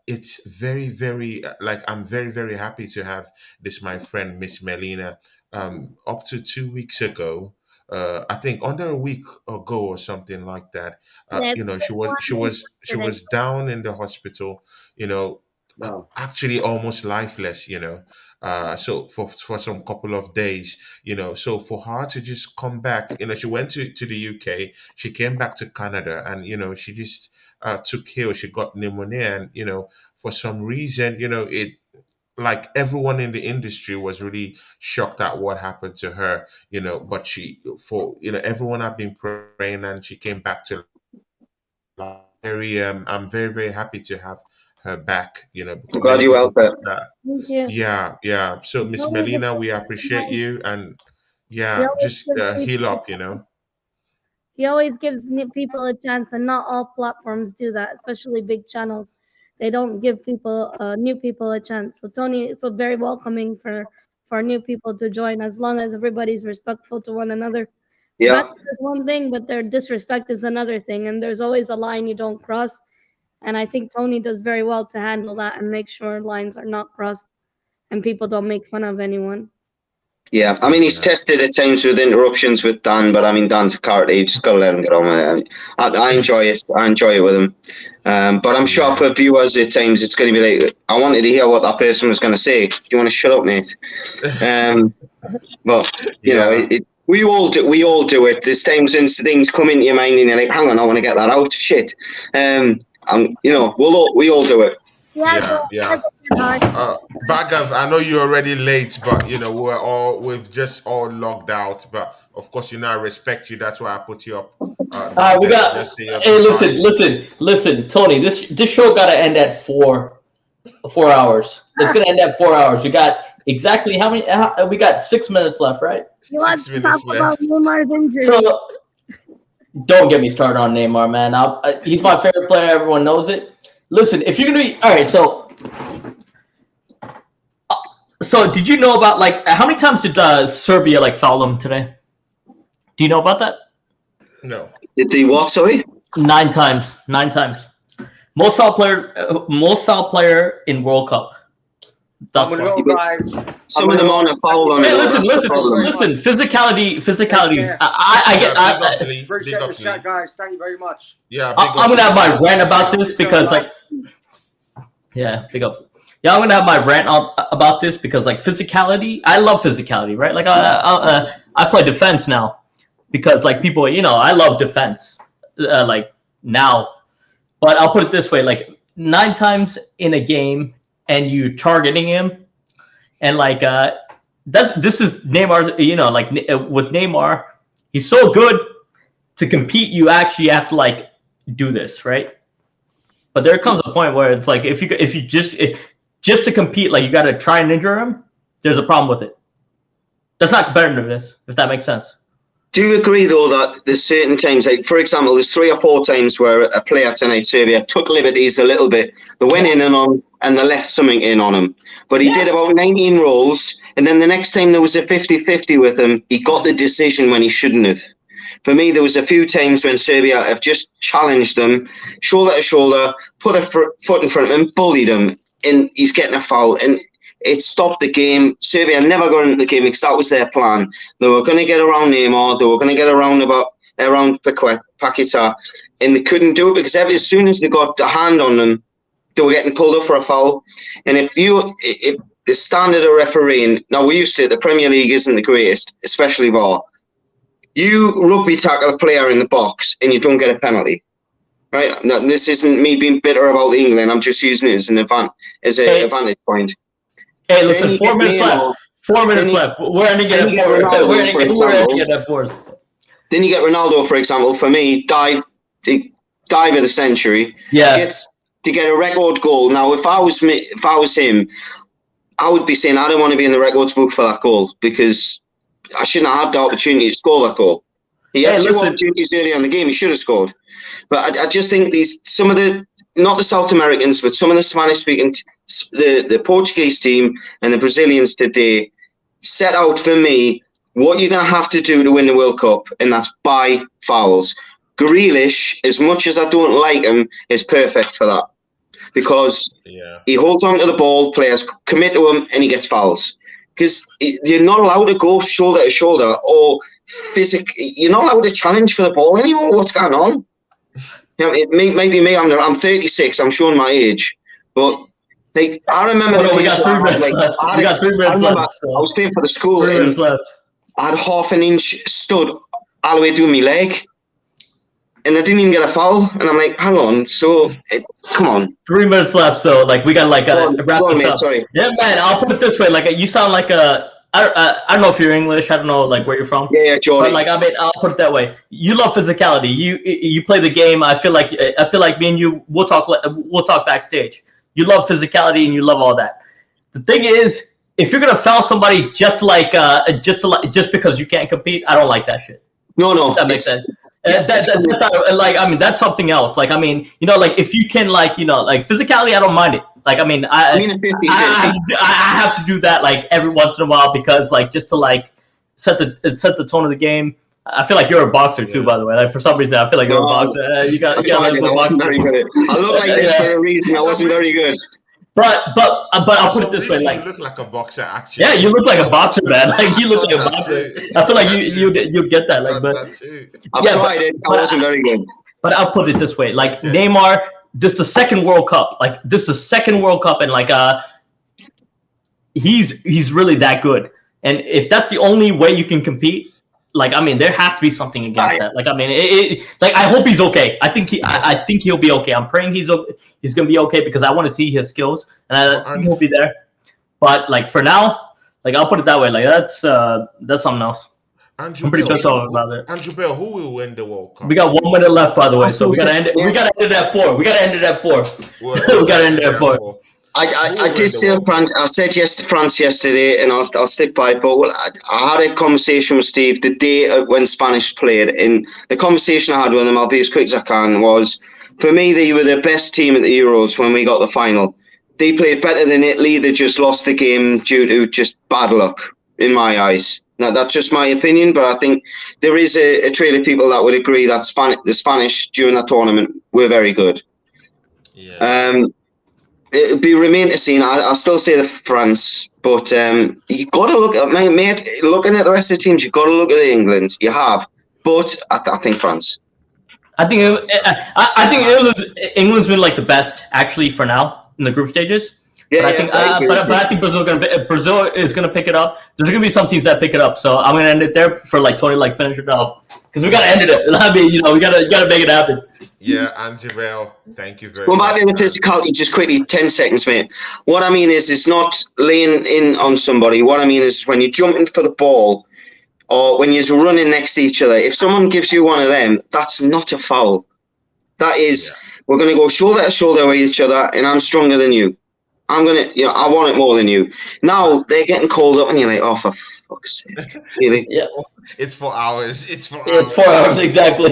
It's very, very I'm very, very happy to have this my friend Miss Melina. Up to 2 weeks ago, I think under a week ago or something like that. She was down in the hospital. Actually almost lifeless. So for some couple of days. So for her to just come back, she went to the UK. She came back to Canada, and she just took ill. She got pneumonia, and for some reason, it. Like everyone in the industry was really shocked at what happened to her, but everyone had been praying and she came back to life. I'm very, very happy to have her back, because glad you helped her. Thank you. Yeah. So Miss Melina, we appreciate you, and just heal up, He always gives people a chance, and not all platforms do that, especially big channels. they don't give people new people a chance. So Tony, it's very welcoming for new people to join, as long as everybody's respectful to one another. Yeah. That's one thing, but their disrespect is another thing, and there's always a line you don't cross. And I think Tony does very well to handle that and make sure lines are not crossed and people don't make fun of anyone. Yeah, I mean, he's tested at times with interruptions with Dan, but I mean, Dan's a character. You just got to let him get on with it. I enjoy it. I enjoy it with him. But I'm sure for viewers at times it's going to be like, I wanted to hear what that person was going to say. Do you want to shut up, mate? But you know, we all do it. There's times when things come into your mind and you're like, hang on, I want to get that out. Shit. You know, we all do it. Yeah. Bagav, I know you're already late, but you know we've just all logged out. But of course, you know I respect you. That's why I put you up. We got. Hey, listen, Tony. This show got to end at 4 hours. It's gonna end at 4 hours. We got exactly how many? We got 6 minutes left, right? You want to talk about Neymar's injury? So, don't get me started on Neymar, man. He's my favorite player. Everyone knows it. Listen, if you're gonna be all right, so did you know about how many times did Serbia foul him today? Do you know about that? No. Did they what? Sorry. 9 times. 9 times. Most foul player in World Cup. That's Some of them on a foul on. Hey, listen. Physicality. I get. Appreciate the chat, guys. Thank you very much. Yeah, I'm gonna have my rant about this because big up. Yeah, I'm gonna have my rant about this because physicality. I love physicality, right? I play defense now because people, I love defense, now. But I'll put it this way: 9 times in a game, and you targeting him, and this is Neymar. With Neymar, he's so good to compete. You actually have to do this, right? But there comes a point where it's if you just to compete, you got to try and injure him. There's a problem with it. That's not competitiveness, if that makes sense. Do you agree though that there's certain times, for example, there's 3 or 4 times where a player tonight, Serbia, took liberties a little bit. They went in and on, and they left something in on him. But he did about 19 rolls, and then the next time there was a 50-50 with him, he got the decision when he shouldn't have. For me, there was a few times when Serbia have just challenged them, shoulder to shoulder, put a foot in front of him, bullied him, and he's getting a foul. And it stopped the game. Serbia never got into the game because that was their plan. They were going to get around Neymar. They were going to get around Paqueta, and they couldn't do it because as soon as they got the hand on them, they were getting pulled up for a foul. And if the standard of refereeing, now we used to, the Premier League isn't the greatest, especially VAR. You rugby tackle a player in the box and you don't get a penalty, right? Now, this isn't me being bitter about England. I'm just using it as an advantage point. Hey, listen, 4 minutes left. 4 minutes left. We're ending it at 4. We're ending it at 4. Then you get Ronaldo, for example. For me, dive of the century. Yeah. Gets to get a record goal. Now, if I was him, I would be saying I don't want to be in the records book for that goal because I shouldn't have had the opportunity to score that goal. He had 2 opportunities early in the game. He should have scored. But I just think some of the, not the South Americans, but some of the Spanish-speaking, the Portuguese team and the Brazilians today set out for me what you're going to have to do to win the World Cup, and that's buy fouls. Grealish, as much as I don't like him, is perfect for that because he holds on to the ball, players commit to him, and he gets fouls. Because you're not allowed to go shoulder to shoulder or you're not allowed to challenge for the ball anymore. What's going on? It may be me. I'm 36. I'm showing my age, but I remember the days. We got 3 minutes left. I was playing for the school. 3 minutes left. I had half an inch stud all the way through my leg, and I didn't even get a foul. And I'm like, hang on. So come on. 3 minutes left. So we got to wrap this up. Sorry. Yeah, man. I'll put it this way. You sound like I don't know if you're English. I don't know where you're from. Yeah, Jordan. But I'll put it that way. You love physicality. You play the game. I feel like me and you. We'll talk backstage. You love physicality and you love all that. The thing is, if you're gonna foul somebody just because you can't compete, I don't like that shit. No. That makes sense. That's like, I mean, that's something else. Like, I mean, you know, like if you can, like, you know, like physicality, I don't mind it. Like, I mean, I have to do that like every once in a while because like just to like set the tone of the game. I feel like you're a boxer too, by the way. Like for some reason, I feel like you're a boxer. You got a boxer. Very good. I look like this for a reason. I wasn't very good. But I'll put it this way, like you look like a boxer actually. Yeah, you look like a boxer, man. Like you look like a boxer. I feel like you get that, like, but I've tried it. I wasn't very good. But I'll put it this way, like Neymar, this is the second World Cup. Like this is the second World Cup, and like he's really that good. And if that's the only way you can compete, like I mean, there has to be something against that. Like I mean, like I hope he's okay. I think he'll be okay. I'm praying he's gonna be okay because I want to see his skills, and I think he'll be there. But like for now, like I'll put it that way. Like that's something else. Andrew I'm pretty Bill, pissed off about it. Andrew Bill, who will win the World Cup? We got 1 minute left, by the way, so we gotta end it. We gotta end it at 4. We gotta end it at 4. We gotta end it at 4. I did say France. I said yes to France yesterday, and I'll stick by it. But I had a conversation with Steve the day when Spanish played, and the conversation I had with him, I'll be as quick as I can, was for me they were the best team at the Euros when we got the final. They played better than Italy. They just lost the game due to just bad luck, in my eyes. Now that's just my opinion, but I think there is a trail of people that would agree that the Spanish during that tournament were very good. Yeah. It'll be remain to see. I'll still say the France, but you got to look at mate. Looking at the rest of the teams, you got to look at England. You have, but I think France. I think England's been like the best actually for now in the group stages. Yeah, but I think Brazil is gonna pick it up. There's gonna be some teams that pick it up, so I'm gonna end it there for like Tony, like finish it off because we gotta end it. I mean, you know, we gotta make it happen. Yeah, Angel, thank you very much. much. Back in the physicality, just quickly, 10 seconds, mate. What I mean is, it's not laying in on somebody. What I mean is, when you're jumping for the ball or when you're running next to each other, if someone gives you one of them, that's not a foul. That is, we're gonna go shoulder to shoulder with each other, and I'm stronger than you. I want it more than you. Now they're getting called up, and you're like, oh, for fuck's sake. Really? Yeah. It's 4 hours. It's 4 hours. It's 4 hours, exactly.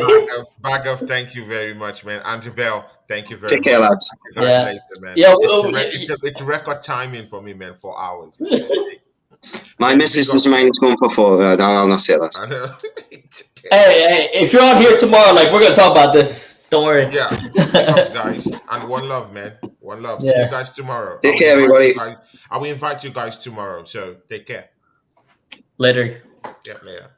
Back up. Thank you very much, man. Andrew Bell, thank you very much. Take care, lads. Congratulations, man. Yeah. It's record timing for me, man. 4 hours. My missus was mine going for 4. I'll not say that. I know. Hey, if you're on here tomorrow, like we're gonna talk about this. Don't worry. Yeah. Big ups, guys. And one love, man. One love. Yeah. See you guys tomorrow. Take care, everybody. I will invite you guys tomorrow. So take care. Later. Yeah, later.